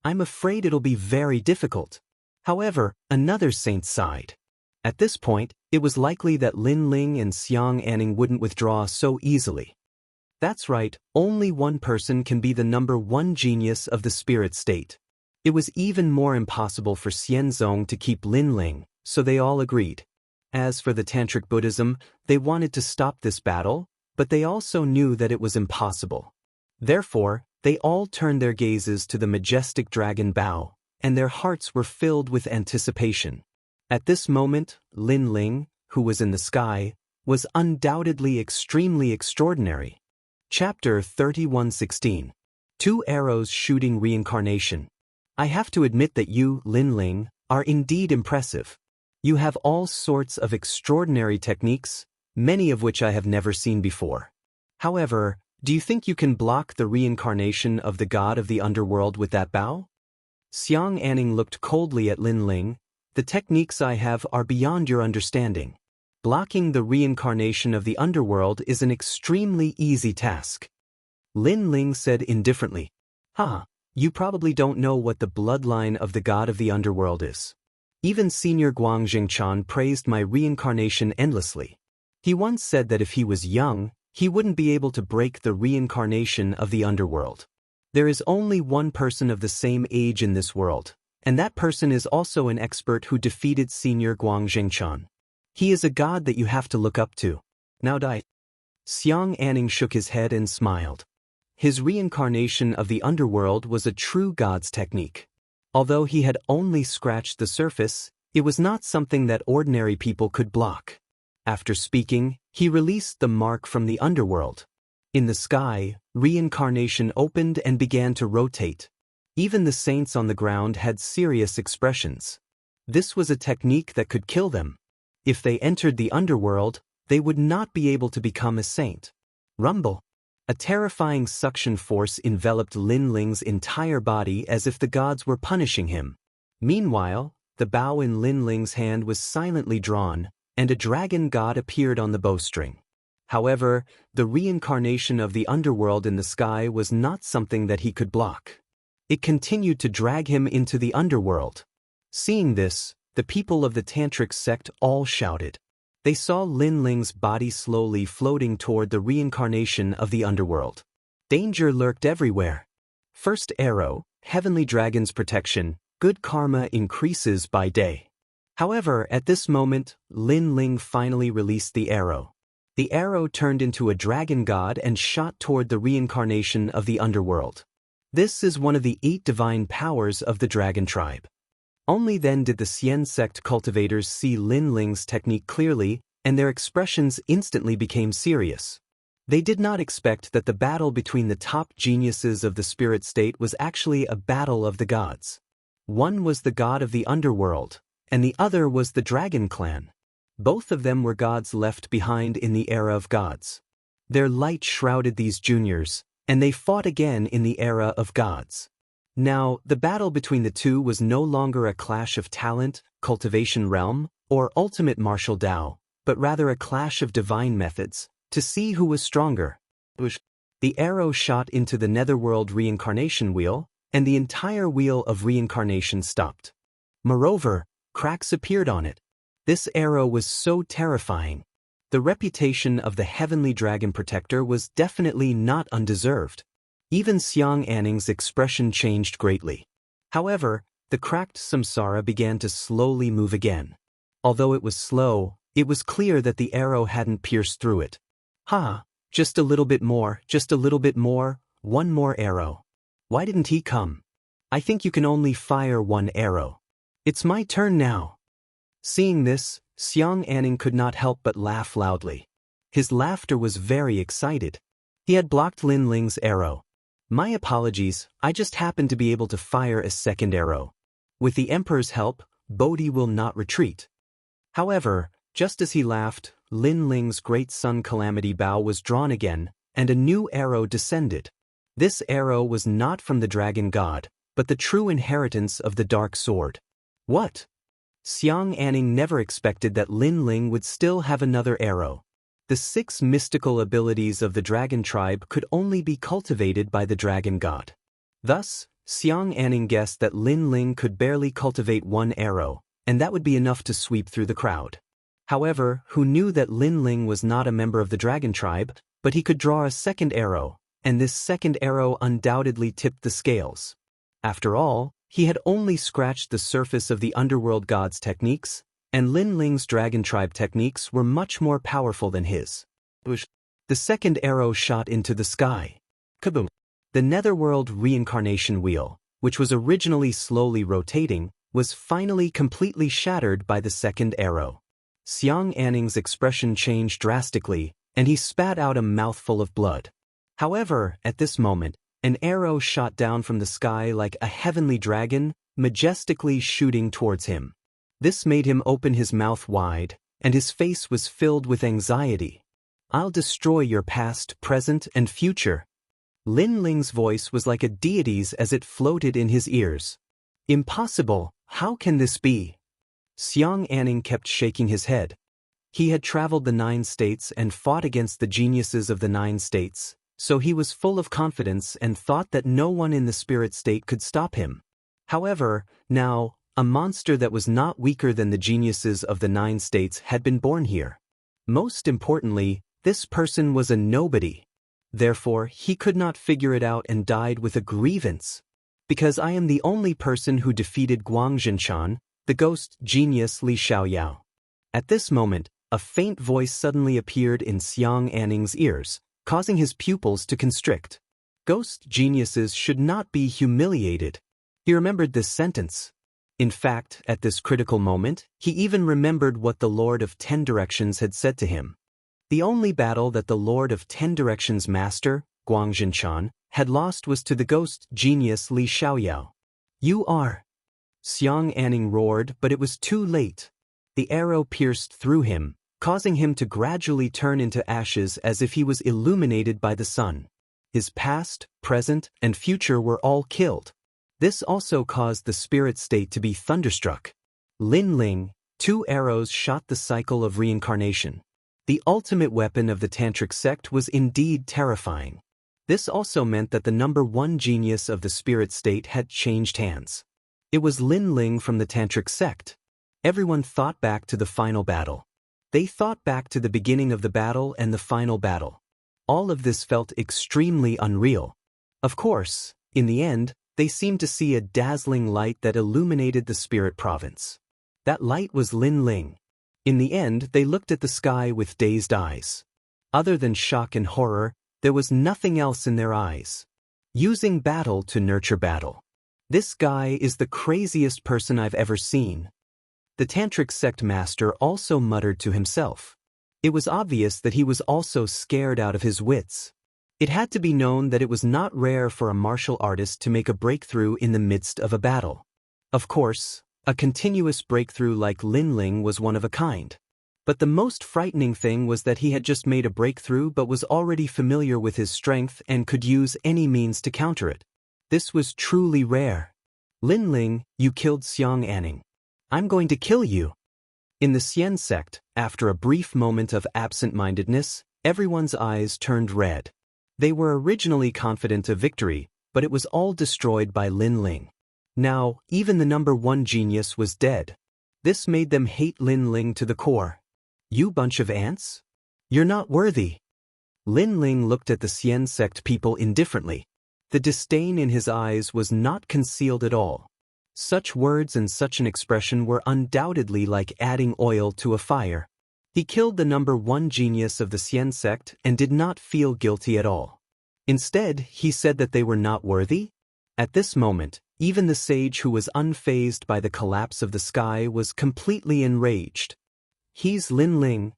[SPEAKER 1] I'm afraid it'll be very difficult. However, another saint sighed. At this point, it was likely that Lin Ling and Xiang Anning wouldn't withdraw so easily. That's right, only one person can be the #1 genius of the spirit state. It was even more impossible for Xianzong to keep Lin Ling, so they all agreed. As for the Tantric Buddhism, they wanted to stop this battle, but they also knew that it was impossible. Therefore, they all turned their gazes to the majestic dragon bow, and their hearts were filled with anticipation. At this moment, Lin Ling, who was in the sky, was undoubtedly extremely extraordinary. Chapter 31:16. 2 arrows shooting reincarnation. I have to admit that you, Lin Ling, are indeed impressive. You have all sorts of extraordinary techniques, many of which I have never seen before. However, do you think you can block the reincarnation of the god of the underworld with that bow? Xiang Anning looked coldly at Lin Ling. The techniques I have are beyond your understanding. Blocking the reincarnation of the underworld is an extremely easy task. Lin Ling said indifferently. You probably don't know what the bloodline of the god of the underworld is. Even Senior Guang Jingchan praised my reincarnation endlessly. He once said that if he was young, he wouldn't be able to break the reincarnation of the underworld. There is only one person of the same age in this world, and that person is also an expert who defeated Senior Guang Jingchan. He is a god that you have to look up to. Now die. Xiang Anning shook his head and smiled. His reincarnation of the underworld was a true god's technique. Although he had only scratched the surface, it was not something that ordinary people could block. After speaking, he released the mark from the underworld. In the sky, reincarnation opened and began to rotate. Even the saints on the ground had serious expressions. This was a technique that could kill them. If they entered the underworld, they would not be able to become a saint. Rumble. A terrifying suction force enveloped Lin Ling's entire body as if the gods were punishing him. Meanwhile, the bow in Lin Ling's hand was silently drawn, and a dragon god appeared on the bowstring. However, the reincarnation of the underworld in the sky was not something that he could block. It continued to drag him into the underworld. Seeing this, the people of the Tantric sect all shouted. They saw Lin Ling's body slowly floating toward the reincarnation of the underworld. Danger lurked everywhere. First arrow, heavenly dragon's protection, good karma increases by day. However, at this moment, Lin Ling finally released the arrow. The arrow turned into a dragon god and shot toward the reincarnation of the underworld. This is one of the 8 divine powers of the dragon tribe. Only then did the Xian sect cultivators see Lin Ling's technique clearly, and their expressions instantly became serious. They did not expect that the battle between the top geniuses of the spirit state was actually a battle of the gods. One was the god of the underworld, and the other was the dragon clan. Both of them were gods left behind in the era of gods. Their light shrouded these juniors, and they fought again in the era of gods. Now, the battle between the two was no longer a clash of talent, cultivation realm, or ultimate martial Tao, but rather a clash of divine methods, to see who was stronger. The arrow shot into the netherworld reincarnation wheel, and the entire wheel of reincarnation stopped. Moreover, cracks appeared on it. This arrow was so terrifying. The reputation of the heavenly dragon protector was definitely not undeserved. Even Xiang Anning's expression changed greatly. However, the cracked samsara began to slowly move again. Although it was slow, it was clear that the arrow hadn't pierced through it. Just a little bit more, just a little bit more, one more arrow. Why didn't he come? I think you can only fire one arrow. It's my turn now. Seeing this, Xiang Anning could not help but laugh loudly. His laughter was very excited. He had blocked Lin Ling's arrow. My apologies, I just happened to be able to fire a second arrow. With the Emperor's help, Bodhi will not retreat. However, just as he laughed, Lin Ling's great sun calamity bow was drawn again, and a new arrow descended. This arrow was not from the dragon god, but the true inheritance of the dark sword. What? Xiang Anning never expected that Lin Ling would still have another arrow. The 6 mystical abilities of the dragon tribe could only be cultivated by the dragon god. Thus, Xiang Anning guessed that Lin Ling could barely cultivate one arrow, and that would be enough to sweep through the crowd. However, who knew that Lin Ling was not a member of the dragon tribe, but he could draw a second arrow, and this second arrow undoubtedly tipped the scales. After all, he had only scratched the surface of the underworld god's techniques, and Lin Ling's dragon tribe techniques were much more powerful than his. The second arrow shot into the sky. Kaboom! The netherworld reincarnation wheel, which was originally slowly rotating, was finally completely shattered by the second arrow. Xiang Anning's expression changed drastically, and he spat out a mouthful of blood. However, at this moment, an arrow shot down from the sky like a heavenly dragon, majestically shooting towards him. This made him open his mouth wide, and his face was filled with anxiety. "I'll destroy your past, present, and future." Lin Ling's voice was like a deity's as it floated in his ears. "Impossible, how can this be?" Xiang Anning kept shaking his head. He had traveled the 9 states and fought against the geniuses of the 9 states, so he was full of confidence and thought that no one in the spirit state could stop him. However, now, a monster that was not weaker than the geniuses of the 9 states had been born here. Most importantly, this person was a nobody. Therefore, he could not figure it out and died with a grievance. "Because I am the only person who defeated Guangzhenchan, the ghost genius Li Xiaoyao." At this moment, a faint voice suddenly appeared in Xiang Anning's ears, causing his pupils to constrict. Ghost geniuses should not be humiliated. He remembered this sentence. In fact, at this critical moment, he even remembered what the Lord of 10 Directions had said to him. The only battle that the Lord of 10 Directions master, Guangzhenchan, had lost was to the ghost genius Li Xiaoyao. "You are..." Xiang Anning roared, but it was too late. The arrow pierced through him, causing him to gradually turn into ashes as if he was illuminated by the sun. His past, present, and future were all killed. This also caused the spirit state to be thunderstruck. Lin Ling, 2 arrows shot the cycle of reincarnation. The ultimate weapon of the tantric sect was indeed terrifying. This also meant that the number 1 genius of the spirit state had changed hands. It was Lin Ling from the tantric sect. Everyone thought back to the final battle. They thought back to the beginning of the battle and the final battle. All of this felt extremely unreal. Of course, in the end, they seemed to see a dazzling light that illuminated the spirit province. That light was Lin Ling. In the end, they looked at the sky with dazed eyes. Other than shock and horror, there was nothing else in their eyes. Using battle to nurture battle. "This guy is the craziest person I've ever seen." The tantric sect master also muttered to himself. It was obvious that he was also scared out of his wits. It had to be known that it was not rare for a martial artist to make a breakthrough in the midst of a battle. Of course, a continuous breakthrough like Lin Ling was one of a kind. But the most frightening thing was that he had just made a breakthrough but was already familiar with his strength and could use any means to counter it. This was truly rare. "Lin Ling, you killed Xiang Anning. I'm going to kill you." In the Xian sect, after a brief moment of absent-mindedness, everyone's eyes turned red. They were originally confident of victory, but it was all destroyed by Lin Ling. Now, even the number 1 genius was dead. This made them hate Lin Ling to the core. "You bunch of ants? You're not worthy." Lin Ling looked at the Xian sect people indifferently. The disdain in his eyes was not concealed at all. Such words and such an expression were undoubtedly like adding oil to a fire. He killed the number 1 genius of the Xian sect and did not feel guilty at all. Instead, he said that they were not worthy. At this moment, even the sage who was unfazed by the collapse of the sky was completely enraged. "He's Lin Ling."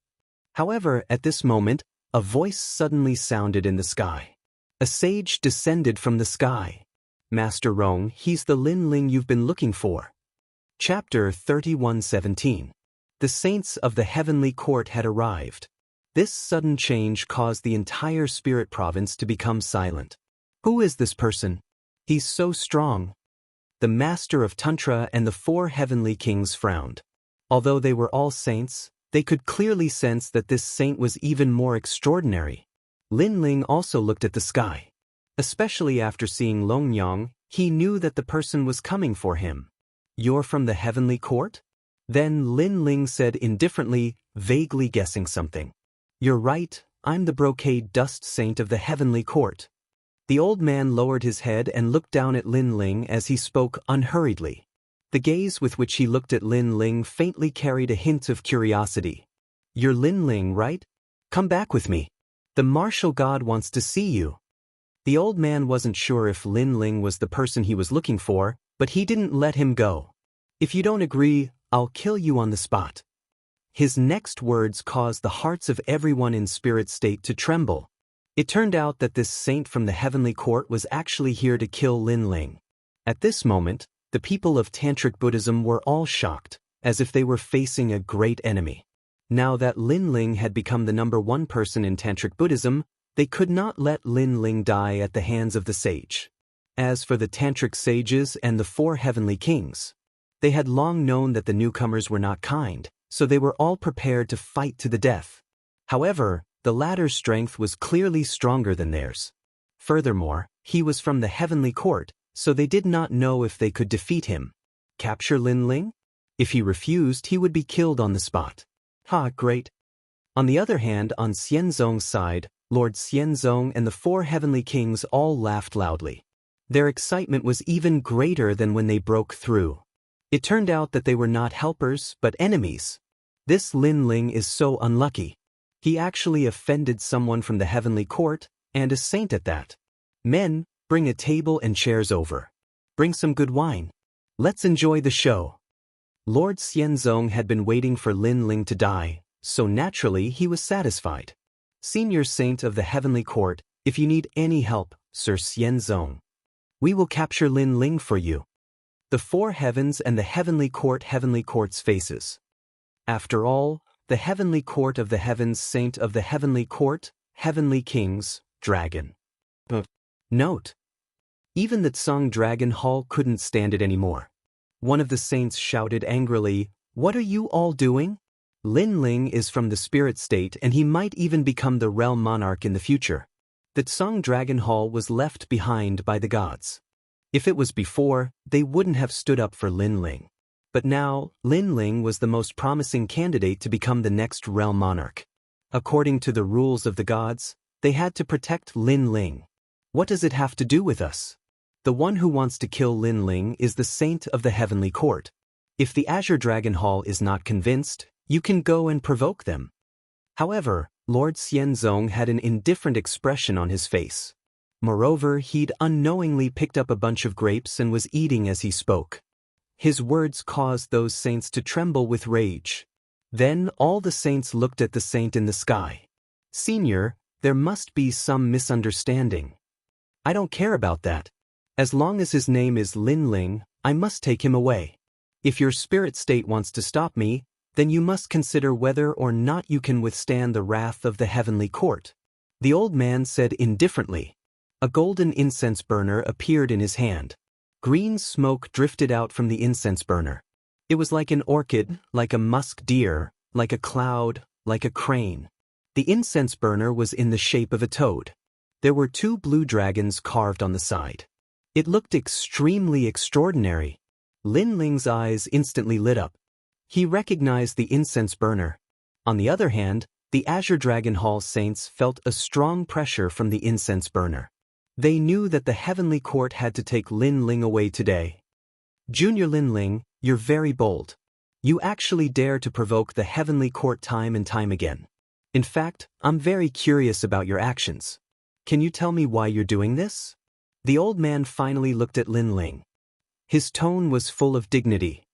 [SPEAKER 1] However, at this moment, a voice suddenly sounded in the sky. A sage descended from the sky. "Master Rong, he's the Lin Ling you've been looking for." Chapter 31:17. The saints of the heavenly court had arrived. This sudden change caused the entire spirit province to become silent. "Who is this person? He's so strong." The master of Tantra and the 4 heavenly kings frowned. Although they were all saints, they could clearly sense that this saint was even more extraordinary. Lin Ling also looked at the sky. Especially after seeing Longyang, he knew that the person was coming for him. "You're from the heavenly court?" Then Lin Ling said indifferently, vaguely guessing something. "You're right, I'm the brocade dust saint of the heavenly court." The old man lowered his head and looked down at Lin Ling as he spoke unhurriedly. The gaze with which he looked at Lin Ling faintly carried a hint of curiosity. "You're Lin Ling, right? Come back with me. The martial god wants to see you." The old man wasn't sure if Lin Ling was the person he was looking for, but he didn't let him go. "If you don't agree, I'll kill you on the spot." His next words caused the hearts of everyone in spirit state to tremble. It turned out that this saint from the heavenly court was actually here to kill Lin Ling. At this moment, The people of Tantric Buddhism were all shocked, as if they were facing a great enemy. Now that Lin Ling had become the #1 person in Tantric Buddhism, they could not let Lin Ling die at the hands of the sage. As for the Tantric sages and the 4 heavenly kings, they had long known that the newcomers were not kind, so they were all prepared to fight to the death. However, the latter's strength was clearly stronger than theirs. Furthermore, he was from the heavenly court, so they did not know if they could defeat him. Capture Lin Ling? If he refused, he would be killed on the spot. Great. On the other hand, on Xianzong's side, Lord Xianzong and the 4 heavenly kings all laughed loudly. Their excitement was even greater than when they broke through. It turned out that they were not helpers, but enemies. This Lin Ling is so unlucky. He actually offended someone from the heavenly court, and a saint at that. Men, bring a table and chairs over. Bring some good wine. Let's enjoy the show. Lord Xianzong had been waiting for Lin Ling to die, so naturally he was satisfied. Senior Saint of the Heavenly Court, if you need any help, Sir Xianzong, we will capture Lin Ling for you. The 4 heavens and the Heavenly Court's faces. After all, the Heavenly Court of the Heavens, Saint of the Heavenly Court, Heavenly Kings, Dragon. Note: even the Tsang Dragon Hall couldn't stand it anymore. One of the saints shouted angrily, "What are you all doing? Lin Ling is from the spirit state and he might even become the realm monarch in the future." The Tsang Dragon Hall was left behind by the gods. If it was before, they wouldn't have stood up for Lin Ling. But now, Lin Ling was the most promising candidate to become the next realm monarch. According to the rules of the gods, they had to protect Lin Ling. What does it have to do with us? The one who wants to kill Lin Ling is the saint of the heavenly court. If the Azure Dragon Hall is not convinced, you can go and provoke them. However, Lord Xianzong had an indifferent expression on his face. Moreover, he'd unknowingly picked up a bunch of grapes and was eating as he spoke. His words caused those saints to tremble with rage. Then all the saints looked at the saint in the sky. "Senior, there must be some misunderstanding. I don't care about that. As long as his name is Lin Ling, I must take him away. If your spirit state wants to stop me, then you must consider whether or not you can withstand the wrath of the heavenly court." The old man said indifferently. A golden incense burner appeared in his hand. Green smoke drifted out from the incense burner. It was like an orchid, like a musk deer, like a cloud, like a crane. The incense burner was in the shape of a toad. There were 2 blue dragons carved on the side. It looked extremely extraordinary. Lin Ling's eyes instantly lit up. He recognized the incense burner. On the other hand, the Azure Dragon Hall saints felt a strong pressure from the incense burner. They knew that the heavenly court had to take Lin Ling away today. "Junior Lin Ling, you're very bold. You actually dare to provoke the heavenly court time and time again. In fact, I'm very curious about your actions. Can you tell me why you're doing this?" The old man finally looked at Lin Ling. His tone was full of dignity.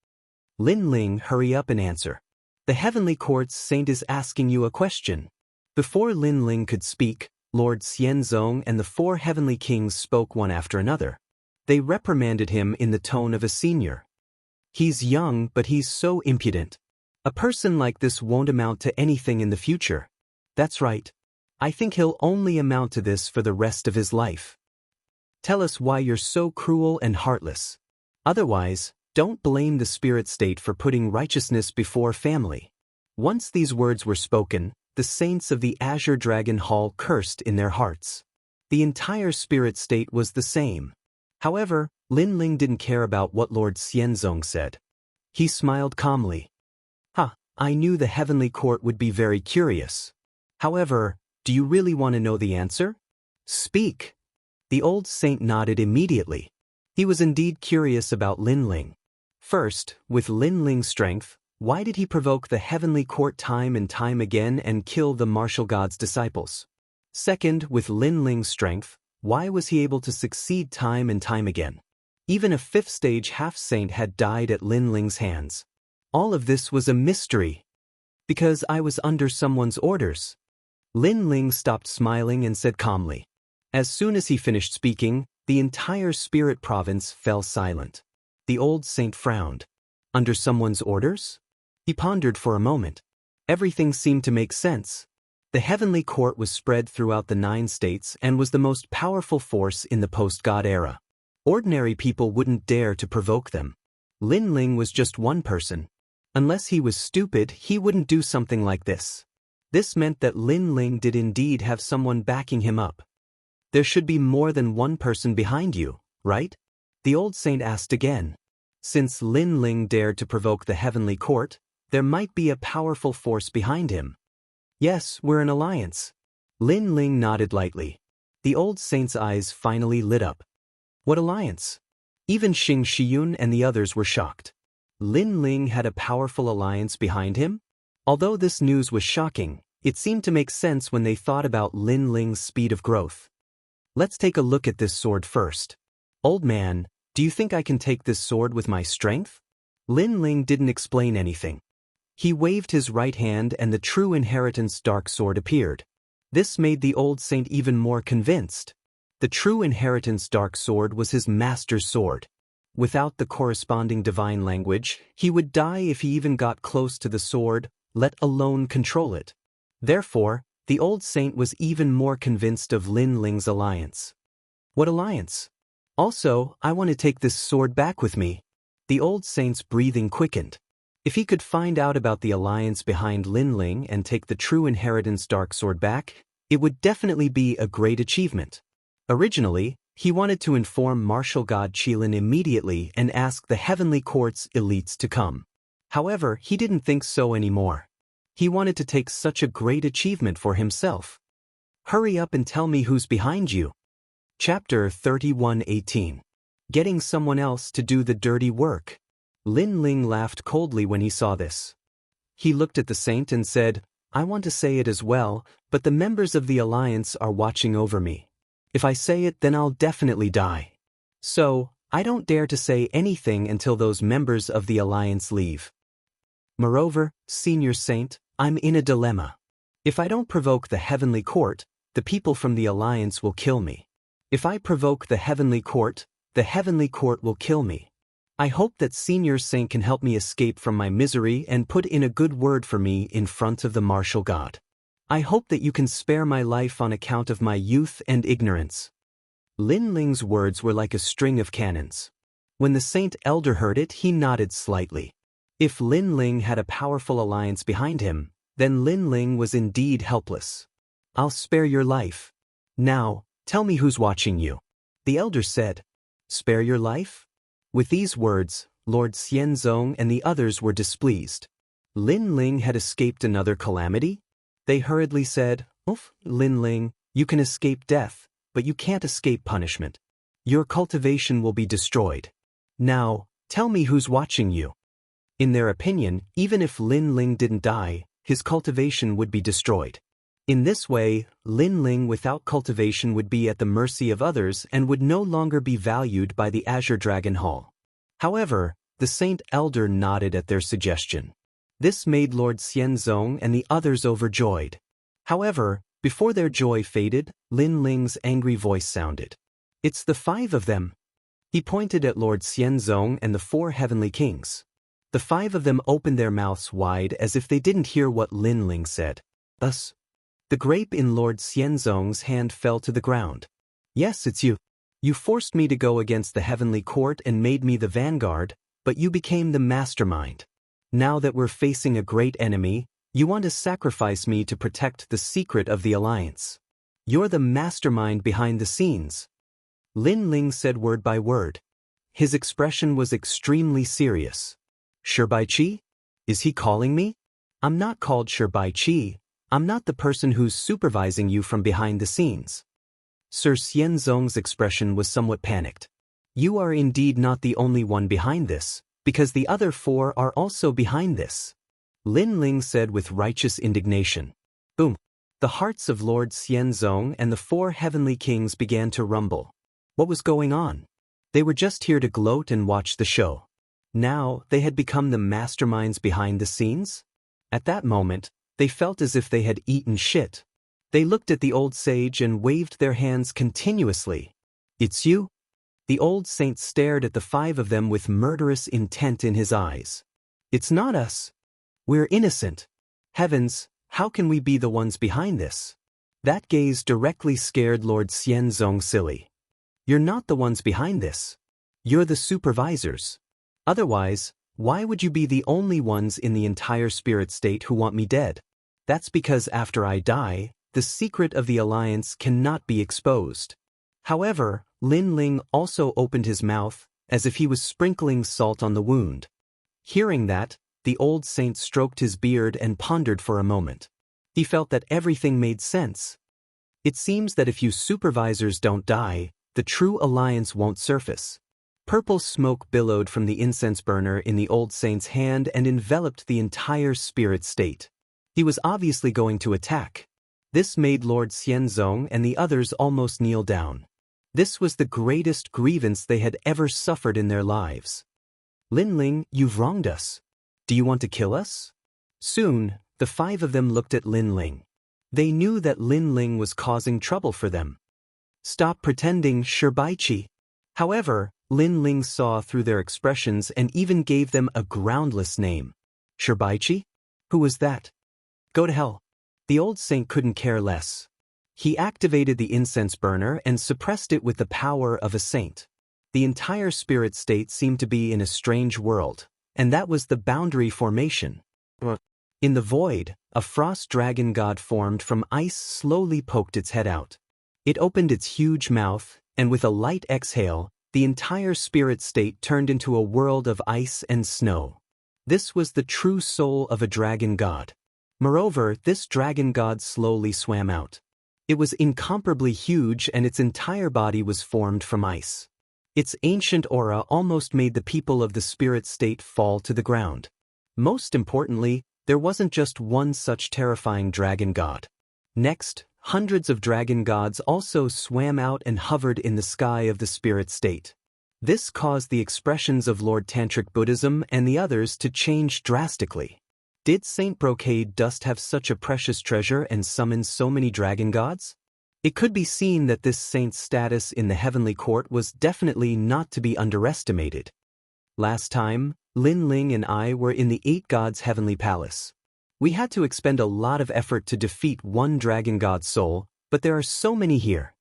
[SPEAKER 1] "Lin Ling, hurry up and answer. The heavenly court's saint is asking you a question." Before Lin Ling could speak, Lord Xianzong and the 4 heavenly kings spoke one after another. They reprimanded him in the tone of a senior. "He's young, but he's so impudent. A person like this won't amount to anything in the future. That's right. I think he'll only amount to this for the rest of his life. Tell us why you're so cruel and heartless. Otherwise, don't blame the spirit state for putting righteousness before family." Once these words were spoken, the saints of the Azure Dragon Hall cursed in their hearts. The entire spirit state was the same. However, Lin Ling didn't care about what Lord Xianzong said. He smiled calmly. I knew the heavenly court would be very curious. However, do you really want to know the answer? Speak." The old saint nodded immediately. He was indeed curious about Lin Ling. First, with Lin Ling's strength, why did he provoke the heavenly court time and time again and kill the martial god's disciples? Second, with Lin Ling's strength, why was he able to succeed time and time again? Even a 5th stage half-saint had died at Lin Ling's hands. All of this was a mystery. "Because I was under someone's orders." Lin Ling stopped smiling and said calmly. As soon as he finished speaking, the entire spirit province fell silent. The old saint frowned. Under someone's orders? He pondered for a moment. Everything seemed to make sense. The heavenly court was spread throughout the 9 states and was the most powerful force in the post-God era. Ordinary people wouldn't dare to provoke them. Lin Ling was just one person. Unless he was stupid, he wouldn't do something like this. This meant that Lin Ling did indeed have someone backing him up. There should be more than one person behind you, right? The old saint asked again. Since Lin Ling dared to provoke the heavenly court, there might be a powerful force behind him. Yes, we're an alliance. Lin Ling nodded lightly. The old saint's eyes finally lit up. What alliance? Even Xing Shiyun and the others were shocked. Lin Ling had a powerful alliance behind him? Although this news was shocking, it seemed to make sense when they thought about Lin Ling's speed of growth. Let's take a look at this sword first. Old man, do you think I can take this sword with my strength? Lin Ling didn't explain anything. He waved his right hand and the true inheritance dark sword appeared. This made the old saint even more convinced. The true inheritance dark sword was his master's sword. Without the corresponding divine language, he would die if he even got close to the sword, let alone control it. Therefore, the old saint was even more convinced of Lin Ling's alliance. What alliance? Also, I want to take this sword back with me. The old saint's breathing quickened. If he could find out about the alliance behind Lin Ling and take the true inheritance dark sword back, it would definitely be a great achievement. Originally, he wanted to inform martial god Qilin immediately and ask the heavenly court's elites to come. However, he didn't think so anymore. He wanted to take such a great achievement for himself. Hurry up and tell me who's behind you. Chapter 31:18. Getting someone else to do the dirty work. Lin Ling laughed coldly when he saw this. He looked at the saint and said, I want to say it as well, but the members of the alliance are watching over me. If I say it, then I'll definitely die. So, I don't dare to say anything until those members of the alliance leave. Moreover, senior saint, I'm in a dilemma. If I don't provoke the heavenly court, the people from the alliance will kill me. If I provoke the heavenly court will kill me. I hope that Senior Saint can help me escape from my misery and put in a good word for me in front of the martial god. I hope that you can spare my life on account of my youth and ignorance. Lin Ling's words were like a string of cannons. When the Saint Elder heard it, he nodded slightly. If Lin Ling had a powerful alliance behind him, then Lin Ling was indeed helpless. I'll spare your life. Now, tell me who's watching you. The Elder said. Spare your life? With these words, Lord Xianzong and the others were displeased. Lin Ling had escaped another calamity? They hurriedly said, Oof, Lin Ling, you can escape death, but you can't escape punishment. Your cultivation will be destroyed. Now, tell me who's watching you. In their opinion, even if Lin Ling didn't die, his cultivation would be destroyed. In this way, Lin Ling without cultivation would be at the mercy of others and would no longer be valued by the Azure Dragon Hall. However, the Saint Elder nodded at their suggestion. This made Lord Xianzong and the others overjoyed. However, before their joy faded, Lin Ling's angry voice sounded. It's the 5 of them. He pointed at Lord Xianzong and the 4 heavenly kings. The 5 of them opened their mouths wide as if they didn't hear what Lin Ling said. Thus, the grape in Lord Xianzong's hand fell to the ground. Yes, it's you. You forced me to go against the heavenly court and made me the vanguard, but you became the mastermind. Now that we're facing a great enemy, you want to sacrifice me to protect the secret of the alliance. You're the mastermind behind the scenes. Lin Ling said word by word. His expression was extremely serious. Shibai Qi? Is he calling me? I'm not called Shibai Qi. I'm not the person who's supervising you from behind the scenes. Sir Xianzong's expression was somewhat panicked. You are indeed not the only one behind this, because the other 4 are also behind this. Lin Ling said with righteous indignation. Boom! The hearts of Lord Xianzong and the 4 heavenly kings began to rumble. What was going on? They were just here to gloat and watch the show. Now, they had become the masterminds behind the scenes? At that moment, they felt as if they had eaten shit. They looked at the old sage and waved their hands continuously. It's you? The old saint stared at the five of them with murderous intent in his eyes. It's not us. We're innocent. Heavens, how can we be the ones behind this? That gaze directly scared Lord Xianzong silly. You're not the ones behind this. You're the supervisors. Otherwise, why would you be the only ones in the entire spirit state who want me dead? That's because after I die, the secret of the alliance cannot be exposed. However, Lin Ling also opened his mouth, as if he was sprinkling salt on the wound. Hearing that, the old saint stroked his beard and pondered for a moment. He felt that everything made sense. It seems that if you supervisors don't die, the true alliance won't surface. Purple smoke billowed from the incense burner in the old saint's hand and enveloped the entire spirit state. He was obviously going to attack. This made Lord Xianzong and the others almost kneel down. This was the greatest grievance they had ever suffered in their lives. Lin Ling, you've wronged us. Do you want to kill us? Soon, the five of them looked at Lin Ling. They knew that Lin Ling was causing trouble for them. Stop pretending, Shibaichi. However, Lin Ling saw through their expressions and even gave them a groundless name. Shibaichi? Who was that? Go to hell. The old saint couldn't care less. He activated the incense burner and suppressed it with the power of a saint. The entire spirit state seemed to be in a strange world, and that was the boundary formation. In the void, a frost dragon god formed from ice slowly poked its head out. It opened its huge mouth, and with a light exhale, the entire spirit state turned into a world of ice and snow. This was the true soul of a dragon god. Moreover, this dragon god slowly swam out. It was incomparably huge and its entire body was formed from ice. Its ancient aura almost made the people of the spirit state fall to the ground. Most importantly, there wasn't just one such terrifying dragon god. Next, hundreds of dragon gods also swam out and hovered in the sky of the spirit state. This caused the expressions of Lord Tantric Buddhism and the others to change drastically. Did Saint Brocade Dust have such a precious treasure and summon so many dragon gods? It could be seen that this saint's status in the heavenly court was definitely not to be underestimated. Last time, Lin Ling and I were in the 8 gods' heavenly palace. We had to expend a lot of effort to defeat one dragon god soul, but there are so many here.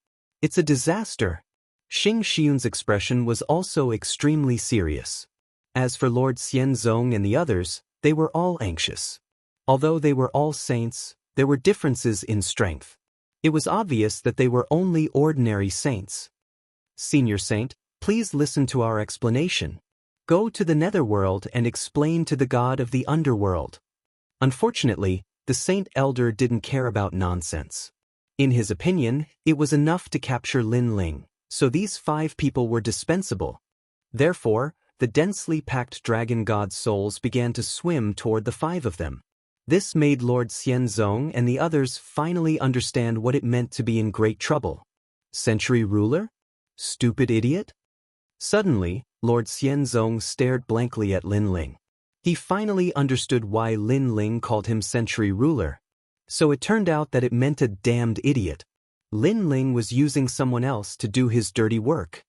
[SPEAKER 1] It's a disaster. Xing Xiun's expression was also extremely serious. As for Lord Xianzong and the others, they were all anxious. Although they were all saints, there were differences in strength. It was obvious that they were only ordinary saints. Senior Saint, please listen to our explanation. Go to the netherworld and explain to the god of the underworld. Unfortunately, the Saint Elder didn't care about nonsense. In his opinion, it was enough to capture Lin Ling, so these 5 people were dispensable. Therefore, the densely packed dragon god souls began to swim toward the 5 of them. This made Lord Xianzong and the others finally understand what it meant to be in great trouble. Century ruler? Stupid idiot? Suddenly, Lord Xianzong stared blankly at Lin Ling. He finally understood why Lin Ling called him century ruler. So it turned out that it meant a damned idiot. Lin Ling was using someone else to do his dirty work.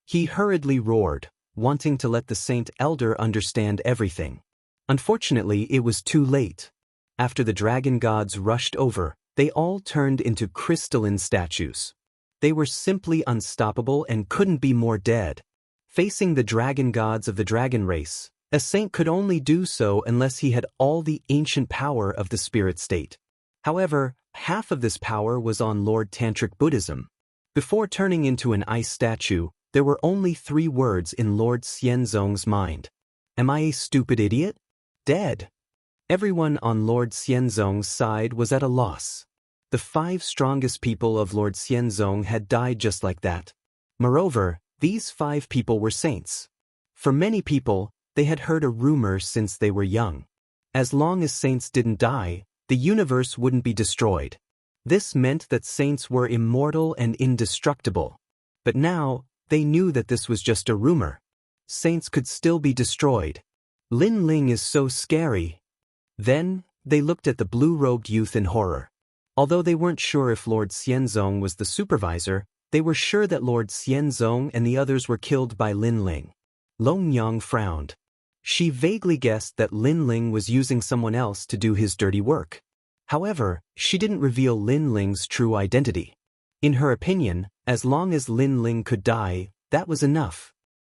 [SPEAKER 1] He hurriedly roared, wanting to let the Saint Elder understand everything. Unfortunately, it was too late. After the dragon gods rushed over, they all turned into crystalline statues. They were simply unstoppable and couldn't be more dead. Facing the dragon gods of the dragon race, a saint could only do so unless he had all the ancient power of the spirit state. However, half of this power was on Lord Tantric Buddhism. Before turning into an ice statue, there were only 3 words in Lord Xianzong's mind. Am I a stupid idiot? Dead. Everyone on Lord Xianzong's side was at a loss. The 5 strongest people of Lord Xianzong had died just like that. Moreover, these 5 people were saints. For many people, they had heard a rumor since they were young. As long as saints didn't die, the universe wouldn't be destroyed. This meant that saints were immortal and indestructible. But now, they knew that this was just a rumor. Saints could still be destroyed. Lin Ling is so scary. Then, they looked at the blue-robed youth in horror. Although they weren't sure if Lord Xianzong was the supervisor, They were sure that Lord Xianzong and the others were killed by Lin Ling. Long Yang frowned. She vaguely guessed that Lin Ling was using someone else to do his dirty work. However, she didn't reveal Lin Ling's true identity. In her opinion, as long as Lin Ling could die, that was enough.